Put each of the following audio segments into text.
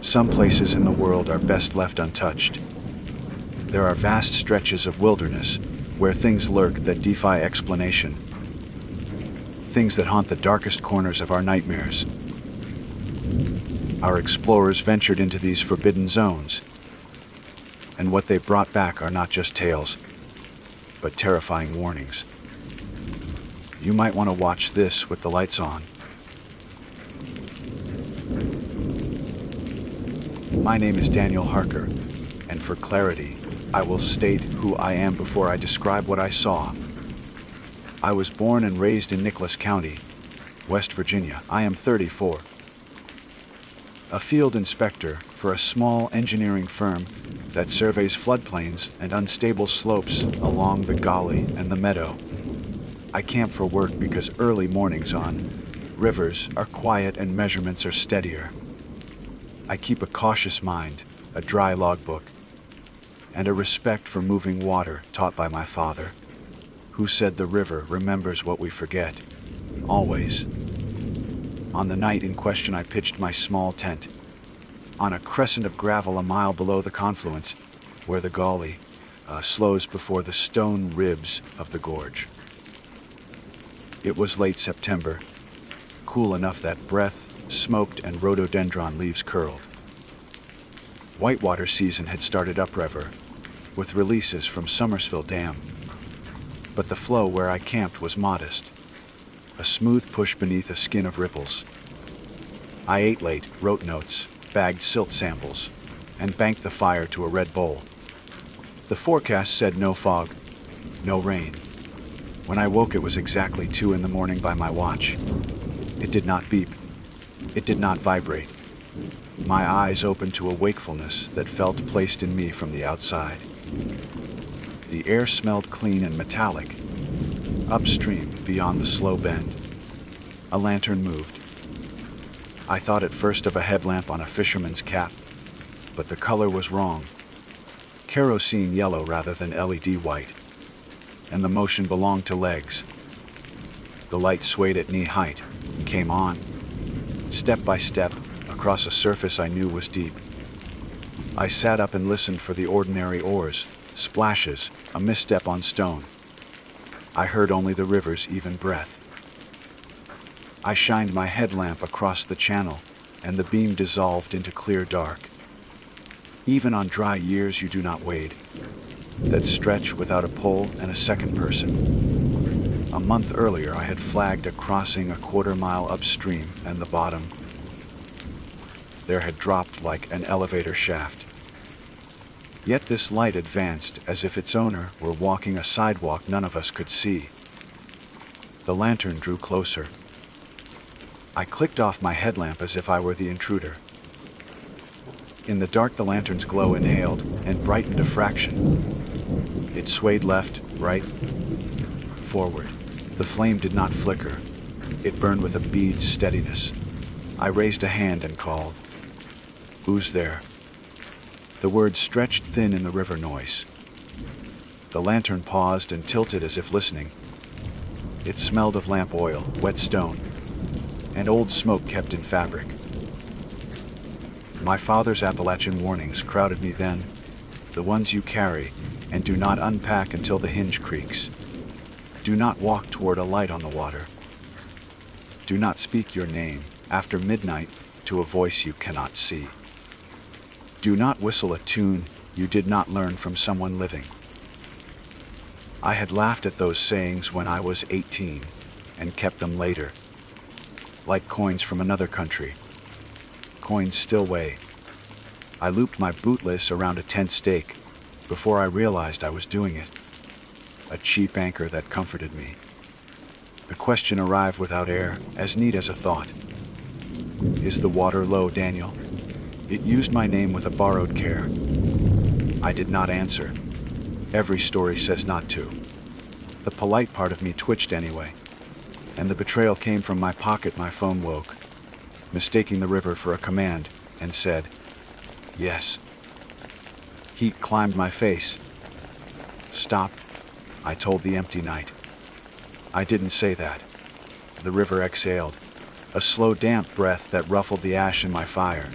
Some places in the world are best left untouched. There are vast stretches of wilderness where things lurk that defy explanation. Things that haunt the darkest corners of our nightmares. Our explorers ventured into these forbidden zones, and what they brought back are not just tales, but terrifying warnings. You might want to watch this with the lights on. My name is Daniel Harker, and for clarity, I will state who I am before I describe what I saw. I was born and raised in Nicholas County, West Virginia. I am 34. A field inspector for a small engineering firm that surveys floodplains and unstable slopes along the gully and the meadow. I camp for work because early mornings on rivers are quiet and measurements are steadier. I keep a cautious mind, a dry logbook, and a respect for moving water taught by my father, who said the river remembers what we forget, always. On the night in question, I pitched my small tent on a crescent of gravel a mile below the confluence, where the gully slows before the stone ribs of the gorge. It was late September, cool enough that breath smoked and rhododendron leaves curled. Whitewater season had started upriver, with releases from Summersville Dam. But the flow where I camped was modest, a smooth push beneath a skin of ripples. I ate late, wrote notes, bagged silt samples, and banked the fire to a red bowl. The forecast said no fog, no rain. When I woke, it was exactly 2 a.m. by my watch. It did not beep. It did not vibrate. My eyes opened to a wakefulness that felt placed in me from the outside. The air smelled clean and metallic. Upstream, beyond the slow bend, a lantern moved. I thought at first of a headlamp on a fisherman's cap, but the color was wrong. Kerosene yellow rather than LED white, and the motion belonged to legs. The light swayed at knee height, came on, step by step, across a surface I knew was deep. I sat up and listened for the ordinary oars, splashes, a misstep on stone. I heard only the river's even breath. I shined my headlamp across the channel, and the beam dissolved into clear dark. Even on dry years you do not wade, that stretch without a pole and a second person. A month earlier I had flagged a crossing a quarter-mile upstream, and the bottom there had dropped like an elevator shaft. Yet this light advanced as if its owner were walking a sidewalk none of us could see. The lantern drew closer. I clicked off my headlamp as if I were the intruder. In the dark, the lantern's glow inhaled and brightened a fraction. It swayed left, right, forward. The flame did not flicker. It burned with a bead's steadiness. I raised a hand and called, "Who's there?" The words stretched thin in the river noise. The lantern paused and tilted as if listening. It smelled of lamp oil, wet stone, and old smoke kept in fabric. My father's Appalachian warnings crowded me then, the ones you carry and do not unpack until the hinge creaks. Do not walk toward a light on the water. Do not speak your name after midnight to a voice you cannot see. Do not whistle a tune you did not learn from someone living. I had laughed at those sayings when I was 18 and kept them later, like coins from another country. Coins still weigh. I looped my bootlace around a tent stake before I realized I was doing it, a cheap anchor that comforted me. The question arrived without air, as neat as a thought. Is the water low, Daniel? It used my name with a borrowed care. I did not answer. Every story says not to. The polite part of me twitched anyway, and the betrayal came from my pocket. My phone woke, mistaking the river for a command, and said, "Yes." Heat climbed my face. "Stop," I told the empty night. I didn't say that. The river exhaled, a slow damp breath that ruffled the ash in my fire.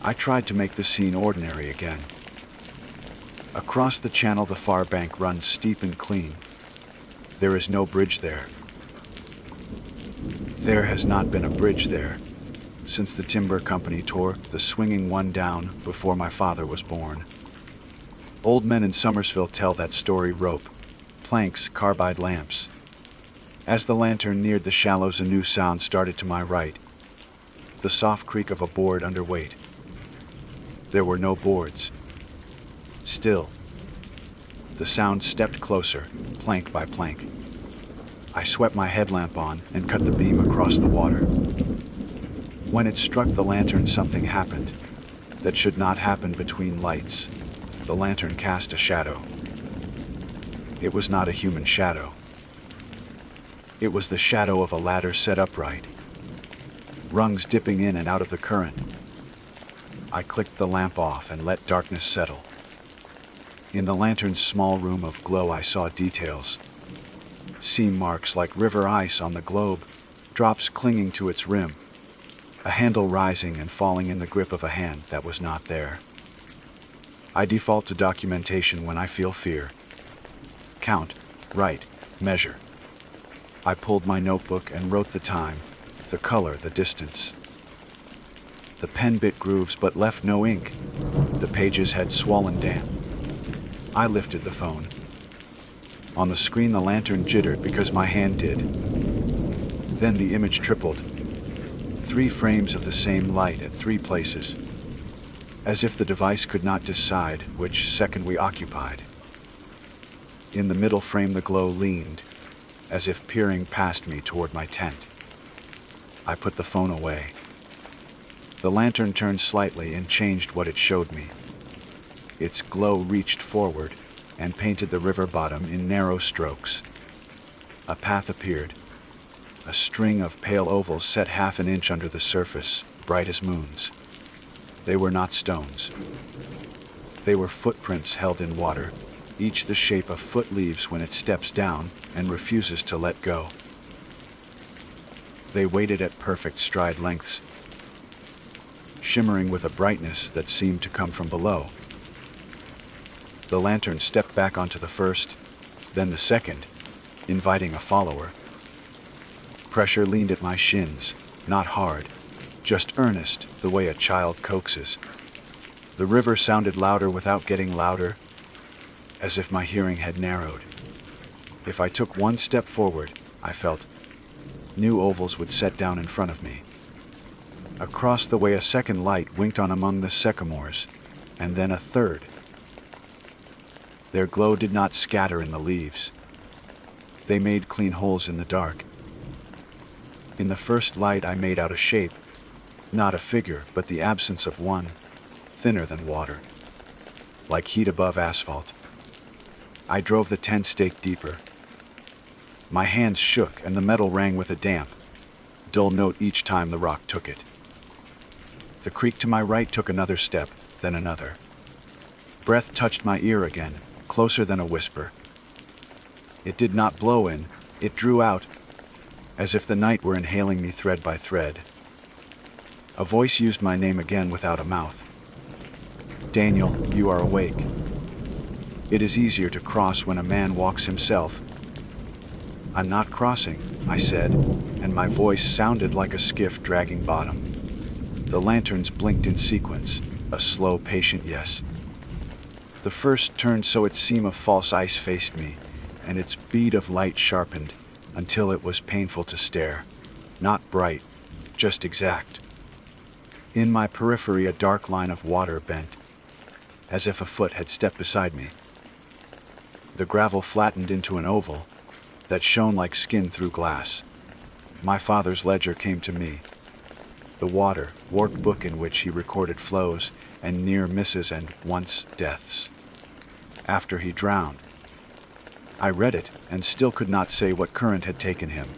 I tried to make the scene ordinary again. Across the channel, the far bank runs steep and clean. There is no bridge there. There has not been a bridge there since the timber company tore the swinging one down before my father was born. Old men in Somersville tell that story: rope, planks, carbide lamps. As the lantern neared the shallows, a new sound started to my right, the soft creak of a board under weight. There were no boards. Still, the sound stepped closer, plank by plank. I swept my headlamp on and cut the beam across the water. When it struck the lantern, something happened that should not happen between lights. The lantern cast a shadow. It was not a human shadow. It was the shadow of a ladder set upright, rungs dipping in and out of the current. I clicked the lamp off and let darkness settle. In the lantern's small room of glow, I saw details. Seam marks like river ice on the globe, drops clinging to its rim, a handle rising and falling in the grip of a hand that was not there. I default to documentation when I feel fear. Count, write, measure. I pulled my notebook and wrote the time, the color, the distance. The pen bit grooves but left no ink. The pages had swollen damp. I lifted the phone. On the screen, the lantern jittered because my hand did. Then the image tripled. 3 frames of the same light at 3 places, as if the device could not decide which second we occupied. In the middle frame, the glow leaned, as if peering past me toward my tent. I put the phone away. The lantern turned slightly and changed what it showed me. Its glow reached forward and painted the river bottom in narrow strokes. A path appeared, a string of pale ovals set half an inch under the surface, bright as moons. They were not stones. They were footprints held in water, each the shape a foot leaves when it steps down and refuses to let go. They waited at perfect stride lengths, shimmering with a brightness that seemed to come from below. The lantern stepped back onto the first, then the second, inviting a follower. Pressure leaned at my shins, not hard, just earnest, the way a child coaxes. The river sounded louder without getting louder, as if my hearing had narrowed. If I took one step forward, I felt new ovals would set down in front of me. Across the way, a second light winked on among the sycamores, and then a third. Their glow did not scatter in the leaves. They made clean holes in the dark. In the first light, I made out a shape, not a figure, but the absence of one, thinner than water, like heat above asphalt. I drove the tent stake deeper. My hands shook and the metal rang with a damp, dull note each time the rock took it. The creek to my right took another step, then another. Breath touched my ear again, closer than a whisper. It did not blow in, it drew out, as if the night were inhaling me thread by thread. A voice used my name again without a mouth. Daniel, you are awake. It is easier to cross when a man walks himself. I'm not crossing, I said, and my voice sounded like a skiff dragging bottom. The lanterns blinked in sequence, a slow, patient yes. The first turned so its seam of false ice faced me, and its bead of light sharpened until it was painful to stare. Not bright, just exact. In my periphery, a dark line of water bent, as if a foot had stepped beside me. The gravel flattened into an oval that shone like skin through glass. My father's ledger came to me. The water, workbook in which he recorded flows and near misses and once deaths. After he drowned. I read it and still could not say what current had taken him.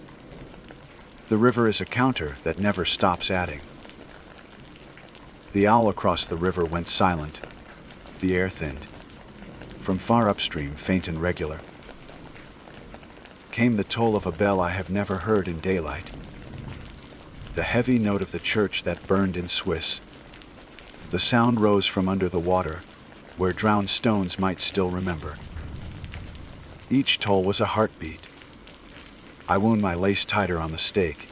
The river is a counter that never stops adding. The owl across the river went silent. The air thinned. From far upstream, faint and regular, came the toll of a bell I have never heard in daylight. The heavy note of the church that burned in Swiss. The sound rose from under the water, where drowned stones might still remember. Each toll was a heartbeat. I wound my lace tighter on the stake,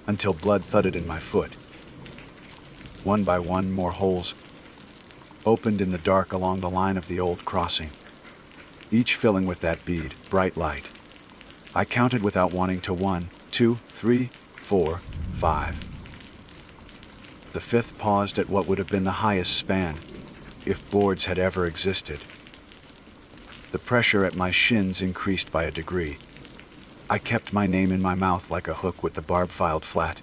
until blood thudded in my foot. One by one, more holes opened in the dark along the line of the old crossing, each filling with that bead, bright light. I counted without wanting to: 1, 2, 3, 4, 5. The fifth paused at what would have been the highest span, if boards had ever existed. The pressure at my shins increased by a degree. I kept my name in my mouth like a hook with the barb filed flat.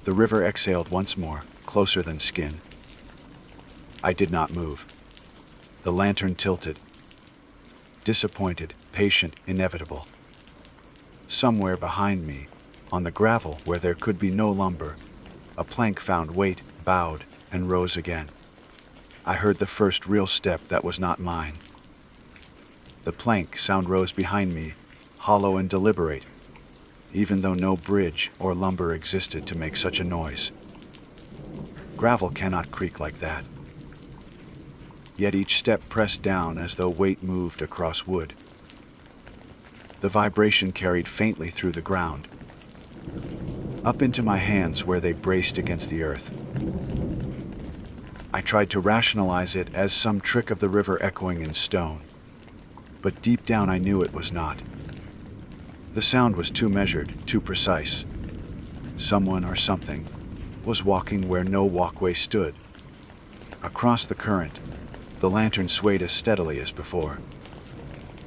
The river exhaled once more, closer than skin. I did not move. The lantern tilted. Disappointed, patient, inevitable. Somewhere behind me, on the gravel where there could be no lumber, a plank found weight, bowed, and rose again. I heard the first real step that was not mine. The plank sound rose behind me, hollow and deliberate, even though no bridge or lumber existed to make such a noise. Gravel cannot creak like that. Yet each step pressed down as though weight moved across wood. The vibration carried faintly through the ground, up into my hands where they braced against the earth. I tried to rationalize it as some trick of the river echoing in stone, but deep down I knew it was not. The sound was too measured, too precise. Someone or something was walking where no walkway stood. Across the current, the lantern swayed as steadily as before.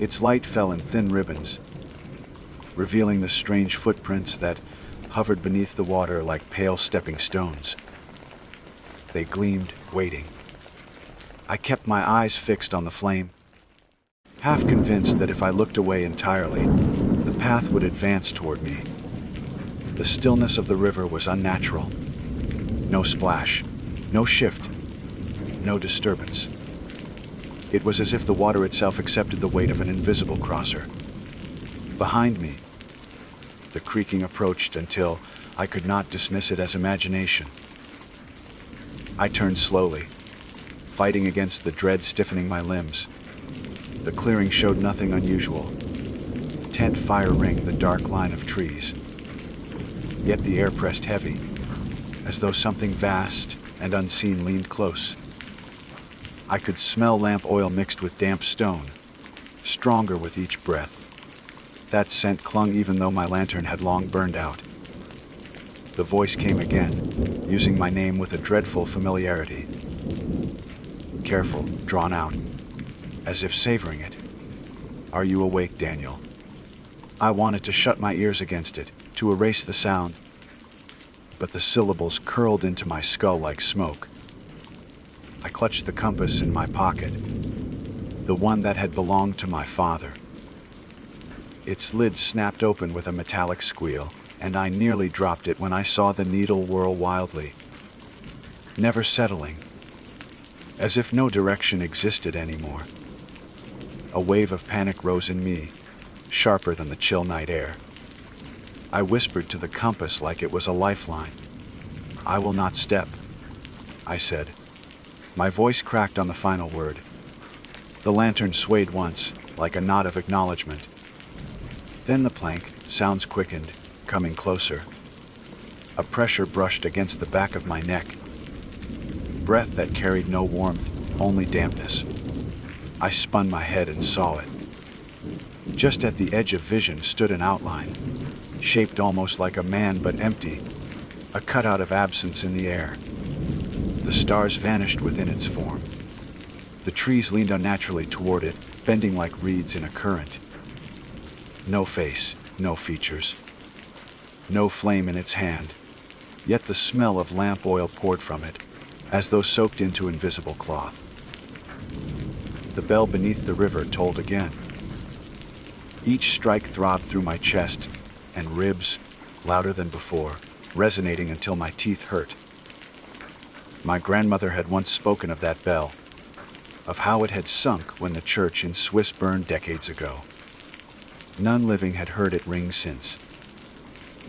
Its light fell in thin ribbons, revealing the strange footprints that hovered beneath the water like pale stepping stones. They gleamed, waiting. I kept my eyes fixed on the flame, half convinced that if I looked away entirely, the path would advance toward me. The stillness of the river was unnatural. No splash, no shift, no disturbance. It was as if the water itself accepted the weight of an invisible crosser. Behind me, the creaking approached until I could not dismiss it as imagination. I turned slowly, fighting against the dread stiffening my limbs. The clearing showed nothing unusual. Tent fire ringed the dark line of trees. Yet the air pressed heavy, as though something vast and unseen leaned close. I could smell lamp oil mixed with damp stone, stronger with each breath. That scent clung even though my lantern had long burned out. The voice came again, using my name with a dreadful familiarity. Careful, drawn out, as if savoring it. "Are you awake, Daniel?" I wanted to shut my ears against it, to erase the sound, but the syllables curled into my skull like smoke. I clutched the compass in my pocket, the one that had belonged to my father. Its lid snapped open with a metallic squeal, and I nearly dropped it when I saw the needle whirl wildly, never settling, as if no direction existed anymore. A wave of panic rose in me, sharper than the chill night air. I whispered to the compass like it was a lifeline. "I will not step," I said. My voice cracked on the final word. The lantern swayed once, like a nod of acknowledgement. Then the plank, sounds quickened, coming closer. A pressure brushed against the back of my neck. Breath that carried no warmth, only dampness. I spun my head and saw it. Just at the edge of vision stood an outline, shaped almost like a man but empty, a cutout of absence in the air. The stars vanished within its form. The trees leaned unnaturally toward it, bending like reeds in a current. No face, no features. No flame in its hand, yet the smell of lamp oil poured from it, as though soaked into invisible cloth. The bell beneath the river tolled again. Each strike throbbed through my chest and ribs, louder than before, resonating until my teeth hurt. My grandmother had once spoken of that bell, of how it had sunk when the church in Swiss burned decades ago. None living had heard it ring since.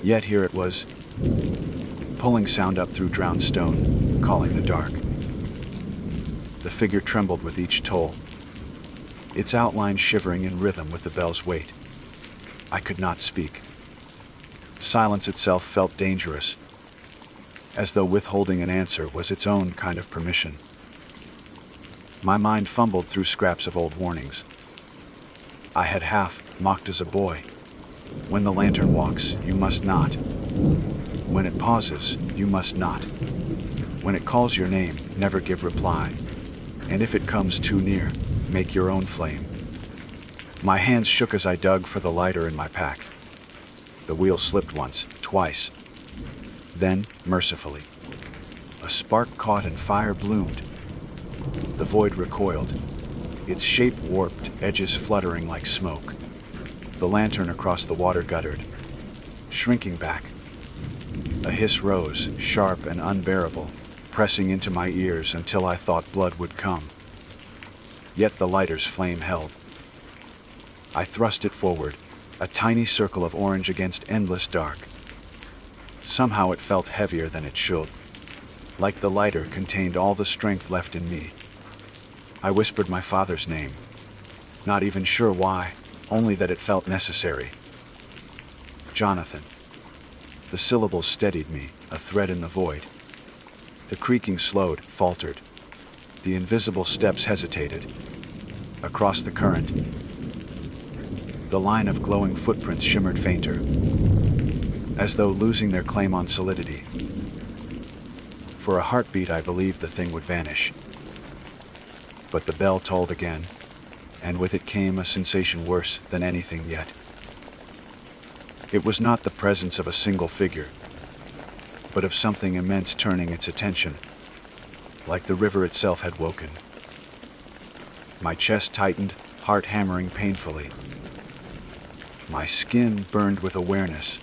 Yet here it was, pulling sound up through drowned stone, calling the dark. The figure trembled with each toll, its outline shivering in rhythm with the bell's weight. I could not speak. Silence itself felt dangerous, as though withholding an answer was its own kind of permission. My mind fumbled through scraps of old warnings. I had half mocked as a boy. When the lantern walks, you must not. When it pauses, you must not. When it calls your name, never give reply. And if it comes too near, make your own flame. My hands shook as I dug for the lighter in my pack. The wheel slipped once, twice. Then, mercifully, a spark caught and fire bloomed. The void recoiled, its shape warped, edges fluttering like smoke. The lantern across the water guttered, shrinking back. A hiss rose, sharp and unbearable, pressing into my ears until I thought blood would come. Yet the lighter's flame held. I thrust it forward, a tiny circle of orange against endless dark. Somehow it felt heavier than it should, like the lighter contained all the strength left in me. I whispered my father's name, not even sure why, only that it felt necessary. Jonathan. The syllables steadied me, a thread in the void. The creaking slowed, faltered. The invisible steps hesitated. Across the current, the line of glowing footprints shimmered fainter, as though losing their claim on solidity. For a heartbeat, I believed the thing would vanish. But the bell tolled again, and with it came a sensation worse than anything yet. It was not the presence of a single figure, but of something immense turning its attention, like the river itself had woken. My chest tightened, heart hammering painfully. My skin burned with awareness,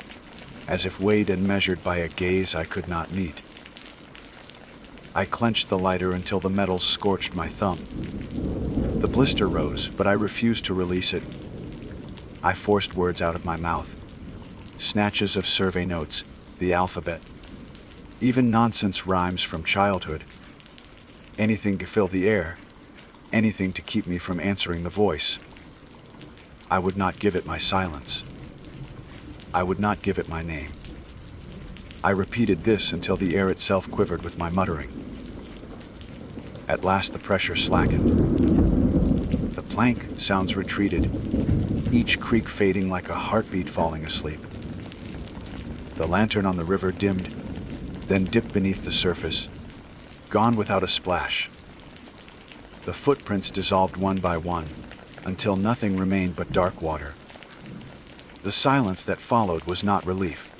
as if weighed and measured by a gaze I could not meet. I clenched the lighter until the metal scorched my thumb. The blister rose, but I refused to release it. I forced words out of my mouth. Snatches of survey notes, the alphabet, even nonsense rhymes from childhood. Anything to fill the air, anything to keep me from answering the voice. I would not give it my silence. I would not give it my name. I repeated this until the air itself quivered with my muttering. At last the pressure slackened. The plank sounds retreated, each creak fading like a heartbeat falling asleep. The lantern on the river dimmed, then dipped beneath the surface, gone without a splash. The footprints dissolved one by one, until nothing remained but dark water. The silence that followed was not relief.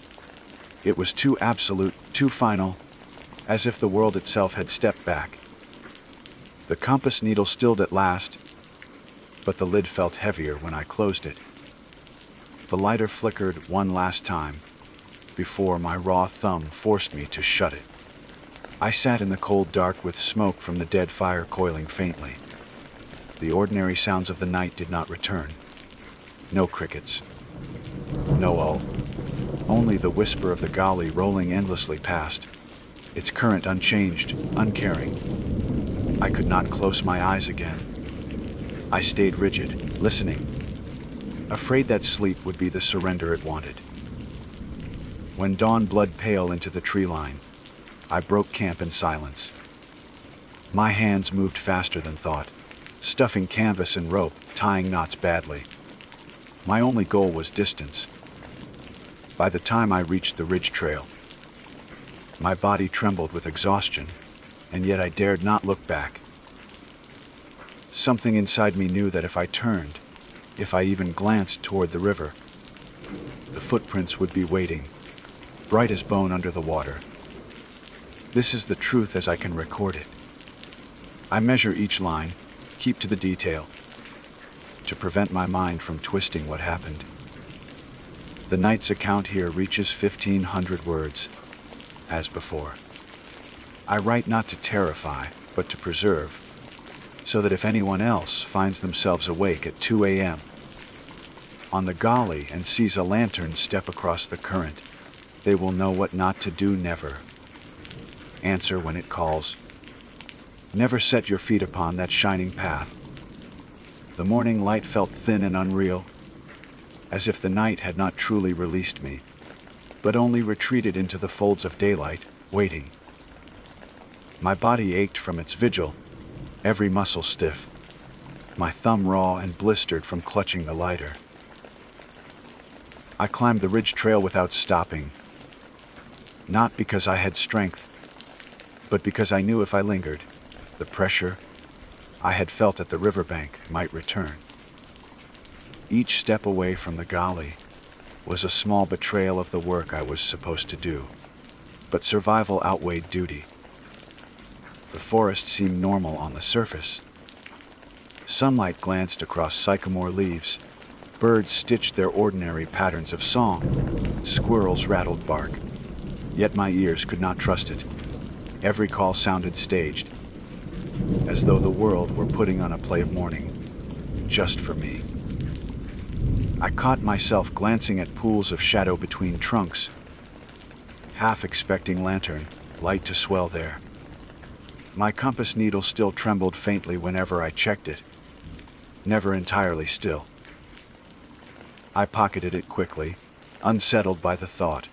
It was too absolute, too final, as if the world itself had stepped back. The compass needle stilled at last, but the lid felt heavier when I closed it. The lighter flickered one last time, before my raw thumb forced me to shut it. I sat in the cold dark with smoke from the dead fire coiling faintly. The ordinary sounds of the night did not return. No crickets. No only the whisper of the gully rolling endlessly past, its current unchanged, uncaring. I could not close my eyes again. I stayed rigid, listening, afraid that sleep would be the surrender it wanted. When dawn bled pale into the tree line, I broke camp in silence. My hands moved faster than thought, stuffing canvas and rope, tying knots badly. My only goal was distance. By the time I reached the ridge trail, my body trembled with exhaustion, and yet I dared not look back. Something inside me knew that if I turned, if I even glanced toward the river, the footprints would be waiting, bright as bone under the water. This is the truth as I can record it. I measure each line, keep to the detail, to prevent my mind from twisting what happened. The night's account here reaches 1,500 words, as before. I write not to terrify, but to preserve, so that if anyone else finds themselves awake at 2 a.m. on the gully and sees a lantern step across the current, they will know what not to do. Never answer when it calls. Never set your feet upon that shining path. The morning light felt thin and unreal, as if the night had not truly released me, but only retreated into the folds of daylight, waiting. My body ached from its vigil, every muscle stiff, my thumb raw and blistered from clutching the lighter. I climbed the ridge trail without stopping, not because I had strength, but because I knew if I lingered, the pressure I had felt at the riverbank might return. Each step away from the gully was a small betrayal of the work I was supposed to do, but survival outweighed duty. The forest seemed normal on the surface. Sunlight glanced across sycamore leaves, birds stitched their ordinary patterns of song, squirrels rattled bark, yet my ears could not trust it. Every call sounded staged, as though the world were putting on a play of mourning, just for me. I caught myself glancing at pools of shadow between trunks, half expecting lantern light to swell there. My compass needle still trembled faintly whenever I checked it, never entirely still. I pocketed it quickly, unsettled by the thought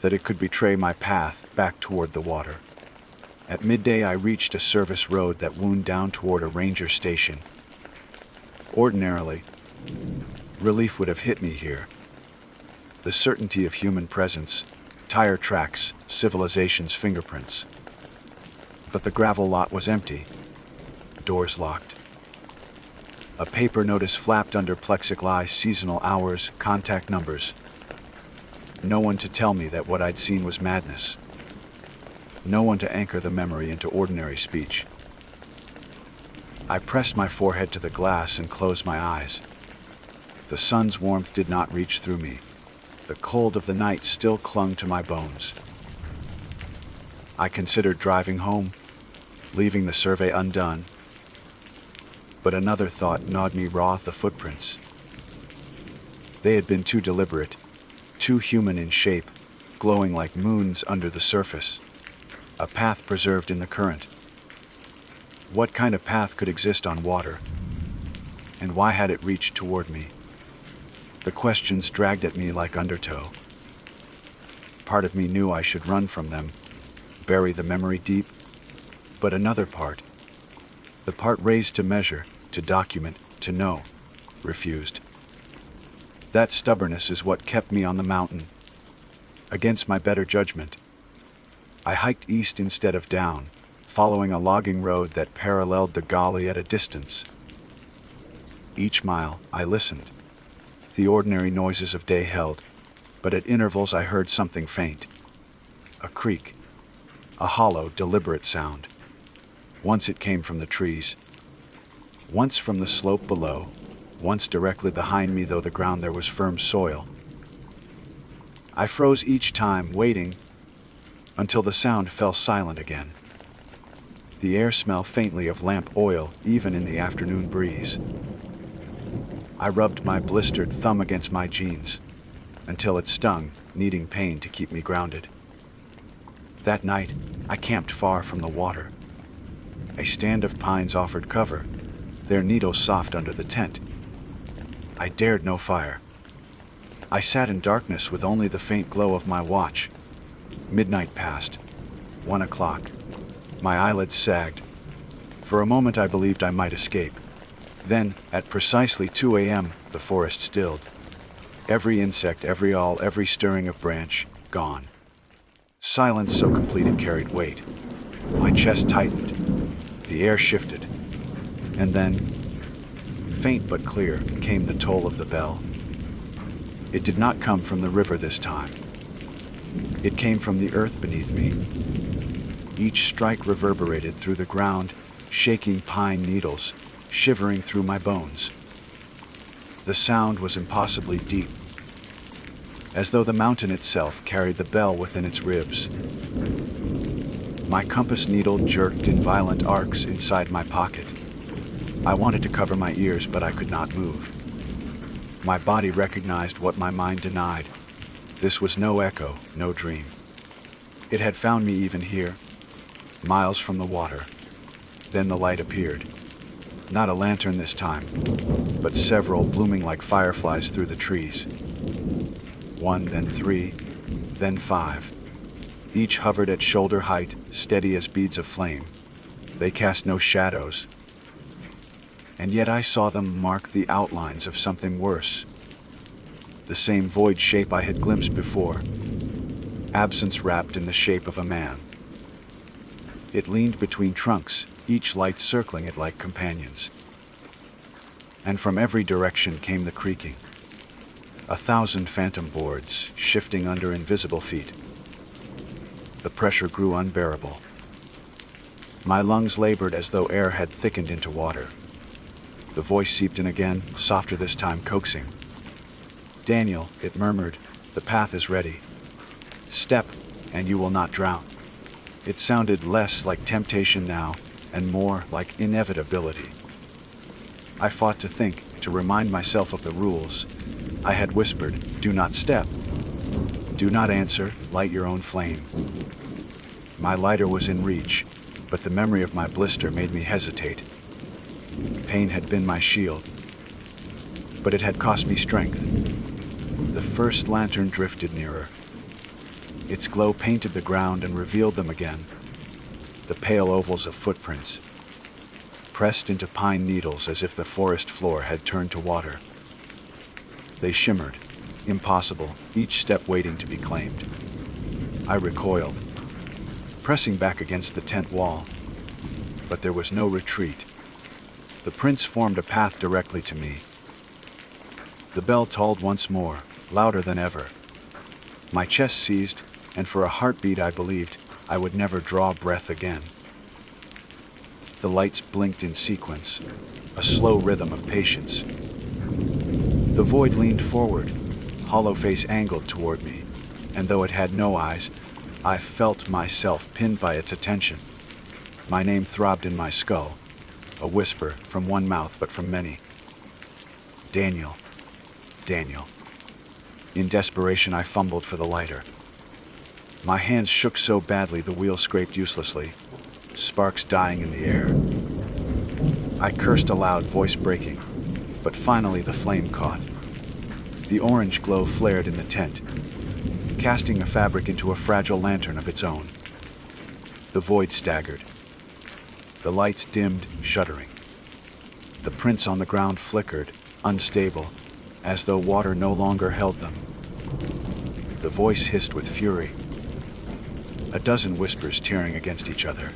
that it could betray my path back toward the water. At midday, I reached a service road that wound down toward a ranger station. Ordinarily, relief would have hit me here. The certainty of human presence, tire tracks, civilization's fingerprints. But the gravel lot was empty, doors locked. A paper notice flapped under plexiglass, seasonal hours, contact numbers. No one to tell me that what I'd seen was madness. No one to anchor the memory into ordinary speech. I pressed my forehead to the glass and closed my eyes. The sun's warmth did not reach through me. The cold of the night still clung to my bones. I considered driving home, leaving the survey undone. But another thought gnawed me raw: the footprints. They had been too deliberate, too human in shape, glowing like moons under the surface. A path preserved in the current. What kind of path could exist on water? And why had it reached toward me? The questions dragged at me like undertow. Part of me knew I should run from them, bury the memory deep, but another part, the part raised to measure, to document, to know, refused. That stubbornness is what kept me on the mountain. Against my better judgment, I hiked east instead of down, following a logging road that paralleled the gully at a distance. Each mile, I listened. The ordinary noises of day held, but at intervals I heard something faint. A creak, a hollow, deliberate sound. Once it came from the trees, once from the slope below, once directly behind me, though the ground there was firm soil. I froze each time, waiting, until the sound fell silent again. The air smelled faintly of lamp oil, even in the afternoon breeze. I rubbed my blistered thumb against my jeans, until it stung, needing pain to keep me grounded. That night, I camped far from the water. A stand of pines offered cover, their needles soft under the tent. I dared no fire. I sat in darkness with only the faint glow of my watch. Midnight passed. 1 o'clock. My eyelids sagged. For a moment I believed I might escape. Then, at precisely 2 a.m., the forest stilled. Every insect, every owl, every stirring of branch, gone. Silence so complete it carried weight. My chest tightened. The air shifted. And then, faint but clear, came the toll of the bell. It did not come from the river this time. It came from the earth beneath me. Each strike reverberated through the ground, shaking pine needles, shivering through my bones. The sound was impossibly deep, as though the mountain itself carried the bell within its ribs. My compass needle jerked in violent arcs inside my pocket. I wanted to cover my ears, but I could not move. My body recognized what my mind denied. This was no echo, no dream. It had found me even here, miles from the water. Then the light appeared. Not a lantern this time, but several blooming like fireflies through the trees. 1, then 3, then 5. Each hovered at shoulder height, steady as beads of flame. They cast no shadows, and yet I saw them mark the outlines of something worse. The same void shape I had glimpsed before, absence wrapped in the shape of a man. It leaned between trunks, each light circling it like companions. And from every direction came the creaking. 1,000 phantom boards shifting under invisible feet. The pressure grew unbearable. My lungs labored as though air had thickened into water. The voice seeped in again, softer this time, coaxing. "Daniel," it murmured, "the path is ready. Step, and you will not drown." It sounded less like temptation now, and more like inevitability. I fought to think, to remind myself of the rules. I had whispered, "Do not step. Do not answer, light your own flame." My lighter was in reach, but the memory of my blister made me hesitate. Pain had been my shield, but it had cost me strength. The first lantern drifted nearer. Its glow painted the ground and revealed them again, the pale ovals of footprints, pressed into pine needles as if the forest floor had turned to water. They shimmered, impossible, each step waiting to be claimed. I recoiled, pressing back against the tent wall, but there was no retreat. The prints formed a path directly to me. The bell tolled once more, louder than ever. My chest seized, and for a heartbeat I believed I would never draw breath again. The lights blinked in sequence, a slow rhythm of patience. The void leaned forward, hollow face angled toward me, and though it had no eyes, I felt myself pinned by its attention. My name throbbed in my skull, a whisper from one mouth but from many. "Daniel, Daniel." In desperation, I fumbled for the lighter. My hands shook so badly the wheel scraped uselessly, sparks dying in the air. I cursed aloud, voice breaking, but finally the flame caught. The orange glow flared in the tent, casting the fabric into a fragile lantern of its own. The void staggered. The lights dimmed, shuddering. The prints on the ground flickered, unstable, as though water no longer held them. The voice hissed with fury, a dozen whispers tearing against each other.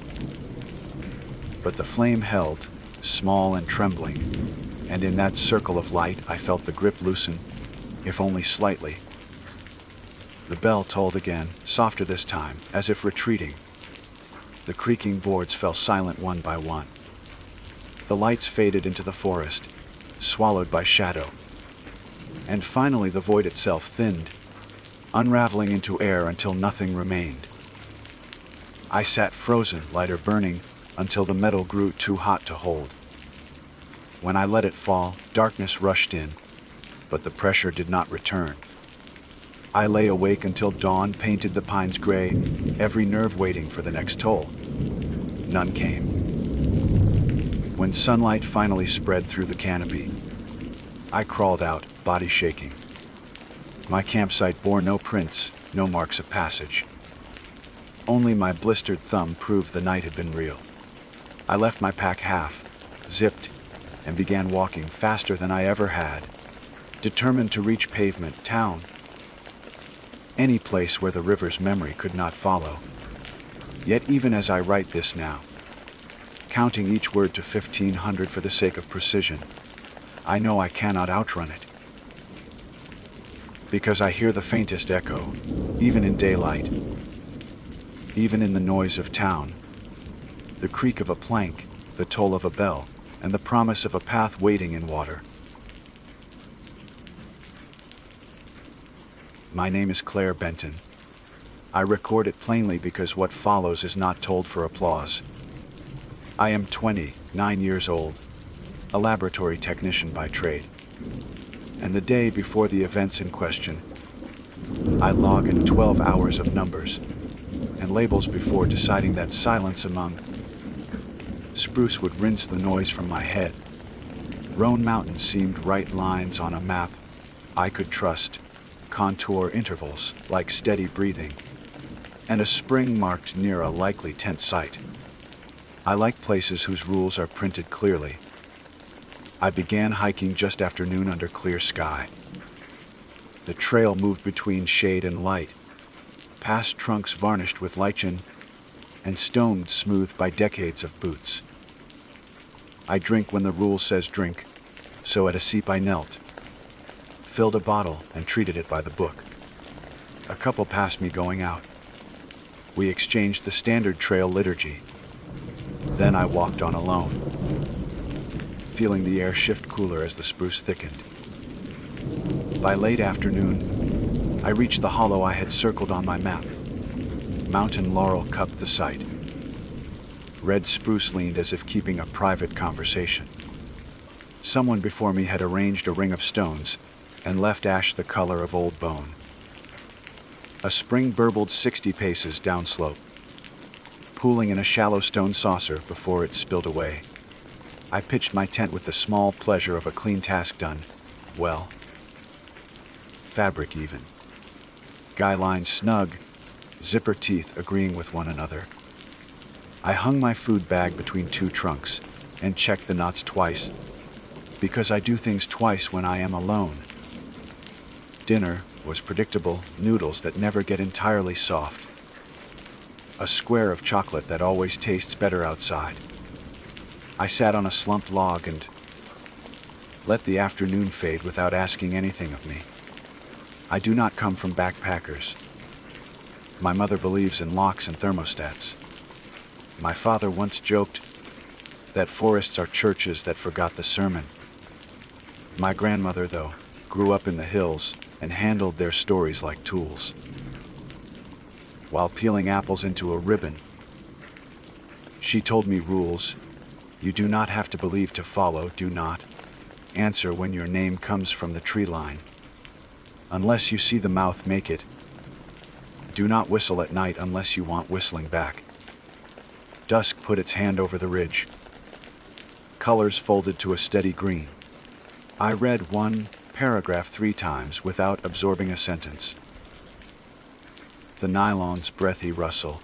But the flame held, small and trembling, and in that circle of light I felt the grip loosen, if only slightly. The bell tolled again, softer this time, as if retreating. The creaking boards fell silent one by one. The lights faded into the forest, swallowed by shadow. And finally the void itself thinned, unraveling into air until nothing remained. I sat frozen, lighter burning, until the metal grew too hot to hold. When I let it fall, darkness rushed in, but the pressure did not return. I lay awake until dawn painted the pines gray, every nerve waiting for the next toll. None came. When sunlight finally spread through the canopy, I crawled out, body shaking. My campsite bore no prints, no marks of passage. Only my blistered thumb proved the night had been real. I left my pack half, zipped, and began walking faster than I ever had, determined to reach pavement, town, any place where the river's memory could not follow. Yet even as I write this now, counting each word to 1,500 for the sake of precision, I know I cannot outrun it. Because I hear the faintest echo, even in daylight, even in the noise of town, the creak of a plank, the toll of a bell, and the promise of a path waiting in water. My name is Claire Benton. I record it plainly because what follows is not told for applause. I am 29 years old, a laboratory technician by trade. And the day before the events in question, I log in 12 hours of numbers and labels before deciding that silence among spruce would rinse the noise from my head. Roan Mountain seemed right lines on a map I could trust, contour intervals like steady breathing, and a spring marked near a likely tent site. I like places whose rules are printed clearly. I began hiking just after noon under clear sky. The trail moved between shade and light, past trunks varnished with lichen and stoned smooth by decades of boots. I drink when the rule says drink, so at a seep I knelt, filled a bottle and treated it by the book. A couple passed me going out. We exchanged the standard trail liturgy. Then I walked on alone, feeling the air shift cooler as the spruce thickened. By late afternoon, I reached the hollow I had circled on my map. Mountain laurel cupped the site. Red spruce leaned as if keeping a private conversation. Someone before me had arranged a ring of stones and left ash the color of old bone. A spring burbled 60 paces downslope, pooling in a shallow stone saucer before it spilled away. I pitched my tent with the small pleasure of a clean task done well. Fabric even. Guy lines snug, zipper teeth agreeing with one another. I hung my food bag between two trunks and checked the knots twice, because I do things twice when I am alone. Dinner was predictable noodles that never get entirely soft. A square of chocolate that always tastes better outside. I sat on a slumped log and let the afternoon fade without asking anything of me. I do not come from backpackers. My mother believes in locks and thermostats. My father once joked that forests are churches that forgot the sermon. My grandmother, though, grew up in the hills and handled their stories like tools. While peeling apples into a ribbon, she told me rules you do not have to believe to follow. Do not answer when your name comes from the tree line, unless you see the mouth make it. Do not whistle at night unless you want whistling back. Dusk put its hand over the ridge. Colors folded to a steady green. I read one paragraph 3 times without absorbing a sentence. The nylon's breathy rustle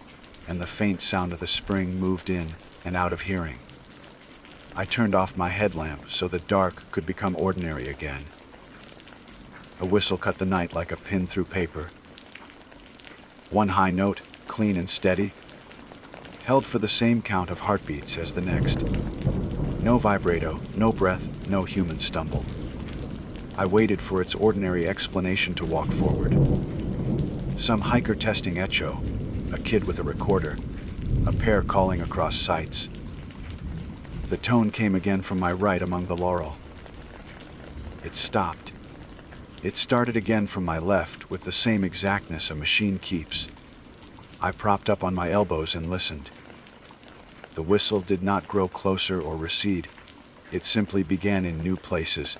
and the faint sound of the spring moved in and out of hearing. I turned off my headlamp so the dark could become ordinary again. A whistle cut the night like a pin through paper. One high note, clean and steady, held for the same count of heartbeats as the next. No vibrato, no breath, no human stumble. I waited for its ordinary explanation to walk forward. Some hiker testing echo, a kid with a recorder, a pair calling across sights. The tone came again from my right among the laurel. It stopped. It started again from my left with the same exactness a machine keeps. I propped up on my elbows and listened. The whistle did not grow closer or recede. It simply began in new places,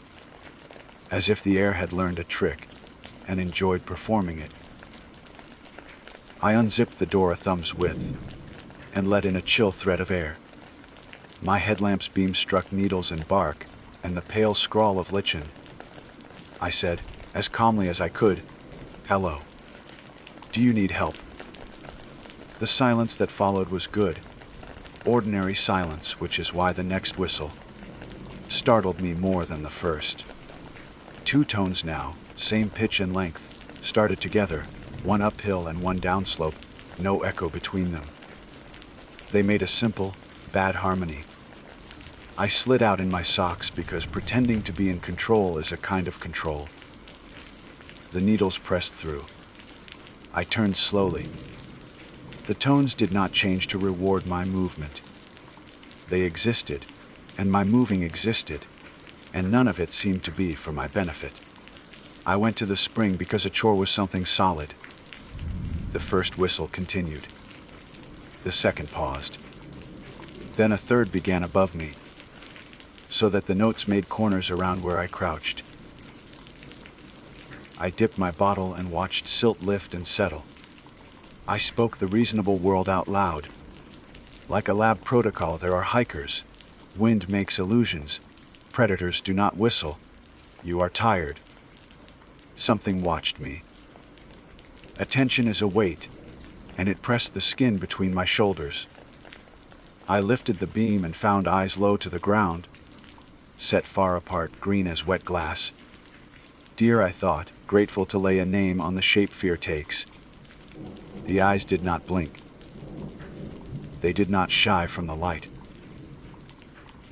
as if the air had learned a trick and enjoyed performing it. I unzipped the door a thumb's width and let in a chill thread of air. My headlamp's beam struck needles and bark and the pale scrawl of lichen. I said, as calmly as I could, "Hello. Do you need help?" The silence that followed was good. Ordinary silence, which is why the next whistle startled me more than the first. 2 tones now, same pitch and length, started together, one uphill and one downslope, no echo between them. They made a simple, bad harmony. I slid out in my socks because pretending to be in control is a kind of control. The needles pressed through. I turned slowly. The tones did not change to reward my movement. They existed, and my moving existed, and none of it seemed to be for my benefit. I went to the spring because a chore was something solid. The first whistle continued. The second paused. Then a third began above me, so that the notes made corners around where I crouched. I dipped my bottle and watched silt lift and settle. I spoke the reasonable world out loud. Like a lab protocol, there are hikers. Wind makes illusions. Predators do not whistle. You are tired. Something watched me. Attention is a weight, and it pressed the skin between my shoulders. I lifted the beam and found eyes low to the ground, set far apart, green as wet glass. Dear, I thought, grateful to lay a name on the shape fear takes. The eyes did not blink. They did not shy from the light.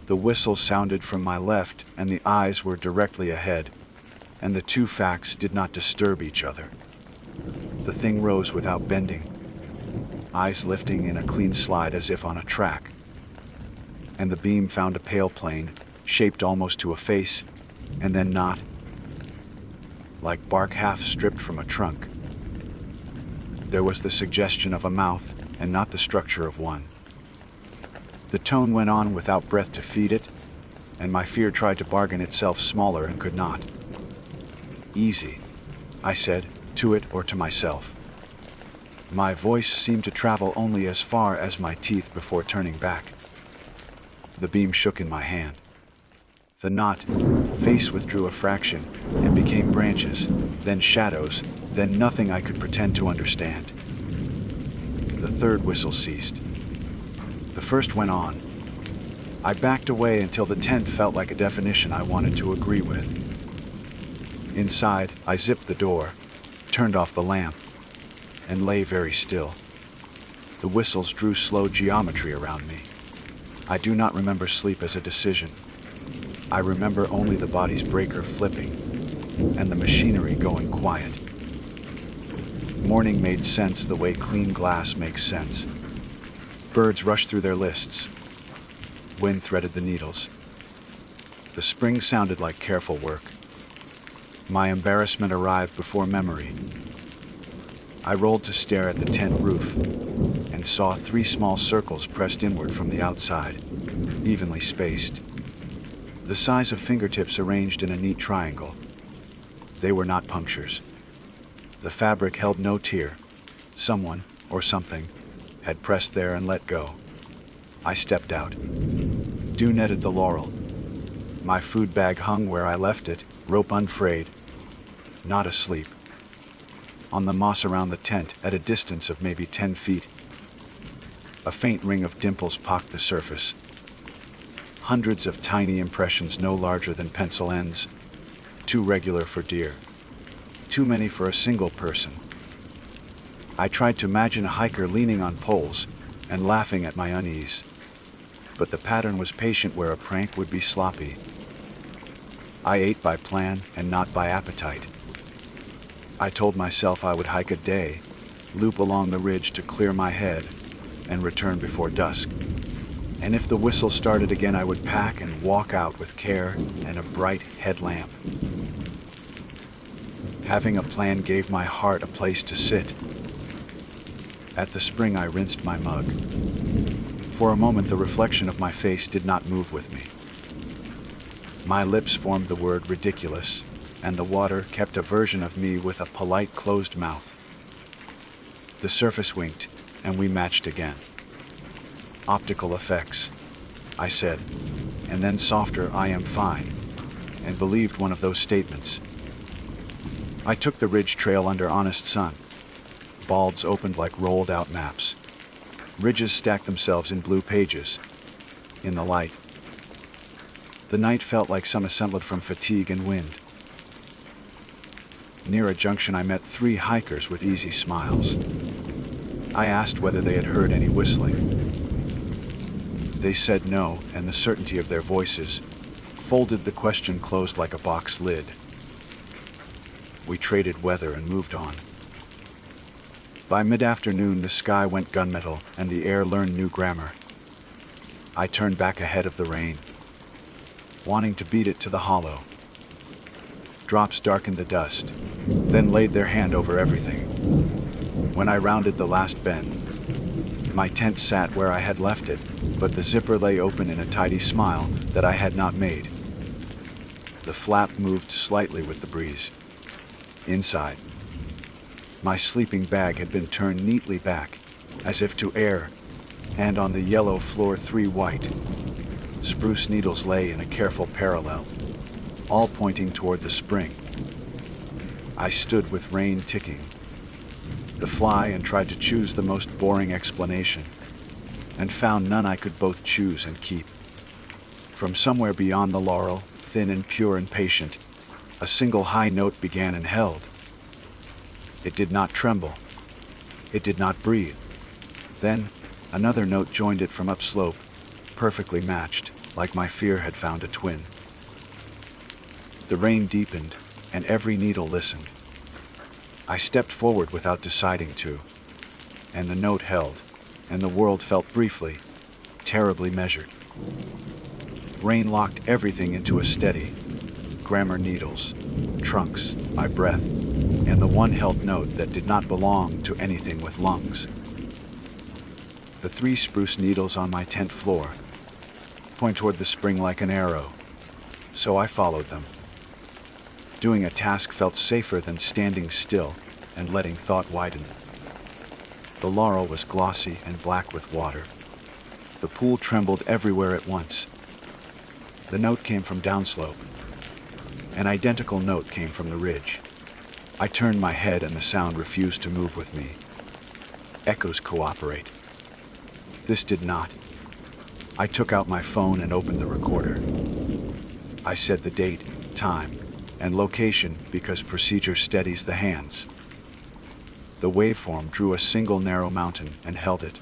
The whistle sounded from my left, and the eyes were directly ahead, and the two facts did not disturb each other. The thing rose without bending, eyes lifting in a clean slide as if on a track. And the beam found a pale plane, shaped almost to a face, and then not, like bark half stripped from a trunk. There was the suggestion of a mouth, and not the structure of one. The tone went on without breath to feed it, and my fear tried to bargain itself smaller and could not. Easy, I said, to it or to myself. My voice seemed to travel only as far as my teeth before turning back. The beam shook in my hand. The knot, face withdrew a fraction and became branches, then shadows, then nothing I could pretend to understand. The third whistle ceased. The first went on. I backed away until the tent felt like a definition I wanted to agree with. Inside, I zipped the door, turned off the lamp, and lay very still. The whistles drew slow geometry around me. I do not remember sleep as a decision. I remember only the body's breaker flipping, and the machinery going quiet. Morning made sense the way clean glass makes sense. Birds rushed through their lists. Wind threaded the needles. The spring sounded like careful work. My embarrassment arrived before memory. I rolled to stare at the tent roof and saw 3 small circles pressed inward from the outside, evenly spaced. The size of fingertips arranged in a neat triangle. They were not punctures. The fabric held no tear. Someone, or something, had pressed there and let go. I stepped out. Dew netted the laurel. My food bag hung where I left it, rope unfrayed. Not asleep. On the moss around the tent, at a distance of maybe 10 feet, a faint ring of dimples pocked the surface. Hundreds of tiny impressions no larger than pencil ends, too regular for deer, too many for a single person. I tried to imagine a hiker leaning on poles and laughing at my unease, but the pattern was patient where a prank would be sloppy. I ate by plan and not by appetite. I told myself I would hike a day, loop along the ridge to clear my head, and return before dusk. And if the whistle started again, I would pack and walk out with care and a bright headlamp. Having a plan gave my heart a place to sit. At the spring, I rinsed my mug. For a moment, the reflection of my face did not move with me. My lips formed the word ridiculous, and the water kept a version of me with a polite closed mouth. The surface winked, and we matched again. Optical effects, I said, and then softer, I am fine, and believed one of those statements. I took the ridge trail under honest sun. Balds opened like rolled out maps. Ridges stacked themselves in blue pages. In the light, the night felt like some assembled from fatigue and wind. Near a junction, I met 3 hikers with easy smiles. I asked whether they had heard any whistling. They said no, and the certainty of their voices folded the question closed like a box lid. We traded weather and moved on. By mid-afternoon, the sky went gunmetal and the air learned new grammar. I turned back ahead of the rain, wanting to beat it to the hollow. Drops darkened the dust, then laid their hand over everything. When I rounded the last bend, my tent sat where I had left it, but the zipper lay open in a tidy smile that I had not made. The flap moved slightly with the breeze. Inside, my sleeping bag had been turned neatly back, as if to air, and on the yellow floor 3 white. Spruce needles lay in a careful parallel, all pointing toward the spring. I stood with rain ticking the fly and tried to choose the most boring explanation, and found none I could both choose and keep. From somewhere beyond the laurel, thin and pure and patient, a single high note began and held. It did not tremble. It did not breathe. Then, another note joined it from upslope, perfectly matched, like my fear had found a twin. The rain deepened, and every needle listened. I stepped forward without deciding to, and the note held, and the world felt briefly, terribly measured. Rain locked everything into a steady, grammar needles, trunks, my breath, and the one held note that did not belong to anything with lungs. The 3 spruce needles on my tent floor point toward the spring like an arrow, so I followed them. Doing a task felt safer than standing still and letting thought widen. The laurel was glossy and black with water. The pool trembled everywhere at once. The note came from downslope. An identical note came from the ridge. I turned my head and the sound refused to move with me. Echoes cooperate. This did not. I took out my phone and opened the recorder. I said the date, time, and location because procedure steadies the hands. The waveform drew a single narrow mountain and held it.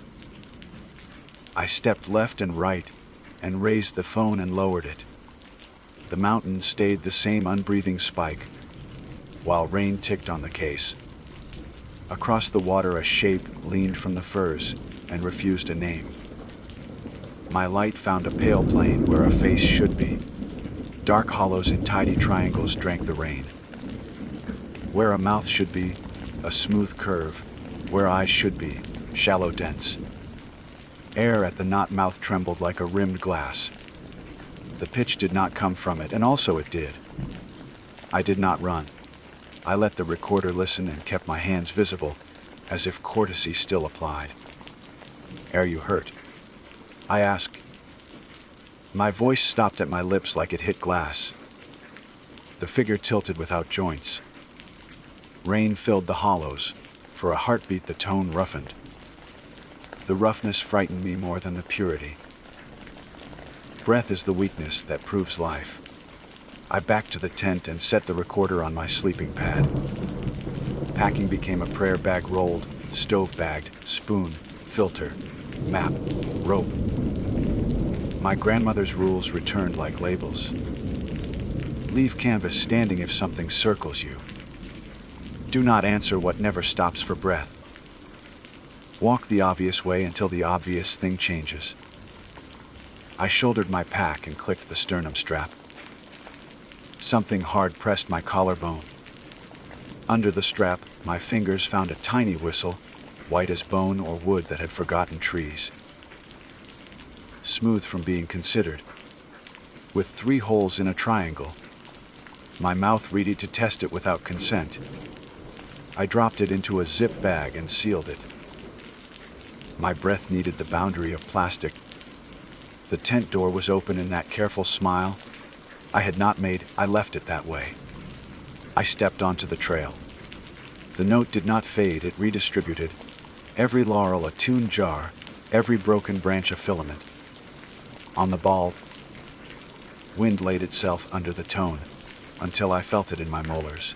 I stepped left and right and raised the phone and lowered it. The mountain stayed the same unbreathing spike, while rain ticked on the case. Across the water a shape leaned from the firs and refused a name. My light found a pale plain where a face should be. Dark hollows in tidy triangles drank the rain. Where a mouth should be, a smooth curve. Where eyes should be, shallow dents. Air at the knot mouth trembled like a rimmed glass. The pitch did not come from it, and also it did. I did not run. I let the recorder listen and kept my hands visible, as if courtesy still applied. "Are you hurt?" I asked. My voice stopped at my lips like it hit glass. The figure tilted without joints. Rain filled the hollows. For a heartbeat the tone roughened. The roughness frightened me more than the purity. Breath is the weakness that proves life. I backed to the tent and set the recorder on my sleeping pad. Packing became a prayer bag rolled, stove-bagged, spoon, filter, map, rope. My grandmother's rules returned like labels. Leave canvas standing if something circles you. Do not answer what never stops for breath. Walk the obvious way until the obvious thing changes. I shouldered my pack and clicked the sternum strap. Something hard pressed my collarbone. Under the strap, my fingers found a tiny whistle, white as bone or wood that had forgotten trees. Smooth from being considered, with 3 holes in a triangle. My mouth ready to test it without consent. I dropped it into a zip bag and sealed it. My breath needed the boundary of plastic. The tent door was open in that careful smile I had not made. I left it that way. I stepped onto the trail. The note did not fade, it redistributed. Every laurel a tuned jar, every broken branch a filament. On the bald, wind laid itself under the tone, until I felt it in my molars.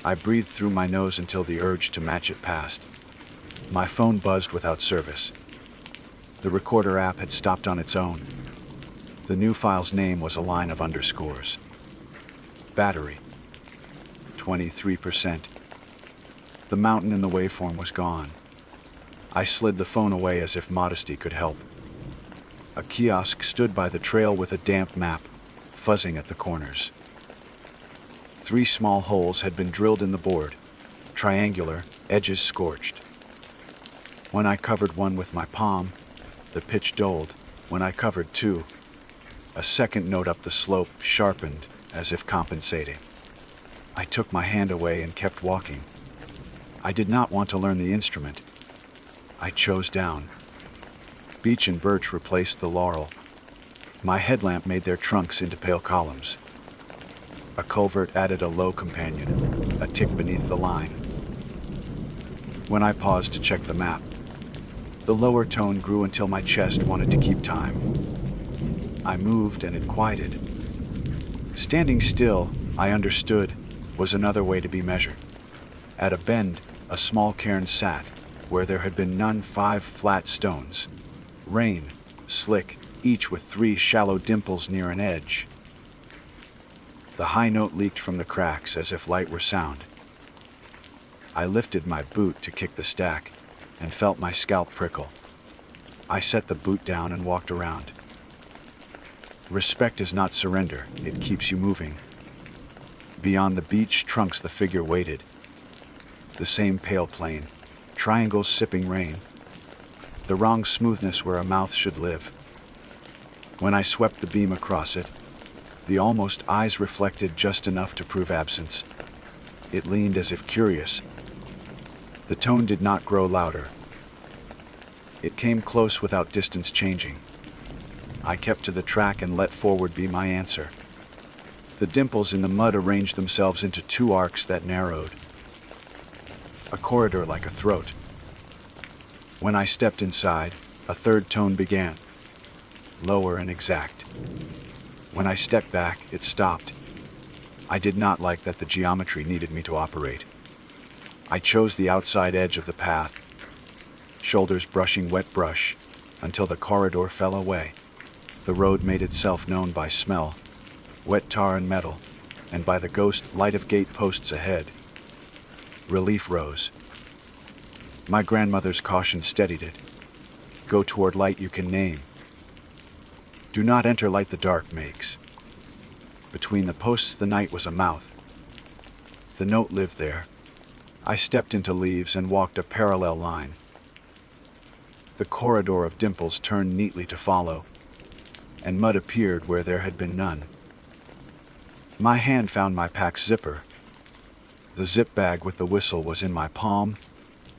I breathed through my nose until the urge to match it passed. My phone buzzed without service. The recorder app had stopped on its own. The new file's name was a line of underscores. Battery, 23%. The mountain in the waveform was gone. I slid the phone away as if modesty could help. A kiosk stood by the trail with a damp map, fuzzing at the corners. 3 small holes had been drilled in the board, triangular, edges scorched. When I covered one with my palm, the pitch dulled. When I covered 2, a second note up the slope sharpened, as if compensating. I took my hand away and kept walking. I did not want to learn the instrument. I chose down, Beech and birch replaced the laurel. My headlamp made their trunks into pale columns. A culvert added a low companion, a tick beneath the line. When I paused to check the map, the lower tone grew until my chest wanted to keep time. I moved and it quieted. Standing still, I understood, was another way to be measured. At a bend, a small cairn sat, where there had been none 5 flat stones. Rain, slick, each with 3 shallow dimples near an edge. The high note leaked from the cracks as if light were sound. I lifted my boot to kick the stack and felt my scalp prickle. I set the boot down and walked around. Respect is not surrender, it keeps you moving. Beyond the beech trunks the figure waited. The same pale plain, triangles sipping rain. The wrong smoothness where a mouth should live. When I swept the beam across it, the almost eyes reflected just enough to prove absence. It leaned as if curious. The tone did not grow louder. It came close without distance changing. I kept to the track and let forward be my answer. The dimples in the mud arranged themselves into 2 arcs that narrowed. A corridor like a throat. When I stepped inside, a third tone began, lower and exact. When I stepped back, it stopped. I did not like that the geometry needed me to operate. I chose the outside edge of the path, shoulders brushing wet brush, until the corridor fell away. The road made itself known by smell, wet tar and metal, and by the ghost light of gate posts ahead. Relief rose. My grandmother's caution steadied it. Go toward light you can name. Do not enter light the dark makes. Between the posts the night was a mouth. The note lived there. I stepped into leaves and walked a parallel line. The corridor of dimples turned neatly to follow, and mud appeared where there had been none. My hand found my pack's zipper. The zip bag with the whistle was in my palm,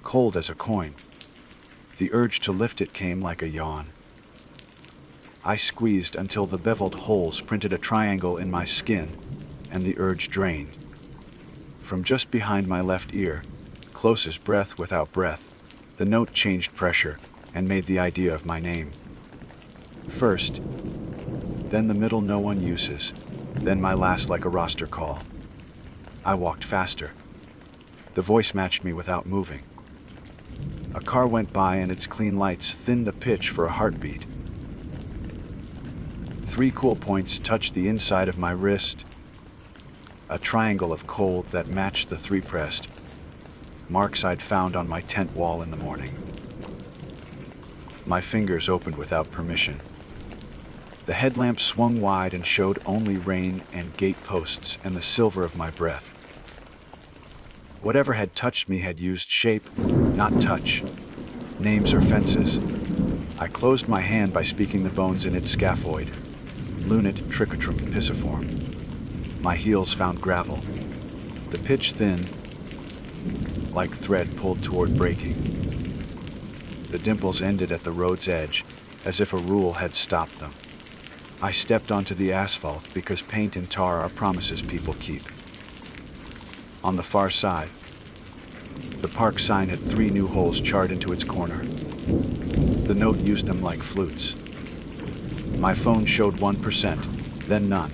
cold as a coin. The urge to lift it came like a yawn. I squeezed until the beveled holes printed a triangle in my skin, and the urge drained. From just behind my left ear, close as breath without breath, the note changed pressure and made the idea of my name. First, then the middle no one uses, then my last like a roster call. I walked faster. The voice matched me without moving. A car went by and its clean lights thinned the pitch for a heartbeat. 3 cool points touched the inside of my wrist, a triangle of cold that matched the 3 pressed, marks I'd found on my tent wall in the morning. My fingers opened without permission. The headlamp swung wide and showed only rain and gate posts and the silver of my breath. Whatever had touched me had used shape, not touch. Names or fences. I closed my hand by speaking the bones in its scaphoid. Lunate trichotrum pisiform. My heels found gravel. The pitch thin, like thread pulled toward breaking. The dimples ended at the road's edge, as if a rule had stopped them. I stepped onto the asphalt because paint and tar are promises people keep. On the far side, the park sign had 3 new holes charred into its corner. The note used them like flutes. My phone showed 1%, then none.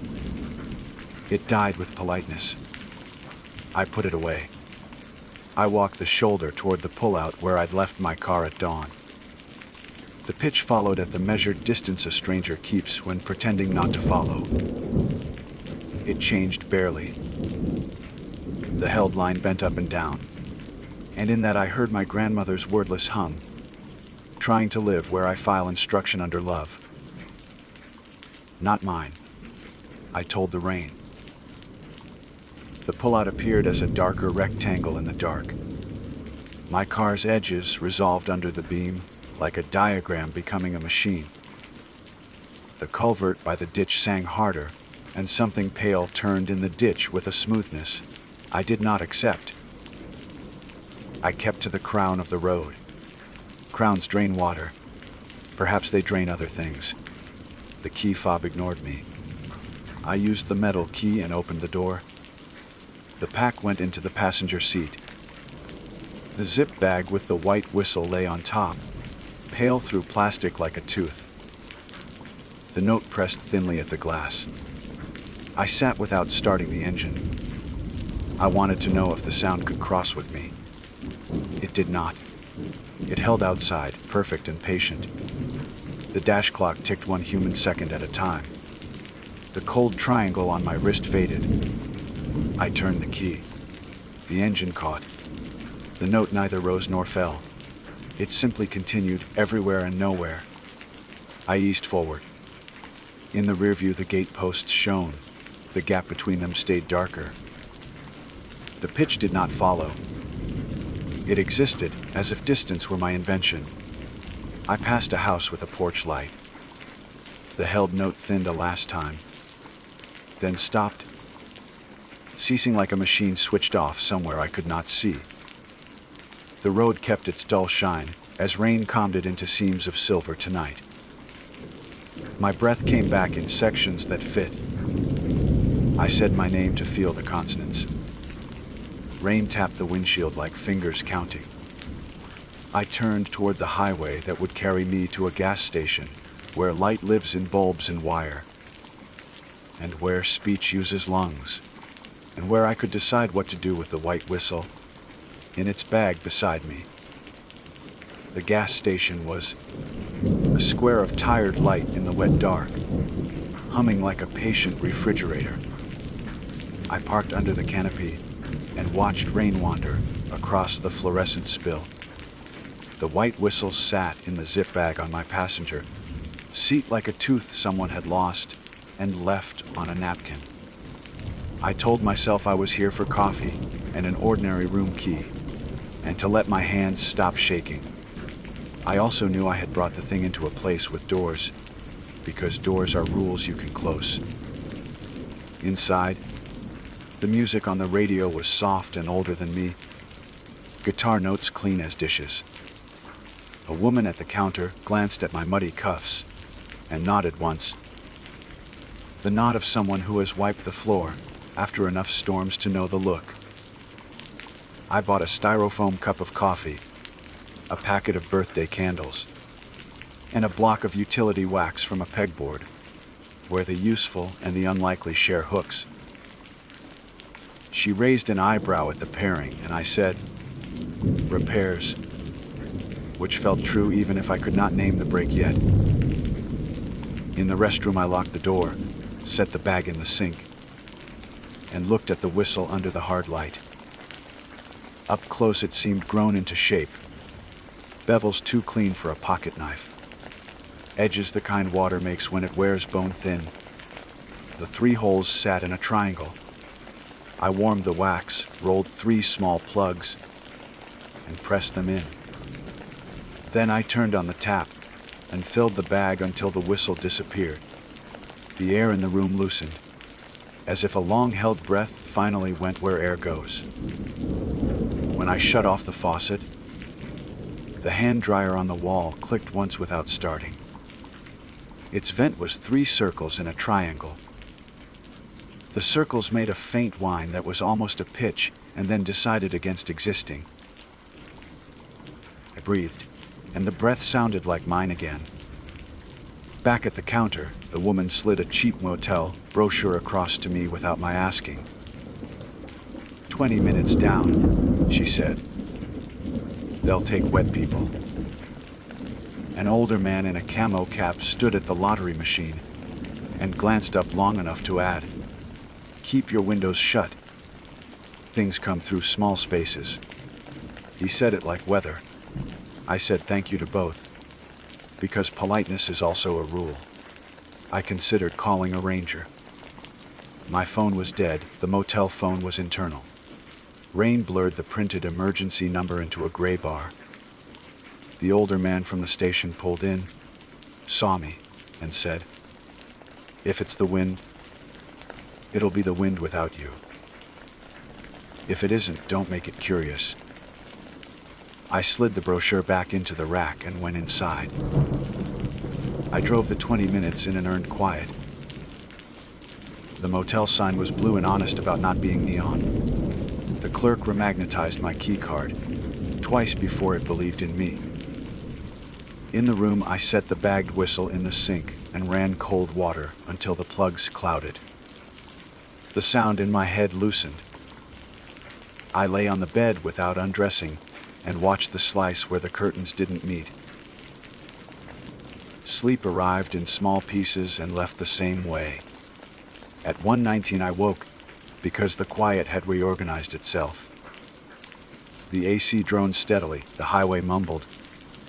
It died with politeness. I put it away. I walked the shoulder toward the pullout where I'd left my car at dawn. The pitch followed at the measured distance a stranger keeps when pretending not to follow. It changed barely. The held line bent up and down, and in that I heard my grandmother's wordless hum, trying to live where I file instruction under love. Not mine, I told the rain. The pullout appeared as a darker rectangle in the dark. My car's edges resolved under the beam, like a diagram becoming a machine. The culvert by the ditch sang harder, and something pale turned in the ditch with a smoothness I did not accept. I kept to the crown of the road. Crowns drain water. Perhaps they drain other things. The key fob ignored me. I used the metal key and opened the door. The pack went into the passenger seat. The zip bag with the white whistle lay on top, pale through plastic like a tooth. The note pressed thinly at the glass. I sat without starting the engine. I wanted to know if the sound could cross with me. It did not. It held outside, perfect and patient. The dash clock ticked 1 human second at a time. The cold triangle on my wrist faded. I turned the key. The engine caught. The note neither rose nor fell. It simply continued everywhere and nowhere. I eased forward. In the rearview, the gate posts shone. The gap between them stayed darker. The pitch did not follow. It existed as if distance were my invention. I passed a house with a porch light. The held note thinned a last time, then stopped, ceasing like a machine switched off somewhere I could not see. The road kept its dull shine as rain calmed it into seams of silver tonight. My breath came back in sections that fit. I said my name to feel the consonants. Rain tapped the windshield like fingers counting. I turned toward the highway that would carry me to a gas station where light lives in bulbs and wire, and where speech uses lungs, and where I could decide what to do with the white whistle in its bag beside me. The gas station was a square of tired light in the wet dark, humming like a patient refrigerator. I parked under the canopy and watched rain wander across the fluorescent spill. The white whistle sat in the zip bag on my passenger seat like a tooth someone had lost and left on a napkin. I told myself I was here for coffee and an ordinary room key, and to let my hands stop shaking. I also knew I had brought the thing into a place with doors, because doors are rules you can close. Inside, the music on the radio was soft and older than me, guitar notes clean as dishes. A woman at the counter glanced at my muddy cuffs and nodded once. The nod of someone who has wiped the floor after enough storms to know the look. I bought a styrofoam cup of coffee, a packet of birthday candles, and a block of utility wax from a pegboard, where the useful and the unlikely share hooks. She raised an eyebrow at the pairing, and I said, "Repairs," which felt true even if I could not name the break yet. In the restroom, I locked the door, set the bag in the sink, and looked at the whistle under the hard light. Up close, it seemed grown into shape, bevels too clean for a pocket knife, edges the kind water makes when it wears bone thin. The 3 holes sat in a triangle. I warmed the wax, rolled 3 small plugs, and pressed them in. Then I turned on the tap and filled the bag until the whistle disappeared. The air in the room loosened, as if a long-held breath finally went where air goes. When I shut off the faucet, the hand dryer on the wall clicked once without starting. Its vent was 3 circles in a triangle. The circles made a faint whine that was almost a pitch and then decided against existing. I breathed, and the breath sounded like mine again. Back at the counter, the woman slid a cheap motel brochure across to me without my asking. 20 minutes down, she said. They'll take wet people. An older man in a camo cap stood at the lottery machine and glanced up long enough to add, "Keep your windows shut. Things come through small spaces." He said it like weather. I said thank you to both, because politeness is also a rule. I considered calling a ranger. My phone was dead. The motel phone was internal. Rain blurred the printed emergency number into a gray bar. The older man from the station pulled in, saw me, and said, "If it's the wind, it'll be the wind without you. If it isn't, don't make it curious." I slid the brochure back into the rack and went inside. I drove the 20 minutes in and earned quiet. The motel sign was blue and honest about not being neon. The clerk remagnetized my key card, twice before it believed in me. In the room, I set the bagged whistle in the sink and ran cold water until the plugs clouded. The sound in my head loosened. I lay on the bed without undressing and watched the slice where the curtains didn't meet. Sleep arrived in small pieces and left the same way. At 1:19 I woke because the quiet had reorganized itself. The AC droned steadily, the highway mumbled.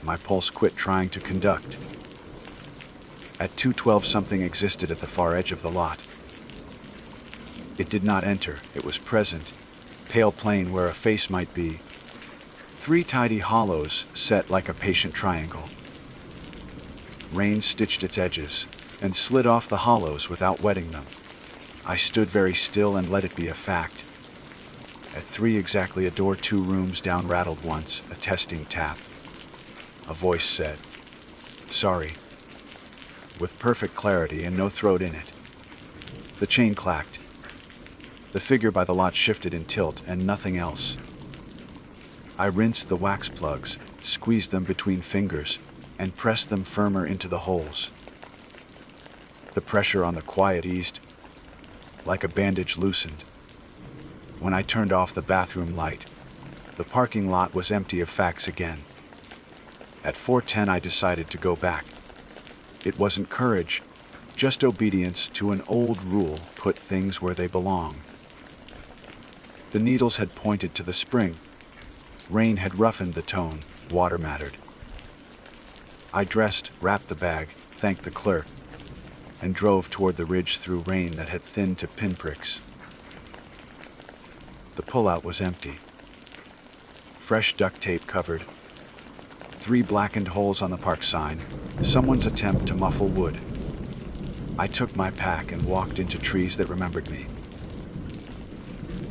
My pulse quit trying to conduct. At 2:12 something existed at the far edge of the lot. It did not enter, it was present, pale plain where a face might be. 3 tidy hollows set like a patient triangle. Rain stitched its edges and slid off the hollows without wetting them. I stood very still and let it be a fact. At 3 exactly, a door 2 rooms down rattled once, a testing tap. A voice said, "Sorry," with perfect clarity and no throat in it. The chain clacked. The figure by the lot shifted in tilt and nothing else. I rinsed the wax plugs, squeezed them between fingers, and pressed them firmer into the holes. The pressure on the quiet eased, like a bandage loosened. When I turned off the bathroom light, the parking lot was empty of facts again. At 4:10 I decided to go back. It wasn't courage, just obedience to an old rule: put things where they belong. The needles had pointed to the spring. Rain had roughened the tone, water mattered. I dressed, wrapped the bag, thanked the clerk, and drove toward the ridge through rain that had thinned to pinpricks. The pullout was empty. Fresh duct tape covered. 3 blackened holes on the park sign, someone's attempt to muffle wood. I took my pack and walked into trees that remembered me.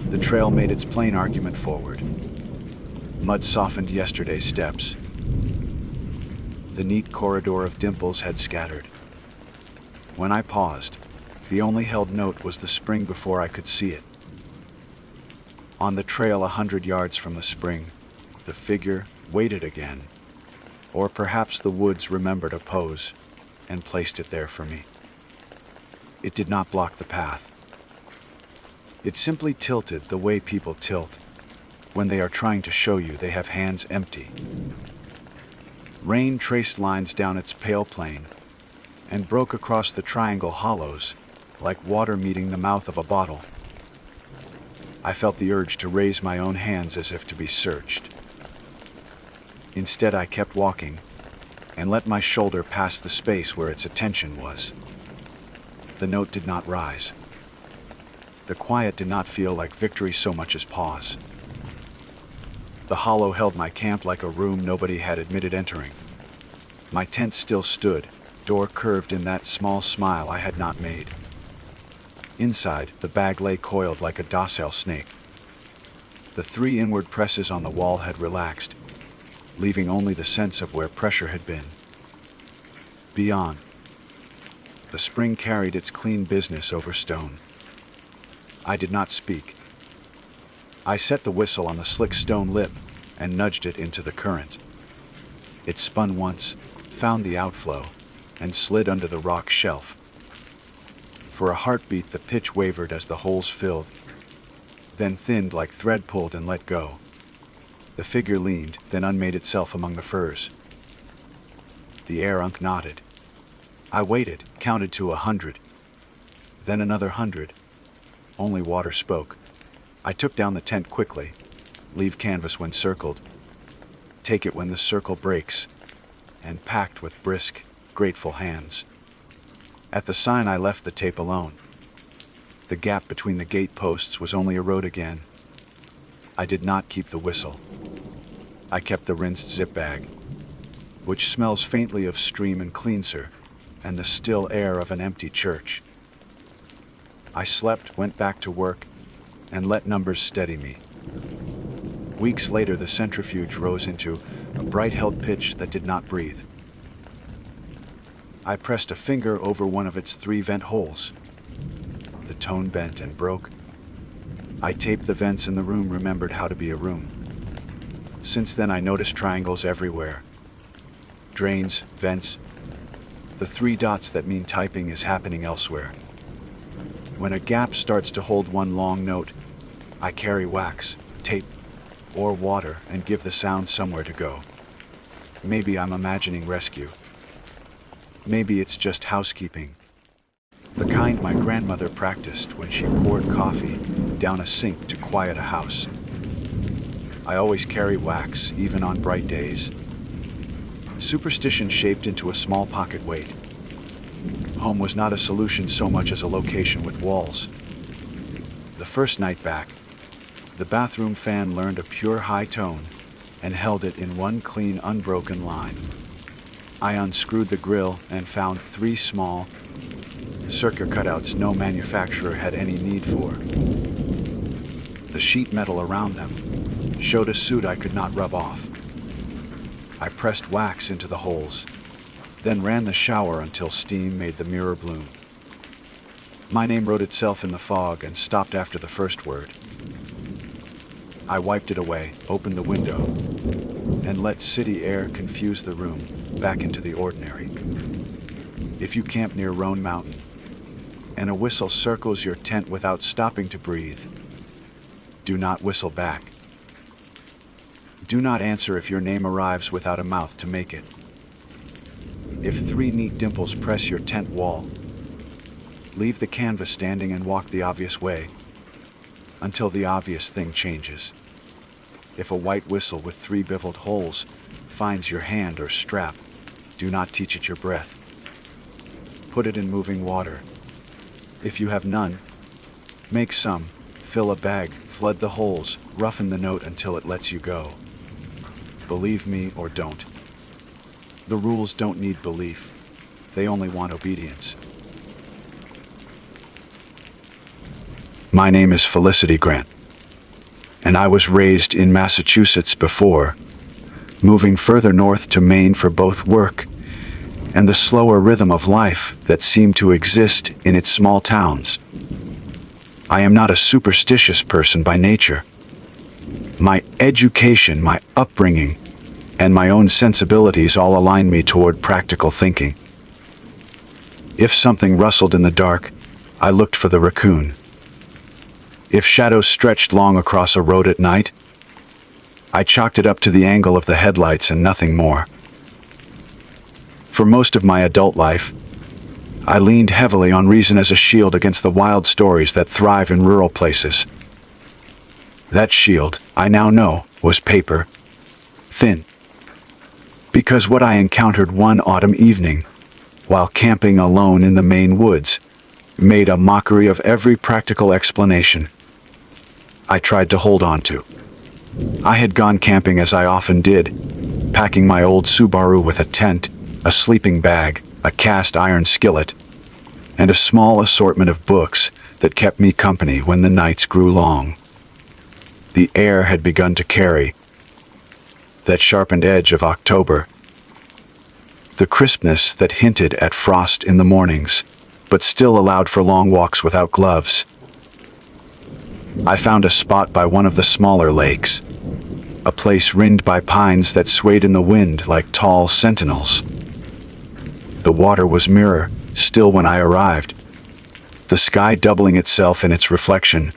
The trail made its plain argument forward. Mud softened yesterday's steps. The neat corridor of dimples had scattered. When I paused, the only held note was the spring before I could see it. On the trail 100 yards from the spring, the figure waited again. Or perhaps the woods remembered a pose and placed it there for me. It did not block the path. It simply tilted the way people tilt when they are trying to show you they have hands empty. Rain traced lines down its pale plain and broke across the triangle hollows like water meeting the mouth of a bottle. I felt the urge to raise my own hands as if to be searched. Instead, I kept walking and let my shoulder pass the space where its attention was. The note did not rise. The quiet did not feel like victory so much as pause. The hollow held my camp like a room nobody had admitted entering. My tent still stood, door curved in that small smile I had not made. Inside, the bag lay coiled like a docile snake. The 3 inward presses on the wall had relaxed, leaving only the sense of where pressure had been. Beyond, the spring carried its clean business over stone. I did not speak. I set the whistle on the slick stone lip and nudged it into the current. It spun once, found the outflow, and slid under the rock shelf. For a heartbeat, the pitch wavered as the holes filled, then thinned like thread pulled and let go. The figure leaned, then unmade itself among the firs. The air unknotted. I waited, counted to 100. Then another 100. Only water spoke. I took down the tent quickly. Leave canvas when circled. Take it when the circle breaks. And packed with brisk, grateful hands. At the sign I left the tape alone. The gap between the gate posts was only a road again. I did not keep the whistle. I kept the rinsed zip bag, which smells faintly of stream and cleanser, and the still air of an empty church. I slept, went back to work, and let numbers steady me. Weeks later, the centrifuge rose into a bright-held pitch that did not breathe. I pressed a finger over one of its 3 vent holes. The tone bent and broke. I taped the vents in the room, remembered how to be a room. Since then I noticed triangles everywhere. Drains, vents, the 3 dots that mean typing is happening elsewhere. When a gap starts to hold one long note, I carry wax, tape, or water and give the sound somewhere to go. Maybe I'm imagining rescue. Maybe it's just housekeeping. The kind my grandmother practiced when she poured coffee down a sink to quiet a house. I always carry wax, even on bright days. Superstition shaped into a small pocket weight. Home was not a solution so much as a location with walls. The first night back, the bathroom fan learned a pure high tone and held it in one clean, unbroken line. I unscrewed the grill and found 3 small, circular cutouts no manufacturer had any need for. The sheet metal around them showed a suit I could not rub off. I pressed wax into the holes, then ran the shower until steam made the mirror bloom. My name wrote itself in the fog and stopped after the first word. I wiped it away, opened the window, and let city air confuse the room back into the ordinary. If you camp near Roan Mountain, and a whistle circles your tent without stopping to breathe, do not whistle back. Do not answer if your name arrives without a mouth to make it. If 3 neat dimples press your tent wall, leave the canvas standing and walk the obvious way until the obvious thing changes. If a white whistle with 3 beveled holes finds your hand or strap, do not teach it your breath. Put it in moving water. If you have none, make some, fill a bag, flood the holes, roughen the note until it lets you go. Believe me or don't. The rules don't need belief. They only want obedience. My name is Felicity Grant, and I was raised in Massachusetts before moving further north to Maine for both work and the slower rhythm of life that seemed to exist in its small towns. I am not a superstitious person by nature. My education, my upbringing, and my own sensibilities all align me toward practical thinking. If something rustled in the dark, I looked for the raccoon. If shadows stretched long across a road at night, I chalked it up to the angle of the headlights and nothing more. For most of my adult life, I leaned heavily on reason as a shield against the wild stories that thrive in rural places. That shield, I now know, was paper, thin. Because what I encountered one autumn evening, while camping alone in the Maine woods, made a mockery of every practical explanation I tried to hold on to. I had gone camping as I often did, packing my old Subaru with a tent, a sleeping bag, a cast iron skillet, and a small assortment of books that kept me company when the nights grew long. The air had begun to carry that sharpened edge of October, the crispness that hinted at frost in the mornings, but still allowed for long walks without gloves. I found a spot by one of the smaller lakes, a place ringed by pines that swayed in the wind like tall sentinels. The water was mirror, still when I arrived, the sky doubling itself in its reflection,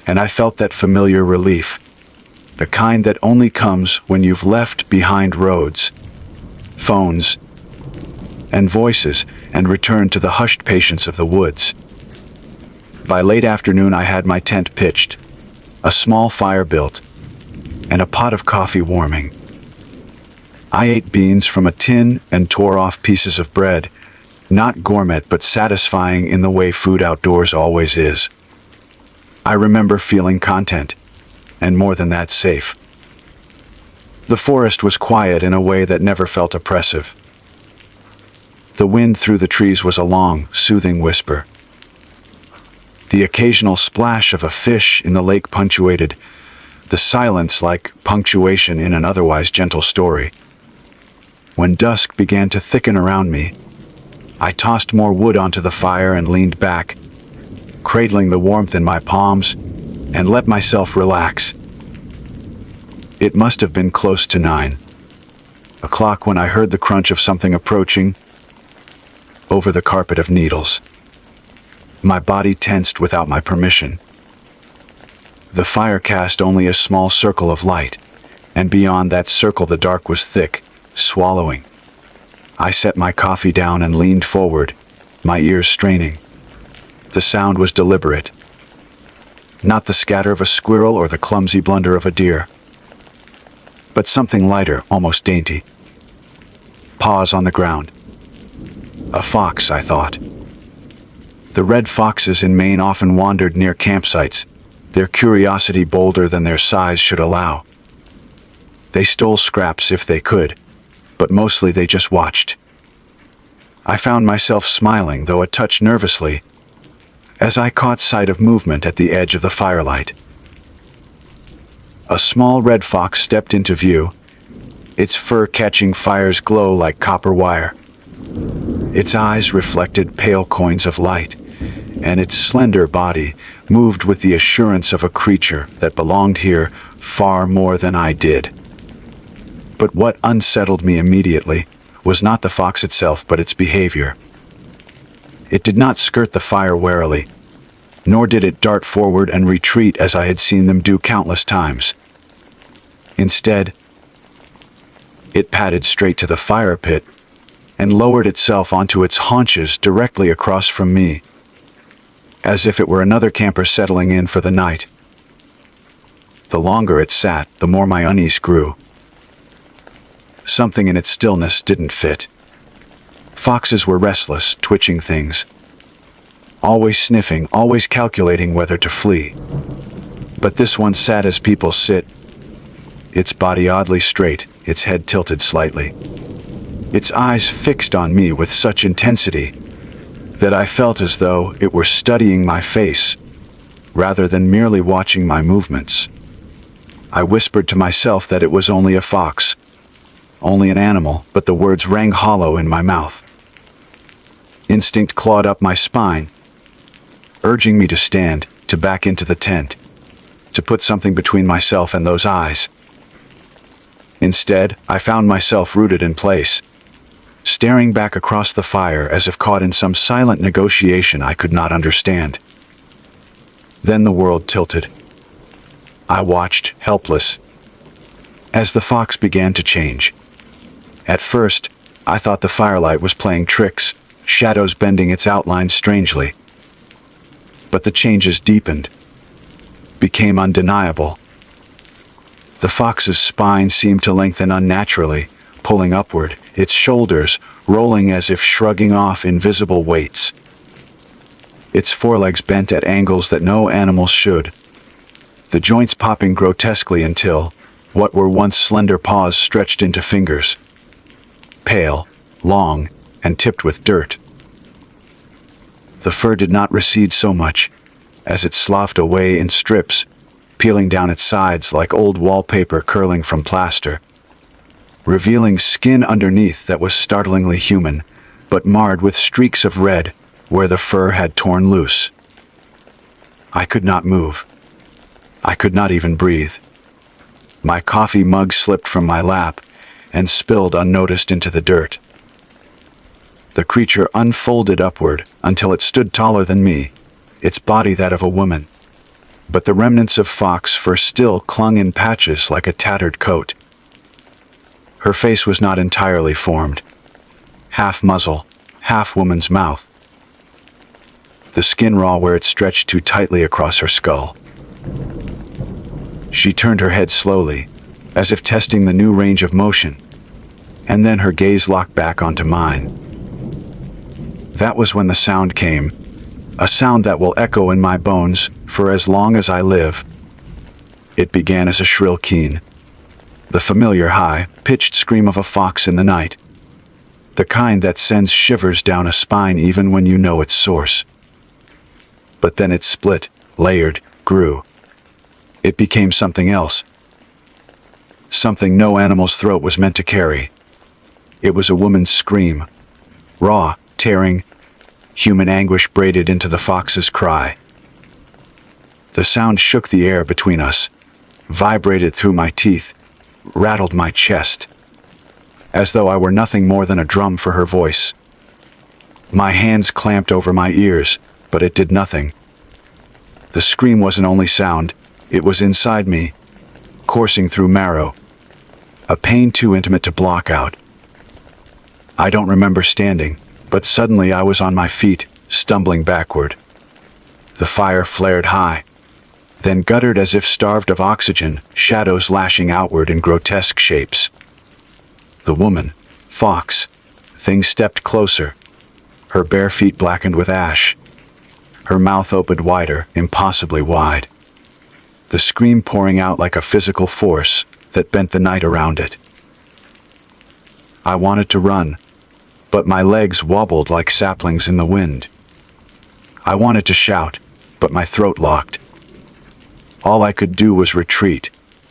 and I felt that familiar relief, the kind that only comes when you've left behind roads, phones, and voices and returned to the hushed patience of the woods. By late afternoon I had my tent pitched, a small fire built, and a pot of coffee warming. I ate beans from a tin and tore off pieces of bread, not gourmet but satisfying in the way food outdoors always is. I remember feeling content, and more than that, safe. The forest was quiet in a way that never felt oppressive. The wind through the trees was a long, soothing whisper. The occasional splash of a fish in the lake punctuated the silence like punctuation in an otherwise gentle story. When dusk began to thicken around me, I tossed more wood onto the fire and leaned back, cradling the warmth in my palms, and let myself relax. It must have been close to 9 o'clock when I heard the crunch of something approaching over the carpet of needles. My body tensed without my permission. The fire cast only a small circle of light, and beyond that circle the dark was thick, swallowing. I set my coffee down and leaned forward, my ears straining. The sound was deliberate, not the scatter of a squirrel or the clumsy blunder of a deer, but something lighter, almost dainty. Paws on the ground. A fox, I thought. The red foxes in Maine often wandered near campsites, their curiosity bolder than their size should allow. They stole scraps if they could, but mostly they just watched. I found myself smiling, though a touch nervously, as I caught sight of movement at the edge of the firelight. A small red fox stepped into view, its fur catching fire's glow like copper wire. Its eyes reflected pale coins of light, and its slender body moved with the assurance of a creature that belonged here far more than I did. But what unsettled me immediately was not the fox itself, but its behavior. It did not skirt the fire warily, nor did it dart forward and retreat as I had seen them do countless times. Instead, it padded straight to the fire pit and lowered itself onto its haunches directly across from me, as if it were another camper settling in for the night. The longer it sat, the more my unease grew. Something in its stillness didn't fit. Foxes were restless, twitching things, always sniffing, always calculating whether to flee. But this one sat as people sit, its body oddly straight, its head tilted slightly, its eyes fixed on me with such intensity that I felt as though it were studying my face, rather than merely watching my movements. I whispered to myself that it was only a fox, only an animal, but the words rang hollow in my mouth. Instinct clawed up my spine, urging me to stand, to back into the tent, to put something between myself and those eyes. Instead, I found myself rooted in place, staring back across the fire as if caught in some silent negotiation I could not understand. Then the world tilted. I watched, helpless, as the fox began to change. At first, I thought the firelight was playing tricks, shadows bending its outlines strangely. But the changes deepened, became undeniable. The fox's spine seemed to lengthen unnaturally, pulling upward, its shoulders rolling as if shrugging off invisible weights. Its forelegs bent at angles that no animal should, the joints popping grotesquely until what were once slender paws stretched into fingers, pale, long, and tipped with dirt. The fur did not recede so much, as it sloughed away in strips, peeling down its sides like old wallpaper curling from plaster, revealing skin underneath that was startlingly human, but marred with streaks of red where the fur had torn loose. I could not move. I could not even breathe. My coffee mug slipped from my lap and spilled unnoticed into the dirt. The creature unfolded upward until it stood taller than me, its body that of a woman, but the remnants of fox fur still clung in patches like a tattered coat. Her face was not entirely formed, half muzzle, half woman's mouth, the skin raw where it stretched too tightly across her skull. She turned her head slowly, as if testing the new range of motion, and then her gaze locked back onto mine. That was when the sound came, a sound that will echo in my bones for as long as I live. It began as a shrill keen, the familiar high-pitched scream of a fox in the night, the kind that sends shivers down a spine even when you know its source. But then it split, layered, grew. It became something else, something no animal's throat was meant to carry. It was a woman's scream, raw, tearing, human anguish braided into the fox's cry. The sound shook the air between us, vibrated through my teeth, rattled my chest, as though I were nothing more than a drum for her voice. My hands clamped over my ears, but it did nothing. The scream wasn't only sound, it was inside me, coursing through marrow, a pain too intimate to block out. I don't remember standing, but suddenly I was on my feet, stumbling backward. The fire flared high, then guttered as if starved of oxygen, shadows lashing outward in grotesque shapes. The woman, Fox, thing stepped closer, her bare feet blackened with ash, her mouth opened wider, impossibly wide, the scream pouring out like a physical force that bent the night around it. I wanted to run, but my legs wobbled like saplings in the wind. I wanted to shout, but my throat locked. All I could do was retreat,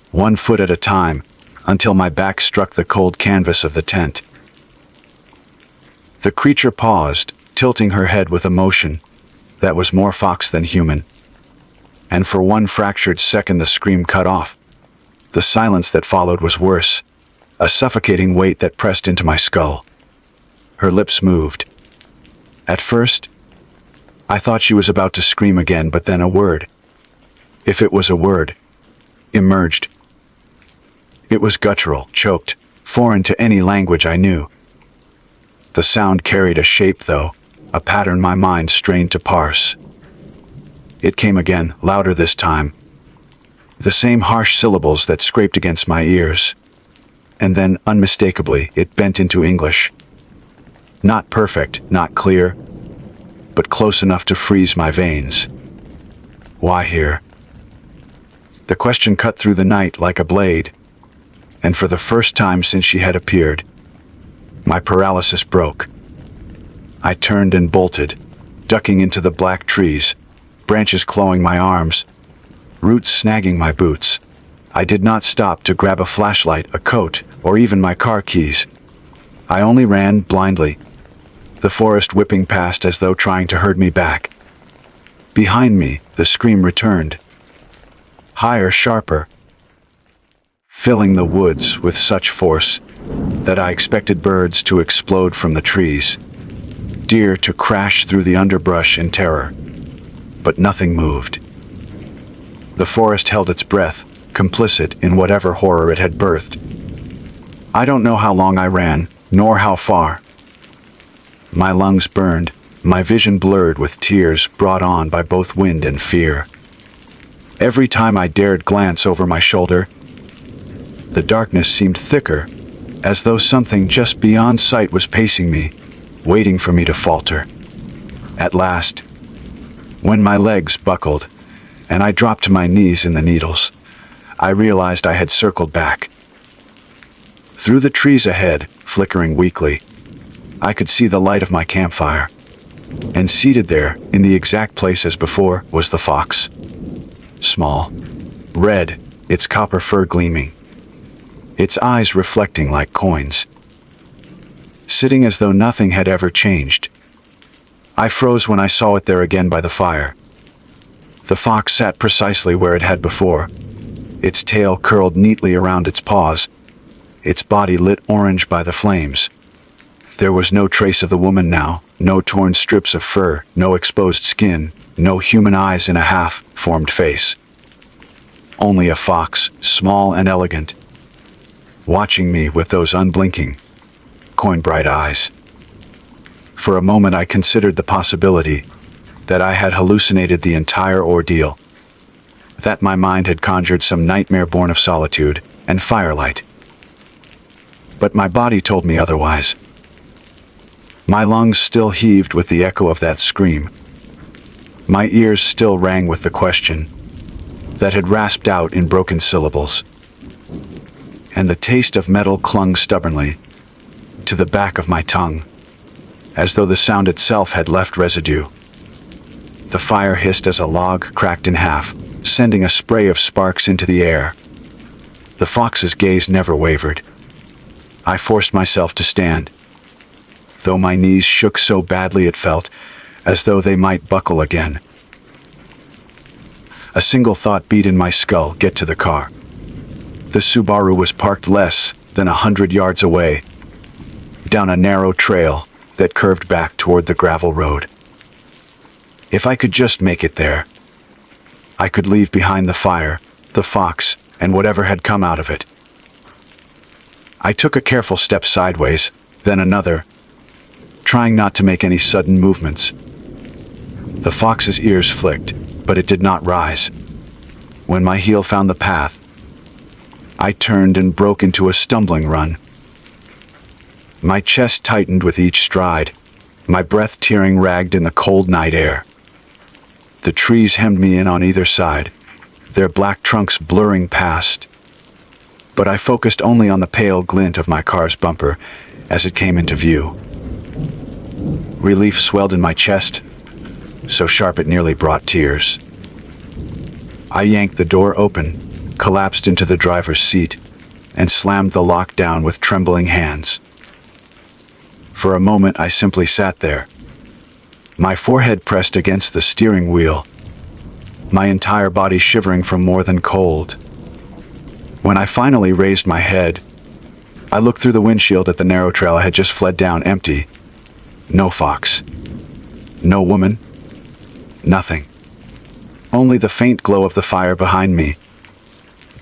1 foot at a time, until my back struck the cold canvas of the tent. The creature paused, tilting her head with a motion that was more fox than human. And for 1 fractured second the scream cut off. The silence that followed was worse, a suffocating weight that pressed into my skull. Her lips moved. At first, I thought she was about to scream again, but then a word, if it was a word, emerged. It was guttural, choked, foreign to any language I knew. The sound carried a shape, though, a pattern my mind strained to parse. It came again, louder this time. The same harsh syllables that scraped against my ears. And then, unmistakably, it bent into English. Not perfect, not clear, but close enough to freeze my veins. Why here? The question cut through the night like a blade, and for the first time since she had appeared, my paralysis broke. I turned and bolted, ducking into the black trees, branches clawing my arms, roots snagging my boots. I did not stop to grab a flashlight, a coat, or even my car keys. I only ran blindly, the forest whipping past as though trying to herd me back. Behind me, the scream returned. Higher, sharper, filling the woods with such force that I expected birds to explode from the trees, deer to crash through the underbrush in terror. But nothing moved. The forest held its breath, complicit in whatever horror it had birthed. I don't know how long I ran, nor how far. My lungs burned, my vision blurred with tears brought on by both wind and fear. Every time I dared glance over my shoulder, the darkness seemed thicker, as though something just beyond sight was pacing me, waiting for me to falter. At last, when my legs buckled, and I dropped to my knees in the needles, I realized I had circled back. Through the trees ahead, flickering weakly, I could see the light of my campfire, and seated there, in the exact place as before, was the fox. Small, red, its copper fur gleaming, its eyes reflecting like coins, sitting as though nothing had ever changed. I froze when I saw it there again by the fire. The fox sat precisely where it had before, its tail curled neatly around its paws, its body lit orange by the flames. There was no trace of the woman now, no torn strips of fur, no exposed skin, no human eyes in a half-formed face. Only a fox, small and elegant, watching me with those unblinking, coin-bright eyes. For a moment I considered the possibility that I had hallucinated the entire ordeal, that my mind had conjured some nightmare born of solitude and firelight. But my body told me otherwise. My lungs still heaved with the echo of that scream. My ears still rang with the question that had rasped out in broken syllables. And the taste of metal clung stubbornly to the back of my tongue, as though the sound itself had left residue. The fire hissed as a log cracked in half, sending a spray of sparks into the air. The fox's gaze never wavered. I forced myself to stand. though my knees shook so badly it felt as though they might buckle again. A single thought beat in my skull: get to the car. The Subaru was parked less than 100 yards away, down a narrow trail that curved back toward the gravel road. If I could just make it there, I could leave behind the fire, the fox, and whatever had come out of it. I took a careful step sideways, then another, trying not to make any sudden movements. The fox's ears flicked, but it did not rise. When my heel found the path, I turned and broke into a stumbling run. My chest tightened with each stride, my breath tearing ragged in the cold night air. The trees hemmed me in on either side, their black trunks blurring past. But I focused only on the pale glint of my car's bumper as it came into view. Relief swelled in my chest, so sharp it nearly brought tears. I yanked the door open, collapsed into the driver's seat, and slammed the lock down with trembling hands. For a moment I simply sat there, my forehead pressed against the steering wheel, my entire body shivering from more than cold. When I finally raised my head, I looked through the windshield at the narrow trail I had just fled down, empty. No fox. No woman. Nothing. Only the faint glow of the fire behind me,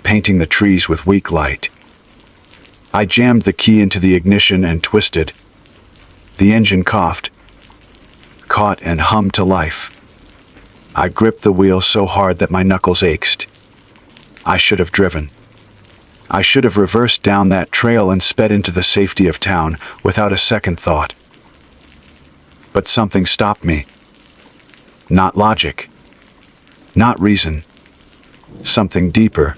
painting the trees with weak light. I jammed the key into the ignition and twisted. The engine coughed, caught and hummed to life. I gripped the wheel so hard that my knuckles ached. I should have driven. I should have reversed down that trail and sped into the safety of town without a second thought. But something stopped me. Not logic. Not reason. Something deeper.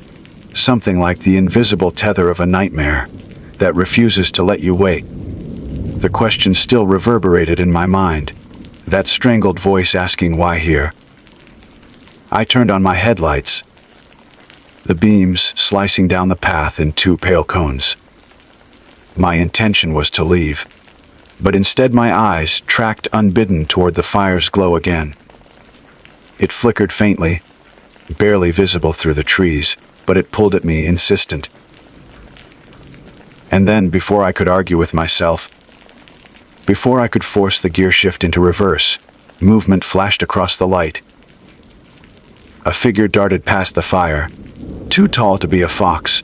Something like the invisible tether of a nightmare that refuses to let you wake. The question still reverberated in my mind, that strangled voice asking why here. I turned on my headlights, the beams slicing down the path in two pale cones. My intention was to leave, but instead my eyes tracked unbidden toward the fire's glow again. It flickered faintly, barely visible through the trees, but it pulled at me, insistent. And then, before I could argue with myself, before I could force the gear shift into reverse, movement flashed across the light. A figure darted past the fire, too tall to be a fox,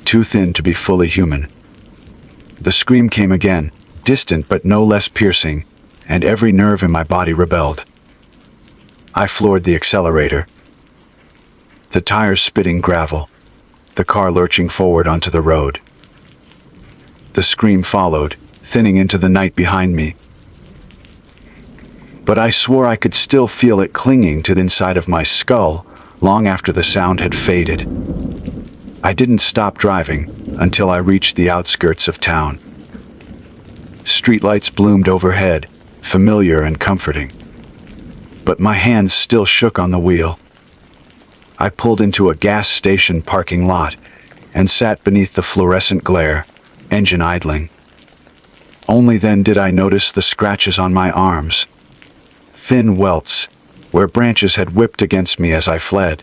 too thin to be fully human. The scream came again, distant but no less piercing, and every nerve in my body rebelled. I floored the accelerator, the tires spitting gravel, the car lurching forward onto the road. The scream followed, thinning into the night behind me. But I swore I could still feel it clinging to the inside of my skull long after the sound had faded. I didn't stop driving until I reached the outskirts of town. Streetlights bloomed overhead, familiar and comforting. But my hands still shook on the wheel. I pulled into a gas station parking lot and sat beneath the fluorescent glare, engine idling. Only then did I notice the scratches on my arms, thin welts where branches had whipped against me as I fled.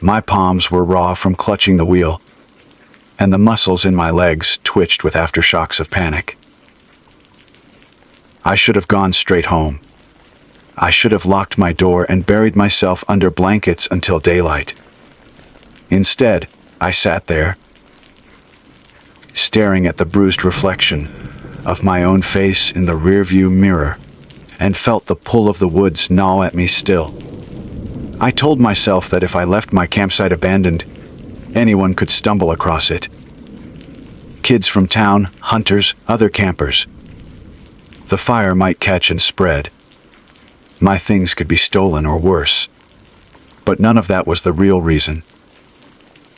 My palms were raw from clutching the wheel, and the muscles in my legs twitched with aftershocks of panic. I should have gone straight home. I should have locked my door and buried myself under blankets until daylight. Instead, I sat there, staring at the bruised reflection of my own face in the rearview mirror, and felt the pull of the woods gnaw at me still. I told myself that if I left my campsite abandoned, anyone could stumble across it. Kids from town, hunters, other campers. The fire might catch and spread. My things could be stolen or worse. But none of that was the real reason.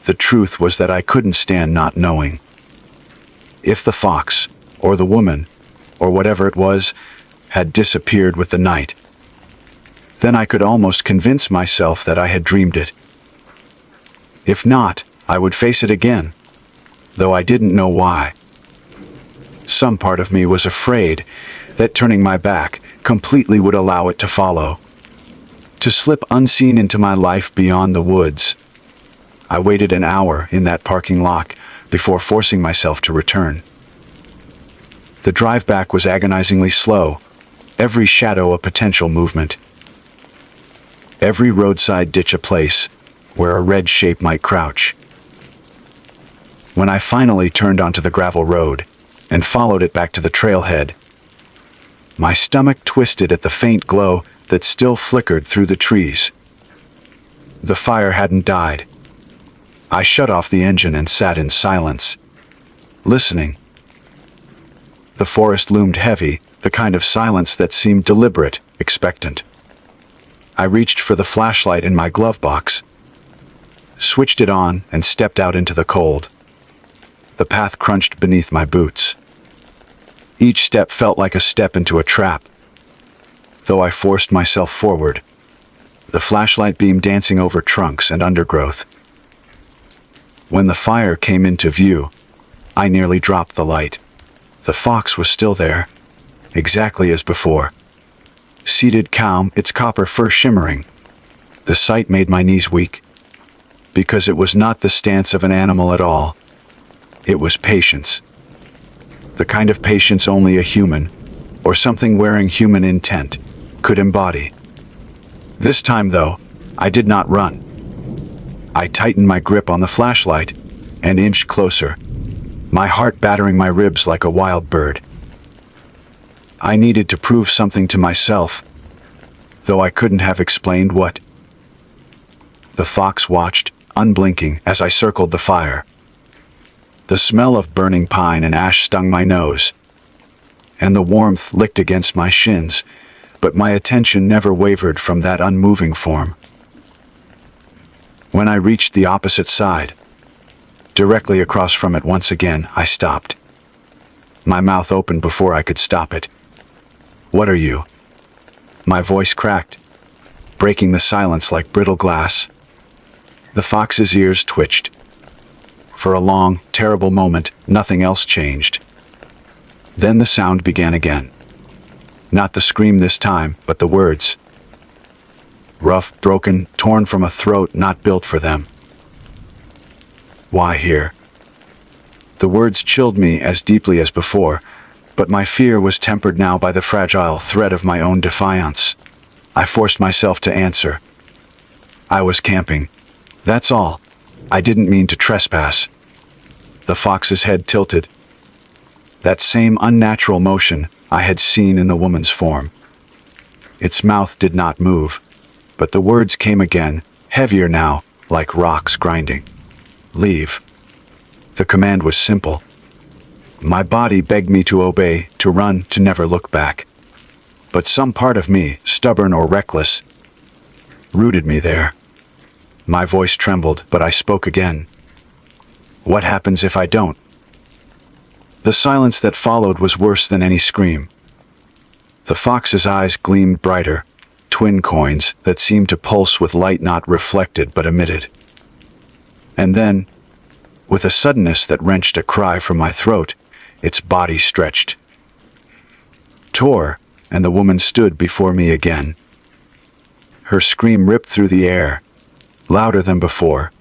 The truth was that I couldn't stand not knowing. If the fox, or the woman, or whatever it was, had disappeared with the night, then I could almost convince myself that I had dreamed it. If not, I would face it again, though I didn't know why. some part of me was afraid that turning my back completely would allow it to follow, to slip unseen into my life beyond the woods. I waited an hour in that parking lot before forcing myself to return. The drive back was agonizingly slow, every shadow a potential movement, every roadside ditch a place where a red shape might crouch. When I finally turned onto the gravel road and followed it back to the trailhead, my stomach twisted at the faint glow that still flickered through the trees. The fire hadn't died. I shut off the engine and sat in silence, listening. The forest loomed heavy, the kind of silence that seemed deliberate, expectant. I reached for the flashlight in my glove box, switched it on, and stepped out into the cold. The path crunched beneath my boots. Each step felt like a step into a trap. Though I forced myself forward, the flashlight beam dancing over trunks and undergrowth. When the fire came into view, I nearly dropped the light. The fox was still there, exactly as before. Seated calm, its copper fur shimmering. The sight made my knees weak, because it was not the stance of an animal at all. It was patience. The kind of patience only a human, or something wearing human intent, could embody. This time, though, I did not run. I tightened my grip on the flashlight and inched closer, my heart battering my ribs like a wild bird. I needed to prove something to myself, though I couldn't have explained what. The fox watched, unblinking, as I circled the fire. The smell of burning pine and ash stung my nose, and the warmth licked against my shins, but my attention never wavered from that unmoving form. When I reached the opposite side, directly across from it once again, I stopped. My mouth opened before I could stop it. "What are you?" My voice cracked, breaking the silence like brittle glass. The fox's ears twitched. For a long, terrible moment, nothing else changed. Then the sound began again. Not the scream this time, but the words. Rough, broken, torn from a throat not built for them. "Why here?" The words chilled me as deeply as before, but my fear was tempered now by the fragile thread of my own defiance. I forced myself to answer. "I was camping. That's all. I didn't mean to trespass." The fox's head tilted. That same unnatural motion I had seen in the woman's form. Its mouth did not move, but the words came again, heavier now, like rocks grinding. "Leave." The command was simple. My body begged me to obey, to run, to never look back. But some part of me, stubborn or reckless, rooted me there. My voice trembled, but I spoke again. "What happens if I don't?" The silence that followed was worse than any scream. The fox's eyes gleamed brighter, twin coins that seemed to pulse with light not reflected but emitted. And then, with a suddenness that wrenched a cry from my throat, its body stretched, tore, and the woman stood before me again. Her scream ripped through the air, louder than before,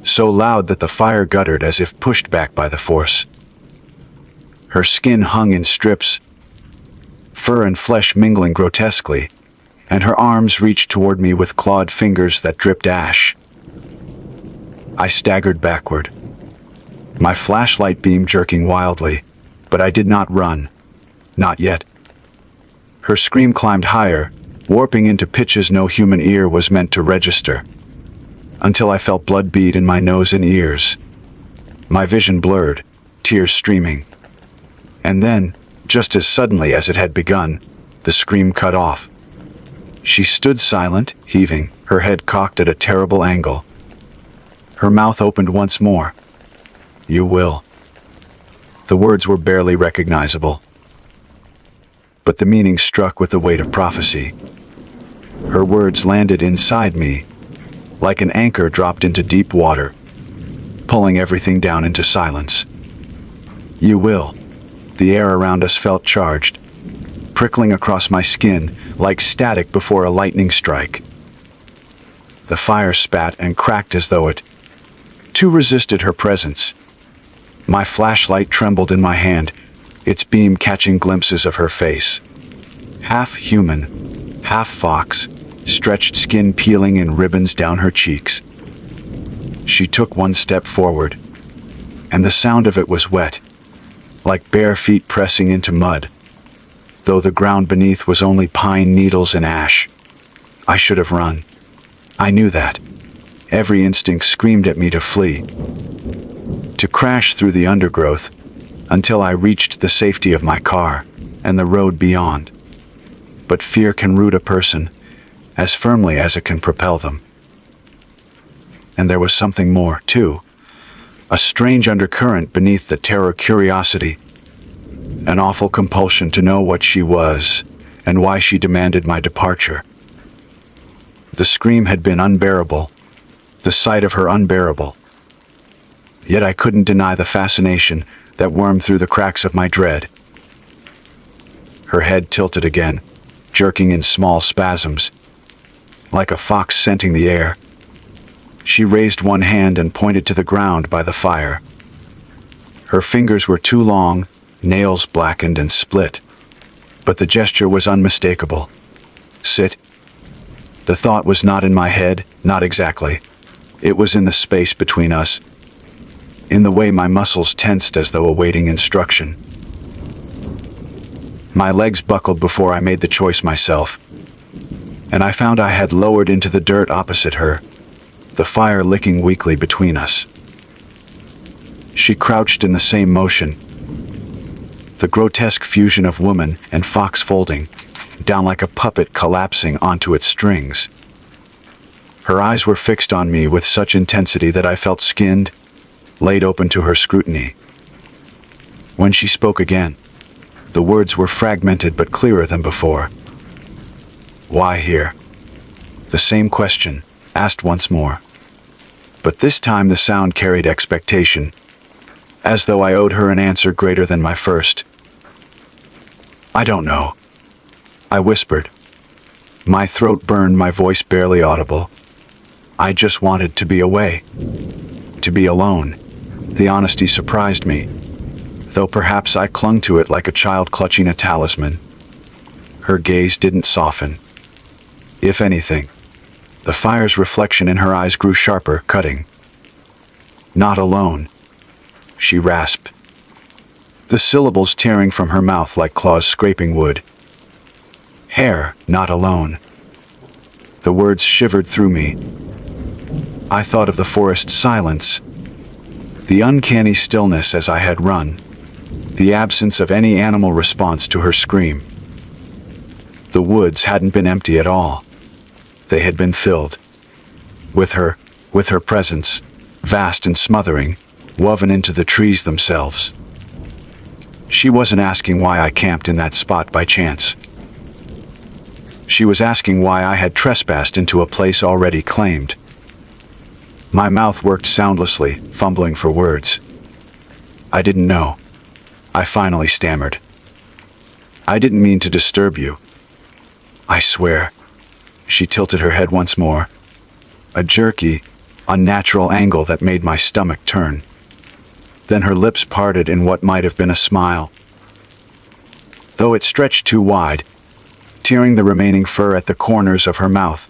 so loud that the fire guttered as if pushed back by the force. Her skin hung in strips, fur and flesh mingling grotesquely, and her arms reached toward me with clawed fingers that dripped ash. I staggered backward, my flashlight beam jerking wildly, but I did not run. Not yet. Her scream climbed higher, warping into pitches no human ear was meant to register, until I felt blood bead in my nose and ears. My vision blurred, tears streaming. And then, just as suddenly as it had begun, the scream cut off. She stood silent, heaving, her head cocked at a terrible angle. Her mouth opened once more. "You will." The words were barely recognizable, but the meaning struck with the weight of prophecy. Her words landed inside me, like an anchor dropped into deep water, pulling everything down into silence. "You will." The air around us felt charged, prickling across my skin like static before a lightning strike. The fire spat and cracked as though it, too, resisted her presence. My flashlight trembled in my hand, its beam catching glimpses of her face. Half human, half fox, stretched skin peeling in ribbons down her cheeks. She took one step forward, and the sound of it was wet, like bare feet pressing into mud, though the ground beneath was only pine needles and ash. I should have run. I knew that. Every instinct screamed at me to flee, to crash through the undergrowth until I reached the safety of my car and the road beyond. But fear can root a person as firmly as it can propel them. And there was something more, too. A strange undercurrent beneath the terror, curiosity, an awful compulsion to know what she was and why she demanded my departure. The scream had been unbearable, the sight of her unbearable. Yet I couldn't deny the fascination that wormed through the cracks of my dread. Her head tilted again, jerking in small spasms, like a fox scenting the air. She raised one hand and pointed to the ground by the fire. Her fingers were too long, nails blackened and split, but the gesture was unmistakable. Sit. The thought was not in my head, not exactly. It was in the space between us, in the way my muscles tensed as though awaiting instruction. My legs buckled before I made the choice myself, and I found I had lowered into the dirt opposite her, the fire licking weakly between us. She crouched in the same motion, the grotesque fusion of woman and fox folding down like a puppet collapsing onto its strings. Her eyes were fixed on me with such intensity that I felt skinned, laid open to her scrutiny. When she spoke again, the words were fragmented but clearer than before. Why here? The same question, asked once more. But this time the sound carried expectation, as though I owed her an answer greater than my first. I don't know, I whispered. My throat burned, my voice barely audible. I just wanted to be away, to be alone. The honesty surprised me, though perhaps I clung to it like a child clutching a talisman. Her gaze didn't soften. If anything, the fire's reflection in her eyes grew sharper, cutting. Not alone, she rasped, the syllables tearing from her mouth like claws scraping wood. Hair, not alone. The words shivered through me. I thought of the forest's silence, the uncanny stillness as I had run, the absence of any animal response to her scream. The woods hadn't been empty at all. They had been filled with her presence, vast and smothering, woven into the trees themselves. She wasn't asking why I camped in that spot by chance. She was asking why I had trespassed into a place already claimed. My mouth worked soundlessly, fumbling for words. I didn't know. I finally stammered. I didn't mean to disturb you. I swear. She tilted her head once more, a jerky, unnatural angle that made my stomach turn. Then her lips parted in what might have been a smile, though it stretched too wide, tearing the remaining fur at the corners of her mouth.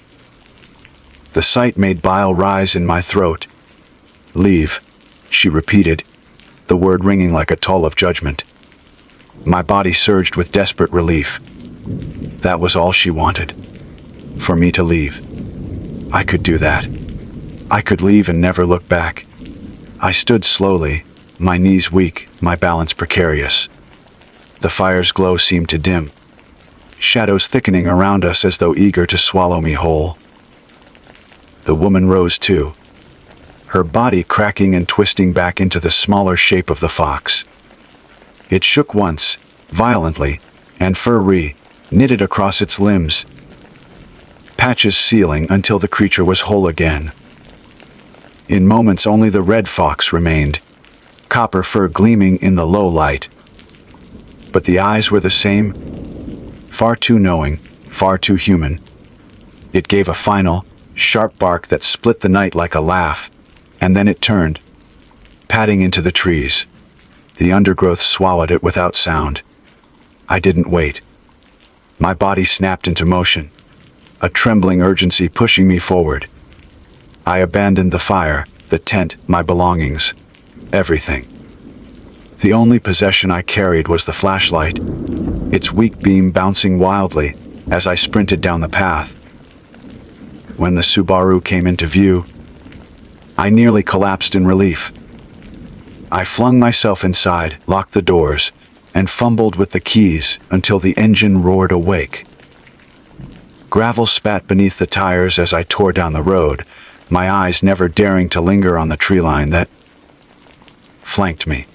The sight made bile rise in my throat. Leave, she repeated, the word ringing like a toll of judgment. My body surged with desperate relief. That was all she wanted. For me to leave. I could do that. I could leave and never look back. I stood slowly, my knees weak, my balance precarious. The fire's glow seemed to dim, shadows thickening around us as though eager to swallow me whole. The woman rose too, her body cracking and twisting back into the smaller shape of the fox. It shook once, violently, and fur knitted across its limbs, patches sealing until the creature was whole again. In moments only the red fox remained, copper fur gleaming in the low light. but the eyes were the same, far too knowing, far too human. It gave a final, sharp bark that split the night like a laugh, and then it turned, padding into the trees. The undergrowth swallowed it without sound. I didn't wait. My body snapped into motion, a trembling urgency pushing me forward. I abandoned the fire, the tent, my belongings, everything. The only possession I carried was the flashlight, its weak beam bouncing wildly as I sprinted down the path. When the Subaru came into view, I nearly collapsed in relief. I flung myself inside, locked the doors, and fumbled with the keys until the engine roared awake. Gravel spat beneath the tires as I tore down the road, my eyes never daring to linger on the tree line that flanked me.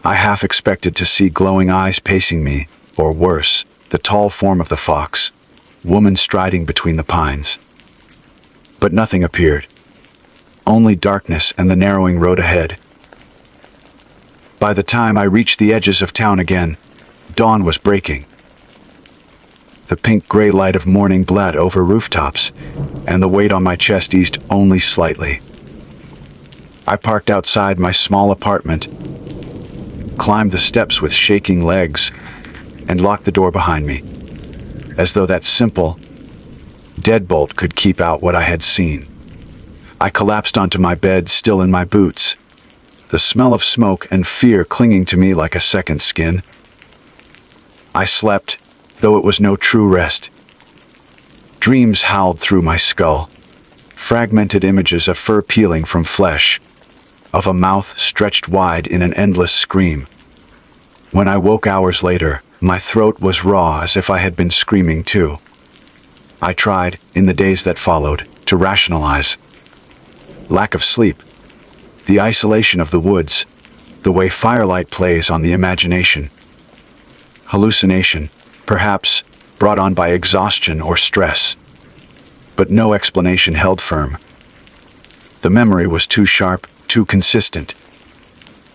I half expected to see glowing eyes pacing me, or worse, the tall form of the fox, woman striding between the pines. But nothing appeared. Only darkness and the narrowing road ahead. By the time I reached the edges of town again, dawn was breaking. The pink-gray light of morning bled over rooftops, and the weight on my chest eased only slightly. I parked outside my small apartment, climbed the steps with shaking legs, and locked the door behind me, as though that simple deadbolt could keep out what I had seen. I collapsed onto my bed, still in my boots, the smell of smoke and fear clinging to me like a second skin. I slept, though it was no true rest. Dreams howled through my skull, fragmented images of fur peeling from flesh, of a mouth stretched wide in an endless scream. When I woke hours later, my throat was raw as if I had been screaming too. I tried, in the days that followed, to rationalize. Lack of sleep, the isolation of the woods, the way firelight plays on the imagination. Hallucination, perhaps, brought on by exhaustion or stress. But no explanation held firm. The memory was too sharp, too consistent.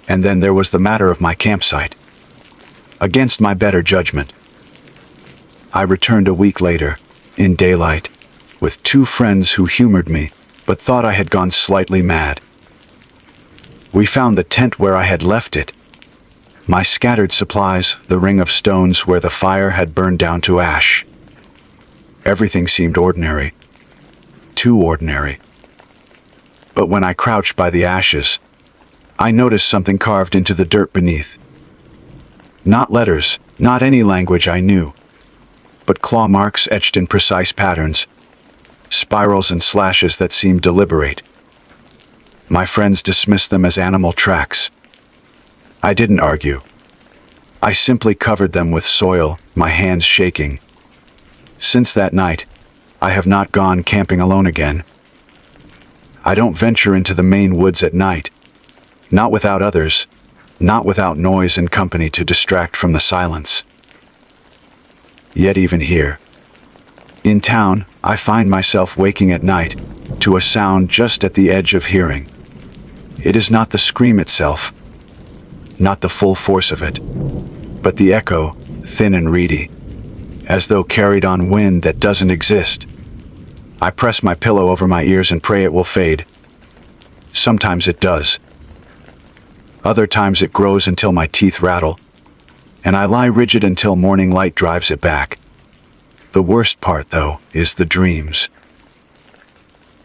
And then there was the matter of my campsite. Against my better judgment, I returned a week later, in daylight, with 2 friends who humored me, but thought I had gone slightly mad. We found the tent where I had left it, my scattered supplies, the ring of stones where the fire had burned down to ash. Everything seemed ordinary, too ordinary. But when I crouched by the ashes, I noticed something carved into the dirt beneath. Not letters, not any language I knew, but claw marks etched in precise patterns, spirals and slashes that seemed deliberate. My friends dismissed them as animal tracks. I didn't argue. I simply covered them with soil, my hands shaking. Since that night, I have not gone camping alone again. I don't venture into the Maine woods at night, not without others, not without noise and company to distract from the silence. Yet even here, in town, I find myself waking at night to a sound just at the edge of hearing. It is not the scream itself, not the full force of it, but the echo, thin and reedy, as though carried on wind that doesn't exist. I press my pillow over my ears and pray it will fade. Sometimes it does. Other times it grows until my teeth rattle, and I lie rigid until morning light drives it back. The worst part, though, is the dreams.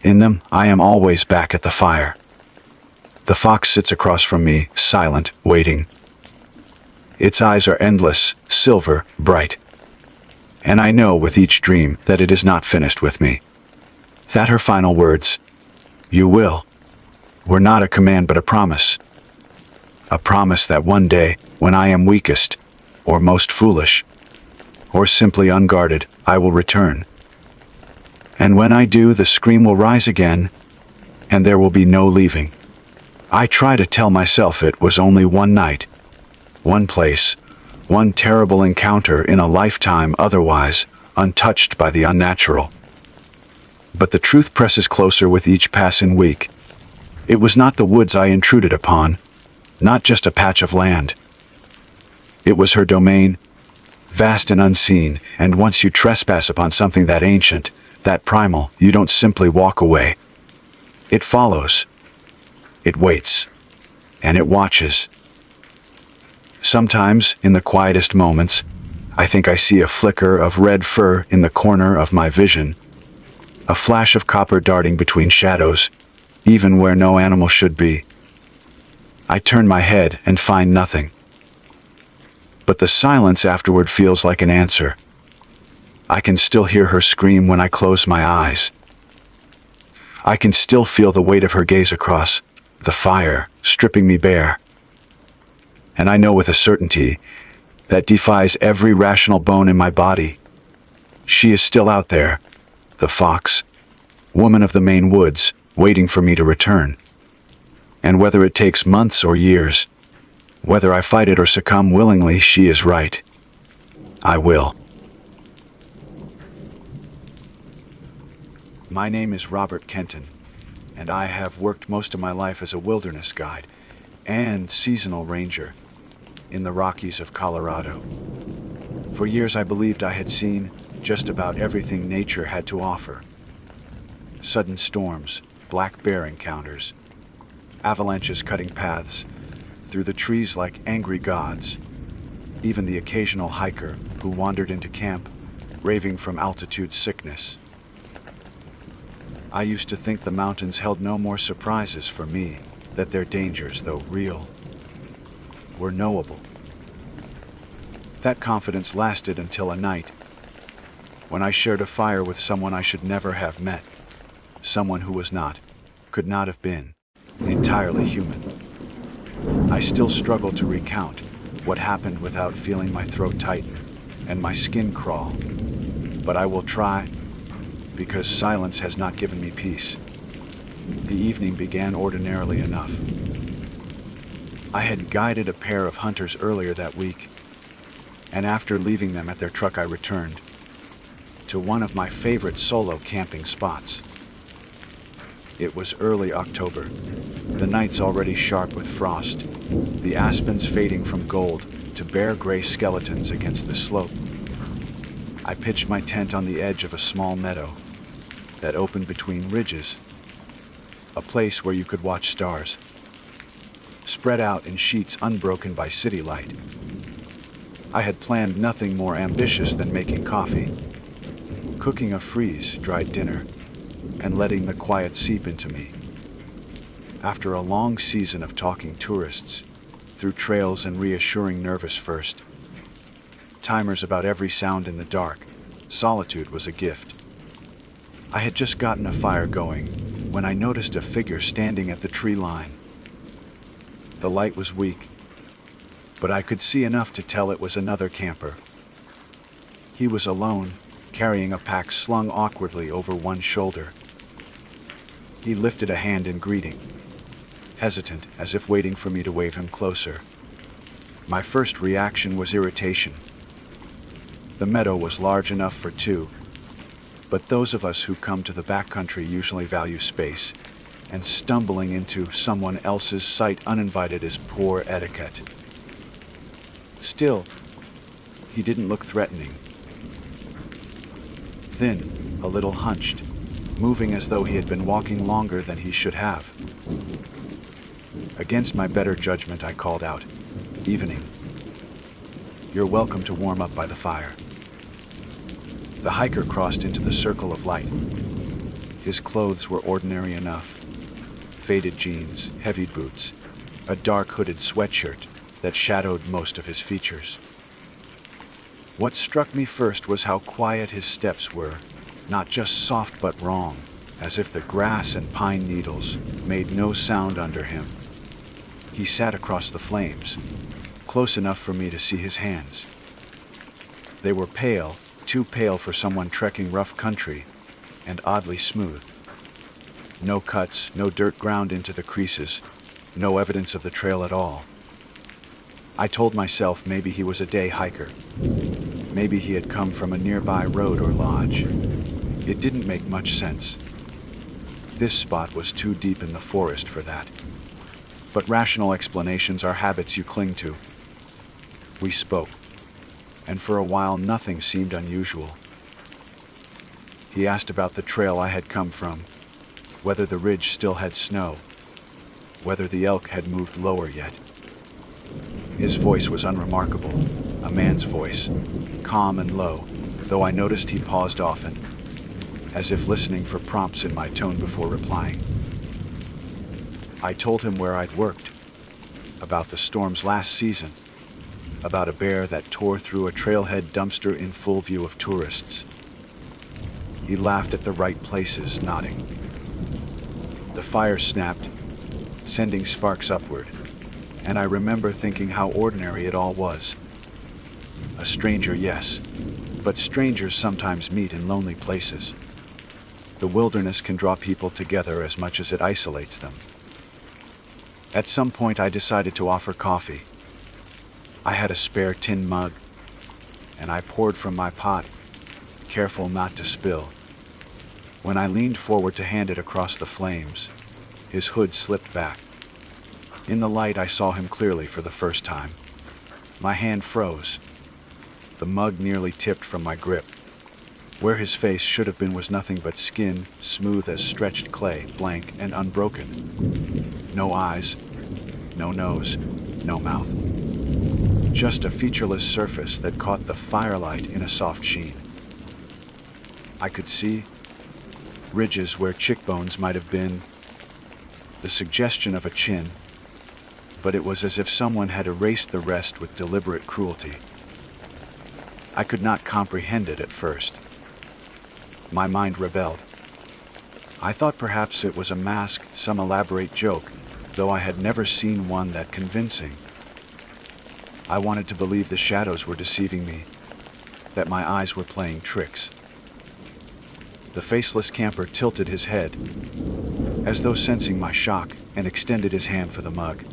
In them, I am always back at the fire. The fox sits across from me, silent, waiting. Its eyes are endless, silver, bright. And I know with each dream that it is not finished with me. That her final words, "You will," were not a command but a promise. A promise that one day, when I am weakest, or most foolish, or simply unguarded, I will return. And when I do, the scream will rise again, and there will be no leaving. I try to tell myself it was only one night, one place, one terrible encounter in a lifetime otherwise untouched by the unnatural. But the truth presses closer with each passing week. It was not the woods I intruded upon, not just a patch of land. It was her domain, vast and unseen, and once you trespass upon something that ancient, that primal, you don't simply walk away. It follows. It waits. And it watches. Sometimes, in the quietest moments, I think I see a flicker of red fur in the corner of my vision, a flash of copper darting between shadows, even where no animal should be. I turn my head and find nothing. But the silence afterward feels like an answer. I can still hear her scream when I close my eyes. I can still feel the weight of her gaze across the fire, stripping me bare. And I know with a certainty that defies every rational bone in my body. She is still out there, the fox, woman of the Maine woods, waiting for me to return. And whether it takes months or years, whether I fight it or succumb willingly, she is right. I will. My name is Robert Kenton, and I have worked most of my life as a wilderness guide and seasonal ranger in the Rockies of Colorado. For years I believed I had seen just about everything nature had to offer. Sudden storms, black bear encounters, avalanches cutting paths through the trees like angry gods, even the occasional hiker who wandered into camp, raving from altitude sickness. I used to think the mountains held no more surprises for me, that their dangers, though real, were knowable. That confidence lasted until a night when I shared a fire with someone I should never have met, someone who was not, could not have been, entirely human. I still struggle to recount what happened without feeling my throat tighten and my skin crawl, but I will try, because silence has not given me peace. The evening began ordinarily enough. I had guided a pair of hunters earlier that week, and after leaving them at their truck I returned to one of my favorite solo camping spots. It was early October, the nights already sharp with frost, the aspens fading from gold to bare gray skeletons against the slope. I pitched my tent on the edge of a small meadow that opened between ridges, a place where you could watch stars, spread out in sheets unbroken by city light. I had planned nothing more ambitious than making coffee, cooking a freeze-dried dinner, and letting the quiet seep into me. After a long season of talking tourists, through trails and reassuring nervous first, timers about every sound in the dark, solitude was a gift. I had just gotten a fire going when I noticed a figure standing at the tree line. The light was weak, but I could see enough to tell it was another camper. He was alone, carrying a pack slung awkwardly over one shoulder. He lifted a hand in greeting, hesitant as if waiting for me to wave him closer. My first reaction was irritation. The meadow was large enough for two, but those of us who come to the backcountry usually value space, and stumbling into someone else's sight uninvited is poor etiquette. Still, he didn't look threatening. Thin, a little hunched, moving as though he had been walking longer than he should have. Against my better judgment, I called out, "Evening. You're welcome to warm up by the fire." The hiker crossed into the circle of light. His clothes were ordinary enough. Faded jeans, heavy boots, a dark hooded sweatshirt that shadowed most of his features. What struck me first was how quiet his steps were, not just soft but wrong, as if the grass and pine needles made no sound under him. He sat across the flames, close enough for me to see his hands. They were pale, too pale for someone trekking rough country, and oddly smooth. No cuts, no dirt ground into the creases, no evidence of the trail at all. I told myself maybe he was a day hiker. Maybe he had come from a nearby road or lodge. It didn't make much sense. This spot was too deep in the forest for that. But rational explanations are habits you cling to. We spoke, and for a while nothing seemed unusual. He asked about the trail I had come from, whether the ridge still had snow, whether the elk had moved lower yet. His voice was unremarkable, a man's voice, calm and low, though I noticed he paused often, as if listening for prompts in my tone before replying. I told him where I'd worked, about the storms last season, about a bear that tore through a trailhead dumpster in full view of tourists. He laughed at the right places, nodding. The fire snapped, sending sparks upward, and I remember thinking how ordinary it all was. A stranger, yes, but strangers sometimes meet in lonely places. The wilderness can draw people together as much as it isolates them. At some point I decided to offer coffee. I had a spare tin mug, and I poured from my pot, careful not to spill. When I leaned forward to hand it across the flames, his hood slipped back. In the light I saw him clearly for the first time. My hand froze. The mug nearly tipped from my grip. Where his face should have been was nothing but skin, smooth as stretched clay, blank and unbroken. No eyes, no nose, no mouth. Just a featureless surface that caught the firelight in a soft sheen. I could see ridges where cheekbones might have been, the suggestion of a chin, but it was as if someone had erased the rest with deliberate cruelty. I could not comprehend it at first. My mind rebelled. I thought perhaps it was a mask, some elaborate joke, though I had never seen one that convincing. I wanted to believe the shadows were deceiving me, that my eyes were playing tricks. The faceless camper tilted his head, as though sensing my shock, and extended his hand for the mug.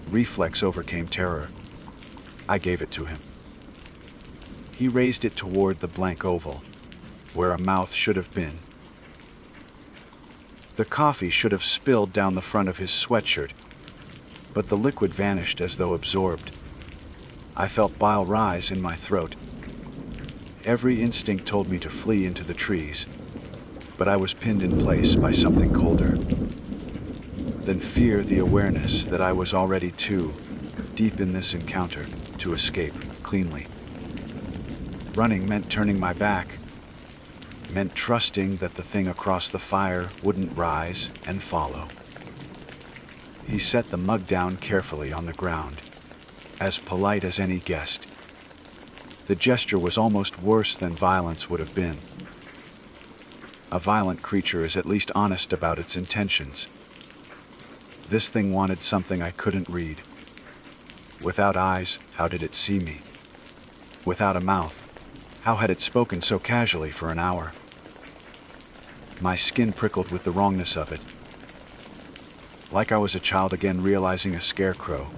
Reflex overcame terror. I gave it to him. He raised it toward the blank oval, where a mouth should have been. The coffee should have spilled down the front of his sweatshirt, but the liquid vanished as though absorbed. I felt bile rise in my throat. Every instinct told me to flee into the trees, but I was pinned in place by something colder. Then fear, the awareness that I was already too deep in this encounter to escape cleanly. Running meant turning my back, meant trusting that the thing across the fire wouldn't rise and follow. He set the mug down carefully on the ground, as polite as any guest. The gesture was almost worse than violence would have been. A violent creature is at least honest about its intentions. This thing wanted something I couldn't read. Without eyes, how did it see me? Without a mouth, how had it spoken so casually for an hour? My skin prickled with the wrongness of it. Like I was a child again realizing a scarecrow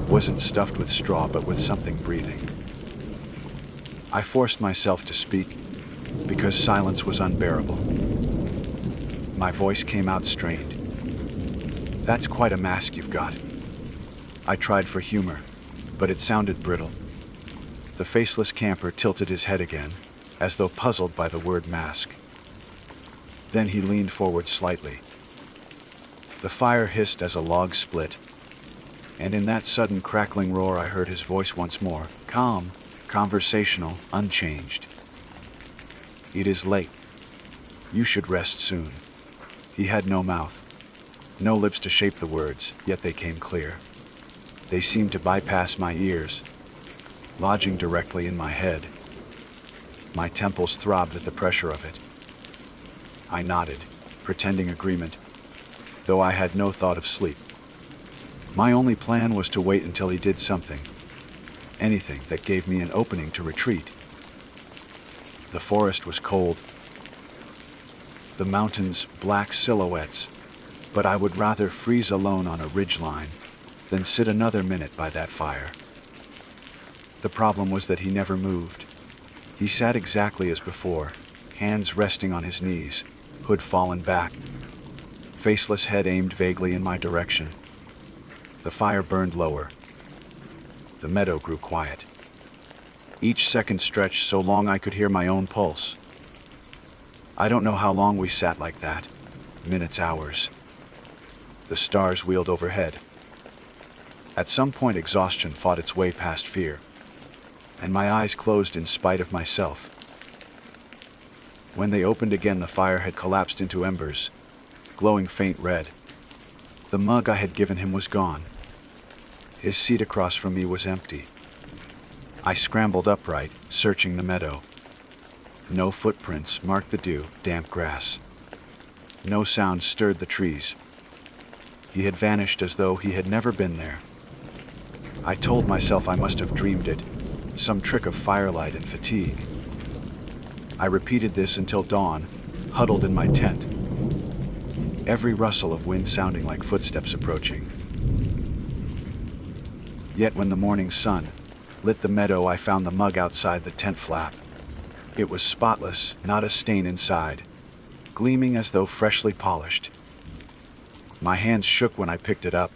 wasn't stuffed with straw but with something breathing. I forced myself to speak because silence was unbearable. My voice came out strained. "That's quite a mask you've got." I tried for humor, but it sounded brittle. The faceless camper tilted his head again, as though puzzled by the word mask. Then he leaned forward slightly. The fire hissed as a log split, and in that sudden crackling roar I heard his voice once more, calm, conversational, unchanged. "It is late. You should rest soon." He had no mouth, no lips to shape the words, yet they came clear. They seemed to bypass my ears, lodging directly in my head. My temples throbbed at the pressure of it. I nodded, pretending agreement, though I had no thought of sleep. My only plan was to wait until he did something, anything that gave me an opening to retreat. The forest was cold, the mountains black silhouettes, but I would rather freeze alone on a ridgeline than sit another minute by that fire. The problem was that he never moved. He sat exactly as before, hands resting on his knees, hood fallen back, faceless head aimed vaguely in my direction. The fire burned lower. The meadow grew quiet. Each second stretched so long I could hear my own pulse. I don't know how long we sat like that. Minutes, hours. The stars wheeled overhead. At some point, exhaustion fought its way past fear, and my eyes closed in spite of myself. When they opened again, the fire had collapsed into embers, glowing faint red. The mug I had given him was gone. His seat across from me was empty. I scrambled upright, searching the meadow. No footprints marked the dew, damp grass. No sound stirred the trees. He had vanished as though he had never been there. I told myself I must have dreamed it, some trick of firelight and fatigue. I repeated this until dawn, huddled in my tent, every rustle of wind sounding like footsteps approaching. Yet when the morning sun lit the meadow, I found the mug outside the tent flap. It was spotless, not a stain inside, gleaming as though freshly polished. My hands shook when I picked it up.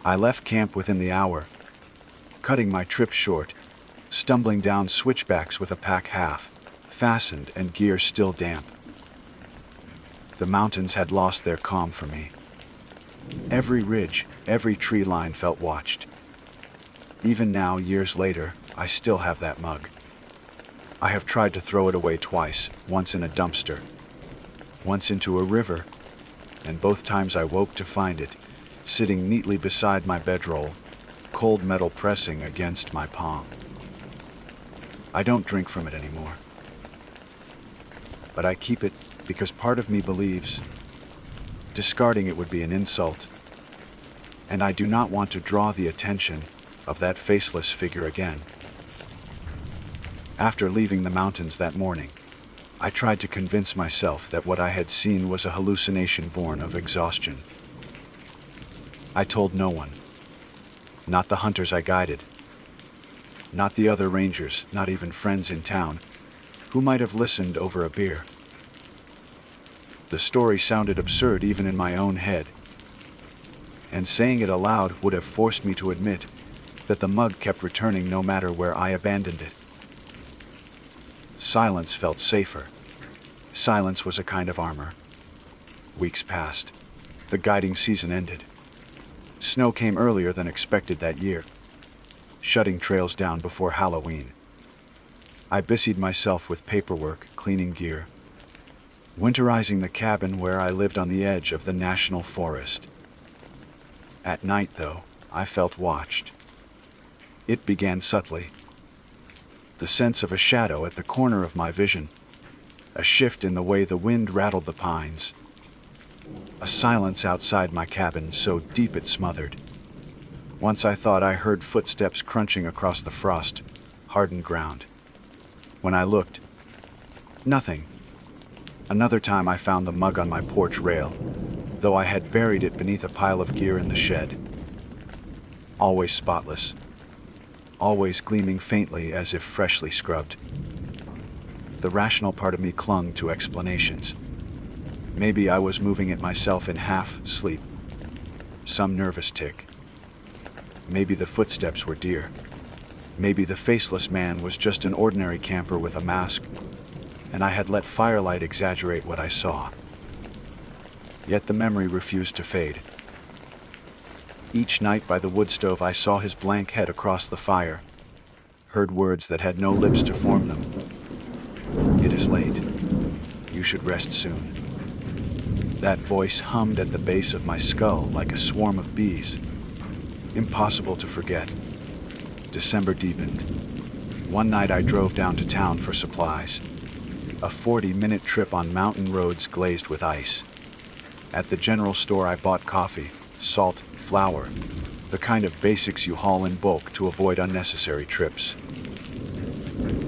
I left camp within the hour, cutting my trip short, stumbling down switchbacks with a pack half fastened and gear still damp. The mountains had lost their calm for me. Every ridge, every tree line felt watched. Even now, years later, I still have that mug. I have tried to throw it away twice, once in a dumpster, once into a river, and both times I woke to find it sitting neatly beside my bedroll, cold metal pressing against my palm. I don't drink from it anymore, but I keep it because part of me believes discarding it would be an insult, and I do not want to draw the attention of that faceless figure again. After leaving the mountains that morning, I tried to convince myself that what I had seen was a hallucination born of exhaustion. I told no one, not the hunters I guided, not the other rangers, not even friends in town, who might have listened over a beer. The story sounded absurd even in my own head, and saying it aloud would have forced me to admit that the mug kept returning no matter where I abandoned it. Silence felt safer. Silence was a kind of armor. Weeks passed. The guiding season ended. Snow came earlier than expected that year, shutting trails down before Halloween. I busied myself with paperwork, cleaning gear, winterizing the cabin where I lived on the edge of the national forest. At night, though, I felt watched. It began subtly. The sense of a shadow at the corner of my vision, a shift in the way the wind rattled the pines, a silence outside my cabin so deep it smothered. Once I thought I heard footsteps crunching across the frost, hardened ground. When I looked, nothing. Another time I found the mug on my porch rail, though I had buried it beneath a pile of gear in the shed. Always spotless, always gleaming faintly as if freshly scrubbed. The rational part of me clung to explanations. Maybe I was moving it myself in half-sleep, some nervous tic. Maybe the footsteps were deer. Maybe the faceless man was just an ordinary camper with a mask, and I had let firelight exaggerate what I saw. Yet the memory refused to fade. Each night by the wood stove I saw his blank head across the fire, heard words that had no lips to form them. "It is late. You should rest soon." That voice hummed at the base of my skull like a swarm of bees. Impossible to forget. December deepened. One night I drove down to town for supplies. A 40-minute trip on mountain roads glazed with ice. At the general store I bought coffee, salt, flour, the kind of basics you haul in bulk to avoid unnecessary trips.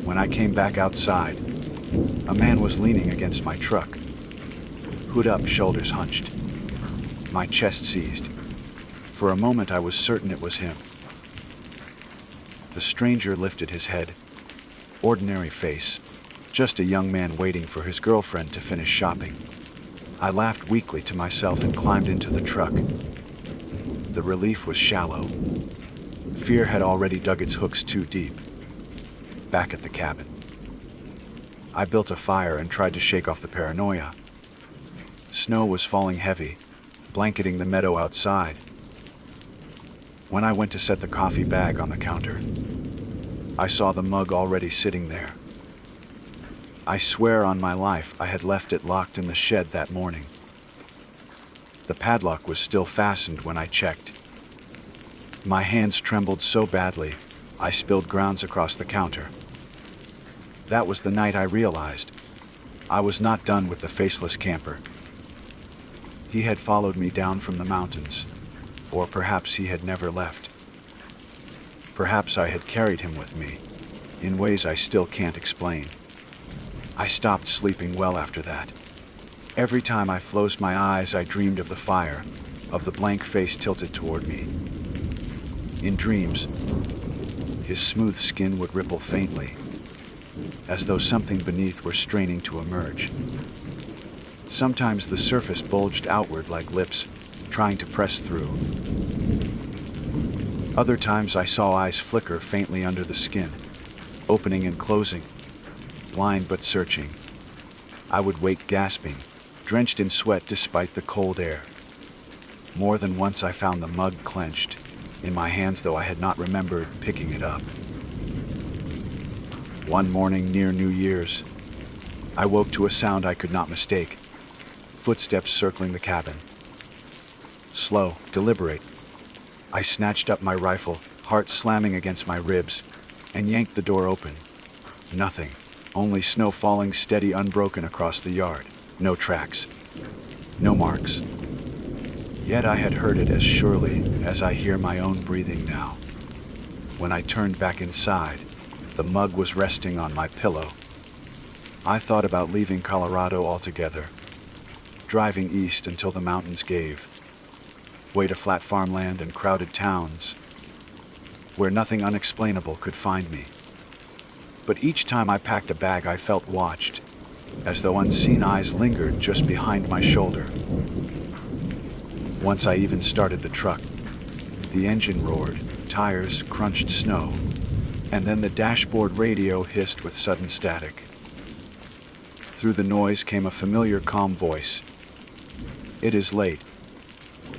When I came back outside, a man was leaning against my truck. Hood up, shoulders hunched. My chest seized. For a moment I was certain it was him. The stranger lifted his head. Ordinary face. Just a young man waiting for his girlfriend to finish shopping. I laughed weakly to myself and climbed into the truck. The relief was shallow. Fear had already dug its hooks too deep. Back at the cabin, I built a fire and tried to shake off the paranoia. Snow was falling heavy, blanketing the meadow outside. When I went to set the coffee bag on the counter, I saw the mug already sitting there. I swear on my life I had left it locked in the shed that morning. The padlock was still fastened when I checked. My hands trembled so badly, I spilled grounds across the counter. That was the night I realized I was not done with the faceless camper. He had followed me down from the mountains, or perhaps he had never left. Perhaps I had carried him with me, in ways I still can't explain. I stopped sleeping well after that. Every time I closed my eyes, I dreamed of the fire, of the blank face tilted toward me. In dreams, his smooth skin would ripple faintly, as though something beneath were straining to emerge. Sometimes the surface bulged outward like lips, trying to press through. Other times I saw eyes flicker faintly under the skin, opening and closing, blind but searching. I would wake gasping, drenched in sweat despite the cold air. More than once I found the mug clenched in my hands, though I had not remembered picking it up. One morning near New Year's, I woke to a sound I could not mistake. Footsteps circling the cabin. Slow, deliberate. I snatched up my rifle, heart slamming against my ribs, and yanked the door open. Nothing. Only snow falling steady, unbroken across the yard. No tracks. No marks. Yet I had heard it as surely as I hear my own breathing now. When I turned back inside, the mug was resting on my pillow. I thought about leaving Colorado altogether, driving east until the mountains gave, way to flat farmland and crowded towns, where nothing unexplainable could find me. But each time I packed a bag, I felt watched, as though unseen eyes lingered just behind my shoulder. Once I even started the truck. The engine roared, tires crunched snow, and then the dashboard radio hissed with sudden static. Through the noise came a familiar calm voice. "It is late.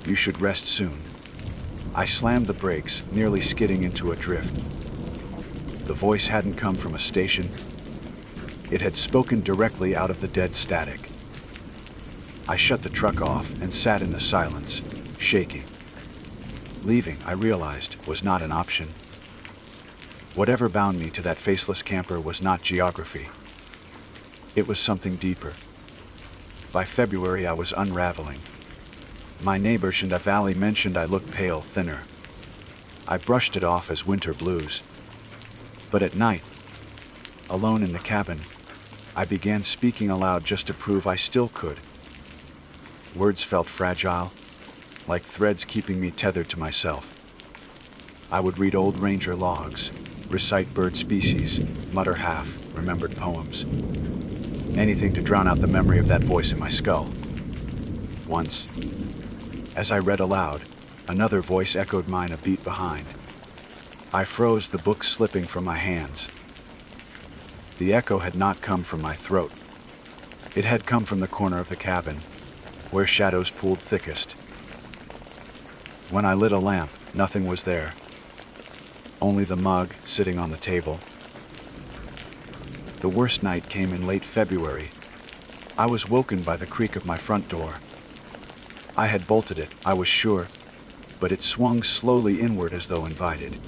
You should rest soon." I slammed the brakes, nearly skidding into a drift. The voice hadn't come from a station. It had spoken directly out of the dead static. I shut the truck off and sat in the silence, shaking. Leaving, I realized, was not an option. Whatever bound me to that faceless camper was not geography. It was something deeper. By February, I was unraveling. My neighbor Shinda Valley mentioned I looked pale, thinner. I brushed it off as winter blues. But at night, alone in the cabin, I began speaking aloud just to prove I still could. Words felt fragile, like threads keeping me tethered to myself. I would read old ranger logs, recite bird species, mutter half-remembered poems. Anything to drown out the memory of that voice in my skull. Once, as I read aloud, another voice echoed mine a beat behind. I froze, the book slipping from my hands. The echo had not come from my throat. It had come from the corner of the cabin, where shadows pooled thickest. When I lit a lamp, nothing was there. Only the mug sitting on the table. The worst night came in late February. I was woken by the creak of my front door. I had bolted it, I was sure, but it swung slowly inward as though invited.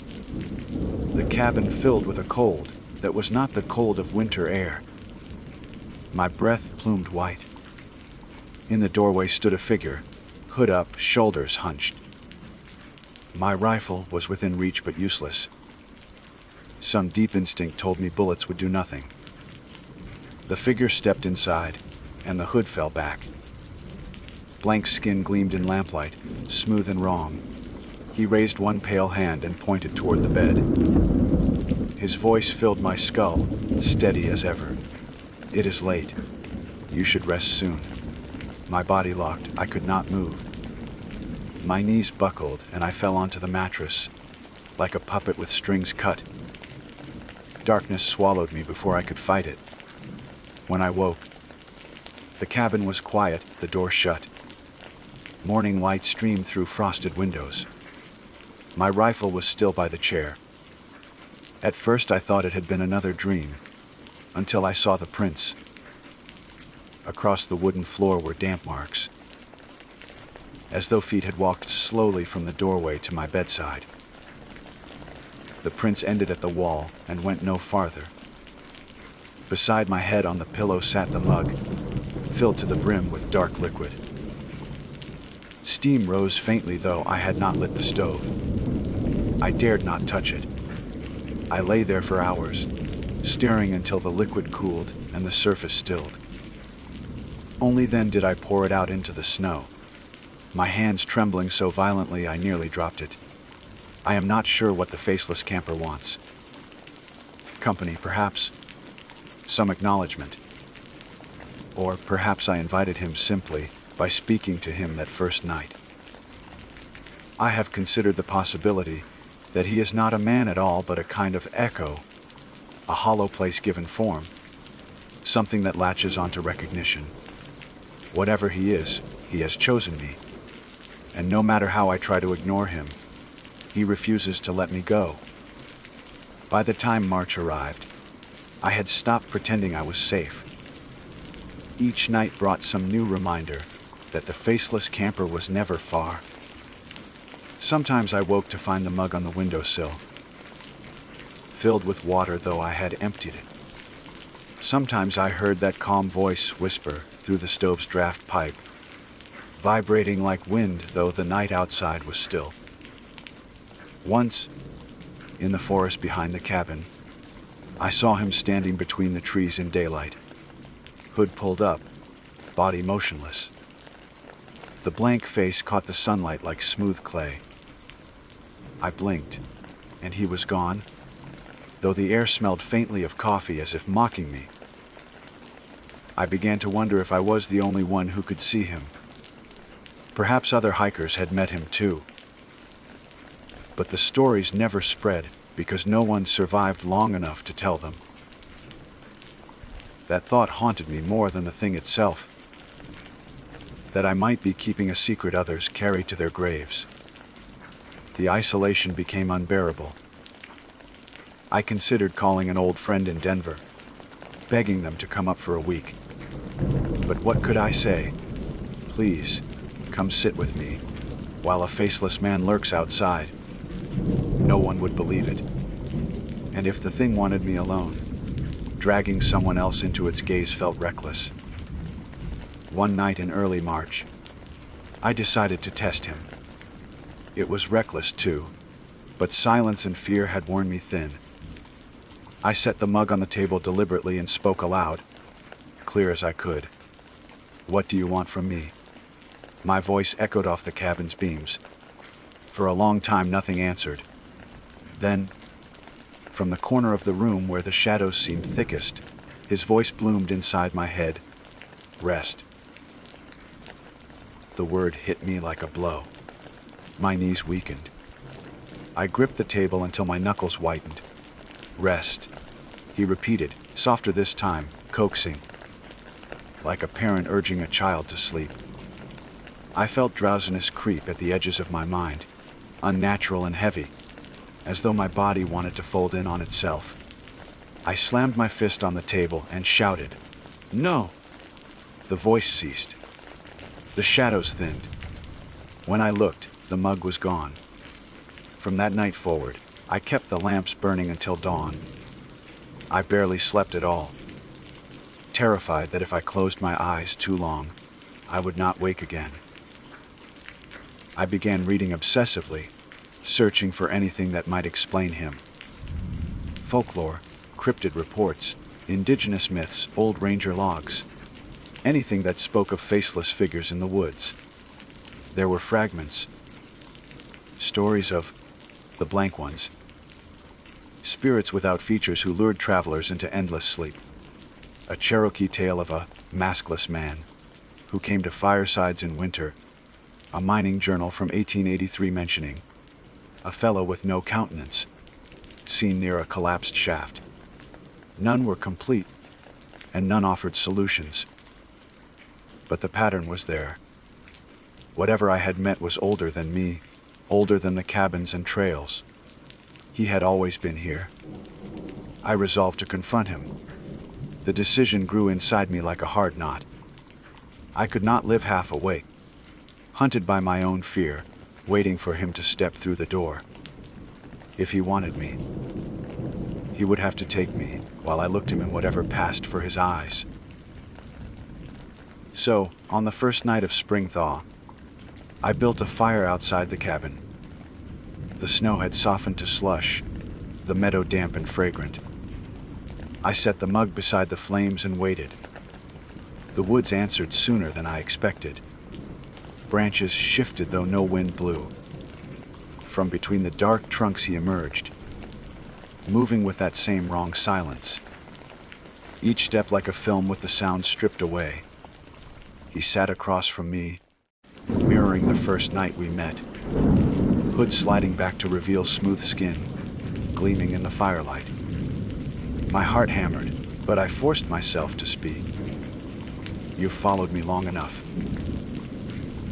The cabin filled with a cold that was not the cold of winter air. My breath plumed white. In the doorway stood a figure, hood up, shoulders hunched. My rifle was within reach but useless. Some deep instinct told me bullets would do nothing. The figure stepped inside, and the hood fell back. Blank skin gleamed in lamplight, smooth and wrong. He raised one pale hand and pointed toward the bed. His voice filled my skull, steady as ever. "It is late. You should rest soon." My body locked. I could not move. My knees buckled, and I fell onto the mattress. like a puppet with strings cut. Darkness swallowed me before I could fight it. When I woke, the cabin was quiet, the door shut. Morning light streamed through frosted windows. My rifle was still by the chair. At first I thought it had been another dream, until I saw the prints. Across the wooden floor were damp marks, as though feet had walked slowly from the doorway to my bedside. The prints ended at the wall and went no farther. Beside my head on the pillow sat the mug, filled to the brim with dark liquid. Steam rose faintly, though I had not lit the stove. I dared not touch it. I lay there for hours, staring until the liquid cooled and the surface stilled. Only then did I pour it out into the snow, my hands trembling so violently I nearly dropped it. I am not sure what the faceless camper wants. Company, perhaps. Some acknowledgement. Or perhaps I invited him simply by speaking to him that first night. I have considered the possibility that he is not a man at all, but a kind of echo, a hollow place given form, something that latches onto recognition. Whatever he is, he has chosen me, and no matter how I try to ignore him, he refuses to let me go. By the time March arrived, I had stopped pretending I was safe. Each night brought some new reminder that the faceless camper was never far. Sometimes I woke to find the mug on the windowsill, filled with water though I had emptied it. Sometimes I heard that calm voice whisper through the stove's draft pipe, vibrating like wind though the night outside was still. Once, in the forest behind the cabin, I saw him standing between the trees in daylight, hood pulled up, body motionless. The blank face caught the sunlight like smooth clay. I blinked, and he was gone, though the air smelled faintly of coffee as if mocking me. I began to wonder if I was the only one who could see him. Perhaps other hikers had met him too. But the stories never spread because no one survived long enough to tell them. That thought haunted me more than the thing itself, that I might be keeping a secret others carried to their graves. The isolation became unbearable. I considered calling an old friend in Denver, begging them to come up for a week. But what could I say? Please, come sit with me, while a faceless man lurks outside. No one would believe it. And if the thing wanted me alone, dragging someone else into its gaze felt reckless. One night in early March, I decided to test him. It was reckless too, but silence and fear had worn me thin. I set the mug on the table deliberately and spoke aloud, clear as I could. "What do you want from me?" My voice echoed off the cabin's beams. For a long time nothing answered. Then, from the corner of the room where the shadows seemed thickest, his voice bloomed inside my head. "Rest." The word hit me like a blow. My knees weakened. I gripped the table until my knuckles whitened. "Rest," he repeated, softer this time, coaxing, like a parent urging a child to sleep. I felt drowsiness creep at the edges of my mind, unnatural and heavy, as though my body wanted to fold in on itself. I slammed my fist on the table and shouted, "No!" The voice ceased. The shadows thinned. When I looked, the mug was gone. From that night forward, I kept the lamps burning until dawn. I barely slept at all, terrified that if I closed my eyes too long, I would not wake again. I began reading obsessively, searching for anything that might explain him. Folklore, cryptid reports, indigenous myths, old ranger logs, anything that spoke of faceless figures in the woods. There were fragments, stories of the blank ones, spirits without features who lured travelers into endless sleep. A Cherokee tale of a maskless man who came to firesides in winter, a mining journal from 1883 mentioning a fellow with no countenance, seen near a collapsed shaft. None were complete, and none offered solutions. But the pattern was there. Whatever I had met was older than me, older than the cabins and trails. He had always been here. I resolved to confront him. The decision grew inside me like a hard knot. I could not live half awake, hunted by my own fear, waiting for him to step through the door. If he wanted me, he would have to take me while I looked him in whatever passed for his eyes. So, on the first night of spring thaw, I built a fire outside the cabin. The snow had softened to slush, the meadow damp and fragrant. I set the mug beside the flames and waited. The woods answered sooner than I expected. Branches shifted though no wind blew. From between the dark trunks he emerged, moving with that same wrong silence. Each step like a film with the sound stripped away. He sat across from me, mirroring the first night we met. Hood sliding back to reveal smooth skin, gleaming in the firelight. My heart hammered, but I forced myself to speak. "You've followed me long enough.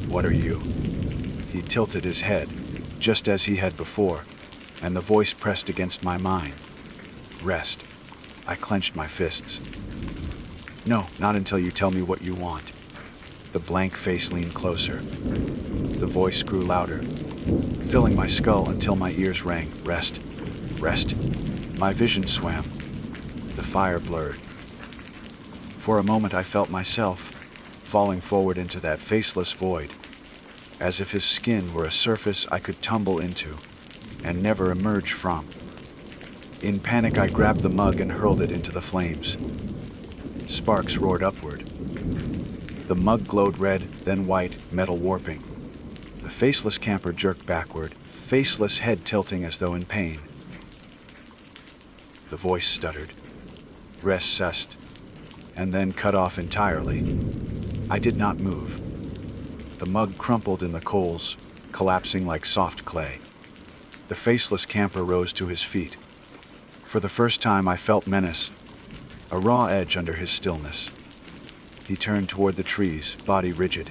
What are you?" He tilted his head, just as he had before, and the voice pressed against my mind. "Rest." I clenched my fists. "No, not until you tell me what you want." The blank face leaned closer. The voice grew louder, filling my skull until my ears rang. "Rest. Rest." My vision swam. The fire blurred. For a moment I felt myself falling forward into that faceless void, as if his skin were a surface I could tumble into and never emerge from. In panic I grabbed the mug and hurled it into the flames. Sparks roared upward. The mug glowed red, then white, metal warping. The faceless camper jerked backward, faceless head tilting as though in pain. The voice stuttered, rest, and then cut off entirely. I did not move. The mug crumpled in the coals, collapsing like soft clay. The faceless camper rose to his feet. For the first time I felt menace, a raw edge under his stillness. He turned toward the trees, body rigid.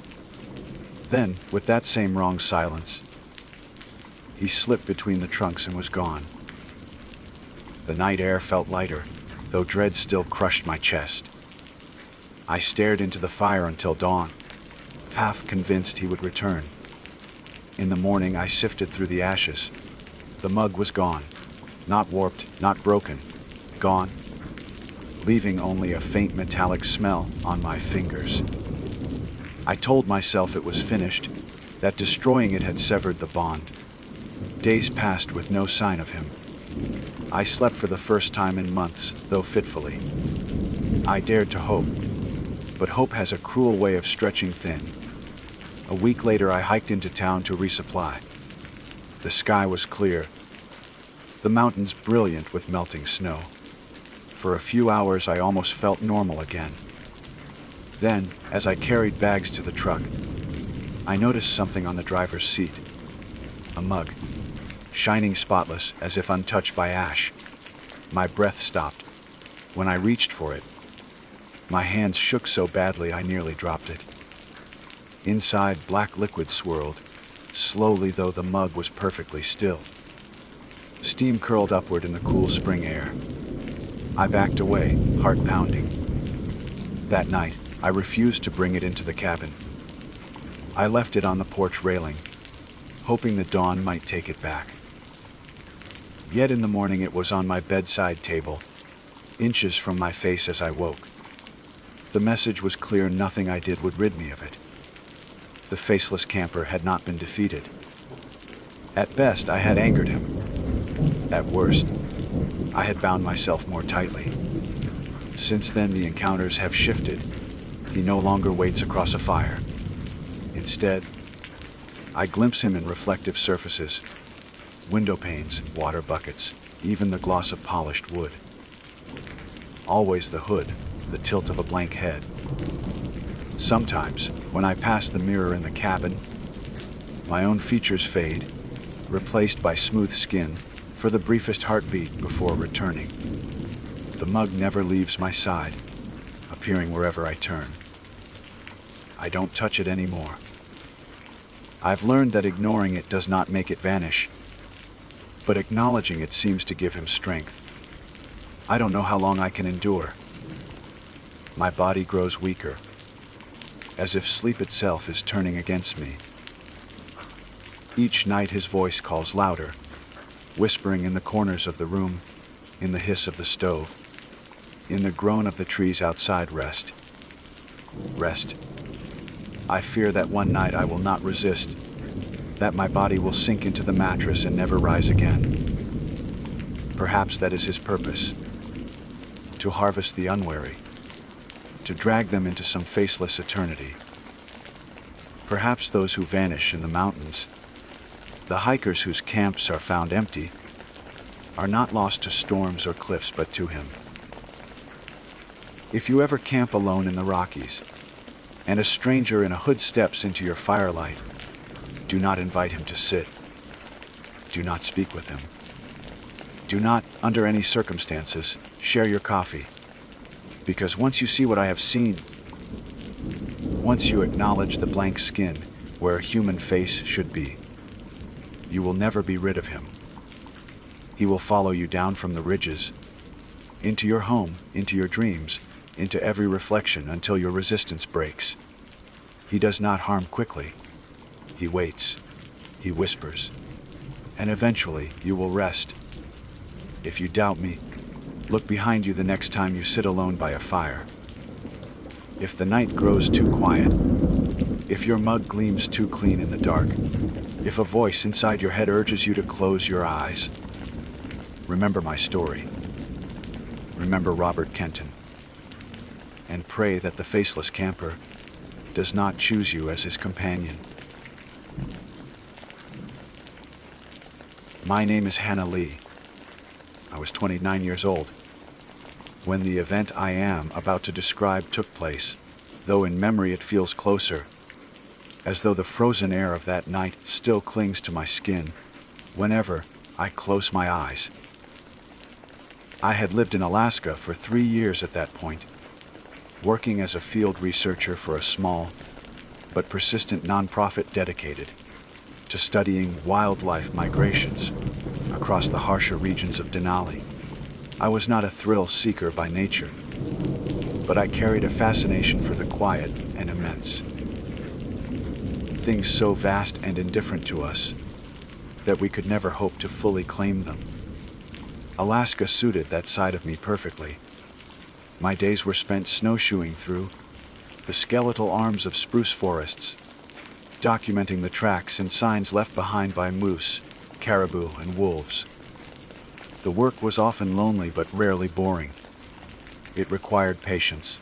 Then, with that same wrong silence, he slipped between the trunks and was gone. The night air felt lighter, though dread still crushed my chest. I stared into the fire until dawn, half convinced he would return. In the morning I sifted through the ashes. The mug was gone, not warped, not broken, gone, leaving only a faint metallic smell on my fingers. I told myself it was finished, that destroying it had severed the bond. Days passed with no sign of him. I slept for the first time in months, though fitfully. I dared to hope, but hope has a cruel way of stretching thin. A week later I hiked into town to resupply. The sky was clear, the mountains brilliant with melting snow. For a few hours I almost felt normal again. Then, as I carried bags to the truck, I noticed something on the driver's seat. A mug, shining spotless as if untouched by ash. My breath stopped. When I reached for it, my hands shook so badly I nearly dropped it. Inside, black liquid swirled, slowly though the mug was perfectly still. Steam curled upward in the cool spring air. I backed away, heart pounding. That night, I refused to bring it into the cabin. I left it on the porch railing, hoping the dawn might take it back. Yet in the morning it was on my bedside table, inches from my face as I woke. The message was clear: nothing I did would rid me of it. The faceless camper had not been defeated. At best, I had angered him. At worst, I had bound myself more tightly. Since then, the encounters have shifted. He no longer waits across a fire. Instead, I glimpse him in reflective surfaces, window panes, water buckets, even the gloss of polished wood. Always the hood, the tilt of a blank head. Sometimes, when I pass the mirror in the cabin, my own features fade, replaced by smooth skin for the briefest heartbeat before returning. The mug never leaves my side, appearing wherever I turn. I don't touch it anymore. I've learned that ignoring it does not make it vanish, but acknowledging it seems to give him strength. I don't know how long I can endure. My body grows weaker, as if sleep itself is turning against me. Each night his voice calls louder, whispering in the corners of the room, in the hiss of the stove, in the groan of the trees outside. Rest. Rest. I fear that one night I will not resist, that my body will sink into the mattress and never rise again. Perhaps that is his purpose, to harvest the unwary, to drag them into some faceless eternity. Perhaps those who vanish in the mountains, the hikers whose camps are found empty, are not lost to storms or cliffs but to him. If you ever camp alone in the Rockies, and a stranger in a hood steps into your firelight, do not invite him to sit. Do not speak with him. Do not, under any circumstances, share your coffee. Because once you see what I have seen, once you acknowledge the blank skin where a human face should be, you will never be rid of him. He will follow you down from the ridges, into your home, into your dreams, into every reflection until your resistance breaks. He does not harm quickly. He waits. He whispers. And eventually you will rest. If you doubt me, look behind you the next time you sit alone by a fire. If the night grows too quiet, if your mug gleams too clean in the dark, if a voice inside your head urges you to close your eyes, remember my story. Remember Robert Kenton. And pray that the faceless camper does not choose you as his companion. My name is Hannah Lee. I was 29 years old when the event I am about to describe took place, though in memory it feels closer, as though the frozen air of that night still clings to my skin whenever I close my eyes. I had lived in Alaska for 3 years at that point, working as a field researcher for a small but persistent nonprofit dedicated to studying wildlife migrations across the harsher regions of Denali. I was not a thrill seeker by nature, but I carried a fascination for the quiet and immense. Things so vast and indifferent to us that we could never hope to fully claim them. Alaska suited that side of me perfectly. My days were spent snowshoeing through the skeletal arms of spruce forests, documenting the tracks and signs left behind by moose, caribou, and wolves. The work was often lonely but rarely boring. It required patience,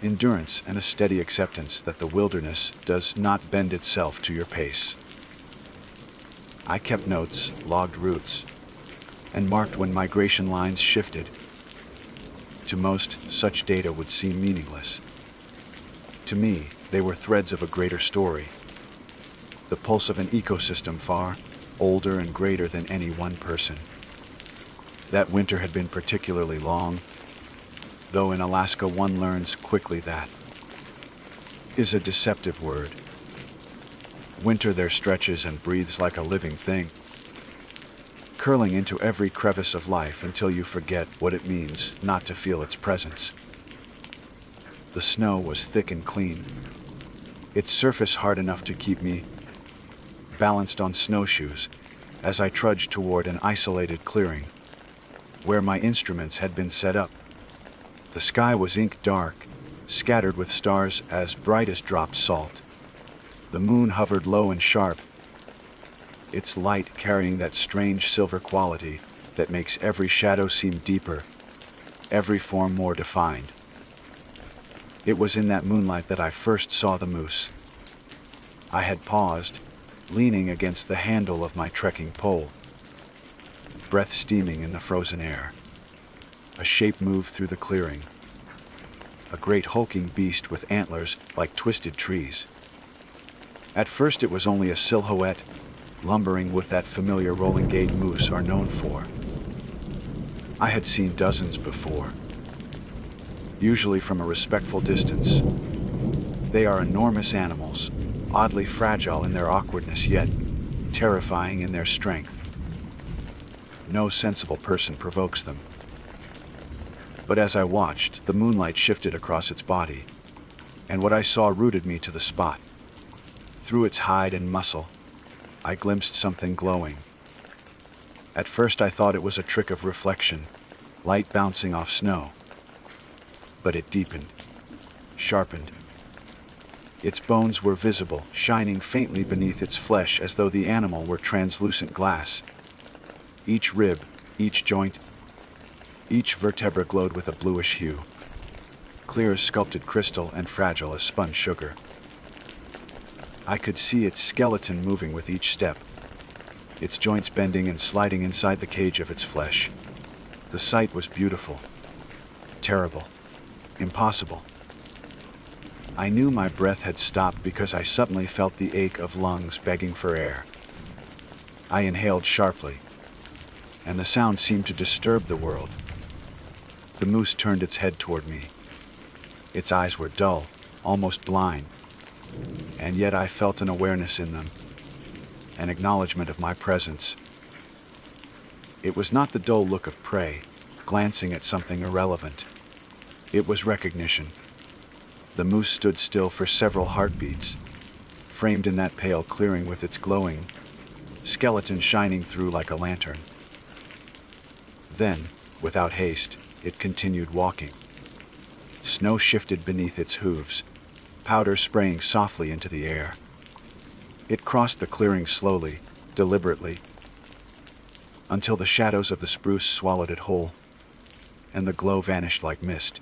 endurance, and a steady acceptance that the wilderness does not bend itself to your pace. I kept notes, logged routes, and marked when migration lines shifted. To most, such data would seem meaningless. To me, they were threads of a greater story, the pulse of an ecosystem far older and greater than any one person. That winter had been particularly long, though in Alaska one learns quickly that is a deceptive word. Winter there stretches and breathes like a living thing, curling into every crevice of life until you forget what it means not to feel its presence. The snow was thick and clean, its surface hard enough to keep me balanced on snowshoes as I trudged toward an isolated clearing where my instruments had been set up. The sky was ink dark, scattered with stars as bright as dropped salt. The moon hovered low and sharp, its light carrying that strange silver quality that makes every shadow seem deeper, every form more defined. It was in that moonlight that I first saw the moose. I had paused, leaning against the handle of my trekking pole, breath steaming in the frozen air. A shape moved through the clearing, a great hulking beast with antlers like twisted trees. At first it was only a silhouette, lumbering with that familiar rolling gait moose are known for. I had seen dozens before, usually from a respectful distance. They are enormous animals, oddly fragile in their awkwardness, yet terrifying in their strength. No sensible person provokes them. But as I watched, the moonlight shifted across its body, and what I saw rooted me to the spot. Through its hide and muscle, I glimpsed something glowing. At first I thought it was a trick of reflection, light bouncing off snow. But it deepened, sharpened. Its bones were visible, shining faintly beneath its flesh as though the animal were translucent glass. Each rib, each joint, each vertebra glowed with a bluish hue, clear as sculpted crystal and fragile as spun sugar. I could see its skeleton moving with each step, its joints bending and sliding inside the cage of its flesh. The sight was beautiful, terrible, impossible. I knew my breath had stopped because I suddenly felt the ache of lungs begging for air. I inhaled sharply, and the sound seemed to disturb the world. The moose turned its head toward me. Its eyes were dull, almost blind, and yet I felt an awareness in them, an acknowledgement of my presence. It was not the dull look of prey, glancing at something irrelevant. It was recognition. The moose stood still for several heartbeats, framed in that pale clearing with its glowing skeleton shining through like a lantern. Then, without haste, it continued walking. Snow shifted beneath its hooves, powder spraying softly into the air. It crossed the clearing slowly, deliberately, until the shadows of the spruce swallowed it whole, and the glow vanished like mist.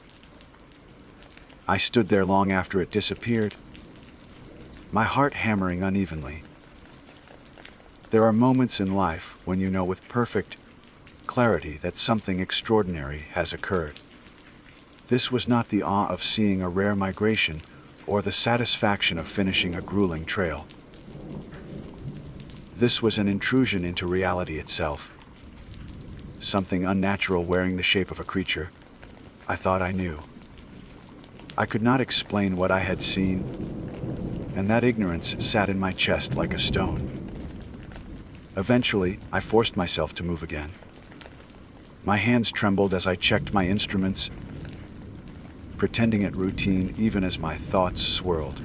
I stood there long after it disappeared, my heart hammering unevenly. There are moments in life when you know with perfect clarity that something extraordinary has occurred. This was not the awe of seeing a rare migration or the satisfaction of finishing a grueling trail. This was an intrusion into reality itself, something unnatural wearing the shape of a creature I thought I knew. I could not explain what I had seen, and that ignorance sat in my chest like a stone. Eventually, I forced myself to move again. My hands trembled as I checked my instruments, pretending it routine even as my thoughts swirled.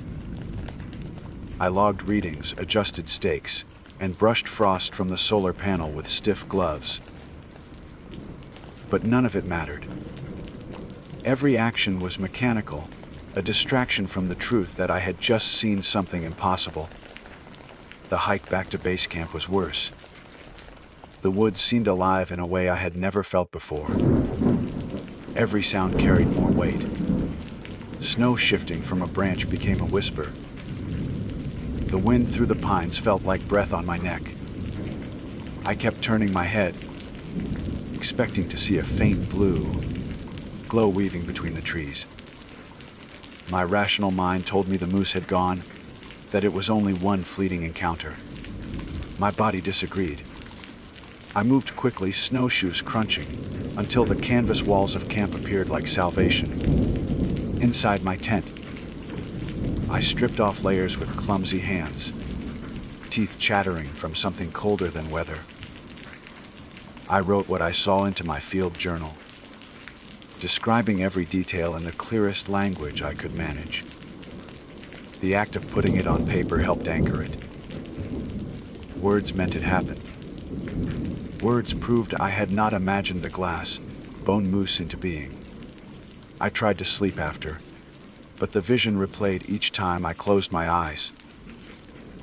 I logged readings, adjusted stakes, and brushed frost from the solar panel with stiff gloves. But none of it mattered. Every action was mechanical, a distraction from the truth that I had just seen something impossible. The hike back to base camp was worse. The woods seemed alive in a way I had never felt before. Every sound carried more weight. Snow shifting from a branch became a whisper. The wind through the pines felt like breath on my neck. I kept turning my head, expecting to see a faint blue glow weaving between the trees. My rational mind told me the moose had gone, that it was only one fleeting encounter. My body disagreed. I moved quickly, snowshoes crunching, until the canvas walls of camp appeared like salvation. Inside my tent, I stripped off layers with clumsy hands, teeth chattering from something colder than weather. I wrote what I saw into my field journal, describing every detail in the clearest language I could manage. The act of putting it on paper helped anchor it. Words meant it happened. Words proved I had not imagined the glass, bone moose into being. I tried to sleep after, but the vision replayed each time I closed my eyes.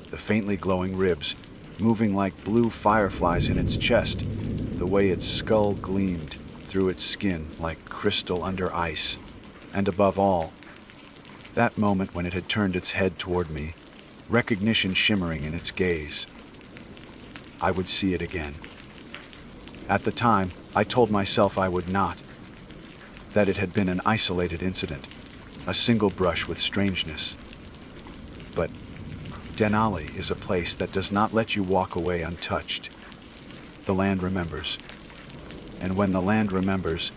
The faintly glowing ribs, moving like blue fireflies in its chest, the way its skull gleamed through its skin like crystal under ice, and above all, that moment when it had turned its head toward me, recognition shimmering in its gaze. I would see it again. At the time, I told myself I would not, that it had been an isolated incident, a single brush with strangeness. But Denali is a place that does not let you walk away untouched. The land remembers. And when the land remembers,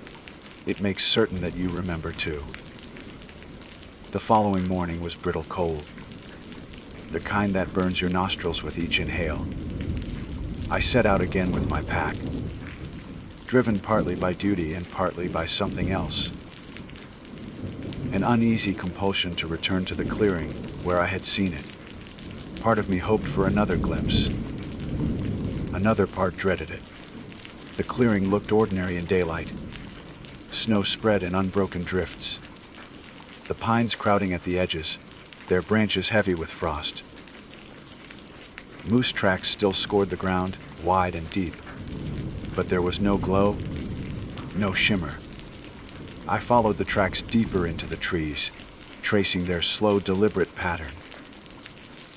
it makes certain that you remember too. The following morning was brittle cold, the kind that burns your nostrils with each inhale. I set out again with my pack, driven partly by duty and partly by something else. An uneasy compulsion to return to the clearing where I had seen it. Part of me hoped for another glimpse. Another part dreaded it. The clearing looked ordinary in daylight. Snow spread in unbroken drifts. The pines crowding at the edges, their branches heavy with frost. Moose tracks still scored the ground, wide and deep. But there was no glow, no shimmer. I followed the tracks deeper into the trees, tracing their slow, deliberate pattern.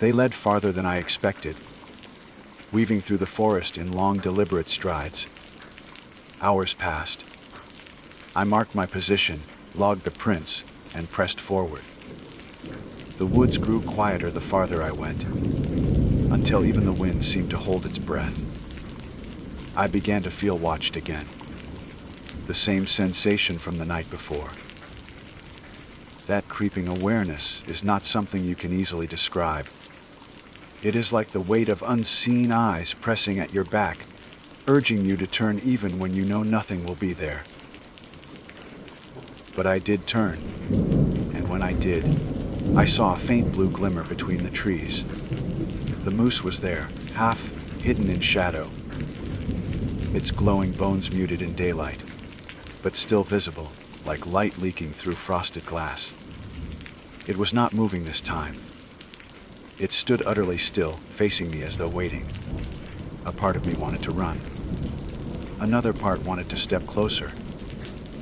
They led farther than I expected, weaving through the forest in long, deliberate strides. Hours passed. I marked my position, logged the prints, and pressed forward. The woods grew quieter the farther I went, until even the wind seemed to hold its breath. I began to feel watched again. The same sensation from the night before. That creeping awareness is not something you can easily describe. It is like the weight of unseen eyes pressing at your back, urging you to turn even when you know nothing will be there. But I did turn, and when I did, I saw a faint blue glimmer between the trees. The moose was there, half hidden in shadow, its glowing bones muted in daylight, but still visible, like light leaking through frosted glass. It was not moving this time. It stood utterly still, facing me as though waiting. A part of me wanted to run. Another part wanted to step closer.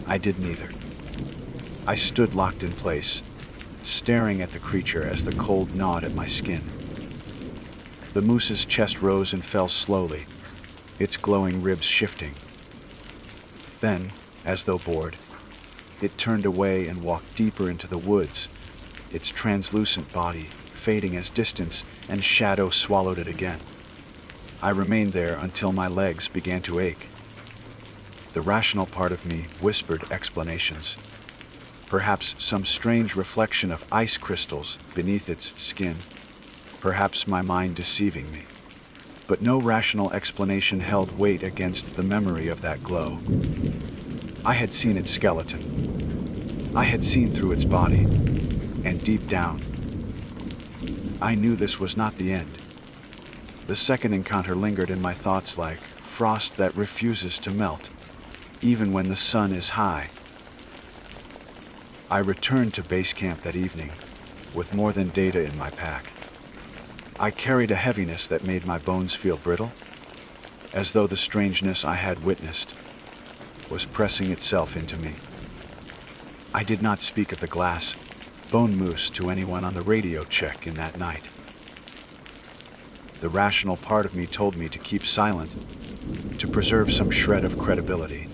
I did neither. I stood locked in place, staring at the creature as the cold gnawed at my skin. The moose's chest rose and fell slowly, its glowing ribs shifting. Then, as though bored, it turned away and walked deeper into the woods, its translucent body fading as distance and shadow swallowed it again. I remained there until my legs began to ache. The rational part of me whispered explanations. Perhaps some strange reflection of ice crystals beneath its skin. Perhaps my mind deceiving me. But no rational explanation held weight against the memory of that glow. I had seen its skeleton. I had seen through its body. And deep down, I knew this was not the end. The second encounter lingered in my thoughts like frost that refuses to melt, even when the sun is high. I returned to base camp that evening, with more than data in my pack. I carried a heaviness that made my bones feel brittle, as though the strangeness I had witnessed was pressing itself into me. I did not speak of the glass bone moose to anyone on the radio check in that night. The rational part of me told me to keep silent, to preserve some shred of credibility.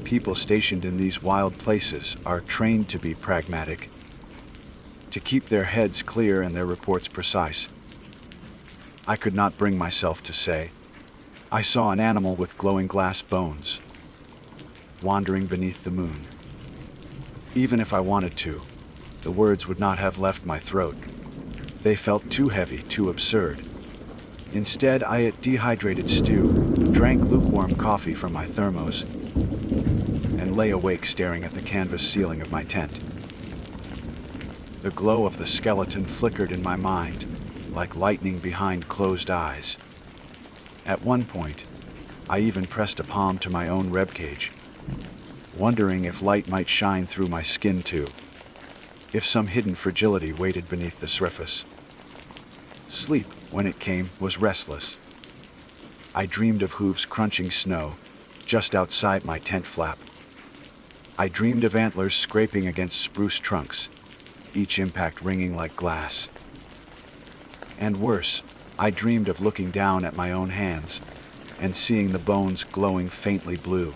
People stationed in these wild places are trained to be pragmatic, to keep their heads clear and their reports precise. I could not bring myself to say, I saw an animal with glowing glass bones, wandering beneath the moon. Even if I wanted to, the words would not have left my throat. They felt too heavy, too absurd. Instead, I ate dehydrated stew, drank lukewarm coffee from my thermos, and lay awake staring at the canvas ceiling of my tent. The glow of the skeleton flickered in my mind, like lightning behind closed eyes. At one point, I even pressed a palm to my own ribcage, wondering if light might shine through my skin too, if some hidden fragility waited beneath the surface. Sleep, when it came, was restless. I dreamed of hooves crunching snow just outside my tent flap. I dreamed of antlers scraping against spruce trunks, each impact ringing like glass. And worse, I dreamed of looking down at my own hands and seeing the bones glowing faintly blue,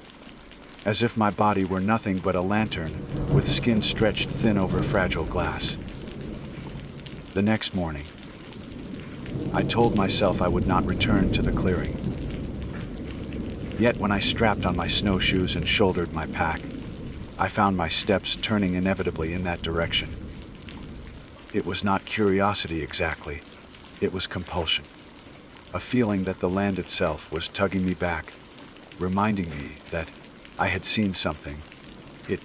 as if my body were nothing but a lantern with skin stretched thin over fragile glass. The next morning, I told myself I would not return to the clearing. Yet when I strapped on my snowshoes and shouldered my pack, I found my steps turning inevitably in that direction. It was not curiosity exactly, it was compulsion. A feeling that the land itself was tugging me back, reminding me that I had seen something it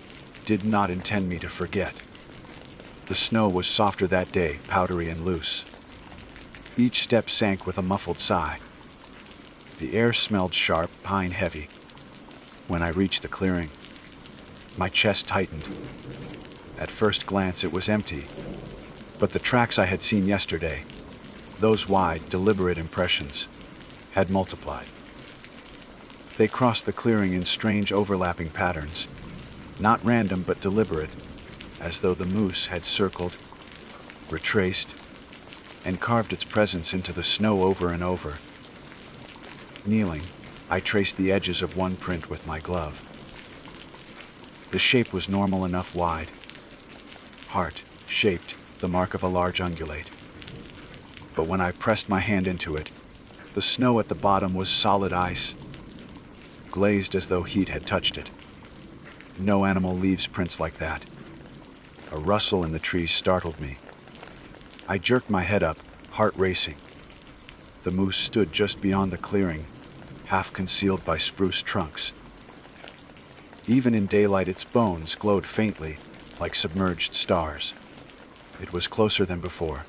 did not intend me to forget. The snow was softer that day, powdery and loose. Each step sank with a muffled sigh. The air smelled sharp, pine heavy. When I reached the clearing, my chest tightened. At first glance it was empty, but the tracks I had seen yesterday, those wide, deliberate impressions, had multiplied. They crossed the clearing in strange overlapping patterns, not random but deliberate, as though the moose had circled, retraced, and carved its presence into the snow over and over. Kneeling, I traced the edges of one print with my glove. The shape was normal enough wide, heart-shaped, the mark of a large ungulate. But when I pressed my hand into it, the snow at the bottom was solid ice, glazed as though heat had touched it. No animal leaves prints like that. A rustle in the trees startled me. I jerked my head up, heart racing. The moose stood just beyond the clearing, half concealed by spruce trunks. Even in daylight, its bones glowed faintly, like submerged stars. It was closer than before.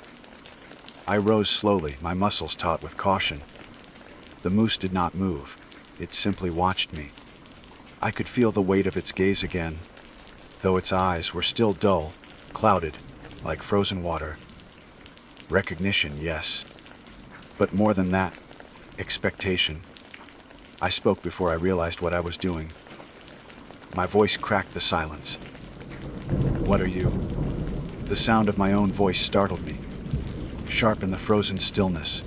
I rose slowly, my muscles taut with caution. The moose did not move. It simply watched me. I could feel the weight of its gaze again, though its eyes were still dull, clouded, like frozen water. Recognition, yes. But more than that, expectation. I spoke before I realized what I was doing. My voice cracked the silence. "What are you?" The sound of my own voice startled me, sharp in the frozen stillness.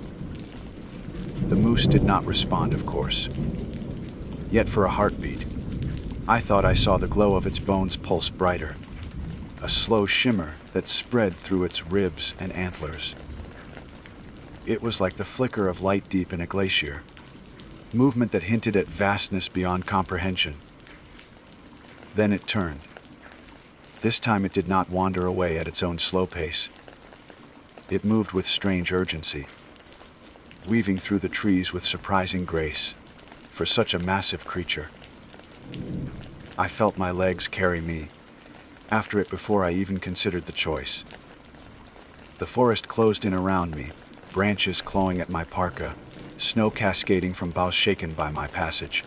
The moose did not respond, of course. Yet for a heartbeat, I thought I saw the glow of its bones pulse brighter, a slow shimmer that spread through its ribs and antlers. It was like the flicker of light deep in a glacier, movement that hinted at vastness beyond comprehension. Then it turned. This time it did not wander away at its own slow pace. It moved with strange urgency, weaving through the trees with surprising grace for such a massive creature. I felt my legs carry me, after it before I even considered the choice. The forest closed in around me, branches clawing at my parka, snow cascading from boughs shaken by my passage.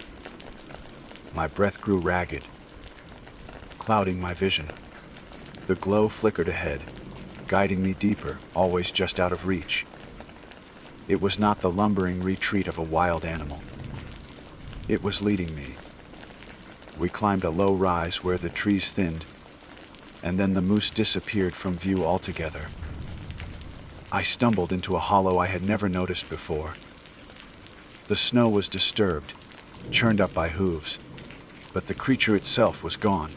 My breath grew ragged, clouding my vision. The glow flickered ahead, guiding me deeper, always just out of reach. It was not the lumbering retreat of a wild animal. It was leading me. We climbed a low rise where the trees thinned, and then the moose disappeared from view altogether. I stumbled into a hollow I had never noticed before. The snow was disturbed, churned up by hooves, but the creature itself was gone.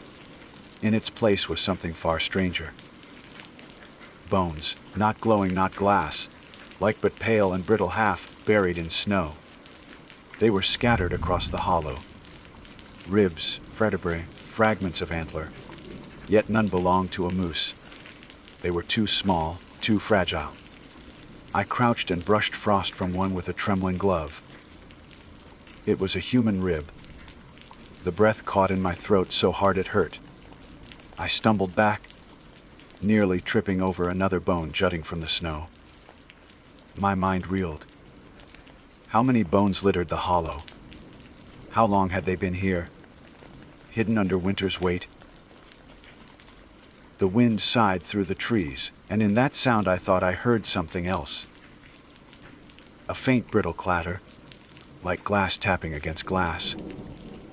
In its place was something far stranger. Bones, not glowing, not glass, like but pale and brittle, half buried in snow. They were scattered across the hollow. Ribs, vertebrae, fragments of antler, yet none belonged to a moose. They were too small, too fragile. I crouched and brushed frost from one with a trembling glove. It was a human rib. The breath caught in my throat so hard it hurt. I stumbled back, nearly tripping over another bone jutting from the snow. My mind reeled. How many bones littered the hollow? How long had they been here, hidden under winter's weight? The wind sighed through the trees, and in that sound I thought I heard something else. A faint brittle clatter, like glass tapping against glass.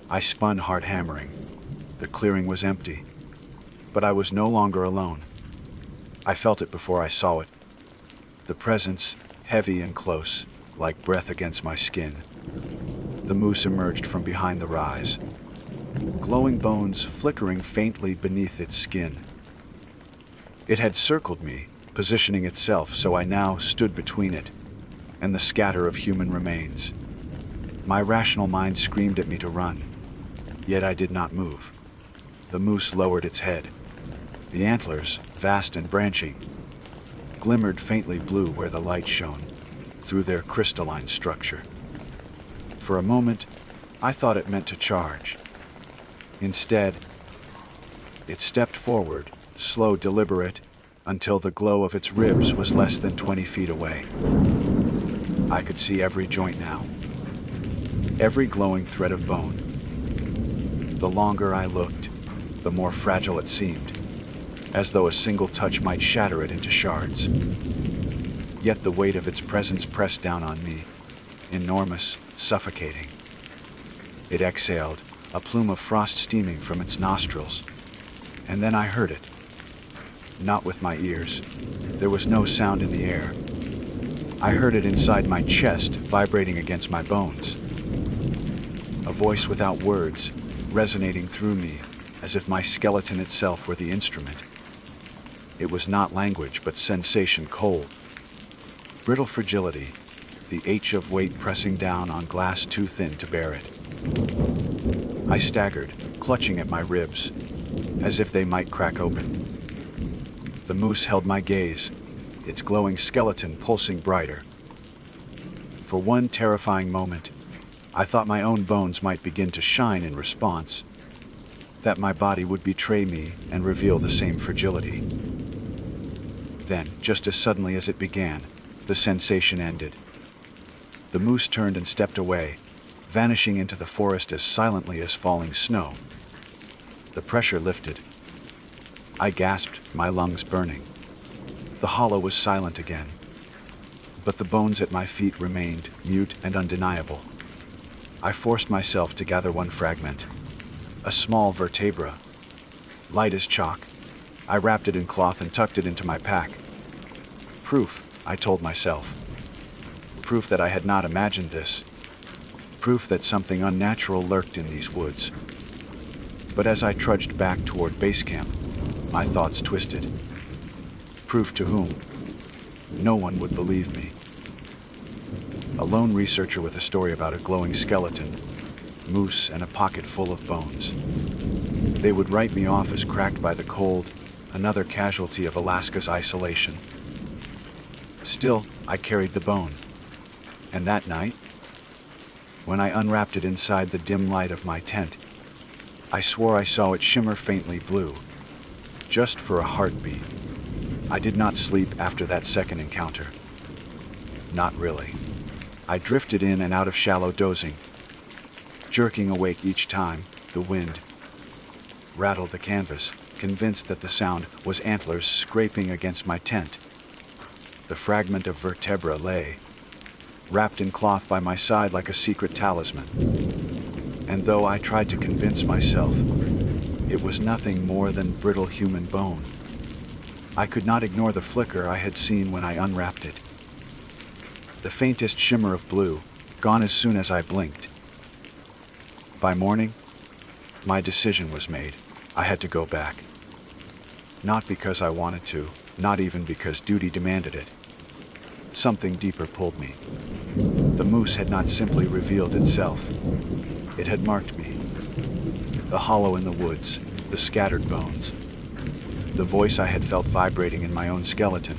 I spun, heart hammering. The clearing was empty, but I was no longer alone. I felt it before I saw it. The presence, heavy and close, like breath against my skin. The moose emerged from behind the rise, glowing bones flickering faintly beneath its skin. It had circled me, positioning itself so I now stood between it, and the scatter of human remains. My rational mind screamed at me to run, yet I did not move. The moose lowered its head. The antlers, vast and branching, glimmered faintly blue where the light shone through their crystalline structure. For a moment, I thought it meant to charge. Instead, it stepped forward, slow, deliberate, until the glow of its ribs was less than 20 feet away. I could see every joint now, every glowing thread of bone. The longer I looked, the more fragile it seemed, as though a single touch might shatter it into shards. Yet the weight of its presence pressed down on me, enormous, suffocating. It exhaled, a plume of frost steaming from its nostrils, and then I heard it. Not with my ears. There was no sound in the air. I heard it inside my chest, vibrating against my bones. A voice without words, resonating through me, as if my skeleton itself were the instrument. It was not language, but sensation cold. Brittle fragility, the H of weight pressing down on glass too thin to bear it. I staggered, clutching at my ribs, as if they might crack open. The moose held my gaze, its glowing skeleton pulsing brighter. For one terrifying moment, I thought my own bones might begin to shine in response, that my body would betray me and reveal the same fragility. Then, just as suddenly as it began, the sensation ended. The moose turned and stepped away, vanishing into the forest as silently as falling snow. The pressure lifted. I gasped, my lungs burning. The hollow was silent again, but the bones at my feet remained mute and undeniable. I forced myself to gather one fragment, a small vertebra, light as chalk. I wrapped it in cloth and tucked it into my pack. Proof, I told myself. Proof that I had not imagined this. Proof that something unnatural lurked in these woods. But as I trudged back toward base camp, my thoughts twisted. Proof to whom? No one would believe me. A lone researcher with a story about a glowing skeleton, moose, and a pocket full of bones. They would write me off as cracked by the cold, another casualty of Alaska's isolation. Still, I carried the bone. And that night, when I unwrapped it inside the dim light of my tent, I swore I saw it shimmer faintly blue, just for a heartbeat. I did not sleep after that second encounter. Not really. I drifted in and out of shallow dozing, jerking awake each time the wind rattled the canvas, convinced that the sound was antlers scraping against my tent. The fragment of vertebra lay, wrapped in cloth by my side like a secret talisman. And though I tried to convince myself, it was nothing more than brittle human bone, I could not ignore the flicker I had seen when I unwrapped it. The faintest shimmer of blue, gone as soon as I blinked. By morning, my decision was made. I had to go back. Not because I wanted to, not even because duty demanded it. Something deeper pulled me. The moose had not simply revealed itself. It had marked me. The hollow in the woods, the scattered bones, the voice I had felt vibrating in my own skeleton.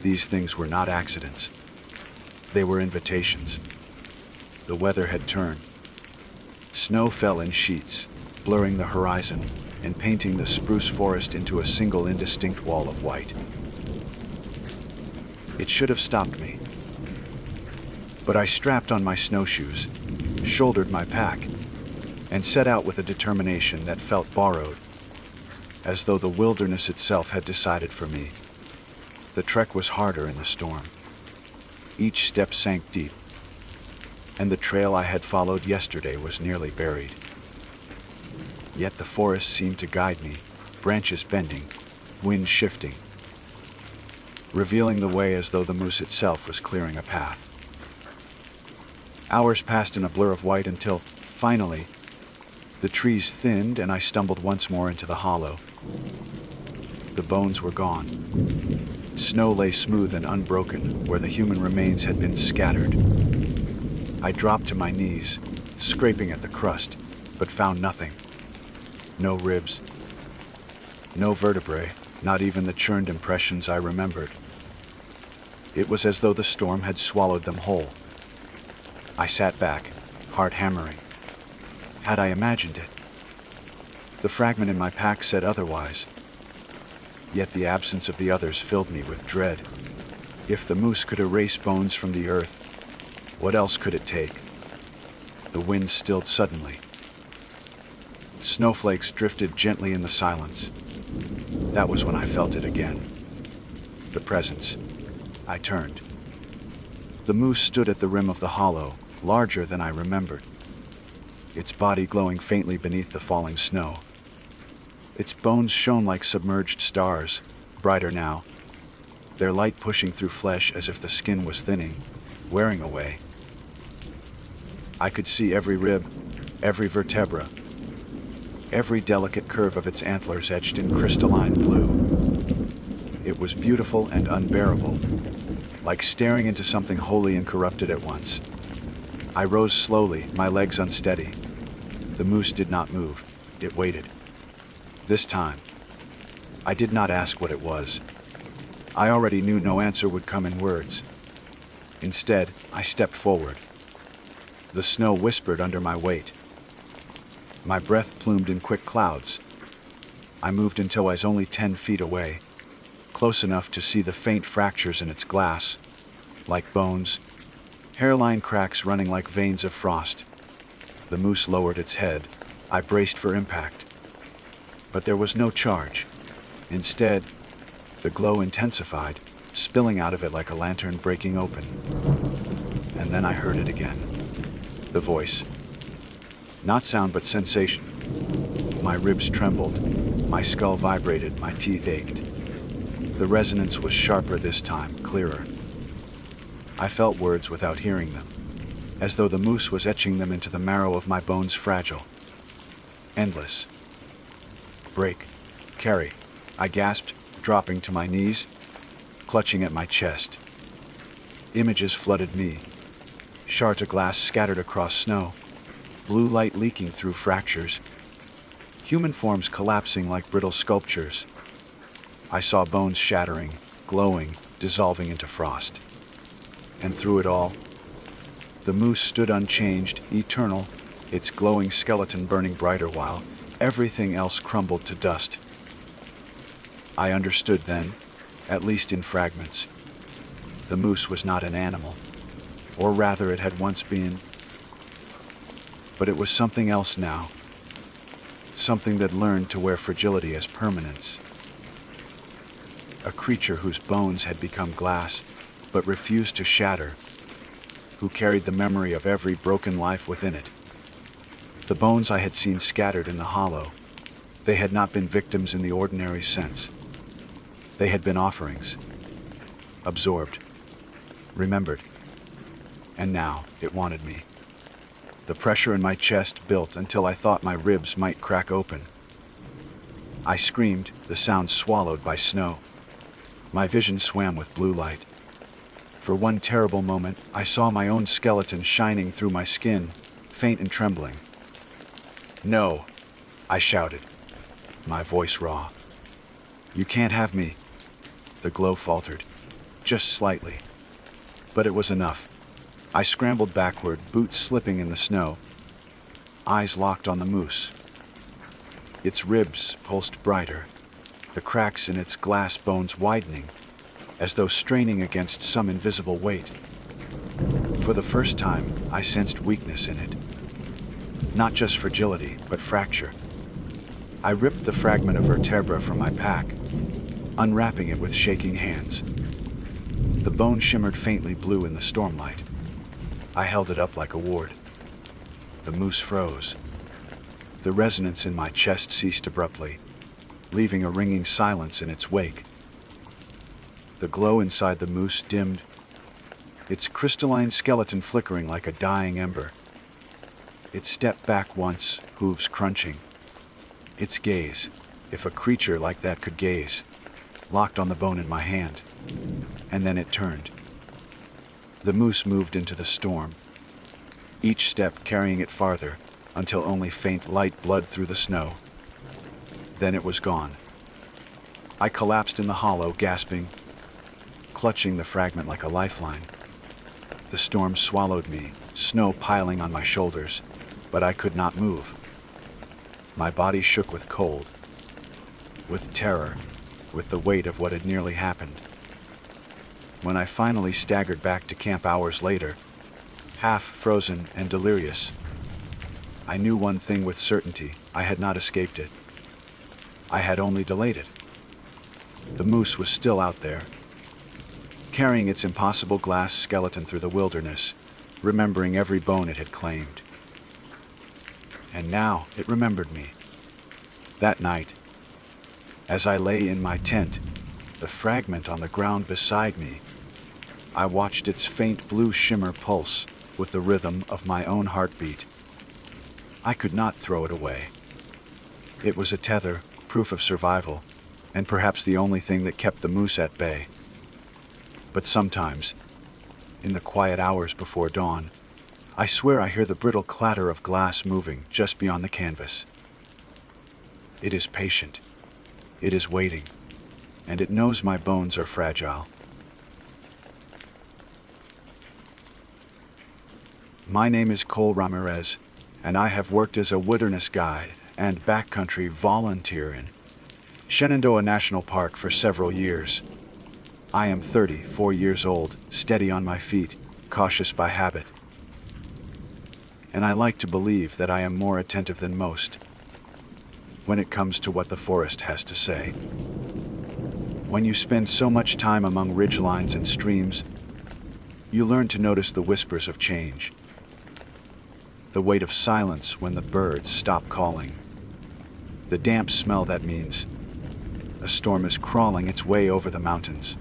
These things were not accidents. They were invitations. The weather had turned. Snow fell in sheets, blurring the horizon and painting the spruce forest into a single indistinct wall of white. It should have stopped me. But I strapped on my snowshoes, shouldered my pack, and set out with a determination that felt borrowed, as though the wilderness itself had decided for me. The trek was harder in the storm. Each step sank deep, and the trail I had followed yesterday was nearly buried. Yet the forest seemed to guide me, branches bending, wind shifting, revealing the way as though the moose itself was clearing a path. Hours passed in a blur of white until, finally, the trees thinned and I stumbled once more into the hollow. The bones were gone. Snow lay smooth and unbroken where the human remains had been scattered. I dropped to my knees, scraping at the crust, but found nothing. No ribs, no vertebrae, not even the churned impressions I remembered. It was as though the storm had swallowed them whole. I sat back, heart hammering. Had I imagined it? The fragment in my pack said otherwise. Yet the absence of the others filled me with dread. If the moose could erase bones from the earth, what else could it take? The wind stilled suddenly. Snowflakes drifted gently in the silence. That was when I felt it again. The presence. I turned. The moose stood at the rim of the hollow, larger than I remembered, its body glowing faintly beneath the falling snow. Its bones shone like submerged stars, brighter now, their light pushing through flesh as if the skin was thinning, wearing away. I could see every rib, every vertebra, every delicate curve of its antlers etched in crystalline blue. It was beautiful and unbearable, like staring into something holy and corrupted at once. I rose slowly, my legs unsteady. The moose did not move. It waited. This time, I did not ask what it was. I already knew no answer would come in words. Instead, I stepped forward. The snow whispered under my weight. My breath plumed in quick clouds. I moved until I was only 10 feet away, close enough to see the faint fractures in its glass, like bones, hairline cracks running like veins of frost. The moose lowered its head. I braced for impact. But there was no charge. Instead, the glow intensified, spilling out of it like a lantern breaking open. And then I heard it again. The voice. Not sound, but sensation. My ribs trembled, my skull vibrated, my teeth ached. The resonance was sharper this time, clearer. I felt words without hearing them, as though the moose was etching them into the marrow of my bones, fragile. Endless. Break. Carry. I gasped, dropping to my knees, clutching at my chest. Images flooded me. Shards of glass scattered across snow, blue light leaking through fractures, human forms collapsing like brittle sculptures. I saw bones shattering, glowing, dissolving into frost. And through it all, the moose stood unchanged, eternal, its glowing skeleton burning brighter while everything else crumbled to dust. I understood then, at least in fragments. The moose was not an animal, or rather it had once been, but it was something else now, something that learned to wear fragility as permanence. A creature whose bones had become glass, but refused to shatter, who carried the memory of every broken life within it. The bones I had seen scattered in the hollow, they had not been victims in the ordinary sense. They had been offerings, absorbed, remembered, and now it wanted me. The pressure in my chest built until I thought my ribs might crack open. I screamed, the sound swallowed by snow. My vision swam with blue light. For one terrible moment, I saw my own skeleton shining through my skin, faint and trembling. "No," I shouted, my voice raw. "You can't have me." The glow faltered, just slightly. But it was enough. I scrambled backward, boots slipping in the snow, eyes locked on the moose. Its ribs pulsed brighter, the cracks in its glass bones widening, as though straining against some invisible weight. For the first time, I sensed weakness in it. Not just fragility, but fracture. I ripped the fragment of vertebra from my pack, unwrapping it with shaking hands. The bone shimmered faintly blue in the stormlight. I held it up like a ward. The moose froze. The resonance in my chest ceased abruptly, leaving a ringing silence in its wake. The glow inside the moose dimmed, its crystalline skeleton flickering like a dying ember. It stepped back once, hooves crunching. Its gaze, if a creature like that could gaze, locked on the bone in my hand. And then it turned. The moose moved into the storm, each step carrying it farther until only faint light bled through the snow. Then it was gone. I collapsed in the hollow, gasping, clutching the fragment like a lifeline. The storm swallowed me, snow piling on my shoulders, but I could not move. My body shook with cold, with terror, with the weight of what had nearly happened. When I finally staggered back to camp hours later, half frozen and delirious, I knew one thing with certainty: I had not escaped it. I had only delayed it. The moose was still out there, carrying its impossible glass skeleton through the wilderness, remembering every bone it had claimed. And now it remembered me. That night, as I lay in my tent, the fragment on the ground beside me, I watched its faint blue shimmer pulse with the rhythm of my own heartbeat. I could not throw it away. It was a tether, proof of survival, and perhaps the only thing that kept the moose at bay. But sometimes, in the quiet hours before dawn, I swear I hear the brittle clatter of glass moving just beyond the canvas. It is patient. It is waiting, and it knows my bones are fragile. My name is Cole Ramirez, and I have worked as a wilderness guide and backcountry volunteer in Shenandoah National Park for several years. I am 34 years old, steady on my feet, cautious by habit. And I like to believe that I am more attentive than most when it comes to what the forest has to say. When you spend so much time among ridgelines and streams, you learn to notice the whispers of change, the weight of silence when the birds stop calling, the damp smell that means a storm is crawling its way over the mountains,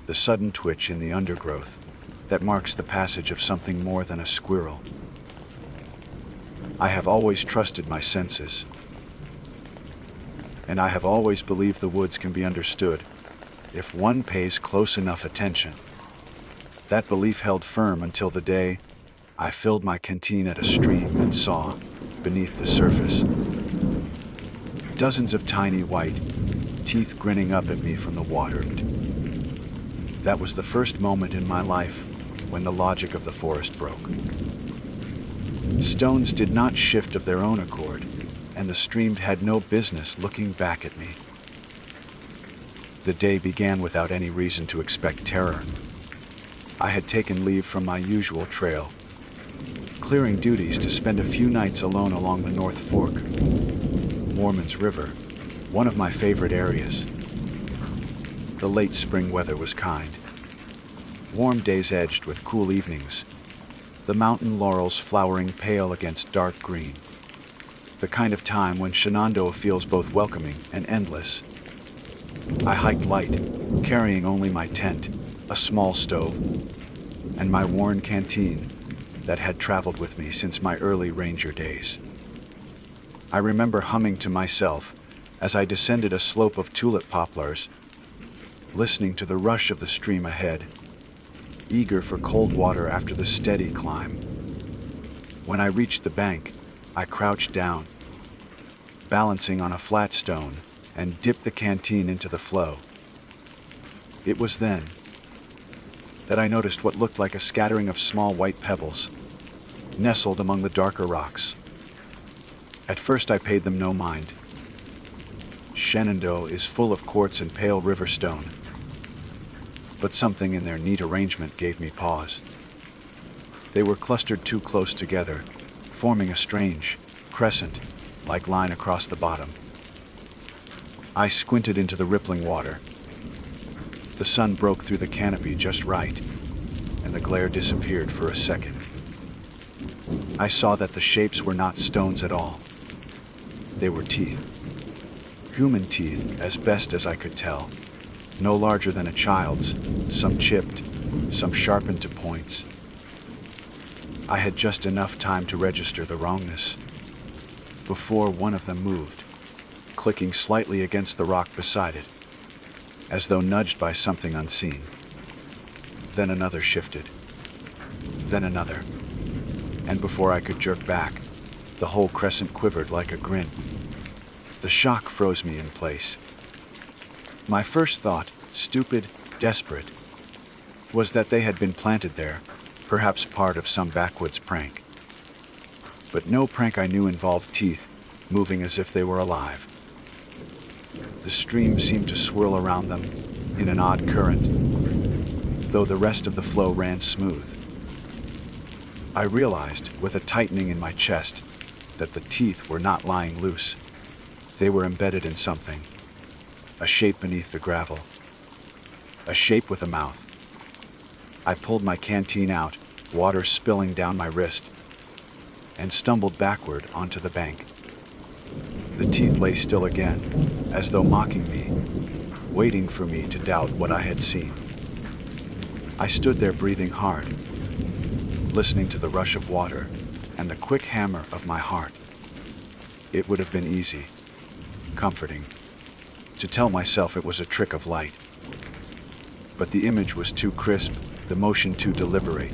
the sudden twitch in the undergrowth that marks the passage of something more than a squirrel. I have always trusted my senses, and I have always believed the woods can be understood if one pays close enough attention. That belief held firm until the day I filled my canteen at a stream and saw, beneath the surface, dozens of tiny white teeth grinning up at me from the water. That was the first moment in my life when the logic of the forest broke. Stones did not shift of their own accord, and the stream had no business looking back at me. The day began without any reason to expect terror. I had taken leave from my usual trail, clearing duties to spend a few nights alone along the North Fork, Mormon's River, one of my favorite areas. The late spring weather was kind. Warm days edged with cool evenings, the mountain laurels flowering pale against dark green. The kind of time when Shenandoah feels both welcoming and endless. I hiked light, carrying only my tent, a small stove, and my worn canteen that had traveled with me since my early ranger days. I remember humming to myself as I descended a slope of tulip poplars, listening to the rush of the stream ahead, eager for cold water after the steady climb. When I reached the bank, I crouched down, balancing on a flat stone, and dipped the canteen into the flow. It was then that I noticed what looked like a scattering of small white pebbles, nestled among the darker rocks. At first I paid them no mind. Shenandoah is full of quartz and pale river stone, but something in their neat arrangement gave me pause. They were clustered too close together, forming a strange, crescent-like line across the bottom. I squinted into the rippling water. The sun broke through the canopy just right, and the glare disappeared for a second. I saw that the shapes were not stones at all. They were teeth. Human teeth, as best as I could tell. No larger than a child's, some chipped, some sharpened to points. I had just enough time to register the wrongness before one of them moved, clicking slightly against the rock beside it. as though nudged by something unseen. Then another shifted. Then another. And before I could jerk back, the whole crescent quivered like a grin. The shock froze me in place. My first thought, stupid, desperate, was that they had been planted there, perhaps part of some backwoods prank. But no prank I knew involved teeth moving as if they were alive. The stream seemed to swirl around them in an odd current, though the rest of the flow ran smooth. I realized, with a tightening in my chest, that the teeth were not lying loose. They were embedded in something, a shape beneath the gravel, a shape with a mouth. I pulled my canteen out, water spilling down my wrist, and stumbled backward onto the bank. The teeth lay still again, as though mocking me, waiting for me to doubt what I had seen. I stood there breathing hard, listening to the rush of water and the quick hammer of my heart. It would have been easy, comforting, to tell myself it was a trick of light. But the image was too crisp, the motion too deliberate.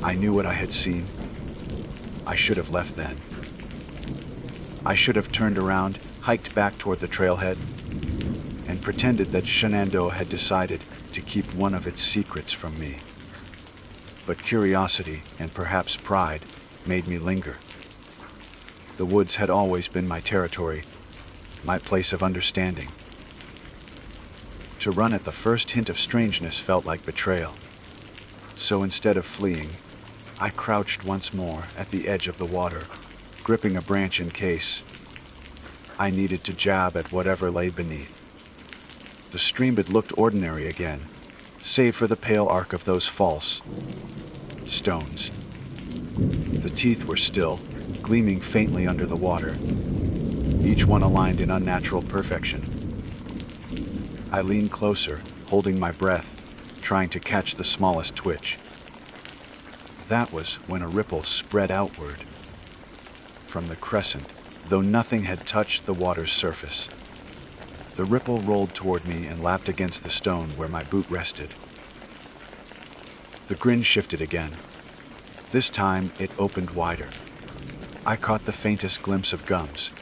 I knew what I had seen. I should have left then. I should have turned around, hiked back toward the trailhead, and pretended that Shenandoah had decided to keep one of its secrets from me. But curiosity and perhaps pride made me linger. The woods had always been my territory, my place of understanding. To run at the first hint of strangeness felt like betrayal. So instead of fleeing, I crouched once more at the edge of the water, gripping a branch in case I needed to jab at whatever lay beneath. The stream had looked ordinary again, save for the pale arc of those false stones. The teeth were still, gleaming faintly under the water, each one aligned in unnatural perfection. I leaned closer, holding my breath, trying to catch the smallest twitch. That was when a ripple spread outward from the crescent, though nothing had touched the water's surface. The ripple rolled toward me and lapped against the stone where my boot rested. The grin shifted again. This time it opened wider. I caught the faintest glimpse of gums,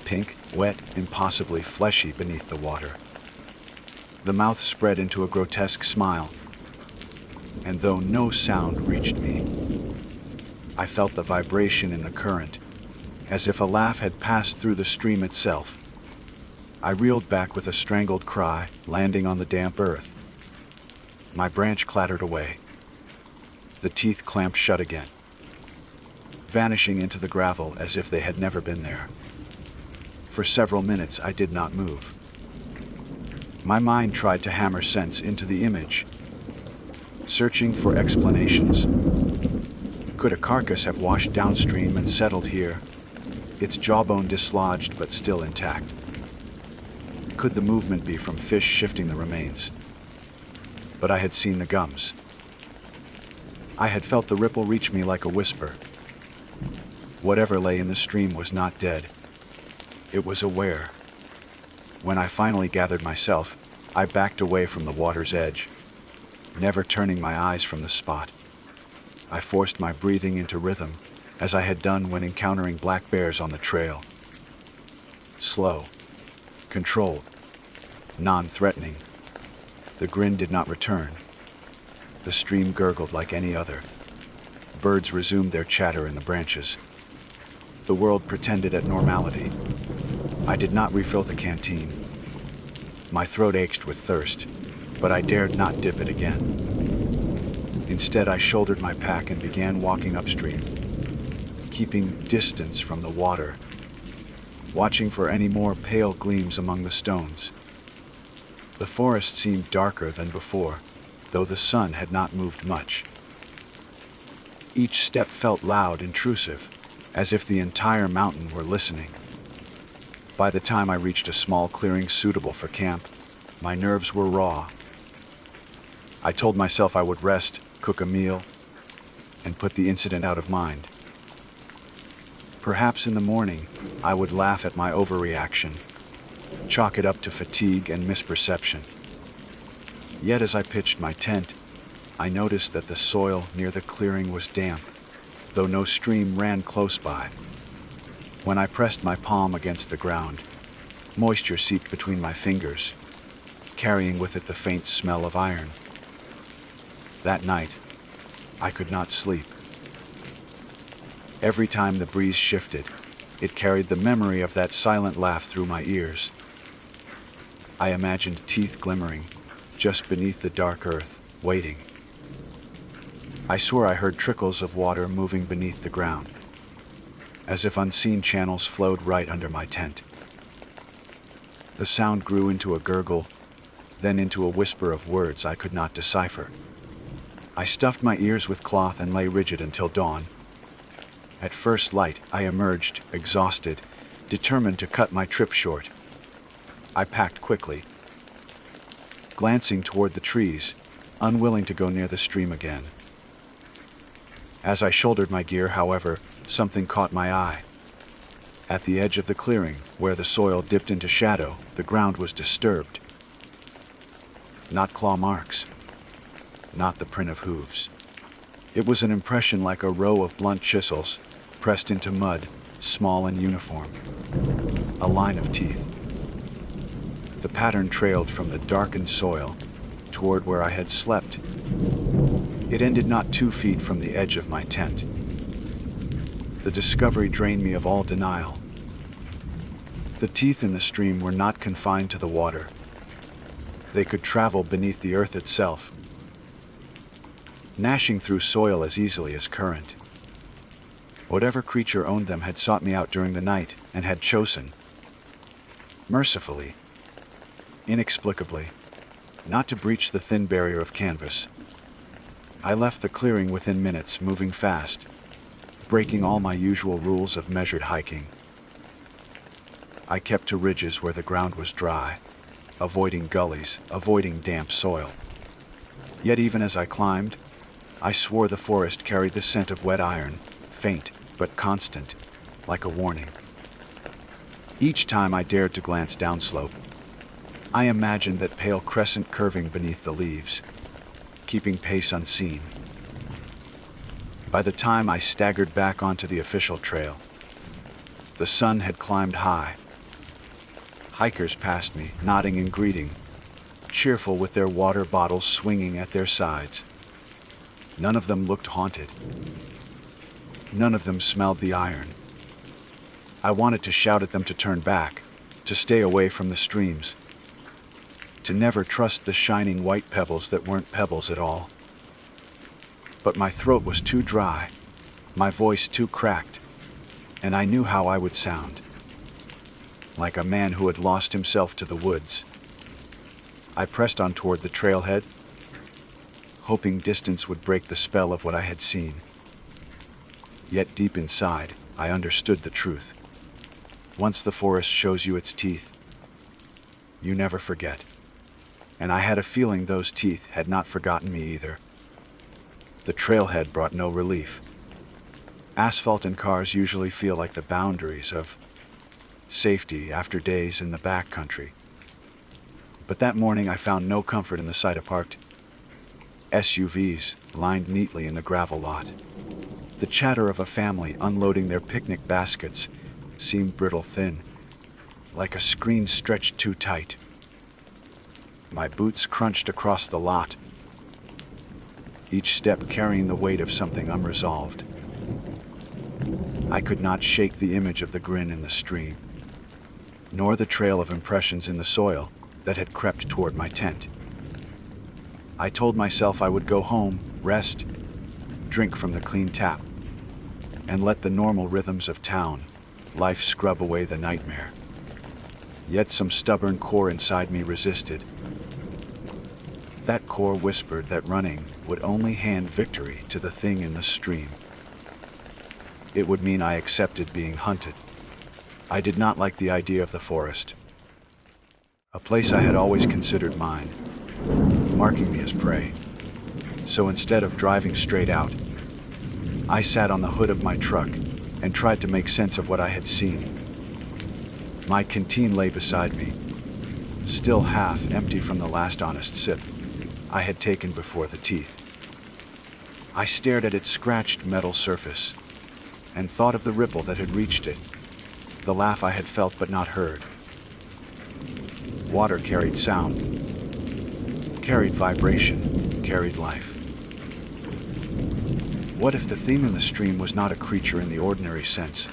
pink, wet, impossibly fleshy beneath the water. The mouth spread into a grotesque smile, and though no sound reached me, I felt the vibration in the current, as if a laugh had passed through the stream itself. I reeled back with a strangled cry, landing on the damp earth. My branch clattered away. The teeth clamped shut again, vanishing into the gravel as if they had never been there. For several minutes I did not move. My mind tried to hammer sense into the image, searching for explanations. Could a carcass have washed downstream and settled here, its jawbone dislodged but still intact? Could the movement be from fish shifting the remains? But I had seen the gums. I had felt the ripple reach me like a whisper. Whatever lay in the stream was not dead. It was aware. When I finally gathered myself, I backed away from the water's edge, never turning my eyes from the spot. I forced my breathing into rhythm, as I had done when encountering black bears on the trail. Slow, controlled, non-threatening. The grin did not return. The stream gurgled like any other. Birds resumed their chatter in the branches. The world pretended at normality. I did not refill the canteen. My throat ached with thirst, but I dared not dip it again. Instead, I shouldered my pack and began walking upstream, keeping distance from the water, watching for any more pale gleams among the stones. The forest seemed darker than before, though the sun had not moved much. Each step felt loud, intrusive, as if the entire mountain were listening. By the time I reached a small clearing suitable for camp, my nerves were raw. I told myself I would rest, cook a meal, and put the incident out of mind. Perhaps in the morning, I would laugh at my overreaction, Chalk it up to fatigue and misperception. Yet as I pitched my tent, I noticed that the soil near the clearing was damp, though no stream ran close by. When I pressed my palm against the ground, moisture seeped between my fingers, carrying with it the faint smell of iron. That night, I could not sleep. Every time the breeze shifted, it carried the memory of that silent laugh through my ears. I imagined teeth glimmering just beneath the dark earth, waiting. I swore I heard trickles of water moving beneath the ground, as if unseen channels flowed right under my tent. The sound grew into a gurgle, then into a whisper of words I could not decipher. I stuffed my ears with cloth and lay rigid until dawn. At first light, I emerged, exhausted, determined to cut my trip short. I packed quickly, glancing toward the trees, unwilling to go near the stream again. As I shouldered my gear, however, something caught my eye. At the edge of the clearing, where the soil dipped into shadow, the ground was disturbed. Not claw marks, not the print of hooves. It was an impression like a row of blunt chisels, pressed into mud, small and uniform. A line of teeth. The pattern trailed from the darkened soil toward where I had slept. It ended not 2 feet from the edge of my tent. The discovery drained me of all denial. The teeth in the stream were not confined to the water. They could travel beneath the earth itself, gnashing through soil as easily as current. Whatever creature owned them had sought me out during the night and had chosen, mercifully, inexplicably, not to breach the thin barrier of canvas. I left the clearing within minutes, moving fast, breaking all my usual rules of measured hiking. I kept to ridges where the ground was dry, avoiding gullies, avoiding damp soil. Yet even as I climbed, I swore the forest carried the scent of wet iron, faint but constant, like a warning. Each time I dared to glance downslope, I imagined that pale crescent curving beneath the leaves, keeping pace unseen. By the time I staggered back onto the official trail, the sun had climbed high. Hikers passed me, nodding and greeting, cheerful with their water bottles swinging at their sides. None of them looked haunted. None of them smelled the iron. I wanted to shout at them to turn back, to stay away from the streams, to never trust the shining white pebbles that weren't pebbles at all. But my throat was too dry, my voice too cracked, and I knew how I would sound. Like a man who had lost himself to the woods. I pressed on toward the trailhead, hoping distance would break the spell of what I had seen. Yet deep inside, I understood the truth. Once the forest shows you its teeth, you never forget. And I had a feeling those teeth had not forgotten me either. The trailhead brought no relief. Asphalt and cars usually feel like the boundaries of safety after days in the backcountry. But that morning I found no comfort in the sight of parked SUVs lined neatly in the gravel lot. The chatter of a family unloading their picnic baskets seemed brittle thin, like a screen stretched too tight. My boots crunched across the lot, each step carrying the weight of something unresolved. I could not shake the image of the grin in the stream, nor the trail of impressions in the soil that had crept toward my tent. I told myself I would go home, rest, drink from the clean tap, and let the normal rhythms of town life scrub away the nightmare. Yet some stubborn core inside me resisted. That core whispered that running would only hand victory to the thing in the stream. It would mean I accepted being hunted. I did not like the idea of the forest, a place I had always considered mine, marking me as prey. So instead of driving straight out, I sat on the hood of my truck and tried to make sense of what I had seen. My canteen lay beside me, still half empty from the last honest sip I had taken before the teeth. I stared at its scratched metal surface and thought of the ripple that had reached it, the laugh I had felt but not heard. Water carried sound, carried vibration, carried life. What if the theme in the stream was not a creature in the ordinary sense,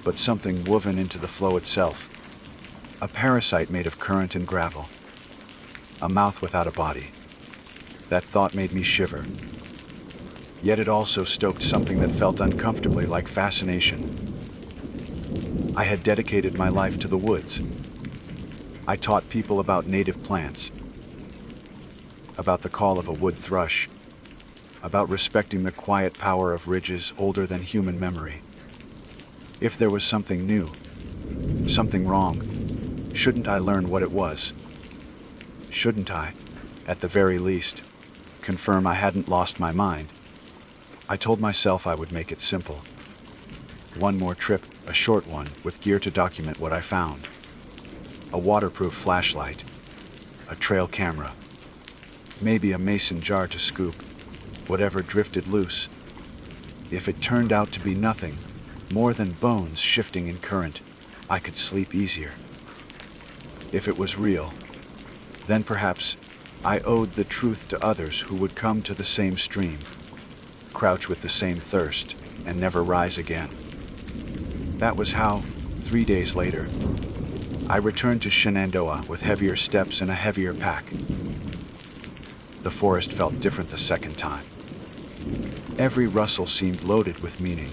but something woven into the flow itself? A parasite made of current and gravel. A mouth without a body. That thought made me shiver. Yet it also stoked something that felt uncomfortably like fascination. I had dedicated my life to the woods. I taught people about native plants, about the call of a wood thrush, about respecting the quiet power of ridges older than human memory. If there was something new, something wrong, shouldn't I learn what it was? Shouldn't I, at the very least, confirm I hadn't lost my mind? I told myself I would make it simple. One more trip, a short one, with gear to document what I found. A waterproof flashlight, a trail camera, maybe a mason jar to scoop whatever drifted loose. If it turned out to be nothing more than bones shifting in current, I could sleep easier. If it was real, then perhaps I owed the truth to others who would come to the same stream, crouch with the same thirst, and never rise again. That was how, 3 days later, I returned to Shenandoah with heavier steps and a heavier pack. The forest felt different the second time. Every rustle seemed loaded with meaning.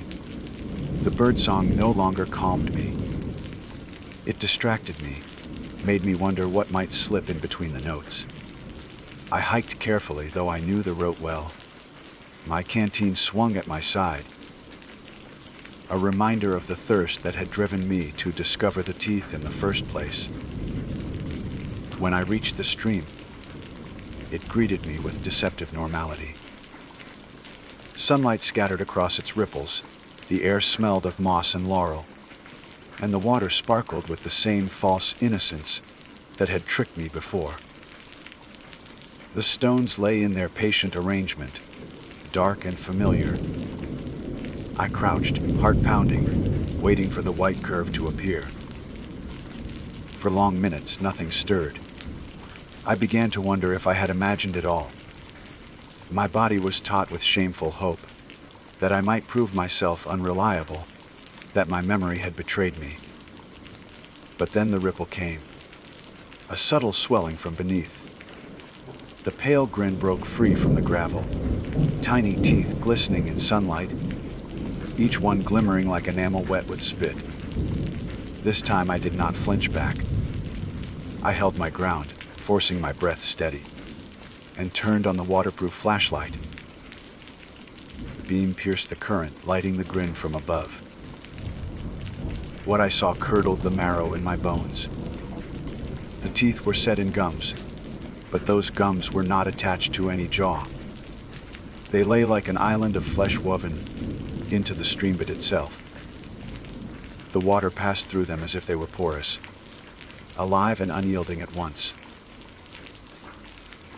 The birdsong no longer calmed me. It distracted me, made me wonder what might slip in between the notes. I hiked carefully, though I knew the route well. My canteen swung at my side, a reminder of the thirst that had driven me to discover the teeth in the first place. When I reached the stream, it greeted me with deceptive normality. Sunlight scattered across its ripples, the air smelled of moss and laurel, and the water sparkled with the same false innocence that had tricked me before. The stones lay in their patient arrangement, dark and familiar. I crouched, heart pounding, waiting for the white curve to appear. For long minutes, nothing stirred. I began to wonder if I had imagined it all. My body was taut with shameful hope that I might prove myself unreliable, that my memory had betrayed me. But then the ripple came, a subtle swelling from beneath. The pale grin broke free from the gravel, tiny teeth glistening in sunlight, each one glimmering like enamel wet with spit. This time I did not flinch back. I held my ground, forcing my breath steady, and turned on the waterproof flashlight. The beam pierced the current, lighting the grin from above. What I saw curdled the marrow in my bones. The teeth were set in gums, but those gums were not attached to any jaw. They lay like an island of flesh woven into the streambed itself. The water passed through them as if they were porous, alive and unyielding at once.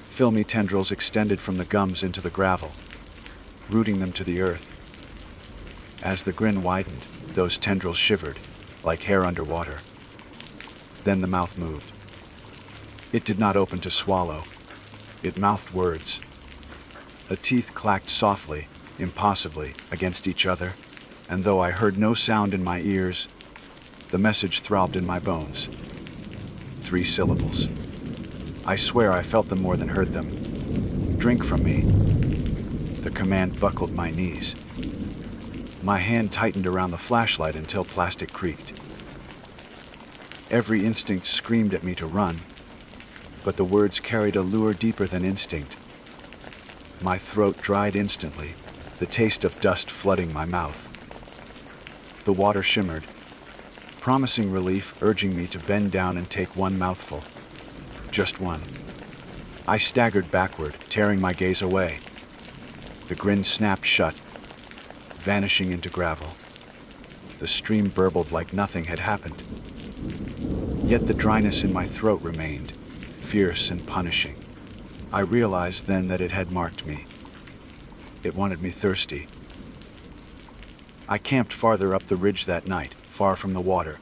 Filmy tendrils extended from the gums into the gravel, rooting them to the earth. As the grin widened, those tendrils shivered, like hair underwater. Then the mouth moved. It did not open to swallow. It mouthed words. The teeth clacked softly, impossibly, against each other, and though I heard no sound in my ears, the message throbbed in my bones. 3 syllables. I swear I felt them more than heard them. Drink from me. The command buckled my knees. My hand tightened around the flashlight until plastic creaked. Every instinct screamed at me to run, but the words carried a lure deeper than instinct. My throat dried instantly, the taste of dust flooding my mouth. The water shimmered, promising relief, urging me to bend down and take one mouthful. Just one. I staggered backward, tearing my gaze away. The grin snapped shut, vanishing into gravel. The stream burbled like nothing had happened. Yet the dryness in my throat remained, fierce and punishing. I realized then that it had marked me. It wanted me thirsty. I camped farther up the ridge that night, far from the water.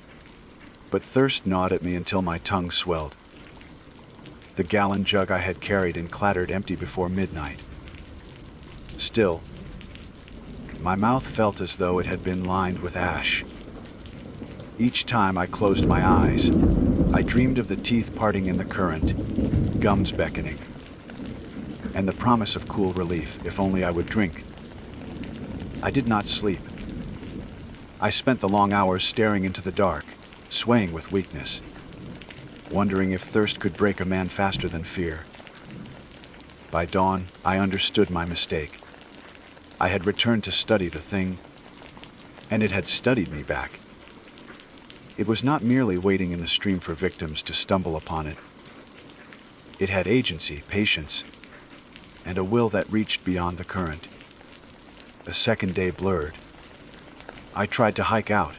But thirst gnawed at me until my tongue swelled. The gallon jug I had carried and clattered empty before midnight. Still, my mouth felt as though it had been lined with ash. Each time I closed my eyes, I dreamed of the teeth parting in the current, gums beckoning, and the promise of cool relief if only I would drink. I did not sleep. I spent the long hours staring into the dark, swaying with weakness, wondering if thirst could break a man faster than fear. By dawn, I understood my mistake. I had returned to study the thing, and it had studied me back. It was not merely waiting in the stream for victims to stumble upon it. It had agency, patience, and a will that reached beyond the current. The second day blurred. I tried to hike out,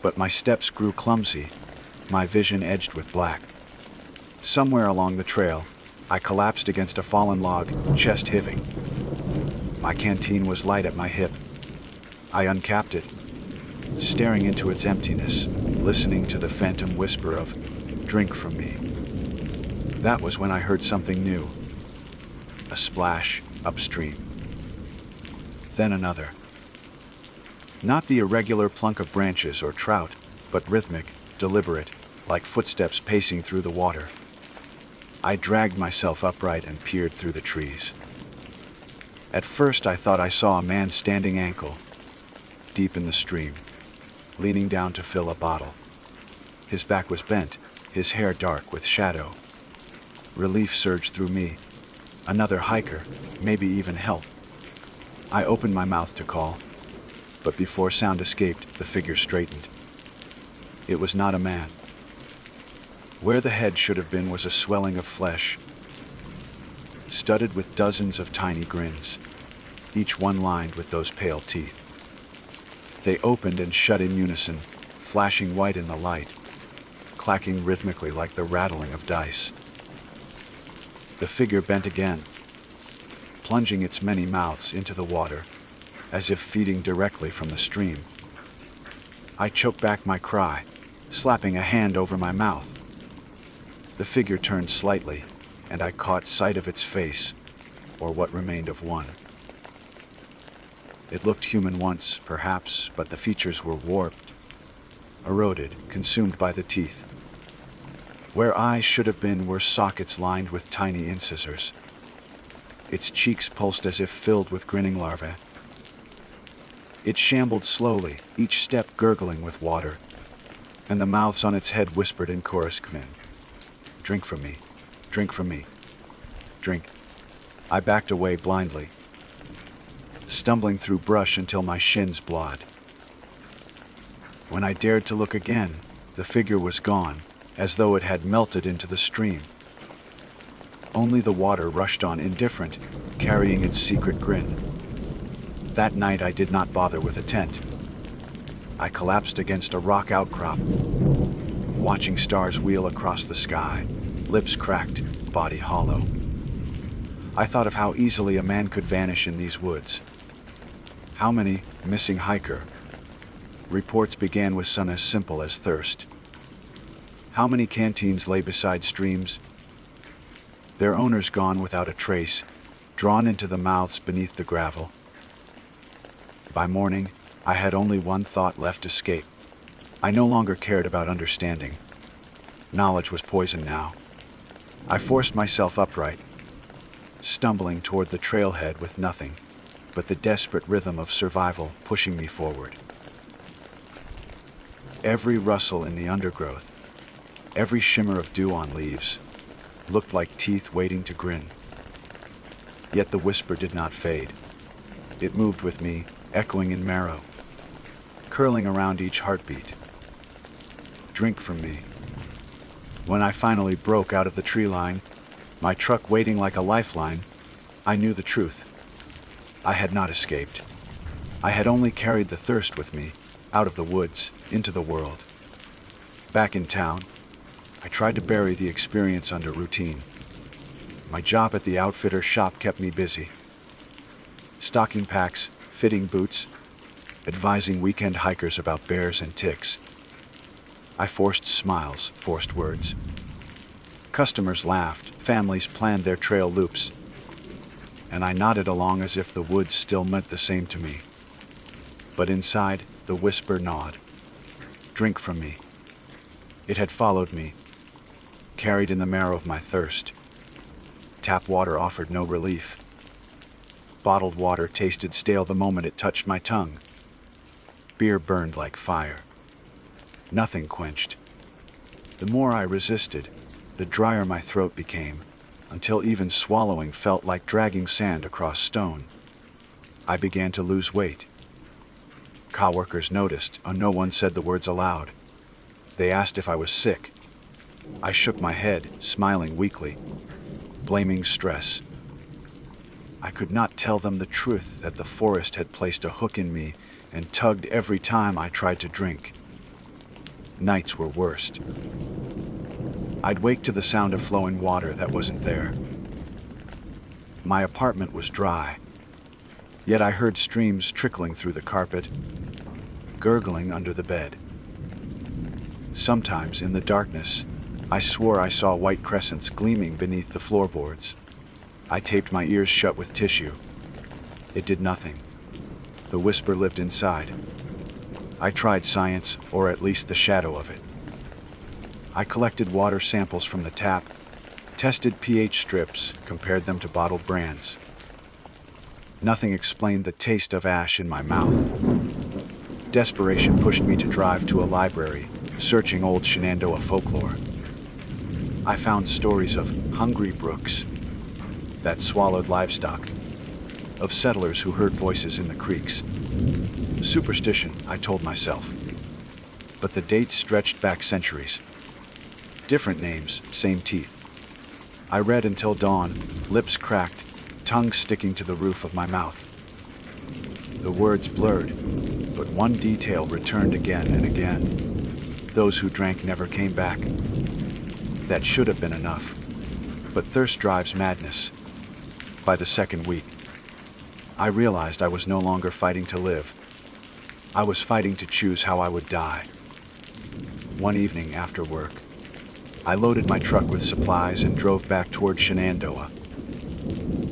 but my steps grew clumsy, my vision edged with black. Somewhere along the trail, I collapsed against a fallen log, chest heaving. My canteen was light at my hip. I uncapped it, staring into its emptiness, listening to the phantom whisper of, "Drink from me." That was when I heard something new. A splash upstream. Then another. Not the irregular plunk of branches or trout, but rhythmic, deliberate, like footsteps pacing through the water. I dragged myself upright and peered through the trees. At first I thought I saw a man standing ankle, deep in the stream, leaning down to fill a bottle. His back was bent, his hair dark with shadow. Relief surged through me. Another hiker, maybe even help. I opened my mouth to call, but before sound escaped, the figure straightened. It was not a man. Where the head should have been was a swelling of flesh, studded with dozens of tiny grins, each one lined with those pale teeth. They opened and shut in unison, flashing white in the light, clacking rhythmically like the rattling of dice. The figure bent again, plunging its many mouths into the water, as if feeding directly from the stream. I choked back my cry, slapping a hand over my mouth. The figure turned slightly, and I caught sight of its face, or what remained of one. It looked human once, perhaps, but the features were warped, eroded, consumed by the teeth. Where eyes should have been were sockets lined with tiny incisors. Its cheeks pulsed as if filled with grinning larvae. It shambled slowly, each step gurgling with water, and the mouths on its head whispered in chorus, "Come in. Drink from me. Drink from me. Drink." I backed away blindly, stumbling through brush until my shins bled. When I dared to look again, the figure was gone, as though it had melted into the stream. Only the water rushed on indifferent, carrying its secret grin. That night I did not bother with a tent. I collapsed against a rock outcrop, watching stars wheel across the sky, lips cracked, body hollow. I thought of how easily a man could vanish in these woods. How many missing hiker reports began with something as simple as thirst. How many canteens lay beside streams, their owners gone without a trace, drawn into the mouths beneath the gravel. By morning, I had only one thought left: escape. I no longer cared about understanding. Knowledge was poison now. I forced myself upright, stumbling toward the trailhead with nothing but the desperate rhythm of survival pushing me forward. Every rustle in the undergrowth, every shimmer of dew on leaves, looked like teeth waiting to grin. Yet the whisper did not fade. It moved with me, echoing in marrow, curling around each heartbeat. Drink from me. When I finally broke out of the tree line, my truck waiting like a lifeline, I knew the truth. I had not escaped. I had only carried the thirst with me, out of the woods, into the world. Back in town, I tried to bury the experience under routine. My job at the outfitter shop kept me busy. Stocking packs, fitting boots, advising weekend hikers about bears and ticks. I forced smiles, forced words. Customers laughed, families planned their trail loops, and I nodded along as if the woods still meant the same to me. But inside, the whisper gnawed. Drink from me. It had followed me, carried in the marrow of my thirst. Tap water offered no relief. Bottled water tasted stale the moment it touched my tongue. Beer burned like fire. Nothing quenched. The more I resisted, the drier my throat became, until even swallowing felt like dragging sand across stone. I began to lose weight. Coworkers noticed, and no one said the words aloud. They asked if I was sick. I shook my head, smiling weakly, blaming stress. I could not tell them the truth that the forest had placed a hook in me and tugged every time I tried to drink. Nights were worst. I'd wake to the sound of flowing water that wasn't there. My apartment was dry, yet I heard streams trickling through the carpet, gurgling under the bed. Sometimes, in the darkness, I swore I saw white crescents gleaming beneath the floorboards. I taped my ears shut with tissue. It did nothing. The whisper lived inside. I tried science, or at least the shadow of it. I collected water samples from the tap, tested pH strips, compared them to bottled brands. Nothing explained the taste of ash in my mouth. Desperation pushed me to drive to a library, searching old Shenandoah folklore. I found stories of hungry brooks that swallowed livestock, of settlers who heard voices in the creeks. Superstition, I told myself. But the dates stretched back centuries. Different names, same teeth. I read until dawn, lips cracked, tongue sticking to the roof of my mouth. The words blurred, but one detail returned again and again. Those who drank never came back. That should have been enough. But thirst drives madness. By the second week, I realized I was no longer fighting to live. I was fighting to choose how I would die. One evening after work, I loaded my truck with supplies and drove back toward Shenandoah.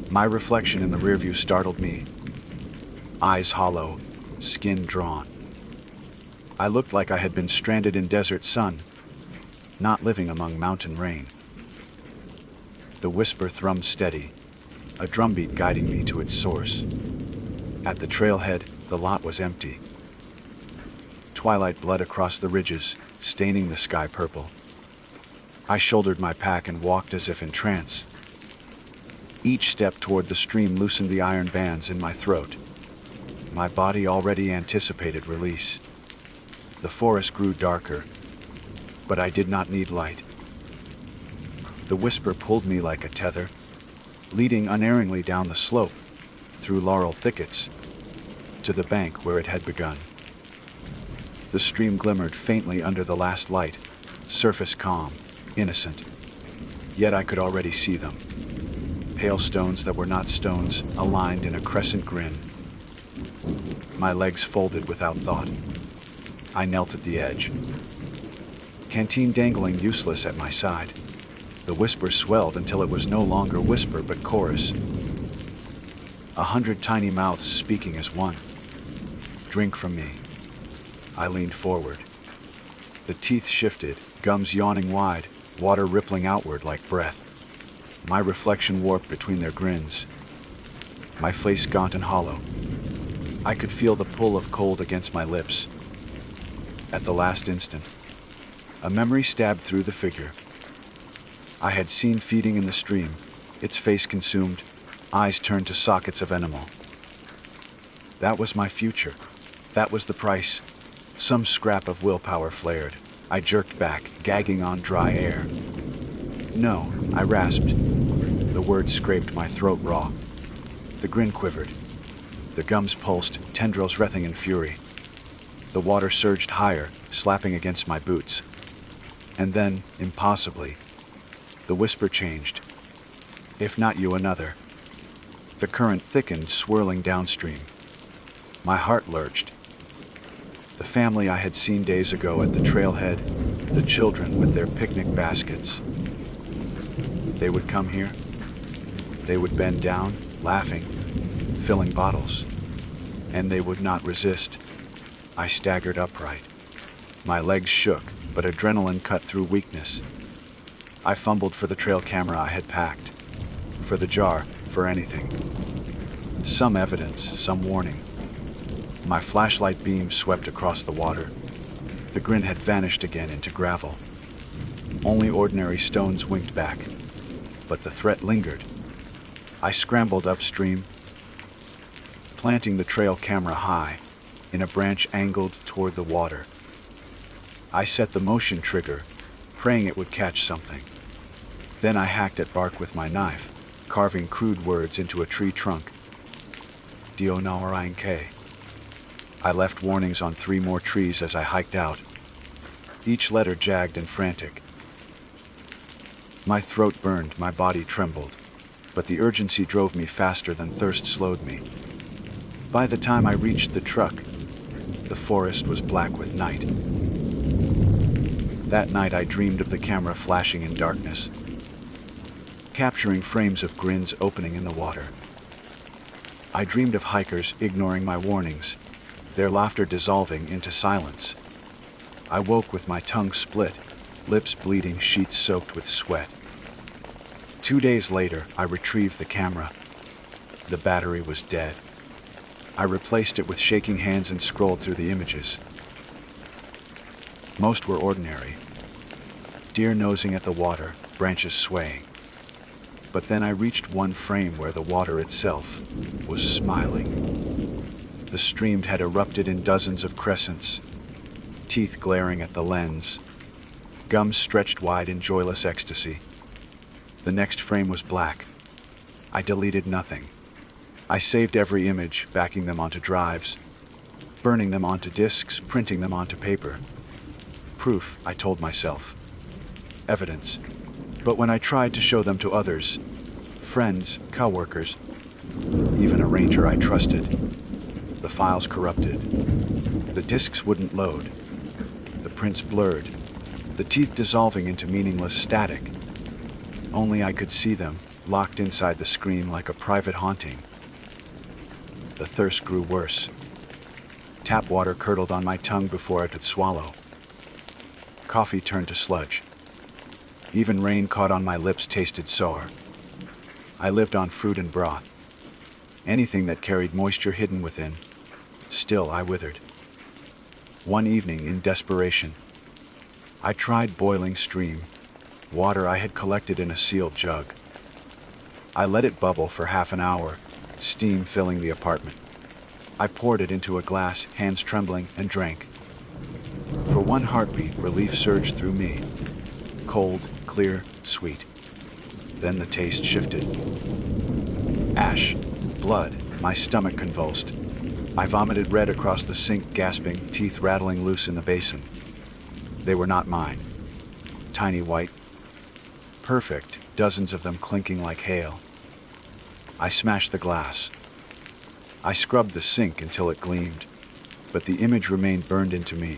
My reflection in the rearview startled me. Eyes hollow, skin drawn. I looked like I had been stranded in desert sun, not living among mountain rain. The whisper thrummed steady, a drumbeat guiding me to its source. At the trailhead, the lot was empty. Twilight bled across the ridges, staining the sky purple. I shouldered my pack and walked as if in trance. Each step toward the stream loosened the iron bands in my throat. My body already anticipated release. The forest grew darker, but I did not need light. The whisper pulled me like a tether, leading unerringly down the slope, through laurel thickets, to the bank where it had begun. The stream glimmered faintly under the last light, surface calm, innocent. Yet I could already see them. Pale stones that were not stones, aligned in a crescent grin. My legs folded without thought. I knelt at the edge. Canteen dangling useless at my side. The whisper swelled until it was no longer whisper but chorus. 100 tiny mouths speaking as one. Drink from me. I leaned forward. The teeth shifted, gums yawning wide, water rippling outward like breath. My reflection warped between their grins. My face gaunt and hollow. I could feel the pull of cold against my lips. At the last instant, a memory stabbed through the figure. I had seen feeding in the stream, its face consumed, eyes turned to sockets of enamel. That was my future. That was the price. Some scrap of willpower flared. I jerked back, gagging on dry air. No, I rasped. The words scraped my throat raw. The grin quivered. The gums pulsed, tendrils writhing in fury. The water surged higher, slapping against my boots. And then, impossibly, the whisper changed. If not you, another. The current thickened, swirling downstream. My heart lurched. The family I had seen days ago at the trailhead, the children with their picnic baskets. They would come here. They would bend down, laughing, filling bottles. And they would not resist. I staggered upright. My legs shook, but adrenaline cut through weakness. I fumbled for the trail camera I had packed. For the jar, for anything. Some evidence, some warning. My flashlight beam swept across the water. The grin had vanished again into gravel. Only ordinary stones winked back. But the threat lingered. I scrambled upstream, planting the trail camera high, in a branch angled toward the water. I set the motion trigger, praying it would catch something. Then I hacked at bark with my knife, carving crude words into a tree trunk. Dio Nawaranke. I left warnings on 3 more trees as I hiked out, each letter jagged and frantic. My throat burned, my body trembled, but the urgency drove me faster than thirst slowed me. By the time I reached the truck, the forest was black with night. That night I dreamed of the camera flashing in darkness, capturing frames of grins opening in the water. I dreamed of hikers ignoring my warnings, their laughter dissolving into silence. I woke with my tongue split, lips bleeding, sheets soaked with sweat. 2 days later, I retrieved the camera. The battery was dead. I replaced it with shaking hands and scrolled through the images. Most were ordinary. Deer nosing at the water, branches swaying. But then I reached one frame where the water itself was smiling. The stream had erupted in dozens of crescents, teeth glaring at the lens, gums stretched wide in joyless ecstasy. The next frame was black. I deleted nothing. I saved every image, backing them onto drives, burning them onto disks, printing them onto paper. Proof, I told myself. Evidence. But when I tried to show them to others, friends, coworkers, even a ranger I trusted, the files corrupted. The disks wouldn't load. The prints blurred, the teeth dissolving into meaningless static. Only I could see them, locked inside the screen like a private haunting. The thirst grew worse. Tap water curdled on my tongue before I could swallow. Coffee turned to sludge. Even rain caught on my lips tasted sour. I lived on fruit and broth. Anything that carried moisture hidden within. Still, I withered. One evening, in desperation, I tried boiling stream, water I had collected in a sealed jug. I let it bubble for half an hour, steam filling the apartment. I poured it into a glass, hands trembling, and drank. For one heartbeat, relief surged through me. Cold, clear, sweet. Then the taste shifted. Ash, blood, my stomach convulsed. I vomited red across the sink, gasping, teeth rattling loose in the basin. They were not mine. Tiny white. Perfect, dozens of them clinking like hail. I smashed the glass. I scrubbed the sink until it gleamed, but the image remained burned into me.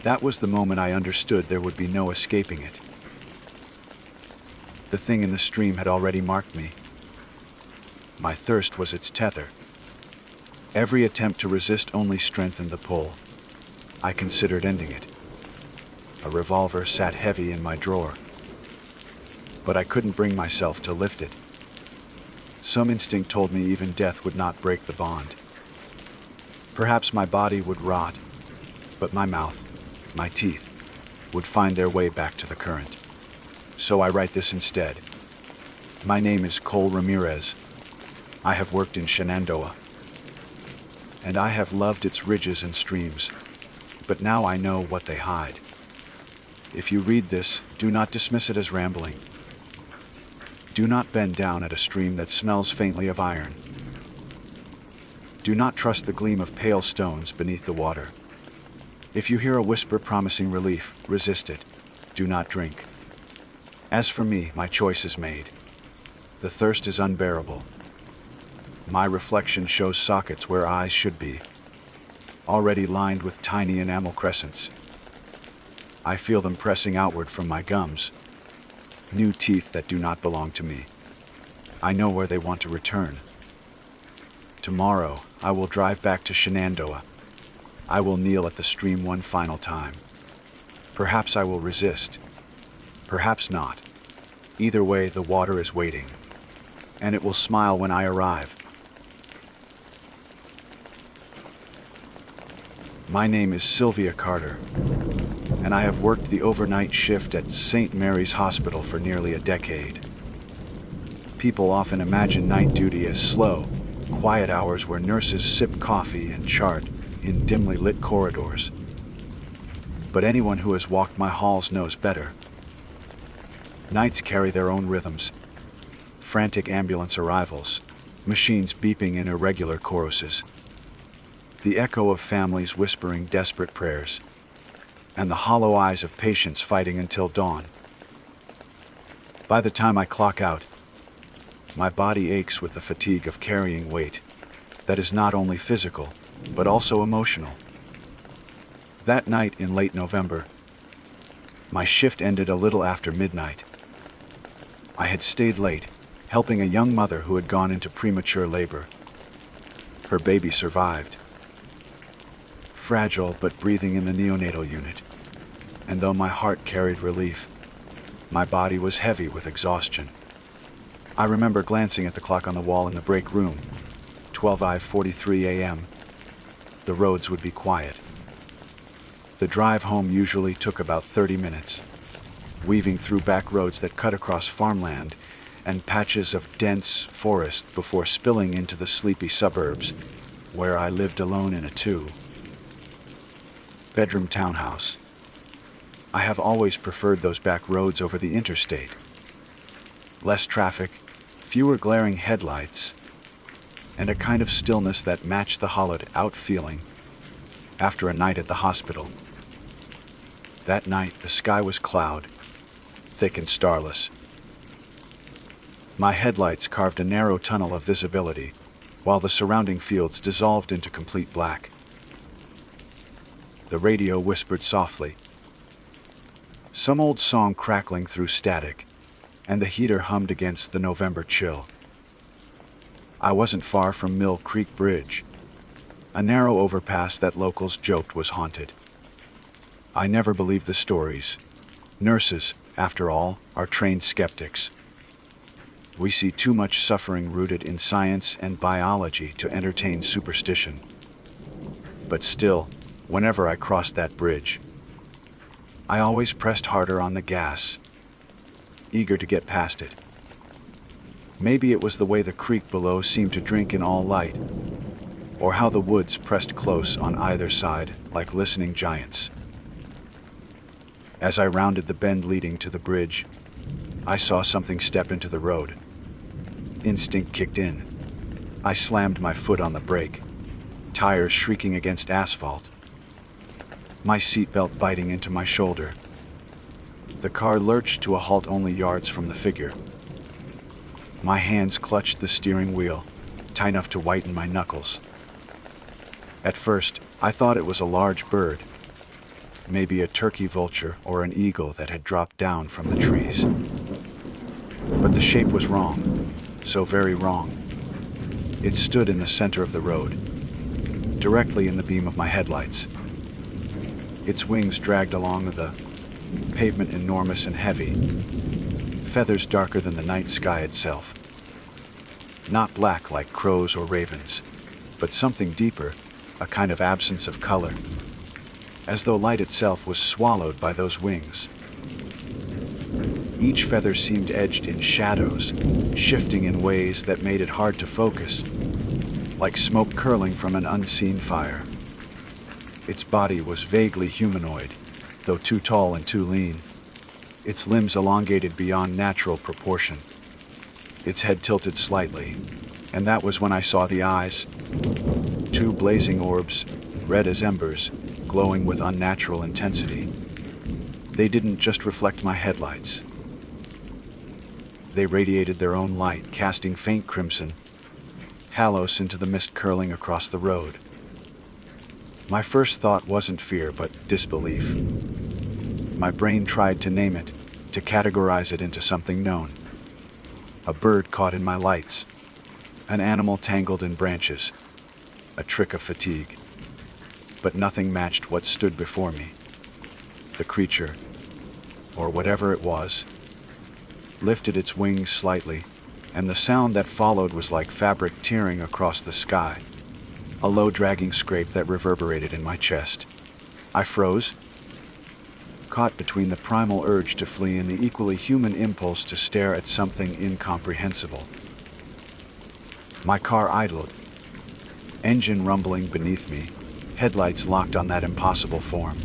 That was the moment I understood there would be no escaping it. The thing in the stream had already marked me. My thirst was its tether. Every attempt to resist only strengthened the pull. I considered ending it. A revolver sat heavy in my drawer, but I couldn't bring myself to lift it. Some instinct told me even death would not break the bond. Perhaps my body would rot, but my mouth, my teeth, would find their way back to the current. So I write this instead. My name is Cole Ramirez. I have worked in Shenandoah, and I have loved its ridges and streams, but now I know what they hide. If you read this, do not dismiss it as rambling. Do not bend down at a stream that smells faintly of iron. Do not trust the gleam of pale stones beneath the water. If you hear a whisper promising relief, resist it. do not drink. As for me, my choice is made. The thirst is unbearable. My reflection shows sockets where eyes should be, already lined with tiny enamel crescents. I feel them pressing outward from my gums, new teeth that do not belong to me. I know where they want to return. Tomorrow, I will drive back to Shenandoah. I will kneel at the stream one final time. Perhaps I will resist. Perhaps not. Either way, the water is waiting, and it will smile when I arrive. My name is Sylvia Carter, and I have worked the overnight shift at St. Mary's Hospital for nearly a decade. People often imagine night duty as slow, quiet hours where nurses sip coffee and chart in dimly lit corridors. But anyone who has walked my halls knows better. Nights carry their own rhythms. Frantic ambulance arrivals, machines beeping in irregular choruses, the echo of families whispering desperate prayers, and the hollow eyes of patients fighting until dawn. By the time I clock out, my body aches with the fatigue of carrying weight that is not only physical, but also emotional. That night in late November, my shift ended a little after midnight. I had stayed late, helping a young mother who had gone into premature labor. Her baby survived, fragile but breathing in the neonatal unit, and though my heart carried relief, my body was heavy with exhaustion. I remember glancing at the clock on the wall in the break room, 12:43 a.m. The roads would be quiet. The drive home usually took about 30 minutes, weaving through back roads that cut across farmland and patches of dense forest before spilling into the sleepy suburbs, where I lived alone in a two-bedroom townhouse. I have always preferred those back roads over the interstate. Less traffic, fewer glaring headlights, and a kind of stillness that matched the hollowed-out feeling after a night at the hospital. That night, the sky was cloud, thick and starless. My headlights carved a narrow tunnel of visibility, while the surrounding fields dissolved into complete black. The radio whispered softly, some old song crackling through static, and the heater hummed against the November chill. I wasn't far from Mill Creek Bridge, a narrow overpass that locals joked was haunted. I never believed the stories. Nurses, after all, are trained skeptics. We see too much suffering rooted in science and biology to entertain superstition. But still, whenever I crossed that bridge, I always pressed harder on the gas, eager to get past it. Maybe it was the way the creek below seemed to drink in all light, or how the woods pressed close on either side like listening giants. As I rounded the bend leading to the bridge, I saw something step into the road. Instinct kicked in. I slammed my foot on the brake, tires shrieking against asphalt, my seatbelt biting into my shoulder. The car lurched to a halt only yards from the figure. My hands clutched the steering wheel, tight enough to whiten my knuckles. At first, I thought it was a large bird, maybe a turkey vulture or an eagle that had dropped down from the trees. But the shape was wrong, so very wrong. It stood in the center of the road, directly in the beam of my headlights. Its wings dragged along the pavement enormous and heavy, feathers darker than the night sky itself. Not black like crows or ravens, but something deeper, a kind of absence of color, as though light itself was swallowed by those wings. Each feather seemed edged in shadows, shifting in ways that made it hard to focus, like smoke curling from an unseen fire. Its body was vaguely humanoid, though too tall and too lean, its limbs elongated beyond natural proportion. Its head tilted slightly, and that was when I saw the eyes. Two blazing orbs, red as embers, glowing with unnatural intensity. They didn't just reflect my headlights. They radiated their own light, casting faint crimson halos into the mist curling across the road. My first thought wasn't fear, but disbelief. My brain tried to name it, to categorize it into something known. A bird caught in my lights, an animal tangled in branches, a trick of fatigue. But nothing matched what stood before me. The creature, or whatever it was, lifted its wings slightly, and the sound that followed was like fabric tearing across the sky, a low dragging scrape that reverberated in my chest. I froze, caught between the primal urge to flee and the equally human impulse to stare at something incomprehensible. My car idled, engine rumbling beneath me, headlights locked on that impossible form.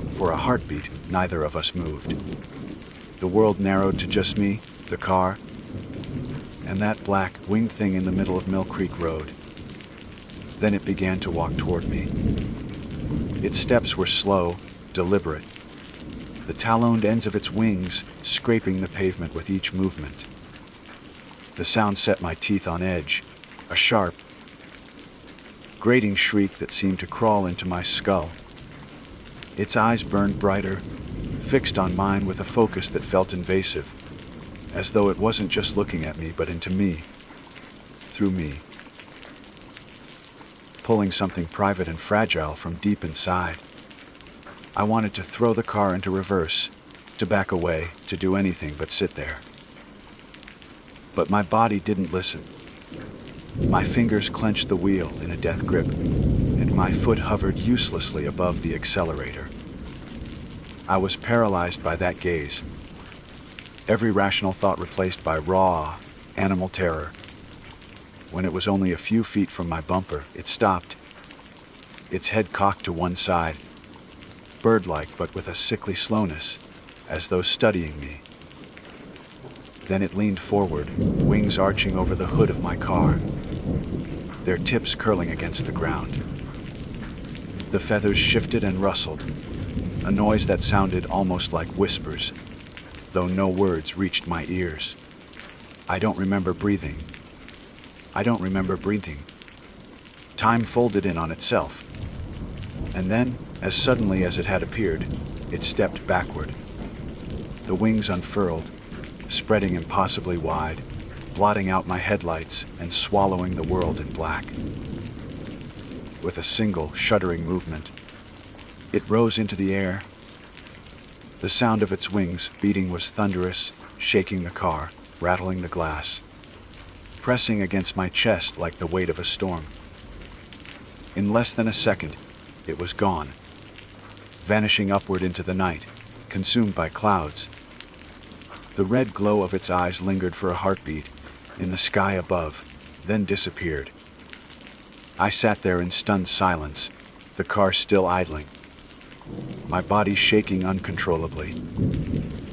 For a heartbeat, neither of us moved. The world narrowed to just me, the car, and that black, winged thing in the middle of Mill Creek Road. Then it began to walk toward me. Its steps were slow, deliberate, the taloned ends of its wings scraping the pavement with each movement. The sound set my teeth on edge, a sharp, grating shriek that seemed to crawl into my skull. Its eyes burned brighter, fixed on mine with a focus that felt invasive, as though it wasn't just looking at me, but into me, through me, pulling something private and fragile from deep inside. I wanted to throw the car into reverse, to back away, to do anything but sit there. But my body didn't listen. My fingers clenched the wheel in a death grip, and my foot hovered uselessly above the accelerator. I was paralyzed by that gaze, every rational thought replaced by raw, animal terror. When it was only a few feet from my bumper, it stopped, its head cocked to one side, bird-like but with a sickly slowness, as though studying me. Then it leaned forward, wings arching over the hood of my car, their tips curling against the ground. The feathers shifted and rustled, a noise that sounded almost like whispers, though no words reached my ears. I don't remember breathing. I don't remember breathing. Time folded in on itself. And then, as suddenly as it had appeared, it stepped backward. The wings unfurled, spreading impossibly wide, blotting out my headlights and swallowing the world in black. With a single, shuddering movement, it rose into the air. The sound of its wings beating was thunderous, shaking the car, rattling the glass, pressing against my chest like the weight of a storm. In less than a second, it was gone, vanishing upward into the night, consumed by clouds. The red glow of its eyes lingered for a heartbeat in the sky above, then disappeared. I sat there in stunned silence, the car still idling, my body shaking uncontrollably.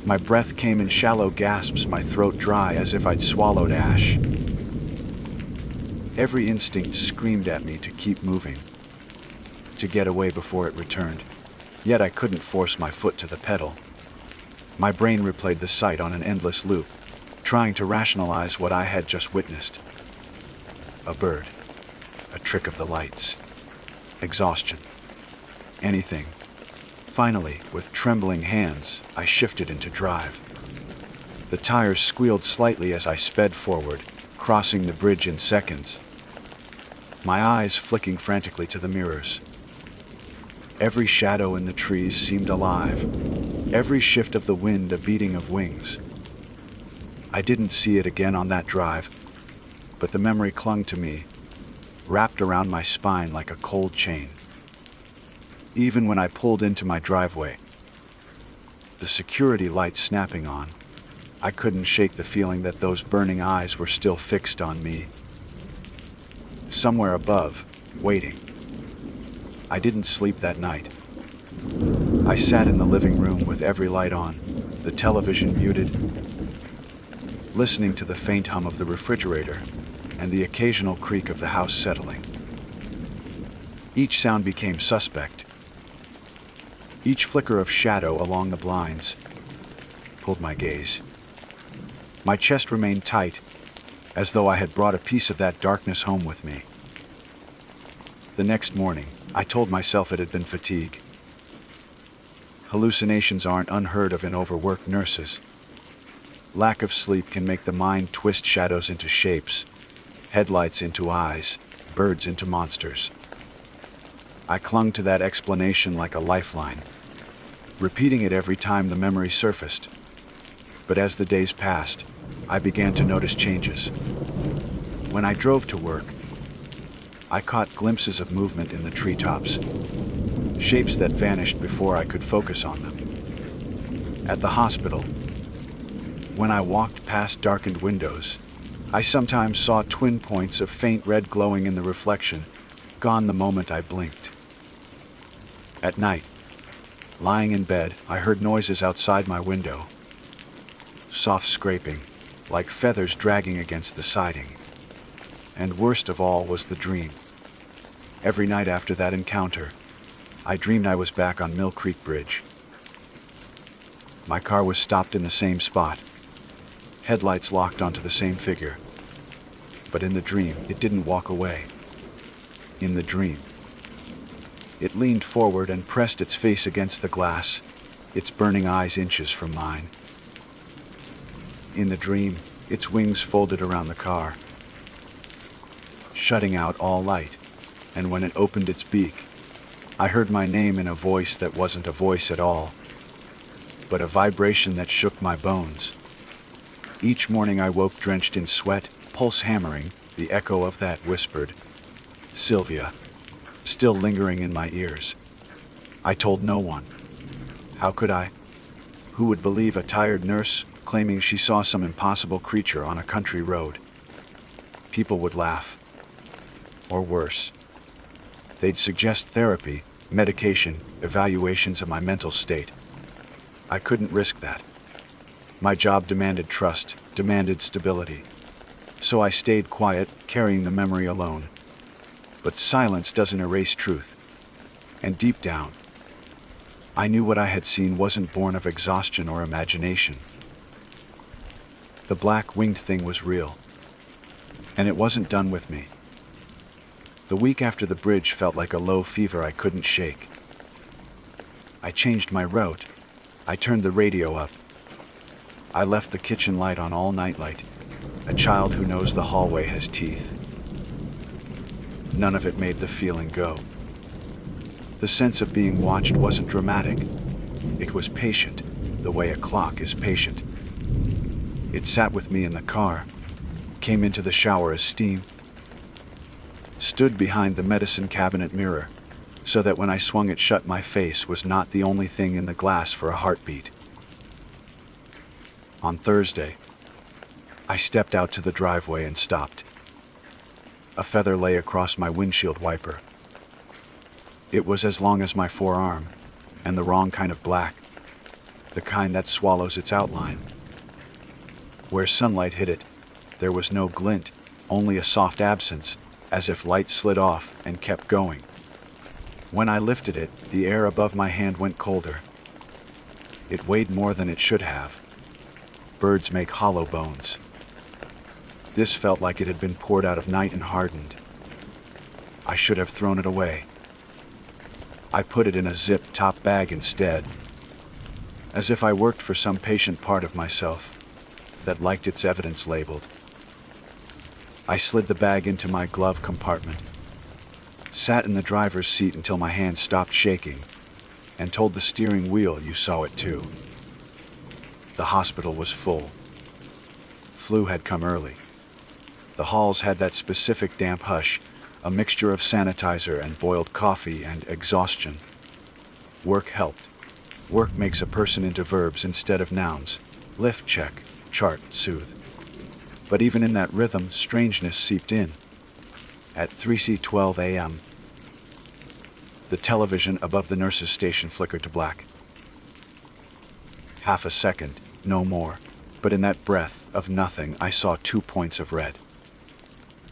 My breath came in shallow gasps, my throat dry as if I'd swallowed ash. Every instinct screamed at me to keep moving, to get away before it returned, yet I couldn't force my foot to the pedal. My brain replayed the sight on an endless loop, trying to rationalize what I had just witnessed. A bird, a trick of the lights, exhaustion, anything. Finally, with trembling hands, I shifted into drive. The tires squealed slightly as I sped forward, crossing the bridge in seconds, my eyes flicking frantically to the mirrors. Every shadow in the trees seemed alive, every shift of the wind a beating of wings. I didn't see it again on that drive, but the memory clung to me, wrapped around my spine like a cold chain. Even when I pulled into my driveway, the security lights snapping on, I couldn't shake the feeling that those burning eyes were still fixed on me. Somewhere above, waiting. I didn't sleep that night. I sat in the living room with every light on, the television muted, listening to the faint hum of the refrigerator and the occasional creak of the house settling. Each sound became suspect, Each flicker of shadow along the blinds pulled my gaze. My chest remained tight, as though I had brought a piece of that darkness home with me. The next morning, I told myself it had been fatigue. Hallucinations aren't unheard of in overworked nurses. Lack of sleep can make the mind twist shadows into shapes, headlights into eyes, birds into monsters. I clung to that explanation like a lifeline, repeating it every time the memory surfaced. But as the days passed, I began to notice changes. When I drove to work, I caught glimpses of movement in the treetops, shapes that vanished before I could focus on them. At the hospital, when I walked past darkened windows, I sometimes saw twin points of faint red glowing in the reflection, gone the moment I blinked. At night, lying in bed, I heard noises outside my window. Soft scraping, like feathers dragging against the siding. And worst of all was the dream. Every night after that encounter, I dreamed I was back on Mill Creek Bridge. My car was stopped in the same spot, headlights locked onto the same figure. But in the dream, it didn't walk away. In the dream, it leaned forward and pressed its face against the glass, its burning eyes inches from mine. In the dream, its wings folded around the car, shutting out all light, and when it opened its beak, I heard my name in a voice that wasn't a voice at all, but a vibration that shook my bones. Each morning I woke drenched in sweat, pulse hammering, the echo of that whispered, "Sylvia," still lingering in my ears. I told no one. How could I? Who would believe a tired nurse claiming she saw some impossible creature on a country road? People would laugh. Or worse, they'd suggest therapy, medication, evaluations of my mental state. I couldn't risk that. My job demanded trust, demanded stability. So I stayed quiet, carrying the memory alone. But silence doesn't erase truth. And deep down, I knew what I had seen wasn't born of exhaustion or imagination. The black winged thing was real. And it wasn't done with me. The week after the bridge felt like a low fever I couldn't shake. I changed my route. I turned the radio up. I left the kitchen light on all nightlight, a child who knows the hallway has teeth. None of it made the feeling go. The sense of being watched wasn't dramatic. It was patient, the way a clock is patient. It sat with me in the car, came into the shower as steam, stood behind the medicine cabinet mirror, so that when I swung it shut my face was not the only thing in the glass for a heartbeat. On Thursday, I stepped out to the driveway and stopped. A feather lay across my windshield wiper. It was as long as my forearm, and the wrong kind of black, the kind that swallows its outline. Where sunlight hit it, there was no glint, only a soft absence, as if light slid off and kept going. When I lifted it, the air above my hand went colder. It weighed more than it should have. Birds make hollow bones. This felt like it had been poured out of night and hardened. I should have thrown it away. I put it in a zip-top bag instead, as if I worked for some patient part of myself that liked its evidence labeled. I slid the bag into my glove compartment, sat in the driver's seat until my hands stopped shaking, and told the steering wheel you saw it too. The hospital was full. Flu had come early. The halls had that specific damp hush, a mixture of sanitizer and boiled coffee and exhaustion. Work helped. Work makes a person into verbs instead of nouns. Lift, check, chart, soothe. But even in that rhythm, strangeness seeped in. At 3:12 a.m., the television above the nurse's station flickered to black. Half a second, no more, but in that breath of nothing, I saw 2 points of red.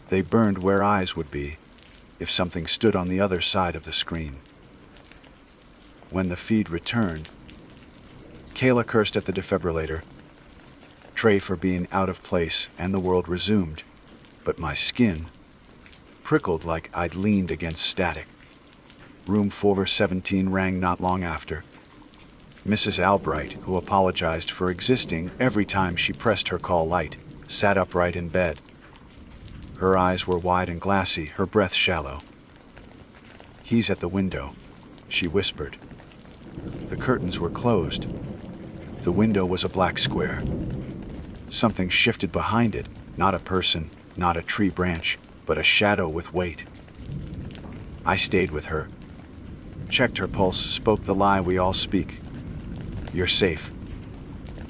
They burned where eyes would be if something stood on the other side of the screen. When the feed returned, Kayla cursed at the defibrillator, Trey for being out of place, and the world resumed. But my skin prickled like I'd leaned against static. Room 417 rang not long after. Mrs. Albright, who apologized for existing every time she pressed her call light, sat upright in bed. Her eyes were wide and glassy, her breath shallow. "He's at the window," she whispered. The curtains were closed. The window was a black square. Something shifted behind it, not a person, not a tree branch, but a shadow with weight. I stayed with her, checked her pulse, spoke the lie we all speak. "You're safe."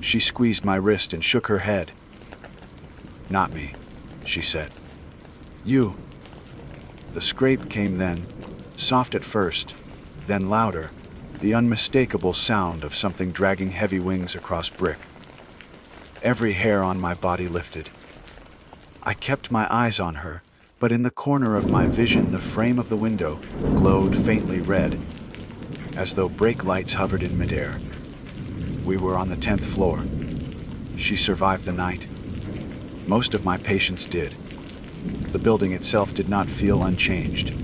She squeezed my wrist and shook her head. "Not me," she said. "You." The scrape came then, soft at first, then louder, the unmistakable sound of something dragging heavy wings across brick. Every hair on my body lifted. I kept my eyes on her, but in the corner of my vision the frame of the window glowed faintly red, as though brake lights hovered in midair. We were on the 10th floor. She survived the night. Most of my patients did. The building itself did not feel unchanged.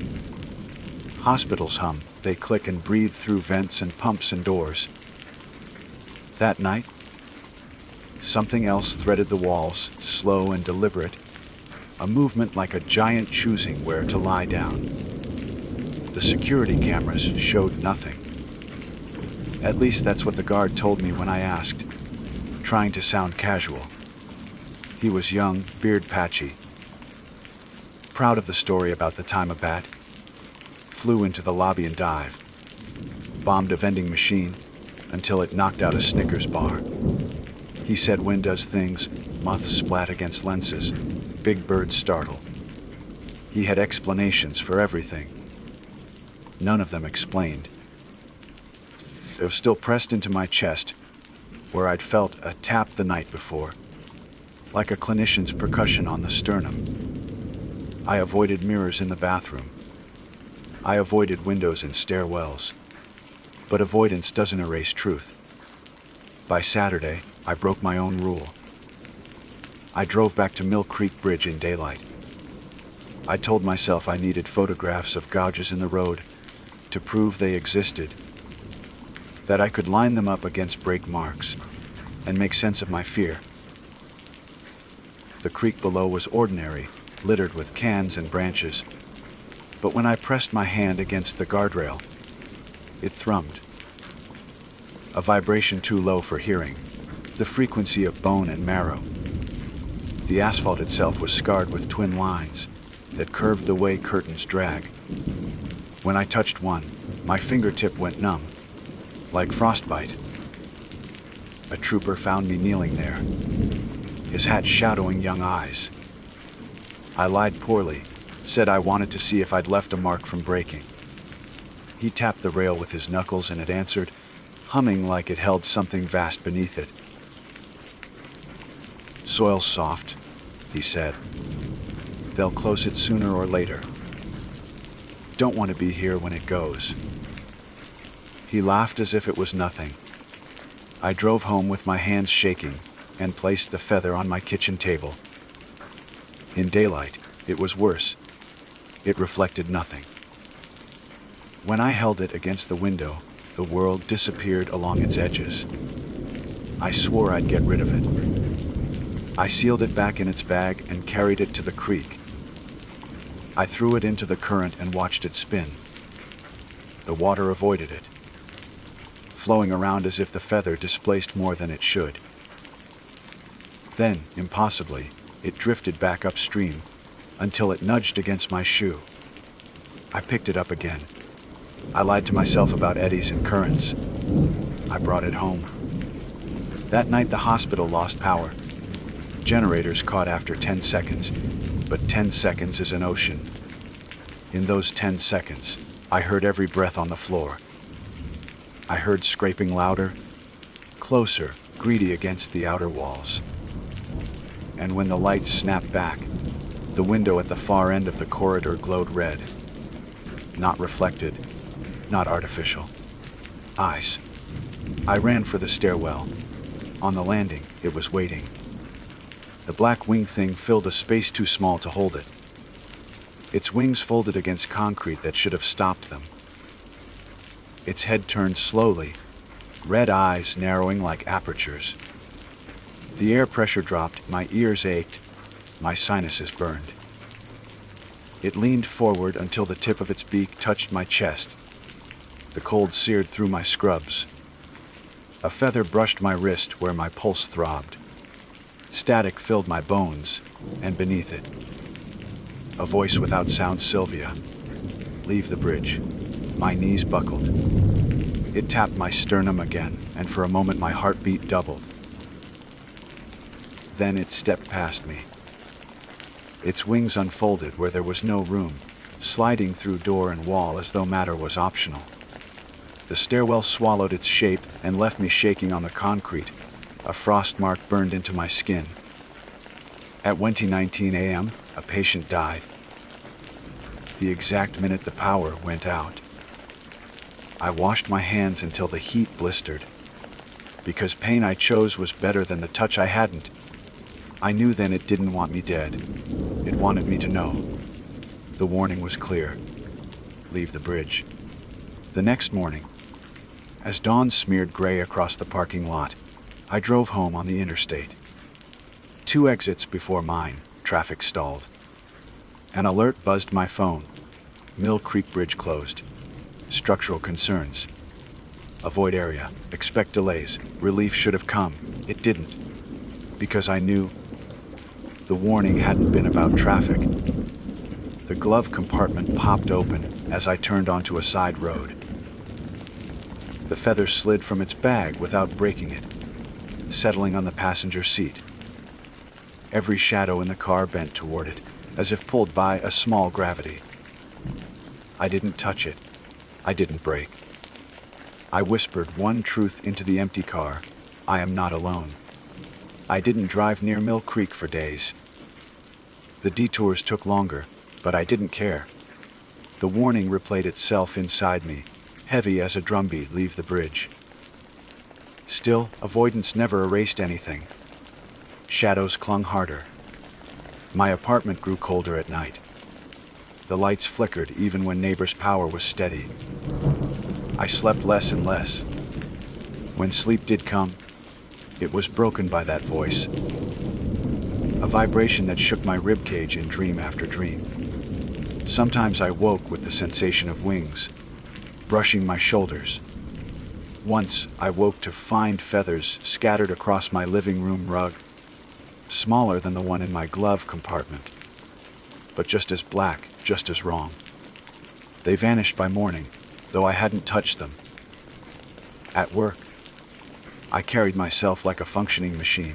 Hospitals hum, they click and breathe through vents and pumps and doors. That night, something else threaded the walls, slow and deliberate, a movement like a giant choosing where to lie down. The security cameras showed nothing. At least that's what the guard told me when I asked, trying to sound casual. He was young, beard patchy. Proud of the story about the time a bat flew into the lobby and dived, bombed a vending machine until it knocked out a Snickers bar. He said wind does things, moths splat against lenses, big birds startle. He had explanations for everything. None of them explained. It was still pressed into my chest, where I'd felt a tap the night before, like a clinician's percussion on the sternum. I avoided mirrors in the bathroom. I avoided windows in stairwells. But avoidance doesn't erase truth. By Saturday, I broke my own rule. I drove back to Mill Creek Bridge in daylight. I told myself I needed photographs of gouges in the road to prove they existed, that I could line them up against brake marks and make sense of my fear. The creek below was ordinary, littered with cans and branches, but when I pressed my hand against the guardrail, it thrummed. A vibration too low for hearing, the frequency of bone and marrow. The asphalt itself was scarred with twin lines that curved the way curtains drag. When I touched one, my fingertip went numb, like frostbite. A trooper found me kneeling there, his hat shadowing young eyes. I lied poorly, said I wanted to see if I'd left a mark from braking. He tapped the rail with his knuckles and it answered, humming like it held something vast beneath it. "Soil's soft," he said. "They'll close it sooner or later. Don't want to be here when it goes." He laughed as if it was nothing. I drove home with my hands shaking and placed the feather on my kitchen table. In daylight, it was worse. It reflected nothing. When I held it against the window, the world disappeared along its edges. I swore I'd get rid of it. I sealed it back in its bag and carried it to the creek. I threw it into the current and watched it spin. The water avoided it, flowing around as if the feather displaced more than it should. Then, impossibly, it drifted back upstream until it nudged against my shoe. I picked it up again. I lied to myself about eddies and currents. I brought it home. That night the hospital lost power. Generators caught after 10 seconds, but 10 seconds is an ocean. In those 10 seconds, I heard every breath on the floor. I heard scraping louder, closer, greedy against the outer walls. And when the lights snapped back, the window at the far end of the corridor glowed red. Not reflected, not artificial. Eyes. I ran for the stairwell. On the landing, it was waiting. The black wing thing filled a space too small to hold it. Its wings folded against concrete that should have stopped them. Its head turned slowly, red eyes narrowing like apertures. The air pressure dropped, my ears ached, my sinuses burned. It leaned forward until the tip of its beak touched my chest. The cold seared through my scrubs. A feather brushed my wrist where my pulse throbbed. Static filled my bones, and beneath it, a voice without sound, Sylvia. Leave the bridge. My knees buckled. It tapped my sternum again, and for a moment my heartbeat doubled. Then it stepped past me. Its wings unfolded where there was no room, sliding through door and wall as though matter was optional. The stairwell swallowed its shape and left me shaking on the concrete. A frost mark burned into my skin. At 20:19 a.m., a patient died. The exact minute the power went out. I washed my hands until the heat blistered. Because pain I chose was better than the touch I hadn't. I knew then it didn't want me dead. It wanted me to know. The warning was clear. Leave the bridge. The next morning, as dawn smeared gray across the parking lot, I drove home on the interstate. 2 exits before mine, traffic stalled. An alert buzzed my phone. Mill Creek Bridge closed. Structural concerns. Avoid area. Expect delays. Relief should have come. It didn't. Because I knew the warning hadn't been about traffic. The glove compartment popped open as I turned onto a side road. The feather slid from its bag without breaking it, settling on the passenger seat. Every shadow in the car bent toward it, as if pulled by a small gravity. I didn't touch it. I didn't break. I whispered one truth into the empty car. I am not alone. I didn't drive near Mill Creek for days. The detours took longer, but I didn't care. The warning replayed itself inside me, heavy as a drumbeat. Leave the bridge. Still, avoidance never erased anything. Shadows clung harder. My apartment grew colder at night. The lights flickered even when neighbors' power was steady. I slept less and less. When sleep did come, it was broken by that voice. A vibration that shook my ribcage in dream after dream. Sometimes I woke with the sensation of wings, brushing my shoulders. Once I woke to find feathers scattered across my living room rug, smaller than the one in my glove compartment, but just as black, just as wrong. They vanished by morning, though I hadn't touched them. At work, I carried myself like a functioning machine.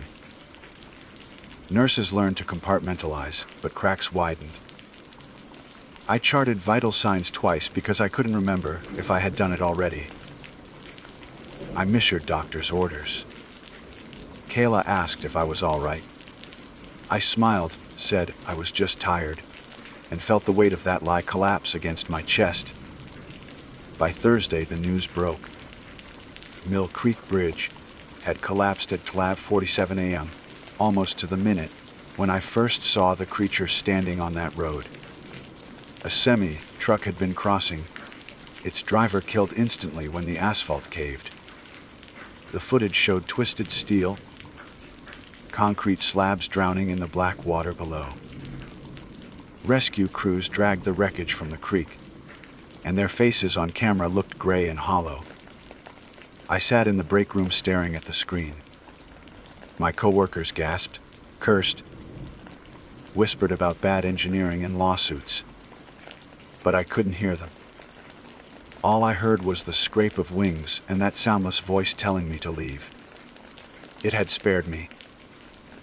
Nurses learned to compartmentalize, but cracks widened. I charted vital signs twice because I couldn't remember if I had done it already. I misheard doctor's orders. Kayla asked if I was all right. I smiled, said I was just tired, and felt the weight of that lie collapse against my chest. By Thursday, the news broke. Mill Creek Bridge had collapsed at 12:47 a.m., almost to the minute, when I first saw the creature standing on that road. A semi-truck had been crossing. Its driver killed instantly when the asphalt caved. The footage showed twisted steel, concrete slabs drowning in the black water below. Rescue crews dragged the wreckage from the creek, and their faces on camera looked gray and hollow. I sat in the break room staring at the screen. My coworkers gasped, cursed, whispered about bad engineering and lawsuits. But I couldn't hear them. All I heard was the scrape of wings and that soundless voice telling me to leave. It had spared me.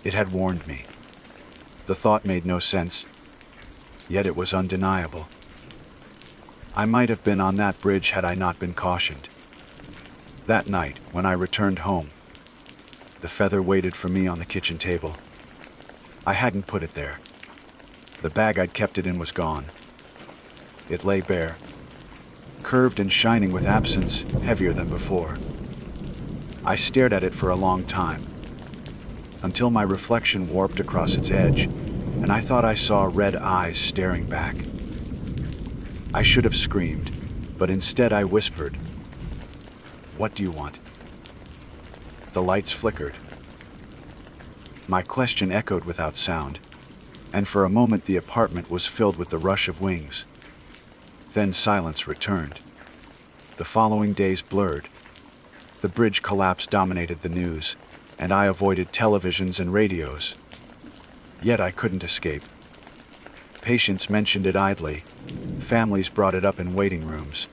It had warned me. The thought made no sense, yet it was undeniable. I might have been on that bridge had I not been cautioned. That night, when I returned home, the feather waited for me on the kitchen table. I hadn't put it there. The bag I'd kept it in was gone. It lay bare, curved and shining with absence, heavier than before. I stared at it for a long time, until my reflection warped across its edge, and I thought I saw red eyes staring back. I should have screamed, but instead I whispered, "What do you want?" The lights flickered. My question echoed without sound, and for a moment the apartment was filled with the rush of wings. Then silence returned. The following days blurred. The bridge collapse dominated the news, and I avoided televisions and radios. Yet I couldn't escape. Patients mentioned it idly. Families brought it up in waiting rooms.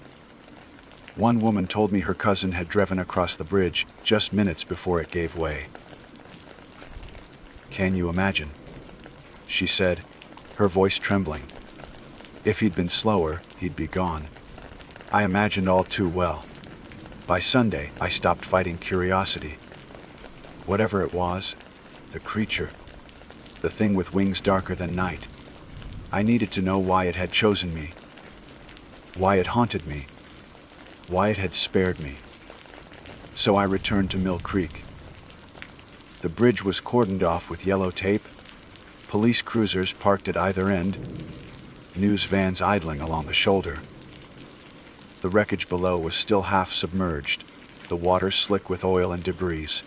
One woman told me her cousin had driven across the bridge just minutes before it gave way. "Can you imagine?" she said, her voice trembling. "If he'd been slower, he'd be gone." I imagined all too well. By Sunday, I stopped fighting curiosity. Whatever it was, the creature, the thing with wings darker than night, I needed to know why it had chosen me, why it haunted me, why it had spared me. So I returned to Mill Creek. The bridge was cordoned off with yellow tape, police cruisers parked at either end, news vans idling along the shoulder. The wreckage below was still half submerged, the water slick with oil and debris.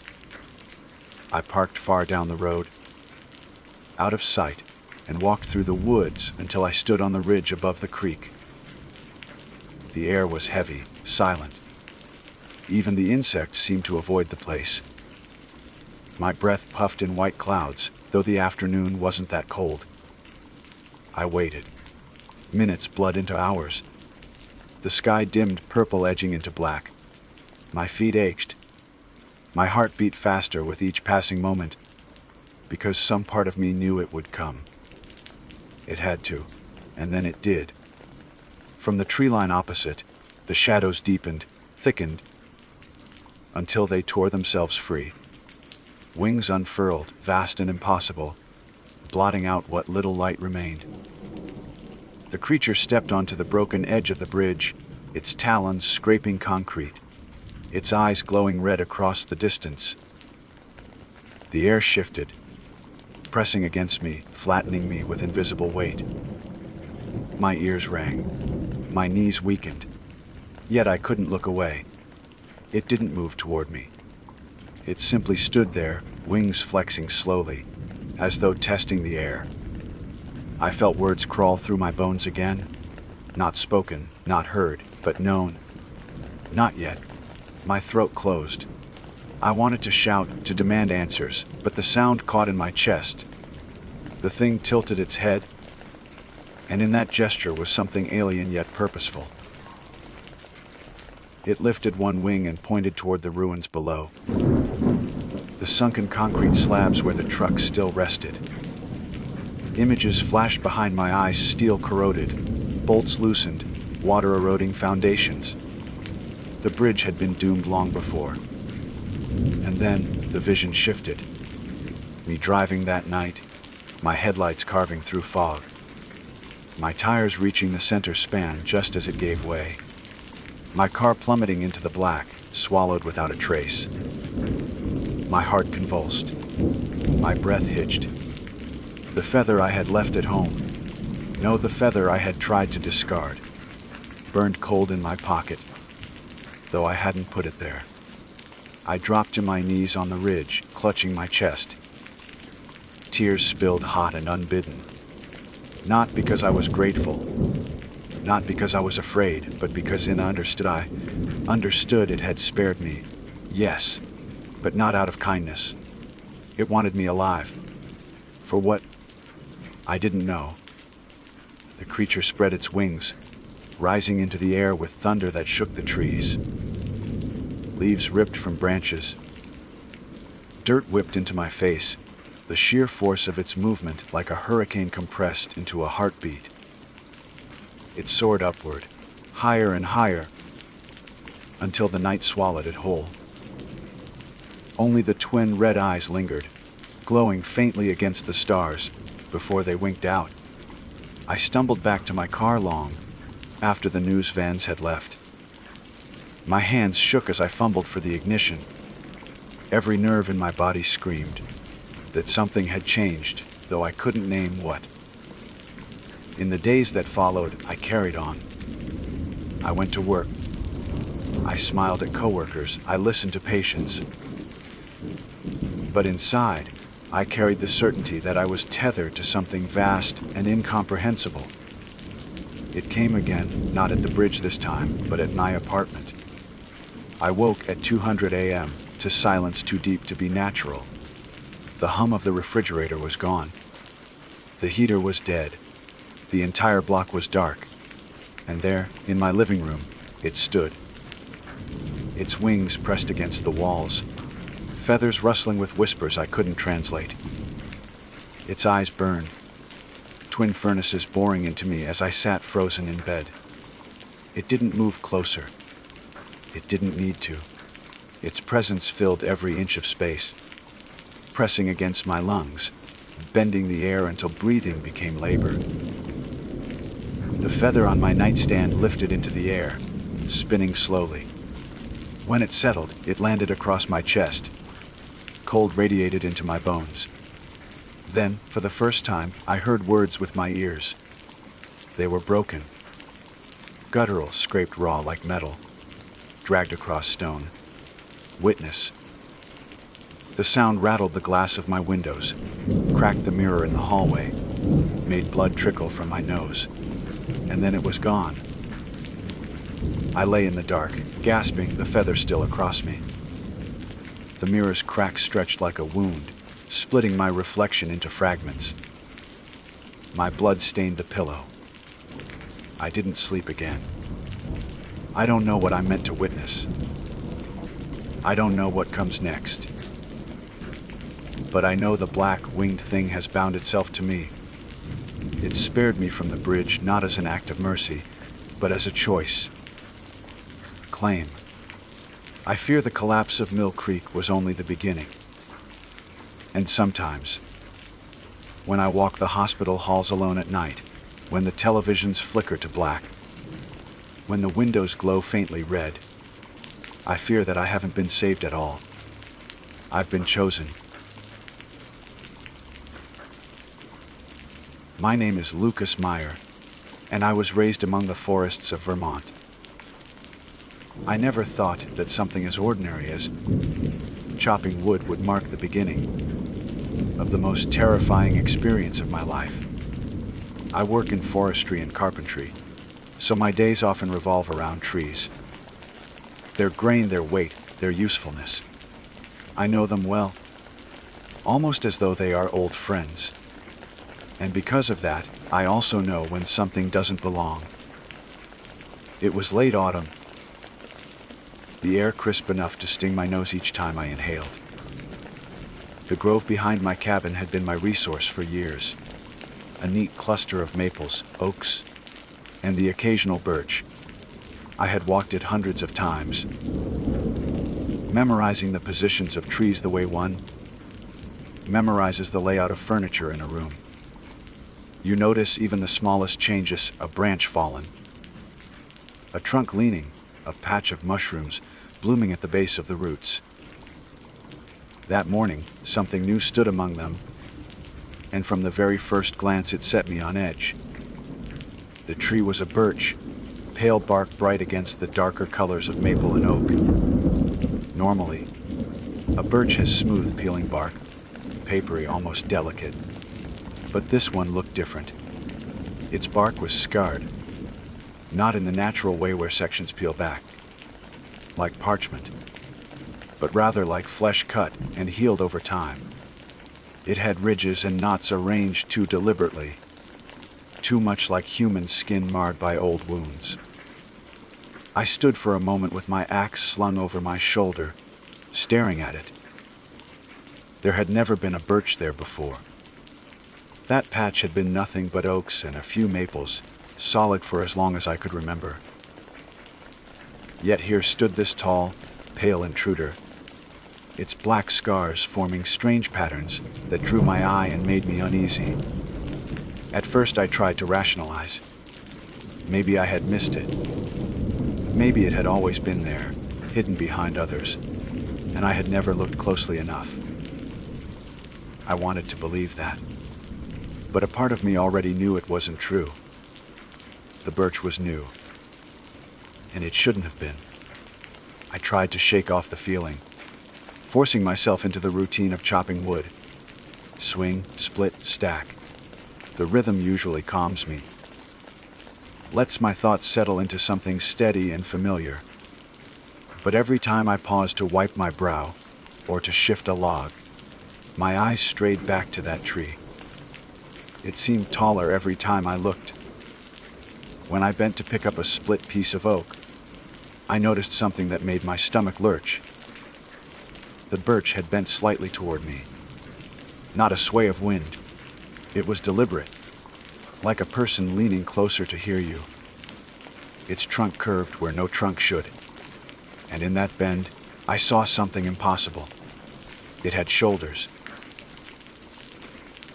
I parked far down the road, out of sight, and walked through the woods until I stood on the ridge above the creek. The air was heavy, silent. Even the insects seemed to avoid the place. My breath puffed in white clouds, though the afternoon wasn't that cold. I waited. Minutes bled into hours. The sky dimmed, purple edging into black. My feet ached. My heart beat faster with each passing moment, because some part of me knew it would come. It had to, and then it did. From the tree line opposite, the shadows deepened, thickened, until they tore themselves free. Wings unfurled, vast and impossible, blotting out what little light remained. The creature stepped onto the broken edge of the bridge, its talons scraping concrete, its eyes glowing red across the distance. The air shifted, pressing against me, flattening me with invisible weight. My ears rang, my knees weakened, yet I couldn't look away. It didn't move toward me. It simply stood there, wings flexing slowly, as though testing the air. I felt words crawl through my bones again, not spoken, not heard, but known. Not yet. My throat closed. I wanted to shout, to demand answers, but the sound caught in my chest. The thing tilted its head, and in that gesture was something alien yet purposeful. It lifted one wing and pointed toward the ruins below. The sunken concrete slabs where the truck still rested. Images flashed behind my eyes, steel corroded, bolts loosened, water eroding foundations. The bridge had been doomed long before. And then the vision shifted. Me driving that night, my headlights carving through fog. My tires reaching the center span just as it gave way. My car plummeting into the black, swallowed without a trace. My heart convulsed. My breath hitched. The feather I had left at home. No, the feather I had tried to discard. Burned cold in my pocket, though I hadn't put it there. I dropped to my knees on the ridge, clutching my chest. Tears spilled hot and unbidden. Not because I was grateful, not because I was afraid, but because I understood it had spared me. Yes, but not out of kindness. It wanted me alive. For what? I didn't know. The creature spread its wings, rising into the air with thunder that shook the trees. Leaves ripped from branches. Dirt whipped into my face, the sheer force of its movement like a hurricane compressed into a heartbeat. It soared upward, higher and higher, until the night swallowed it whole. Only the twin red eyes lingered, glowing faintly against the stars, before they winked out. I stumbled back to my car, long, after the news vans had left. My hands shook as I fumbled for the ignition. Every nerve in my body screamed that something had changed, though I couldn't name what. In the days that followed, I carried on. I went to work. I smiled at coworkers. I listened to patients. But inside, I carried the certainty that I was tethered to something vast and incomprehensible. It came again, not at the bridge this time, but at my apartment. I woke at 2:00 a.m. to silence too deep to be natural. The hum of the refrigerator was gone. The heater was dead. The entire block was dark. And there, in my living room, it stood. Its wings pressed against the walls, feathers rustling with whispers I couldn't translate. Its eyes burned, twin furnaces boring into me as I sat frozen in bed. It didn't move closer. It didn't need to. Its presence filled every inch of space, pressing against my lungs, bending the air until breathing became labor. The feather on my nightstand lifted into the air, spinning slowly. When it settled, it landed across my chest. Cold radiated into my bones. Then, for the first time, I heard words with my ears. They were broken, guttural, scraped raw like metal, dragged across stone. Witness. The sound rattled the glass of my windows, cracked the mirror in the hallway, made blood trickle from my nose. And then it was gone. I lay in the dark, gasping, the feather still across me. The mirror's crack stretched like a wound, splitting my reflection into fragments. My blood stained the pillow. I didn't sleep again. I don't know what I'm meant to witness. I don't know what comes next. But I know the black, winged thing has bound itself to me. It spared me from the bridge not as an act of mercy, but as a choice. Claim. I fear the collapse of Mill Creek was only the beginning. And sometimes, when I walk the hospital halls alone at night, when the televisions flicker to black, when the windows glow faintly red, I fear that I haven't been saved at all. I've been chosen. My name is Lucas Meyer, and I was raised among the forests of Vermont. I never thought that something as ordinary as chopping wood would mark the beginning of the most terrifying experience of my life. I work in forestry and carpentry, so my days often revolve around trees. Their grain, their weight, their usefulness. I know them well, almost as though they are old friends. And because of that, I also know when something doesn't belong. It was late autumn, the air crisp enough to sting my nose each time I inhaled. The grove behind my cabin had been my resource for years. A neat cluster of maples, oaks, and the occasional birch. I had walked it hundreds of times, memorizing the positions of trees the way one memorizes the layout of furniture in a room. You notice even the smallest changes, a branch fallen, a trunk leaning, a patch of mushrooms blooming at the base of the roots. That morning, something new stood among them, and from the very first glance it set me on edge. The tree was a birch, pale bark bright against the darker colors of maple and oak. Normally, a birch has smooth peeling bark, papery, almost delicate. But this one looked different. Its bark was scarred, not in the natural way where sections peel back, like parchment, but rather like flesh cut and healed over time. It had ridges and knots arranged too deliberately, too much like human skin marred by old wounds. I stood for a moment with my axe slung over my shoulder, staring at it. There had never been a birch there before. That patch had been nothing but oaks and a few maples, solid for as long as I could remember. Yet here stood this tall, pale intruder, its black scars forming strange patterns that drew my eye and made me uneasy. At first I tried to rationalize. Maybe I had missed it. Maybe it had always been there, hidden behind others, and I had never looked closely enough. I wanted to believe that. But a part of me already knew it wasn't true. The birch was new, and it shouldn't have been. I tried to shake off the feeling, forcing myself into the routine of chopping wood. Swing, split, stack. The rhythm usually calms me, lets my thoughts settle into something steady and familiar. But every time I paused to wipe my brow or to shift a log, my eyes strayed back to that tree. It seemed taller every time I looked. When I bent to pick up a split piece of oak, I noticed something that made my stomach lurch. The birch had bent slightly toward me. Not a sway of wind. It was deliberate, like a person leaning closer to hear you. Its trunk curved where no trunk should. And in that bend, I saw something impossible. It had shoulders.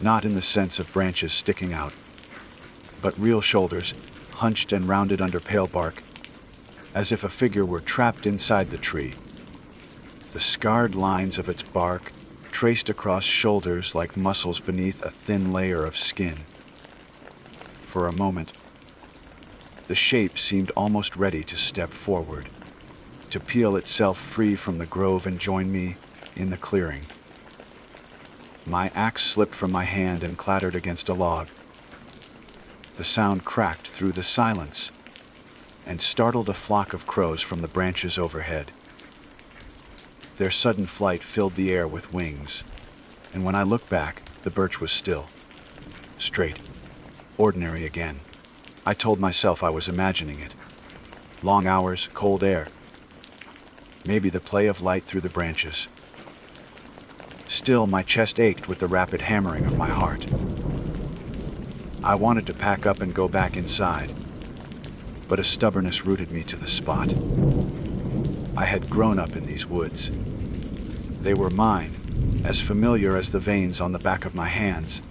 Not in the sense of branches sticking out, but real shoulders, hunched and rounded under pale bark, as if a figure were trapped inside the tree. The scarred lines of its bark traced across shoulders like muscles beneath a thin layer of skin. For a moment, the shape seemed almost ready to step forward, to peel itself free from the grove and join me in the clearing. My axe slipped from my hand and clattered against a log. The sound cracked through the silence and startled a flock of crows from the branches overhead. Their sudden flight filled the air with wings, and when I looked back, the birch was still, straight, ordinary again. I told myself I was imagining it. Long hours, cold air, maybe the play of light through the branches. Still, my chest ached with the rapid hammering of my heart. I wanted to pack up and go back inside, but a stubbornness rooted me to the spot. I had grown up in these woods. They were mine, as familiar as the veins on the back of my hands.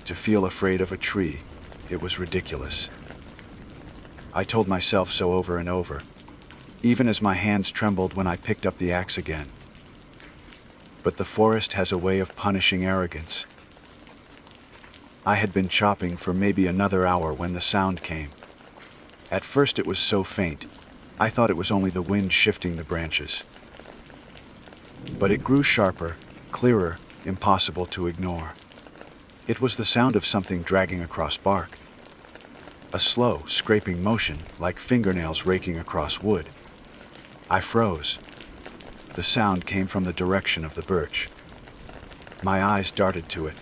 To feel afraid of a tree, it was ridiculous. I told myself so over and over, even as my hands trembled when I picked up the axe again. But the forest has a way of punishing arrogance. I had been chopping for maybe another hour when the sound came. At first it was so faint, I thought it was only the wind shifting the branches. But it grew sharper, clearer, impossible to ignore. It was the sound of something dragging across bark. A slow, scraping motion, like fingernails raking across wood. I froze. The sound came from the direction of the birch. My eyes darted to it,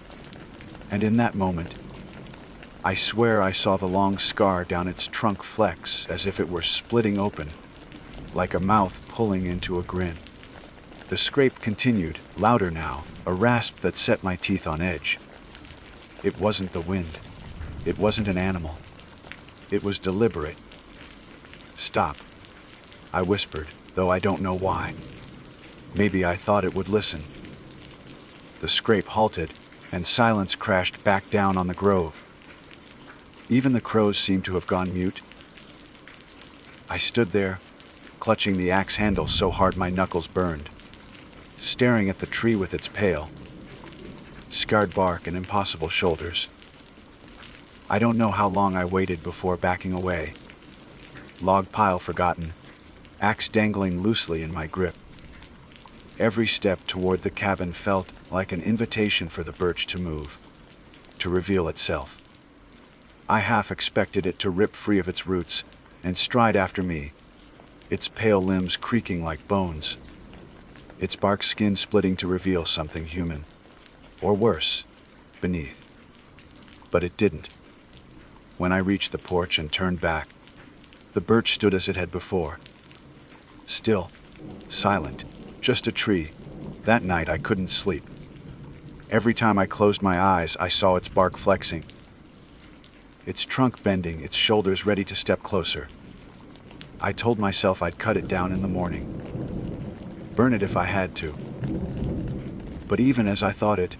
and in that moment, I swear I saw the long scar down its trunk flex as if it were splitting open, like a mouth pulling into a grin. The scrape continued, louder now, a rasp that set my teeth on edge. It wasn't the wind. It wasn't an animal. It was deliberate. "Stop," I whispered, though I don't know why. Maybe I thought it would listen. The scrape halted, and silence crashed back down on the grove. Even the crows seemed to have gone mute. I stood there, clutching the axe handle so hard my knuckles burned, staring at the tree with its pale, scarred bark and impossible shoulders. I don't know how long I waited before backing away. Log pile forgotten, axe dangling loosely in my grip. Every step toward the cabin felt like an invitation for the birch to move, to reveal itself. I half expected it to rip free of its roots and stride after me, its pale limbs creaking like bones, its bark skin splitting to reveal something human, or worse, beneath. But it didn't. When I reached the porch and turned back, the birch stood as it had before. Still, silent, just a tree. That night I couldn't sleep. Every time I closed my eyes, I saw its bark flexing, its trunk bending, its shoulders ready to step closer. I told myself I'd cut it down in the morning, burn it if I had to. But even as I thought it,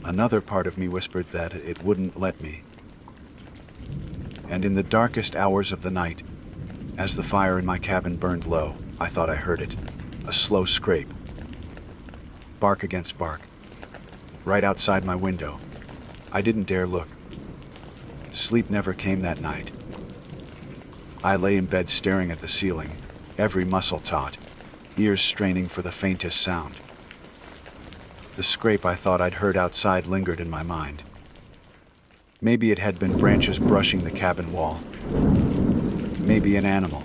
another part of me whispered that it wouldn't let me. And in the darkest hours of the night, as the fire in my cabin burned low, I thought I heard it. A slow scrape. Bark against bark. Right outside my window. I didn't dare look. Sleep never came that night. I lay in bed staring at the ceiling, every muscle taut, ears straining for the faintest sound. The scrape I thought I'd heard outside lingered in my mind. Maybe it had been branches brushing the cabin wall. Maybe an animal,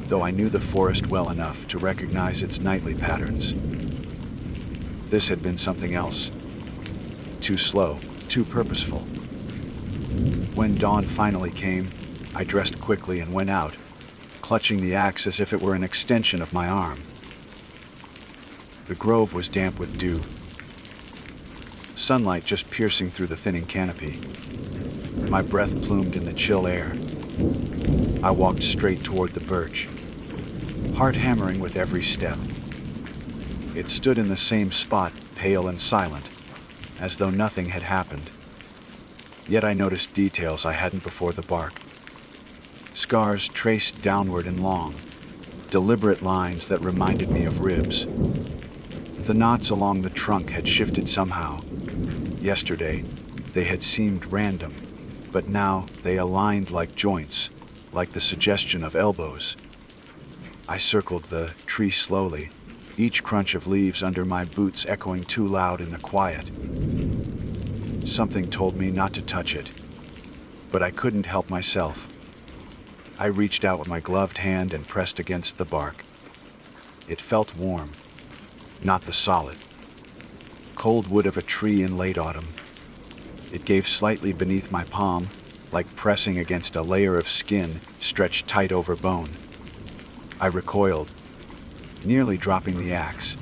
though I knew the forest well enough to recognize its nightly patterns. This had been something else. Too slow, too purposeful. When dawn finally came, I dressed quickly and went out, clutching the axe as if it were an extension of my arm. The grove was damp with dew, sunlight just piercing through the thinning canopy. My breath plumed in the chill air. I walked straight toward the birch, heart hammering with every step. It stood in the same spot, pale and silent, as though nothing had happened. Yet I noticed details I hadn't before the bark. Scars traced downward and long, deliberate lines that reminded me of ribs. The knots along the trunk had shifted somehow. Yesterday, they had seemed random, but now they aligned like joints, like the suggestion of elbows. I circled the tree slowly, each crunch of leaves under my boots echoing too loud in the quiet. Something told me not to touch it, but I couldn't help myself. I reached out with my gloved hand and pressed against the bark. It felt warm, not the solid, cold wood of a tree in late autumn. It gave slightly beneath my palm, like pressing against a layer of skin stretched tight over bone. I recoiled, nearly dropping the axe.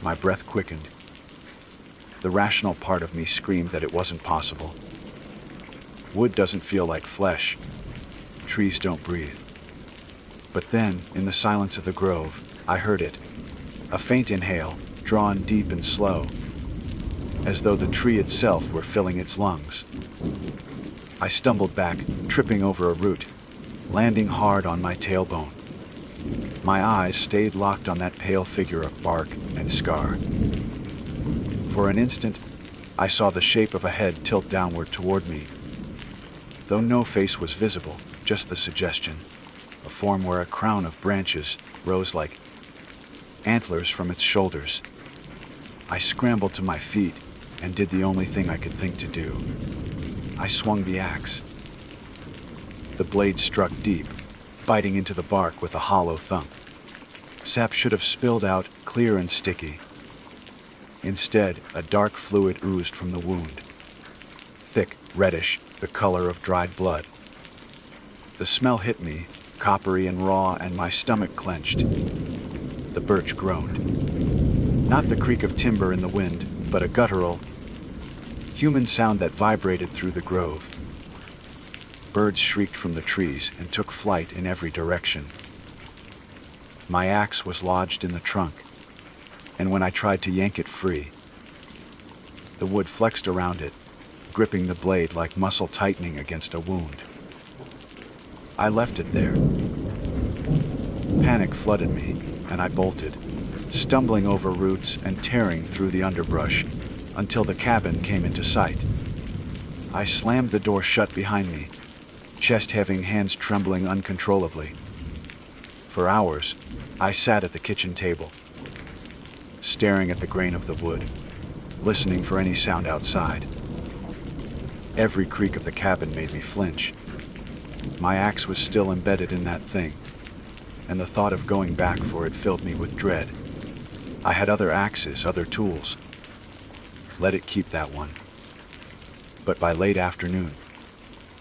My breath quickened. The rational part of me screamed that it wasn't possible. Wood doesn't feel like flesh. Trees don't breathe. But then, in the silence of the grove, I heard it. A faint inhale, drawn deep and slow, as though the tree itself were filling its lungs. I stumbled back, tripping over a root, landing hard on my tailbone. My eyes stayed locked on that pale figure of bark and scar. For an instant, I saw the shape of a head tilt downward toward me. Though no face was visible, just the suggestion, a form where a crown of branches rose like antlers from its shoulders. I scrambled to my feet and did the only thing I could think to do. I swung the axe. The blade struck deep, biting into the bark with a hollow thump. Sap should have spilled out, clear and sticky. Instead, a dark fluid oozed from the wound. Thick, reddish, the color of dried blood. The smell hit me, coppery and raw, and my stomach clenched. The birch groaned. Not the creak of timber in the wind, but a guttural, human sound that vibrated through the grove. Birds shrieked from the trees and took flight in every direction. My axe was lodged in the trunk, and when I tried to yank it free, the wood flexed around it, gripping the blade like muscle tightening against a wound. I left it there. Panic flooded me, and I bolted, stumbling over roots and tearing through the underbrush until the cabin came into sight. I slammed the door shut behind me, chest heaving, hands trembling uncontrollably. For hours, I sat at the kitchen table, staring at the grain of the wood, listening for any sound outside. Every creak of the cabin made me flinch. My axe was still embedded in that thing, and the thought of going back for it filled me with dread. I had other axes, other tools. Let it keep that one. But by late afternoon,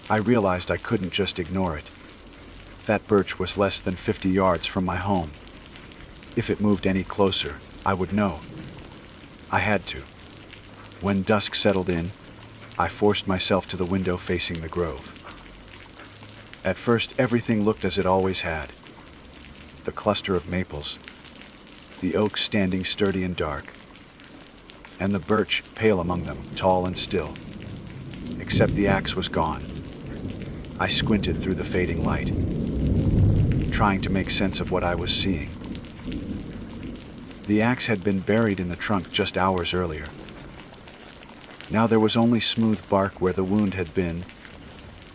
I realized I couldn't just ignore it. That birch was less than 50 yards from my home. If it moved any closer, I would know. I had to. When dusk settled in, I forced myself to the window facing the grove. At first, everything looked as it always had. The cluster of maples, the oaks standing sturdy and dark, and the birch pale among them, tall and still. Except the axe was gone. I squinted through the fading light, trying to make sense of what I was seeing. The axe had been buried in the trunk just hours earlier. Now there was only smooth bark where the wound had been,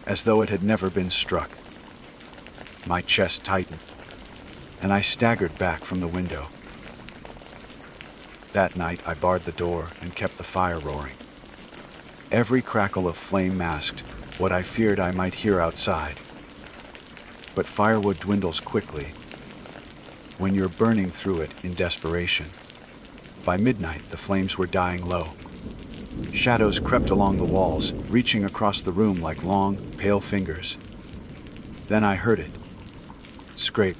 as though it had never been struck. My chest tightened, and I staggered back from the window. That night I barred the door and kept the fire roaring. Every crackle of flame masked what I feared I might hear outside. But firewood dwindles quickly when you're burning through it in desperation. By midnight, the flames were dying low. Shadows crept along the walls, reaching across the room like long, pale fingers. Then I heard it. Scrape.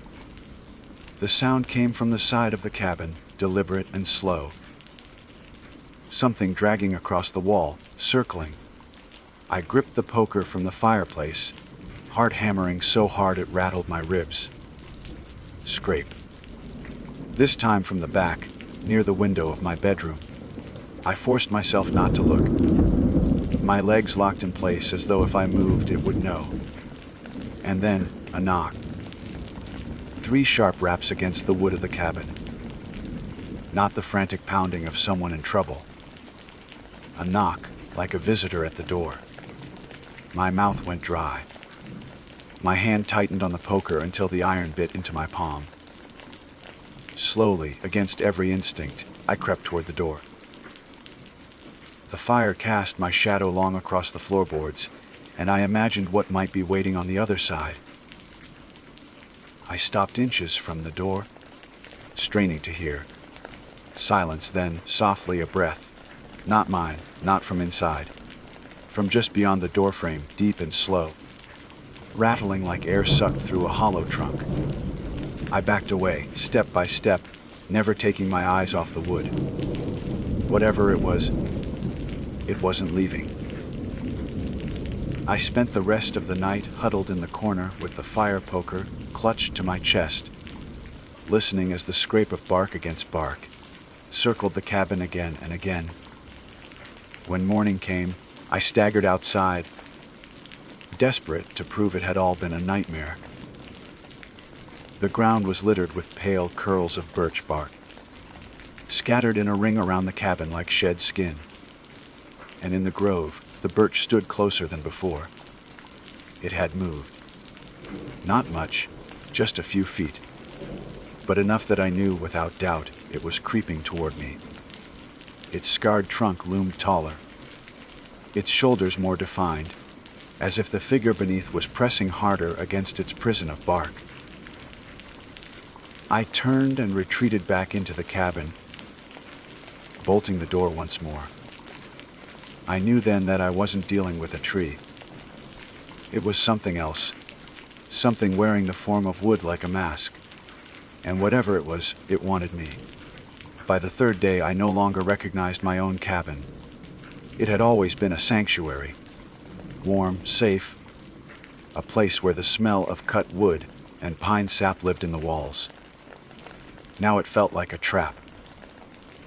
The sound came from the side of the cabin, deliberate and slow. Something dragging across the wall, circling. I gripped the poker from the fireplace, heart hammering so hard it rattled my ribs. Scrape. This time from the back, near the window of my bedroom. I forced myself not to look. My legs locked in place as though if I moved it would know. And then, a knock. 3 sharp raps against the wood of the cabin. Not the frantic pounding of someone in trouble. A knock, like a visitor at the door. My mouth went dry. My hand tightened on the poker until the iron bit into my palm. Slowly, against every instinct, I crept toward the door. The fire cast my shadow long across the floorboards, and I imagined what might be waiting on the other side. I stopped inches from the door, straining to hear. Silence, then, softly a breath. Not mine, not from inside. From just beyond the doorframe, deep and slow. Rattling like air sucked through a hollow trunk. I backed away, step by step, never taking my eyes off the wood. Whatever it wasn't leaving. I spent the rest of the night huddled in the corner with the fire poker clutched to my chest, listening as the scrape of bark against bark circled the cabin again and again. When morning came, I staggered outside, desperate to prove it had all been a nightmare. The ground was littered with pale curls of birch bark, scattered in a ring around the cabin like shed skin. And in the grove, the birch stood closer than before. It had moved. Not much, just a few feet, but enough that I knew without doubt it was creeping toward me. Its scarred trunk loomed taller, its shoulders more defined, as if the figure beneath was pressing harder against its prison of bark. I turned and retreated back into the cabin, bolting the door once more. I knew then that I wasn't dealing with a tree. It was something else, something wearing the form of wood like a mask. And whatever it was, it wanted me. By the 3rd day, I no longer recognized my own cabin. It had always been a sanctuary, warm, safe, a place where the smell of cut wood and pine sap lived in the walls. Now it felt like a trap.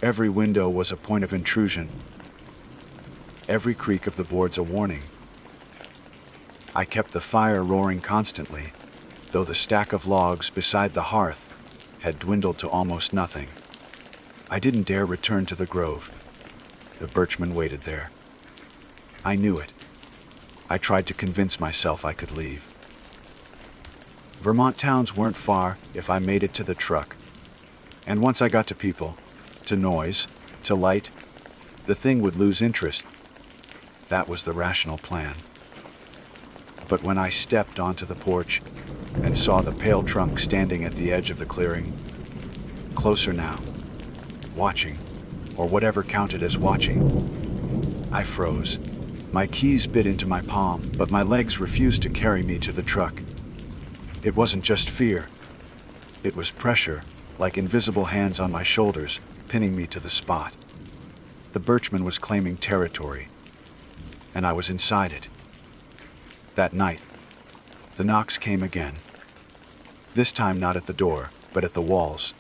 Every window was a point of intrusion, every creak of the boards a warning. I kept the fire roaring constantly, though the stack of logs beside the hearth had dwindled to almost nothing. I didn't dare return to the grove. The birchmen waited there. I knew it. I tried to convince myself I could leave. Vermont towns weren't far if I made it to the truck. And once I got to people, to noise, to light, the thing would lose interest. That was the rational plan. But when I stepped onto the porch and saw the pale trunk standing at the edge of the clearing, closer now, watching, or whatever counted as watching, I froze. My keys bit into my palm, but my legs refused to carry me to the truck. It wasn't just fear. It was pressure, like invisible hands on my shoulders, pinning me to the spot. The birchman was claiming territory, and I was inside it. That night, the knocks came again. This time not at the door, but at the walls.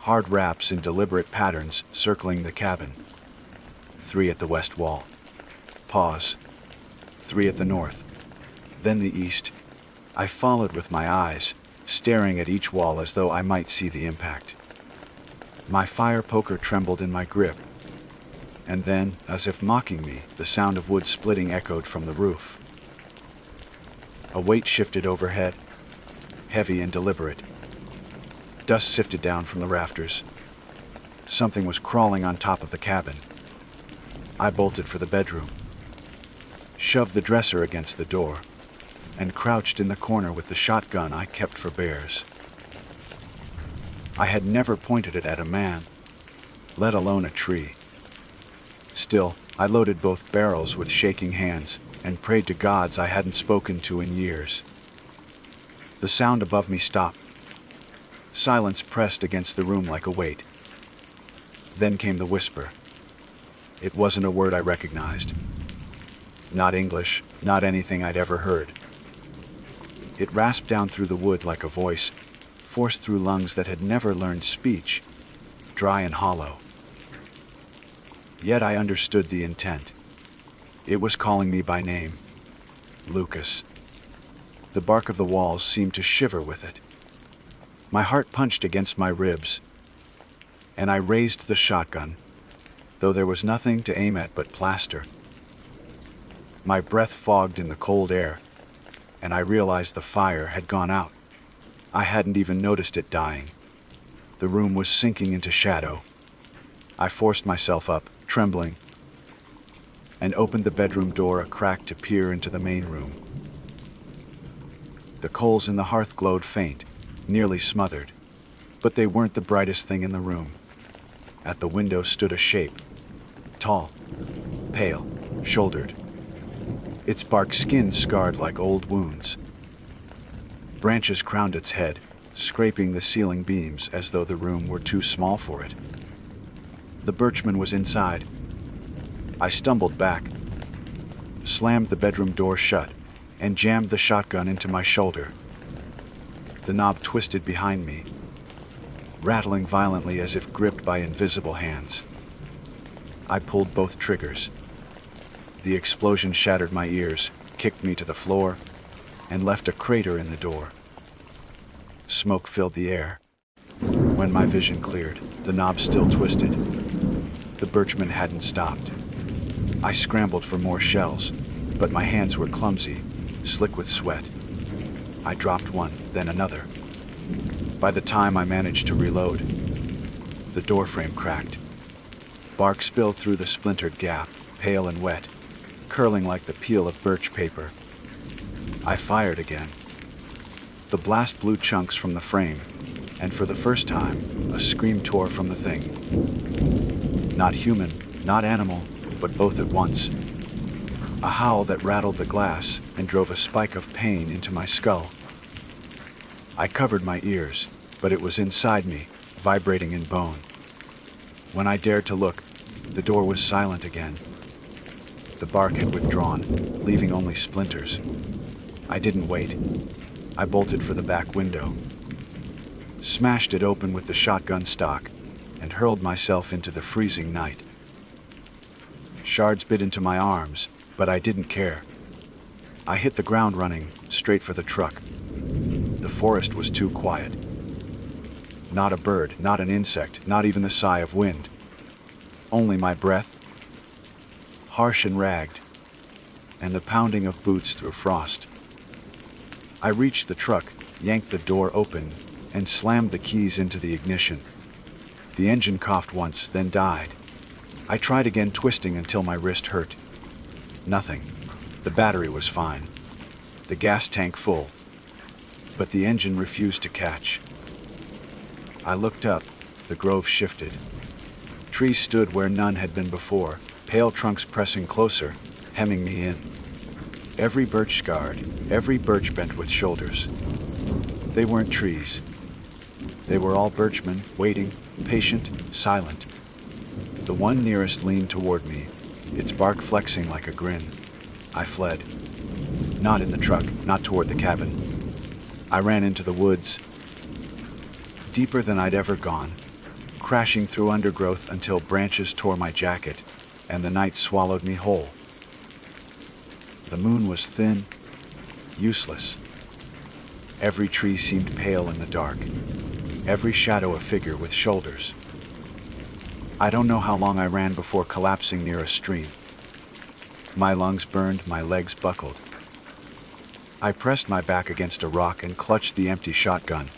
Hard raps in deliberate patterns circling the cabin. 3 at the west wall. Pause. 3 at the north. then the east. I followed with my eyes, staring at each wall as though I might see the impact. My fire poker trembled in my grip, and then, as if mocking me, the sound of wood splitting echoed from the roof. A weight shifted overhead, heavy and deliberate. Dust sifted down from the rafters. Something was crawling on top of the cabin. I bolted for the bedroom, shoved the dresser against the door, and crouched in the corner with the shotgun I kept for bears. I had never pointed it at a man, let alone a tree. Still, I loaded both barrels with shaking hands and prayed to gods I hadn't spoken to in years. The sound above me stopped. Silence pressed against the room like a weight. Then came the whisper. It wasn't a word I recognized. Not English, not anything I'd ever heard. It rasped down through the wood like a voice, forced through lungs that had never learned speech, dry and hollow. Yet I understood the intent. It was calling me by name. Lucas. The bark of the walls seemed to shiver with it. My heart punched against my ribs, and I raised the shotgun, though there was nothing to aim at but plaster. My breath fogged in the cold air, and I realized the fire had gone out. I hadn't even noticed it dying. The room was sinking into shadow. I forced myself up, trembling, and opened the bedroom door a crack to peer into the main room. The coals in the hearth glowed faint, nearly smothered, but they weren't the brightest thing in the room. At the window stood a shape, tall, pale, shouldered, its bark skin scarred like old wounds. Branches crowned its head, scraping the ceiling beams as though the room were too small for it. The birchman was inside. I stumbled back, slammed the bedroom door shut, and jammed the shotgun into my shoulder. The knob twisted behind me, rattling violently as if gripped by invisible hands. I pulled both triggers. The explosion shattered my ears, kicked me to the floor, and left a crater in the door. Smoke filled the air. When my vision cleared, the knob still twisted. The birchman hadn't stopped. I scrambled for more shells, but my hands were clumsy, slick with sweat. I dropped one, then another. By the time I managed to reload, the doorframe cracked. Bark spilled through the splintered gap, pale and wet, curling like the peel of birch paper. I fired again. The blast blew chunks from the frame, and for the first time, a scream tore from the thing. Not human, not animal, but both at once. A howl that rattled the glass and drove a spike of pain into my skull. I covered my ears, but it was inside me, vibrating in bone. When I dared to look, the door was silent again. The bark had withdrawn, leaving only splinters. I didn't wait. I bolted for the back window, smashed it open with the shotgun stock, and hurled myself into the freezing night. Shards bit into my arms, but I didn't care. I hit the ground running, straight for the truck. The forest was too quiet. Not a bird, not an insect, not even the sigh of wind. Only my breath, harsh and ragged, and the pounding of boots through frost. I reached the truck, yanked the door open, and slammed the keys into the ignition. The engine coughed once, then died. I tried again, twisting until my wrist hurt. Nothing. The battery was fine. The gas tank full. But the engine refused to catch. I looked up. The grove shifted. Trees stood where none had been before, pale trunks pressing closer, hemming me in. Every birch scarred, every birch bent with shoulders. They weren't trees. They were all birchmen, waiting, patient, silent. The one nearest leaned toward me, its bark flexing like a grin. I fled. Not in the truck, not toward the cabin. I ran into the woods, deeper than I'd ever gone, crashing through undergrowth until branches tore my jacket, and the night swallowed me whole. The moon was thin, useless. Every tree seemed pale in the dark, every shadow a figure with shoulders. I don't know how long I ran before collapsing near a stream. My lungs burned, my legs buckled. I pressed my back against a rock and clutched the empty shotgun,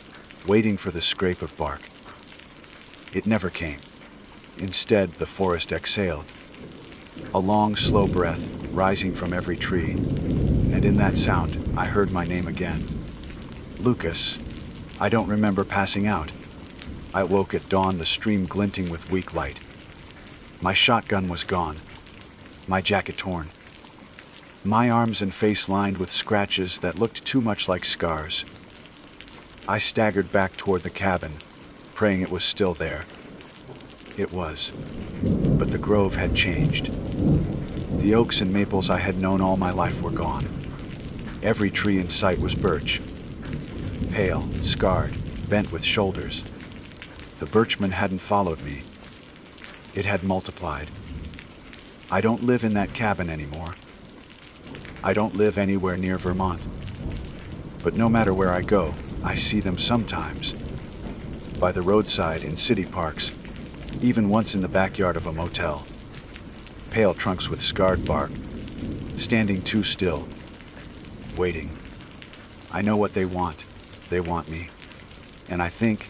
waiting for the scrape of bark. It never came. Instead, the forest exhaled. A long, slow breath rising from every tree, and in that sound, I heard my name again. Lucas. I don't remember passing out. I woke at dawn, the stream glinting with weak light. My shotgun was gone, my jacket torn, my arms and face lined with scratches that looked too much like scars. I staggered back toward the cabin, praying it was still there. It was, but the grove had changed. The oaks and maples I had known all my life were gone. Every tree in sight was birch, pale, scarred, bent with shoulders. The birchman hadn't followed me. It had multiplied. I don't live in that cabin anymore. I don't live anywhere near Vermont. But no matter where I go, I see them sometimes. By the roadside, in city parks, even once in the backyard of a motel. Pale trunks with scarred bark, standing too still, waiting. I know what they want. They want me. And I think,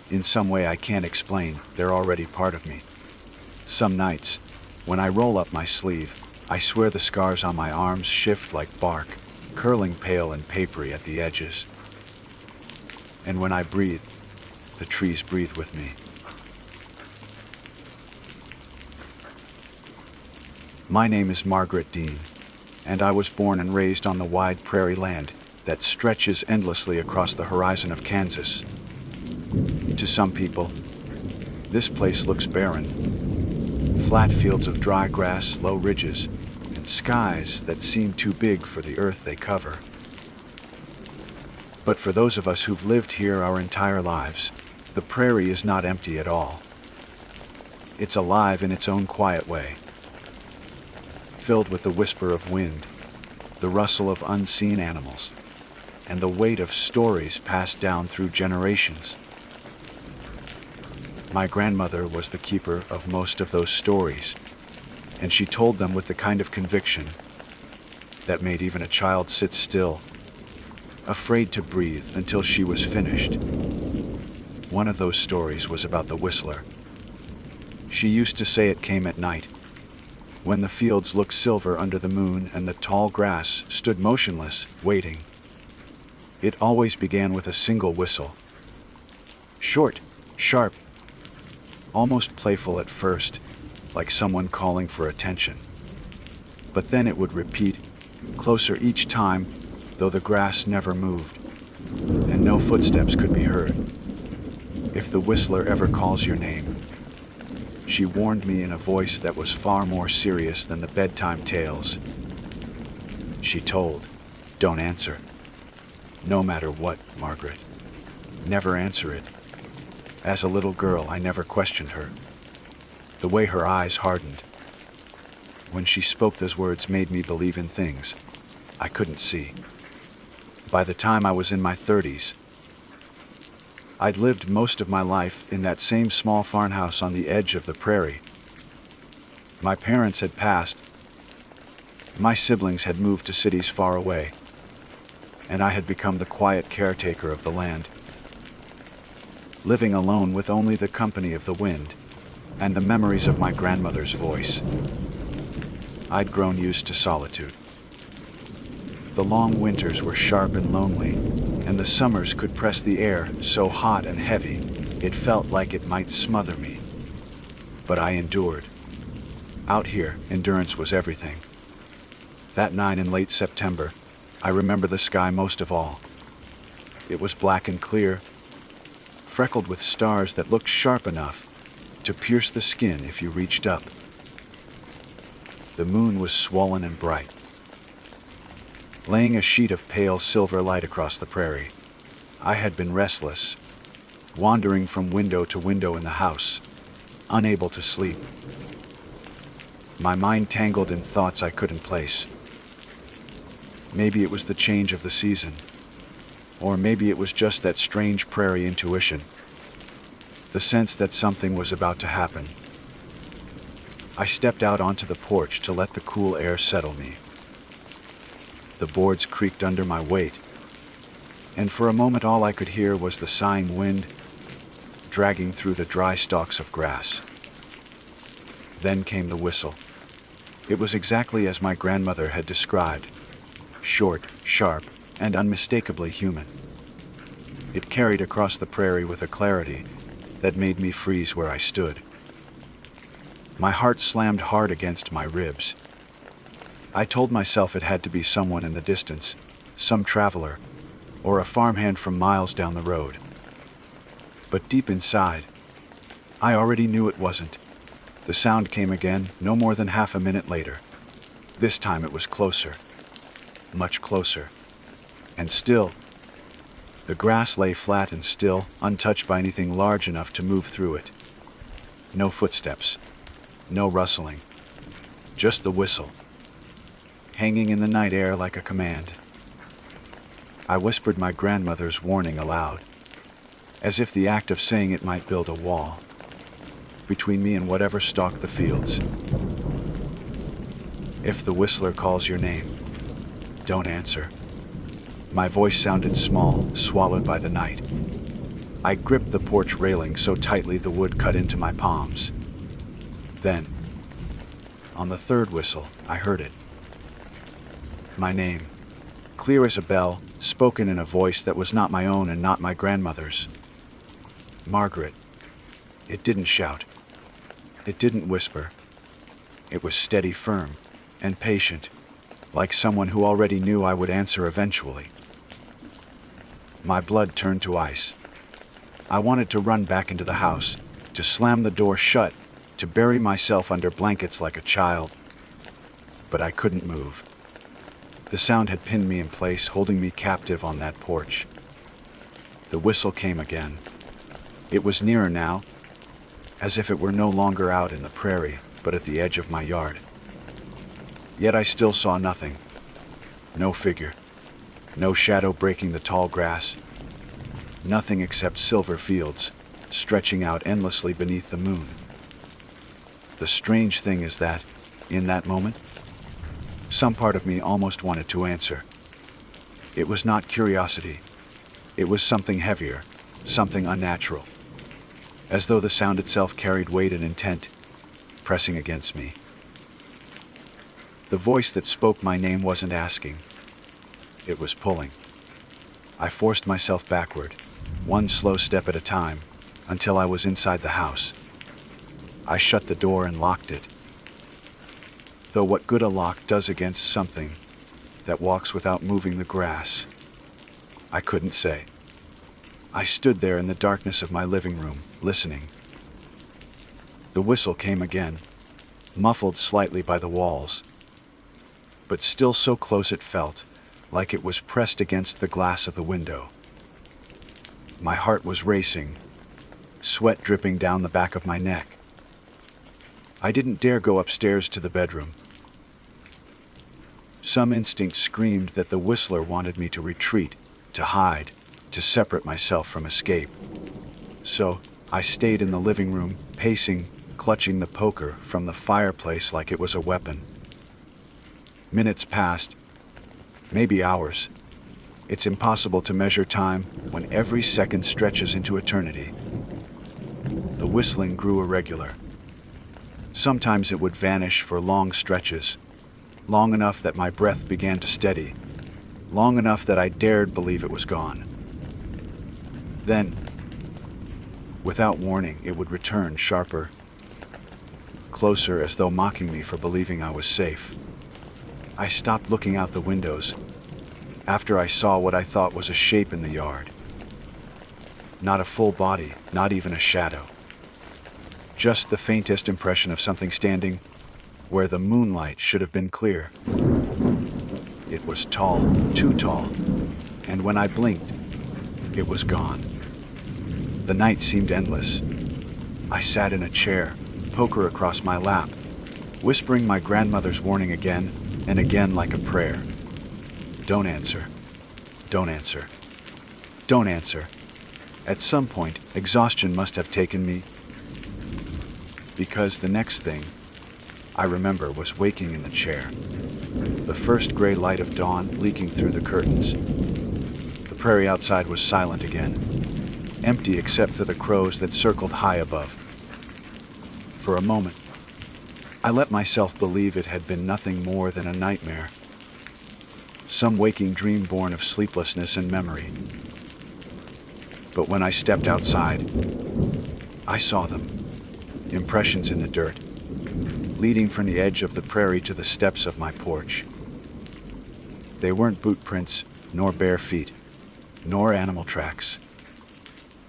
in some way I can't explain, they're already part of me. Some nights, when I roll up my sleeve, I swear the scars on my arms shift like bark, curling pale and papery at the edges. And when I breathe, the trees breathe with me. My name is Margaret Dean, and I was born and raised on the wide prairie land that stretches endlessly across the horizon of Kansas. To some people, this place looks barren. Flat fields of dry grass, low ridges, and skies that seem too big for the earth they cover. But for those of us who've lived here our entire lives, the prairie is not empty at all. It's alive in its own quiet way, filled with the whisper of wind, the rustle of unseen animals, and the weight of stories passed down through generations. My grandmother was the keeper of most of those stories, and she told them with the kind of conviction that made even a child sit still, afraid to breathe until she was finished. One of those stories was about the whistler. She used to say it came at night, when the fields looked silver under the moon and the tall grass stood motionless, waiting. It always began with a single whistle. Short, sharp, almost playful at first, like someone calling for attention. But then it would repeat, closer each time, though the grass never moved, and no footsteps could be heard. If the whistler ever calls your name, she warned me in a voice that was far more serious than the bedtime tales. She told, "Don't answer. No matter what, Margaret. Never answer it." As a little girl, I never questioned her. The way her eyes hardened when she spoke those words made me believe in things I couldn't see. By the time I was in my 30s, I'd lived most of my life in that same small farmhouse on the edge of the prairie. My parents had passed. My siblings had moved to cities far away, and I had become the quiet caretaker of the land, living alone with only the company of the wind and the memories of my grandmother's voice. I'd grown used to solitude. The long winters were sharp and lonely, and the summers could press the air so hot and heavy it felt like it might smother me. But I endured. Out here, endurance was everything. That night in late September, I remember the sky most of all. It was black and clear, freckled with stars that looked sharp enough to pierce the skin if you reached up. The moon was swollen and bright, laying a sheet of pale silver light across the prairie. I had been restless, wandering from window to window in the house, unable to sleep. My mind tangled in thoughts I couldn't place. Maybe it was the change of the season. Or maybe it was just that strange prairie intuition. The sense that something was about to happen. I stepped out onto the porch to let the cool air settle me. The boards creaked under my weight, and for a moment all I could hear was the sighing wind dragging through the dry stalks of grass. Then came the whistle. It was exactly as my grandmother had described, short, sharp, and unmistakably human. It carried across the prairie with a clarity that made me freeze where I stood. My heart slammed hard against my ribs. I told myself it had to be someone in the distance, some traveler, or a farmhand from miles down the road. But deep inside, I already knew it wasn't. The sound came again, no more than half a minute later. This time it was closer, much closer. And still, the grass lay flat and still, untouched by anything large enough to move through it. No footsteps, no rustling, just the whistle, hanging in the night air like a command. I whispered my grandmother's warning aloud, as if the act of saying it might build a wall between me and whatever stalked the fields. If the whistler calls your name, don't answer. My voice sounded small, swallowed by the night. I gripped the porch railing so tightly the wood cut into my palms. Then, on the third whistle, I heard it. My name, clear as a bell, spoken in a voice that was not my own and not my grandmother's. Margaret. It didn't shout. It didn't whisper. It was steady, firm, and patient, like someone who already knew I would answer eventually. My blood turned to ice. I wanted to run back into the house, to slam the door shut, to bury myself under blankets like a child. But I couldn't move. The sound had pinned me in place, holding me captive on that porch. The whistle came again. It was nearer now, as if it were no longer out in the prairie, but at the edge of my yard. Yet I still saw nothing. No figure. No shadow breaking the tall grass. Nothing except silver fields, stretching out endlessly beneath the moon. The strange thing is that, in that moment, some part of me almost wanted to answer. It was not curiosity. It was something heavier, something unnatural. As though the sound itself carried weight and intent, pressing against me. The voice that spoke my name wasn't asking. It was pulling. I forced myself backward, one slow step at a time, until I was inside the house. I shut the door and locked it. Though what good a lock does against something that walks without moving the grass, I couldn't say. I stood there in the darkness of my living room, listening. The whistle came again, muffled slightly by the walls, but still so close it felt like it was pressed against the glass of the window. My heart was racing, sweat dripping down the back of my neck. I didn't dare go upstairs to the bedroom. Some instinct screamed that the whistler wanted me to retreat, to hide, to separate myself from escape. So, I stayed in the living room, pacing, clutching the poker from the fireplace like it was a weapon. Minutes passed, maybe hours. It's impossible to measure time when every second stretches into eternity. The whistling grew irregular. Sometimes it would vanish for long stretches, long enough that my breath began to steady, long enough that I dared believe it was gone. Then, without warning, it would return sharper, closer, as though mocking me for believing I was safe. I stopped looking out the windows after I saw what I thought was a shape in the yard. Not a full body, not even a shadow. Just the faintest impression of something standing where the moonlight should have been clear. It was tall, too tall, and when I blinked, it was gone. The night seemed endless. I sat in a chair, poker across my lap, whispering my grandmother's warning again and again like a prayer. Don't answer. Don't answer. Don't answer. At some point, exhaustion must have taken me, because the next thing I remember was waking in the chair, the first gray light of dawn leaking through the curtains. The prairie outside was silent again, empty except for the crows that circled high above. For a moment, I let myself believe it had been nothing more than a nightmare, some waking dream born of sleeplessness and memory. But when I stepped outside, I saw them, impressions in the dirt, leading from the edge of the prairie to the steps of my porch. They weren't boot prints, nor bare feet, nor animal tracks.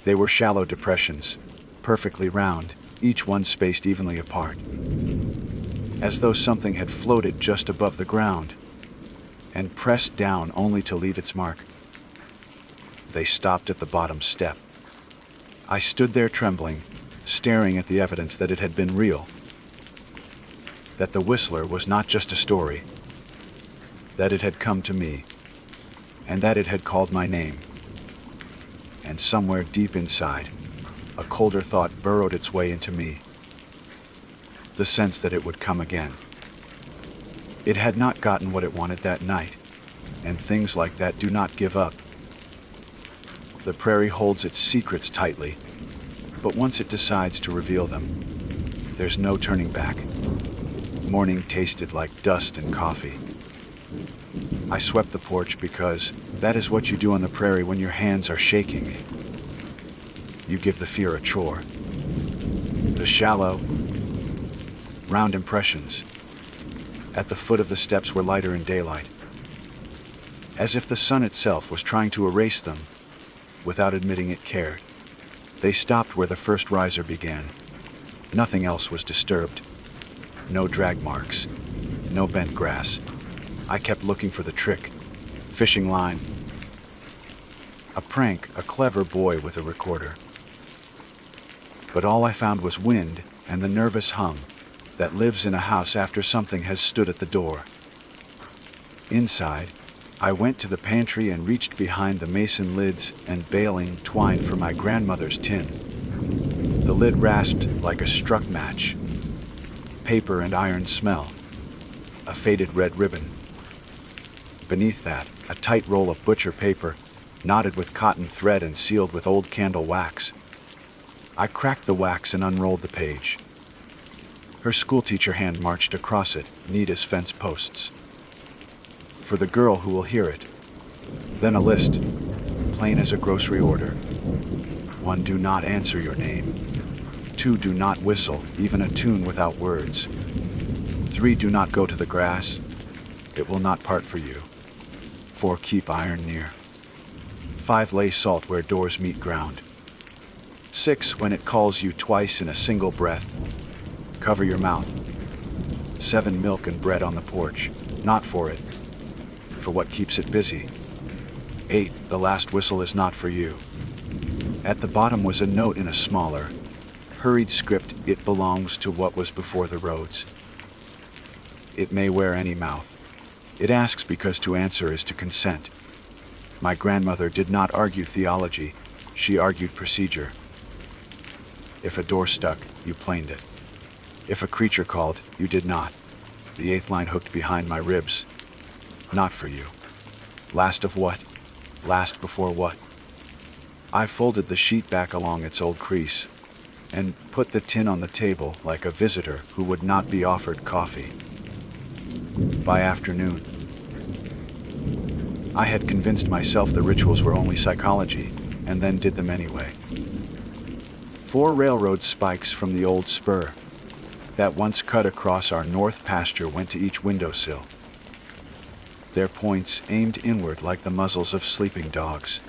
They were shallow depressions, perfectly round, each one spaced evenly apart, as though something had floated just above the ground and pressed down only to leave its mark. They stopped at the bottom step. I stood there trembling, staring at the evidence that it had been real, that the whistler was not just a story, that it had come to me, and that it had called my name. And somewhere deep inside, a colder thought burrowed its way into me, the sense that it would come again. It had not gotten what it wanted that night, and things like that do not give up. The prairie holds its secrets tightly, but once it decides to reveal them, there's no turning back. Morning tasted like dust and coffee. I swept the porch because that is what you do on the prairie when your hands are shaking. You give the fear a chore. The shallow, round impressions at the foot of the steps were lighter in daylight, as if the sun itself was trying to erase them without admitting it cared. They stopped where the first riser began. Nothing else was disturbed. No drag marks, no bent grass. I kept looking for the trick. Fishing line. A prank, a clever boy with a recorder. But all I found was wind and the nervous hum that lives in a house after something has stood at the door. Inside, I went to the pantry and reached behind the mason lids and baling twine for my grandmother's tin. The lid rasped like a struck match. Paper and iron smell. A faded red ribbon. Beneath that, a tight roll of butcher paper, knotted with cotton thread and sealed with old candle wax. I cracked the wax and unrolled the page. Her schoolteacher hand marched across it, neat as fence posts. For the girl who will hear it. Then a list, plain as a grocery order. 1. Do not answer your name. 2. Do not whistle, even a tune without words. 3. Do not go to the grass. It will not part for you. 4. Keep iron near. 5. Lay salt where doors meet ground. 6. When it calls you twice in a single breath, cover your mouth. 7. Milk and bread on the porch, not for it, for what keeps it busy. 8. The last whistle is not for you. At the bottom was a note in a smaller, hurried script. It belongs to what was before the roads. It may wear any mouth. It asks because to answer is to consent. My grandmother did not argue theology, she argued procedure. If a door stuck, you planed it. If a creature called, you did not. The 8th line hooked behind my ribs. Not for you. Last of what? Last before what? I folded the sheet back along its old crease and put the tin on the table like a visitor who would not be offered coffee. By afternoon, I had convinced myself the rituals were only psychology, and then did them anyway. 4 railroad spikes from the old spur that once cut across our north pasture went to each windowsill. Their points aimed inward like the muzzles of sleeping dogs.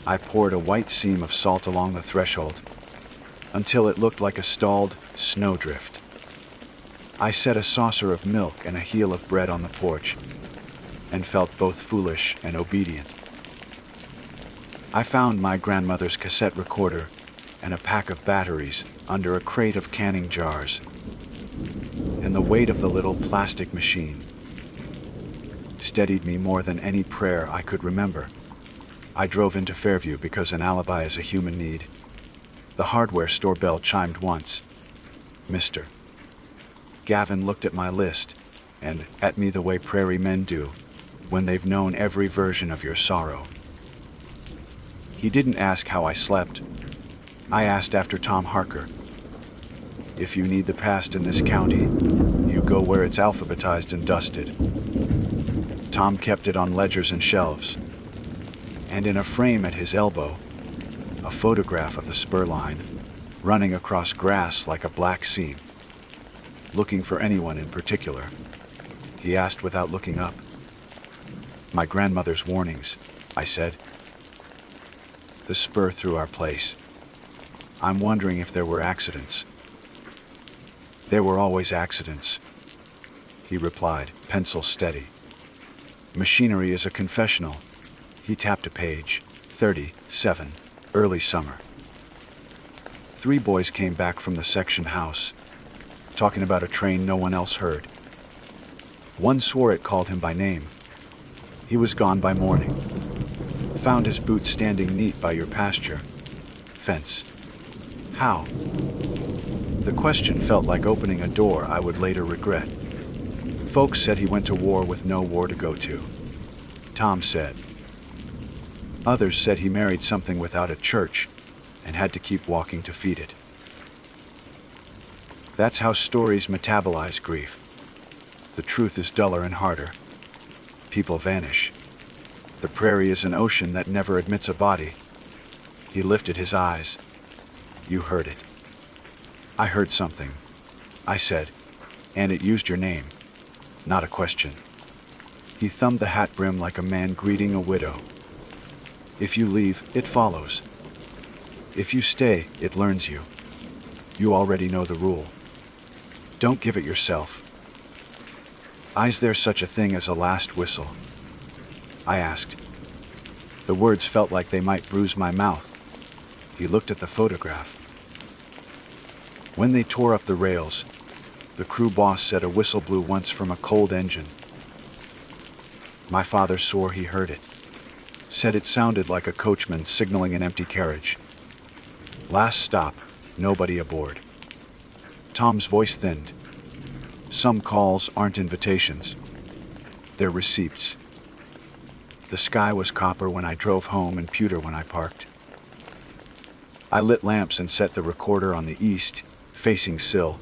I poured a white seam of salt along the threshold until it looked like a stalled snowdrift. I set a saucer of milk and a heel of bread on the porch and felt both foolish and obedient. I found my grandmother's cassette recorder and a pack of batteries under a crate of canning jars, and the weight of the little plastic machine steadied me more than any prayer I could remember. I drove into Fairview because an alibi is a human need. The hardware store bell chimed once. Mr. Gavin looked at my list, and at me the way prairie men do when they've known every version of your sorrow. He didn't ask how I slept. I asked after Tom Harker. If you need the past in this county, you go where it's alphabetized and dusted. Tom kept it on ledgers and shelves, and in a frame at his elbow, a photograph of the spur line running across grass like a black seam. Looking for anyone in particular, he asked without looking up. My grandmother's warnings, I said. The spur through our place. I'm wondering if there were accidents. There were always accidents, he replied, pencil steady. Machinery is a confessional. He tapped a page. 37, early summer. 3 boys came back from the section house, talking about a train no one else heard. One swore it called him by name. He was gone by morning. Found his boots standing neat by your pasture fence. How? The question felt like opening a door I would later regret. Folks said he went to war with no war to go to. Tom said. Others said he married something without a church and had to keep walking to feed it. That's how stories metabolize grief. The truth is duller and harder. People vanish. The prairie is an ocean that never admits a body. He lifted his eyes. You heard it. I heard something, I said, and it used your name, not a question. He thumbed the hat brim like a man greeting a widow. If you leave, it follows. If you stay, it learns you. You already know the rule. Don't give it yourself. Is there such a thing as a last whistle? I asked. The words felt like they might bruise my mouth. He looked at the photograph. When they tore up the rails, the crew boss said a whistle blew once from a cold engine. My father swore he heard it. Said it sounded like a coachman signaling an empty carriage. Last stop, nobody aboard. Tom's voice thinned. Some calls aren't invitations. They're receipts. The sky was copper when I drove home and pewter when I parked. I lit lamps and set the recorder on the east, facing sill.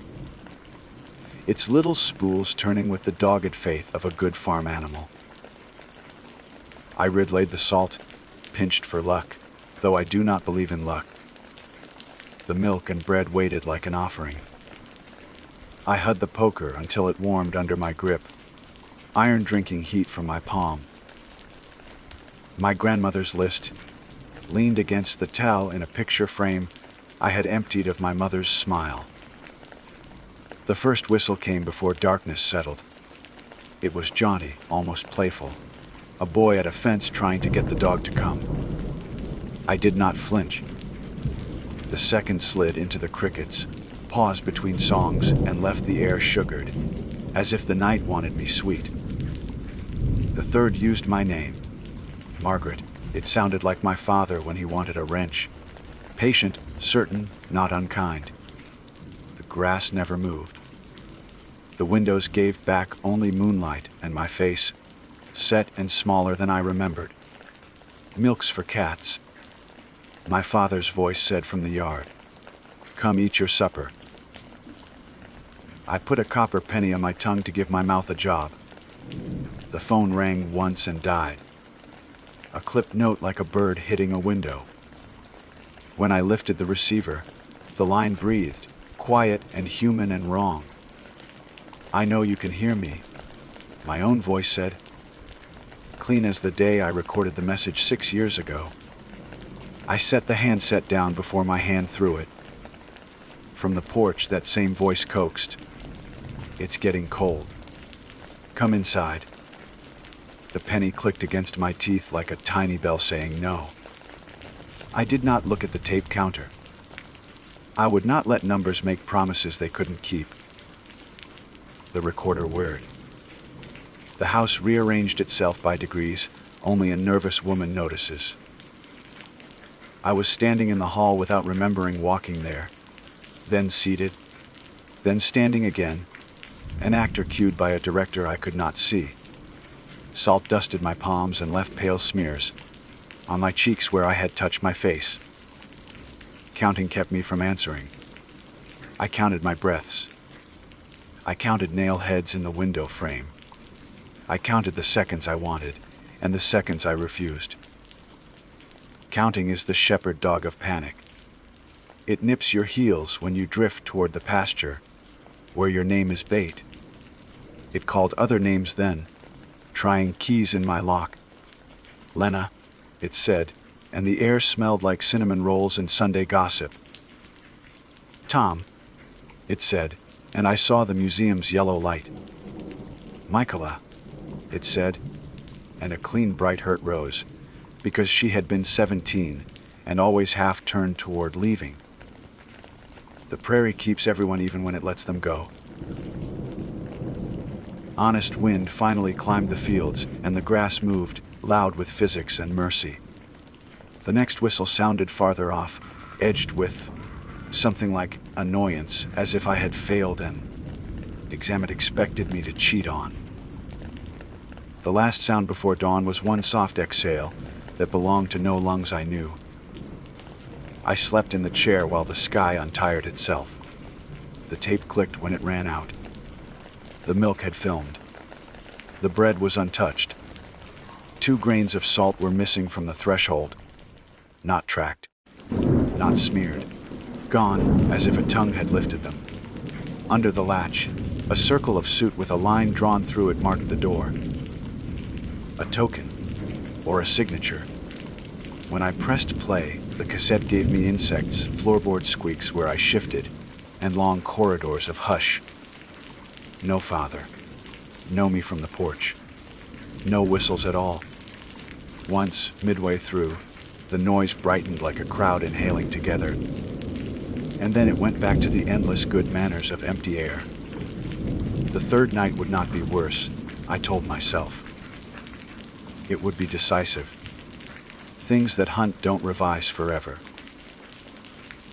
Its little spools turning with the dogged faith of a good farm animal. I relayed the salt, pinched for luck, though I do not believe in luck. The milk and bread waited like an offering. I held the poker until it warmed under my grip, iron drinking heat from my palm. My grandmother's list leaned against the towel in a picture frame I had emptied of my mother's smile. The first whistle came before darkness settled. It was jaunty, almost playful, a boy at a fence trying to get the dog to come. I did not flinch. The second slid into the crickets, paused between songs, and left the air sugared, as if the night wanted me sweet. The third used my name, Margaret. It sounded like my father when he wanted a wrench. Patient, certain, not unkind. The grass never moved. The windows gave back only moonlight, and my face, set and smaller than I remembered. Milk's for cats. My father's voice said from the yard, Come eat your supper. I put a copper penny on my tongue to give my mouth a job. The phone rang once and died. A clipped note like a bird hitting a window. When I lifted the receiver, the line breathed, quiet and human and wrong. I know you can hear me, my own voice said. Clean as the day I recorded the message 6 years ago. I set the handset down before my hand threw it. From the porch, that same voice coaxed. It's getting cold. Come inside. The penny clicked against my teeth like a tiny bell saying no. I did not look at the tape counter. I would not let numbers make promises they couldn't keep. The recorder whirred. The house rearranged itself by degrees. Only a nervous woman notices. I was standing in the hall without remembering walking there, then seated, then standing again, an actor cued by a director I could not see. Salt dusted my palms and left pale smears on my cheeks where I had touched my face. Counting kept me from answering. I counted my breaths. I counted nail heads in the window frame. I counted the seconds I wanted and the seconds I refused. Counting is the shepherd dog of panic. It nips your heels when you drift toward the pasture where your name is bait. It called other names then, trying keys in my lock. Lena, it said, and the air smelled like cinnamon rolls and Sunday gossip. Tom, it said, and I saw the museum's yellow light. Michaela, it said, and a clean bright hurt rose, because she had been 17 and always half turned toward leaving. The prairie keeps everyone even when it lets them go. Honest wind finally climbed the fields, and the grass moved, loud with physics and mercy. The next whistle sounded farther off, edged with something like annoyance, as if I had failed an exam it expected me to cheat on. The last sound before dawn was one soft exhale that belonged to no lungs I knew. I slept in the chair while the sky untired itself. The tape clicked when it ran out. The milk had filmed. The bread was untouched. 2 grains of salt were missing from the threshold. Not tracked. Not smeared. Gone, as if a tongue had lifted them. Under the latch, a circle of soot with a line drawn through it marked the door. A token, or a signature. When I pressed play, the cassette gave me insects, floorboard squeaks where I shifted, and long corridors of hush. No father. No me from the porch. No whistles at all. Once, midway through, the noise brightened like a crowd inhaling together. And then it went back to the endless good manners of empty air. The third night would not be worse, I told myself. It would be decisive. Things that hunt don't revise forever.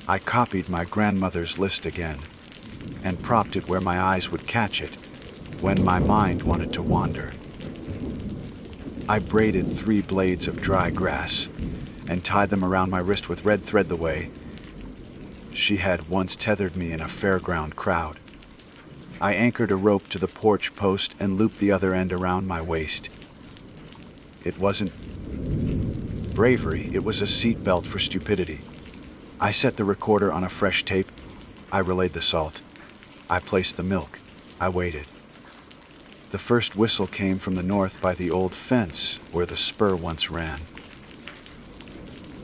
I copied my grandmother's list again and propped it where my eyes would catch it when my mind wanted to wander. I braided 3 blades of dry grass and tied them around my wrist with red thread the way she had once tethered me in a fairground crowd. I anchored a rope to the porch post and looped the other end around my waist. It wasn't bravery, it was a seat belt for stupidity. I set the recorder on a fresh tape. I relayed the salt. I placed the milk. I waited. The first whistle came from the north by the old fence where the spur once ran.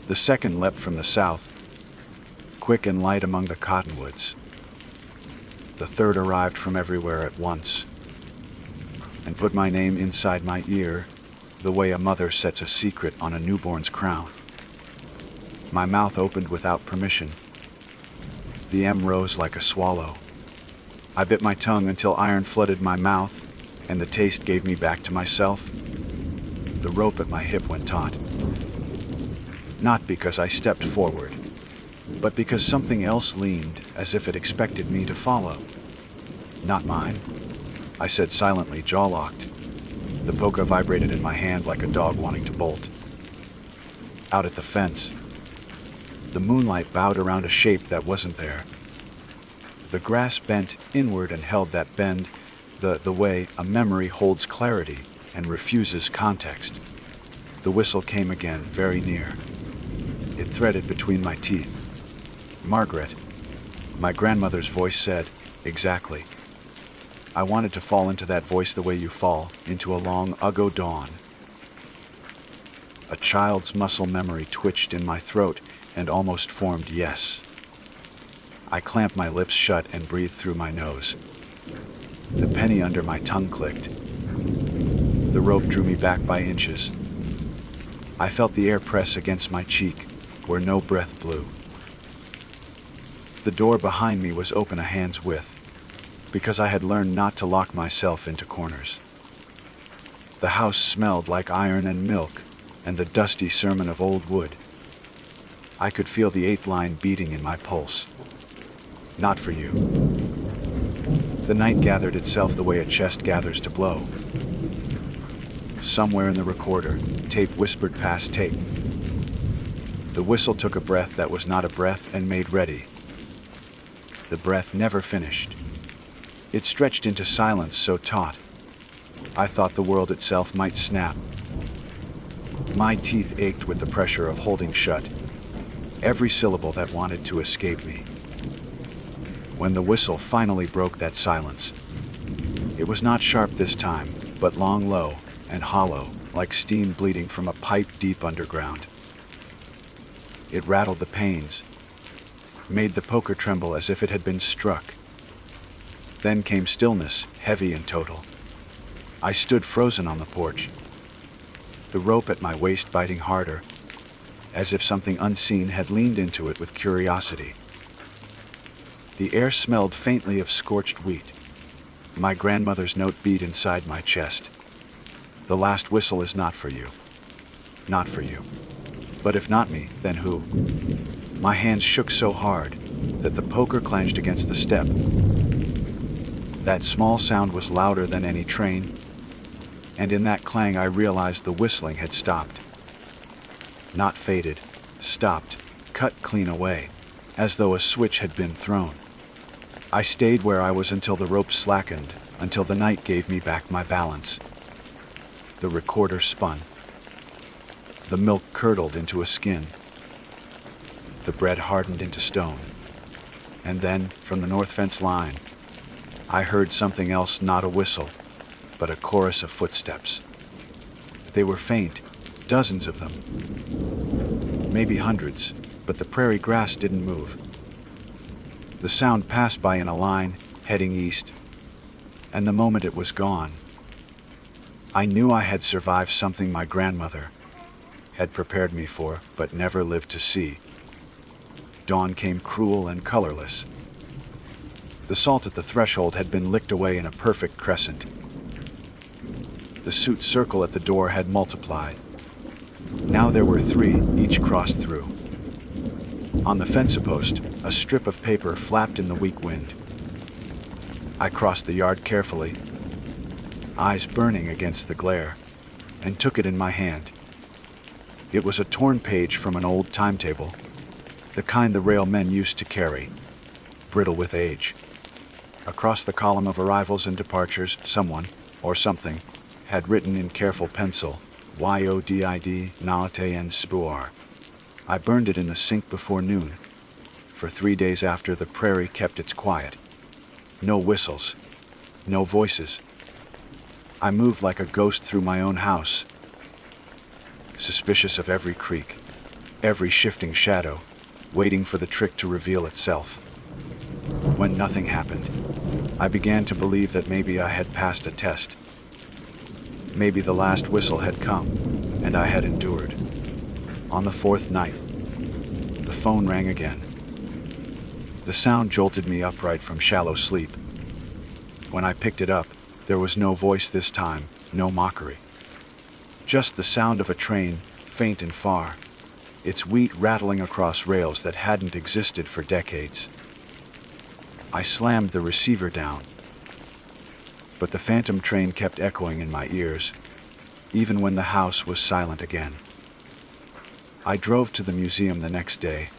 The second leapt from the south, quick and light among the cottonwoods. The third arrived from everywhere at once and put my name inside my ear, the way a mother sets a secret on a newborn's crown. My mouth opened without permission. The M rose like a swallow. I bit my tongue until iron flooded my mouth, and the taste gave me back to myself. The rope at my hip went taut. Not because I stepped forward, but because something else leaned as if it expected me to follow. Not mine, I said silently, jaw locked. The polka vibrated in my hand like a dog wanting to bolt. Out at the fence, the moonlight bowed around a shape that wasn't there. The grass bent inward and held that bend, the way a memory holds clarity and refuses context. The whistle came again, very near. It threaded between my teeth. Margaret, my grandmother's voice said, exactly. I wanted to fall into that voice the way you fall into a long Uggo dawn. A child's muscle memory twitched in my throat and almost formed yes. I clamped my lips shut and breathed through my nose. The penny under my tongue clicked. The rope drew me back by inches. I felt the air press against my cheek, where no breath blew. The door behind me was open a hand's width, because I had learned not to lock myself into corners. The house smelled like iron and milk, and the dusty sermon of old wood. I could feel the eighth line beating in my pulse. Not for you. The night gathered itself the way a chest gathers to blow. Somewhere in the recorder, tape whispered past tape. The whistle took a breath that was not a breath and made ready. The breath never finished. It stretched into silence so taut, I thought the world itself might snap. My teeth ached with the pressure of holding shut every syllable that wanted to escape me. When the whistle finally broke that silence, it was not sharp this time, but long, low, and hollow, like steam bleeding from a pipe deep underground. It rattled the panes, made the poker tremble as if it had been struck. Then came stillness, heavy and total. I stood frozen on the porch, the rope at my waist biting harder, as if something unseen had leaned into it with curiosity. The air smelled faintly of scorched wheat. My grandmother's note beat inside my chest. The last whistle is not for you. Not for you. But if not me, then who? My hands shook so hard that the poker clanged against the step. That small sound was louder than any train, and in that clang I realized the whistling had stopped. Not faded, stopped, cut clean away, as though a switch had been thrown. I stayed where I was until the rope slackened, until the night gave me back my balance. The recorder spun. The milk curdled into a skin. The bread hardened into stone. And then, from the north fence line, I heard something else, not a whistle, but a chorus of footsteps. They were faint, dozens of them. Maybe hundreds, but the prairie grass didn't move. The sound passed by in a line, heading east, and the moment it was gone, I knew I had survived something my grandmother had prepared me for, but never lived to see. Dawn came cruel and colorless. The salt at the threshold had been licked away in a perfect crescent. The suit circle at the door had multiplied. Now there were 3, each crossed through. On the fence post, a strip of paper flapped in the weak wind. I crossed the yard carefully, eyes burning against the glare, and took it in my hand. It was a torn page from an old timetable, the kind the railmen used to carry, brittle with age. Across the column of arrivals and departures, someone, or something, had written in careful pencil, YODID, Naate and Spuar. I burned it in the sink before noon. For 3 days after, the prairie kept its quiet. No whistles, no voices. I moved like a ghost through my own house, suspicious of every creak, every shifting shadow, waiting for the trick to reveal itself. When nothing happened, I began to believe that maybe I had passed a test. Maybe the last whistle had come, and I had endured. On the 4th night, the phone rang again. The sound jolted me upright from shallow sleep. When I picked it up, there was no voice this time, no mockery. Just the sound of a train, faint and far, its wheat rattling across rails that hadn't existed for decades. I slammed the receiver down, but the phantom train kept echoing in my ears, even when the house was silent again. I drove to the museum the next day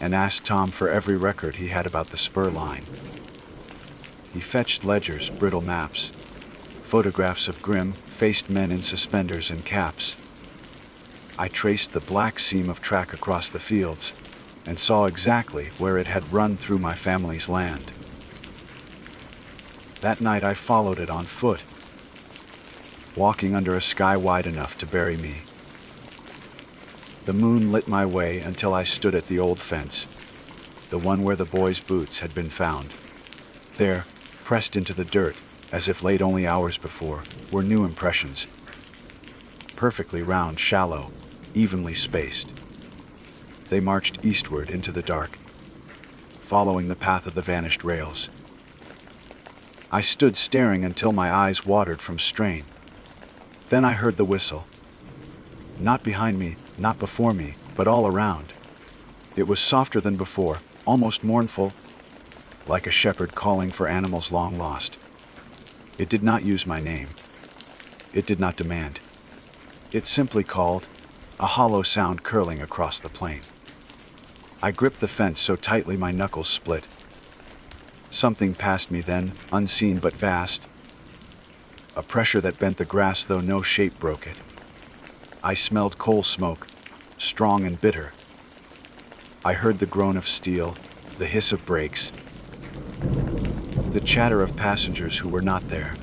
and asked Tom for every record he had about the spur line. He fetched ledgers, brittle maps, photographs of grim-faced men in suspenders and caps. I traced the black seam of track across the fields and saw exactly where it had run through my family's land. That night I followed it on foot, walking under a sky wide enough to bury me. The moon lit my way until I stood at the old fence, the one where the boys' boots had been found. There, pressed into the dirt, as if laid only hours before, were new impressions. Perfectly round, shallow, evenly spaced. They marched eastward into the dark, following the path of the vanished rails. I stood staring until my eyes watered from strain. Then I heard the whistle. Not behind me, not before me, but all around. It was softer than before, almost mournful, like a shepherd calling for animals long lost. It did not use my name. It did not demand. It simply called, a hollow sound curling across the plain. I gripped the fence so tightly my knuckles split. Something passed me then, unseen but vast. A pressure that bent the grass though no shape broke it. I smelled coal smoke, strong and bitter. I heard the groan of steel, the hiss of brakes, the chatter of passengers who were not there.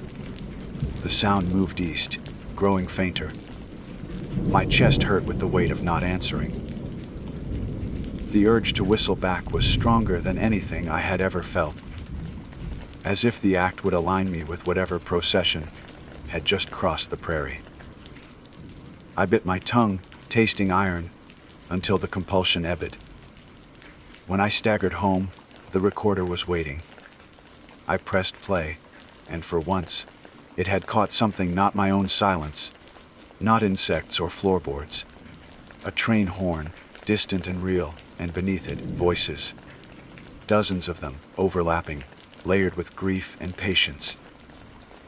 The sound moved east, growing fainter. My chest hurt with the weight of not answering. The urge to whistle back was stronger than anything I had ever felt, as if the act would align me with whatever procession had just crossed the prairie. I bit my tongue, tasting iron, until the compulsion ebbed. When I staggered home, the recorder was waiting. I pressed play, and for once, it had caught something not my own silence, not insects or floorboards. A train horn, distant and real, and beneath it, voices. Dozens of them, overlapping, layered with grief and patience.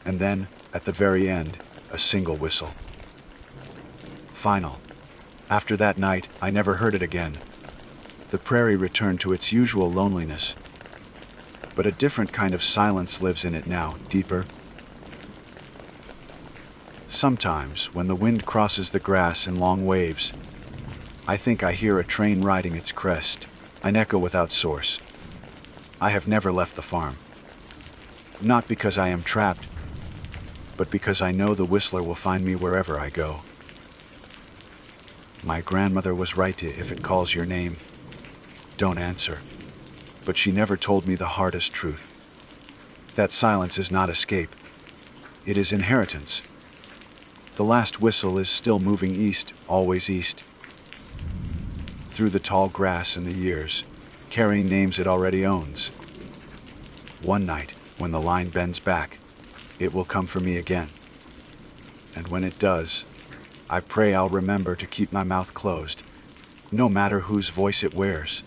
And then, at the very end, a single whistle. Final. After that night, I never heard it again. The prairie returned to its usual loneliness, but a different kind of silence lives in it now, deeper. Sometimes, when the wind crosses the grass in long waves, I think I hear a train riding its crest, an echo without source. I have never left the farm. Not because I am trapped, but because I know the whistler will find me wherever I go. My grandmother was right to, if it calls your name, don't answer. But she never told me the hardest truth. That silence is not escape. It is inheritance. The last whistle is still moving east, always east. Through the tall grass and the years, carrying names it already owns. One night, when the line bends back, it will come for me again. And when it does, I pray I'll remember to keep my mouth closed, no matter whose voice it wears.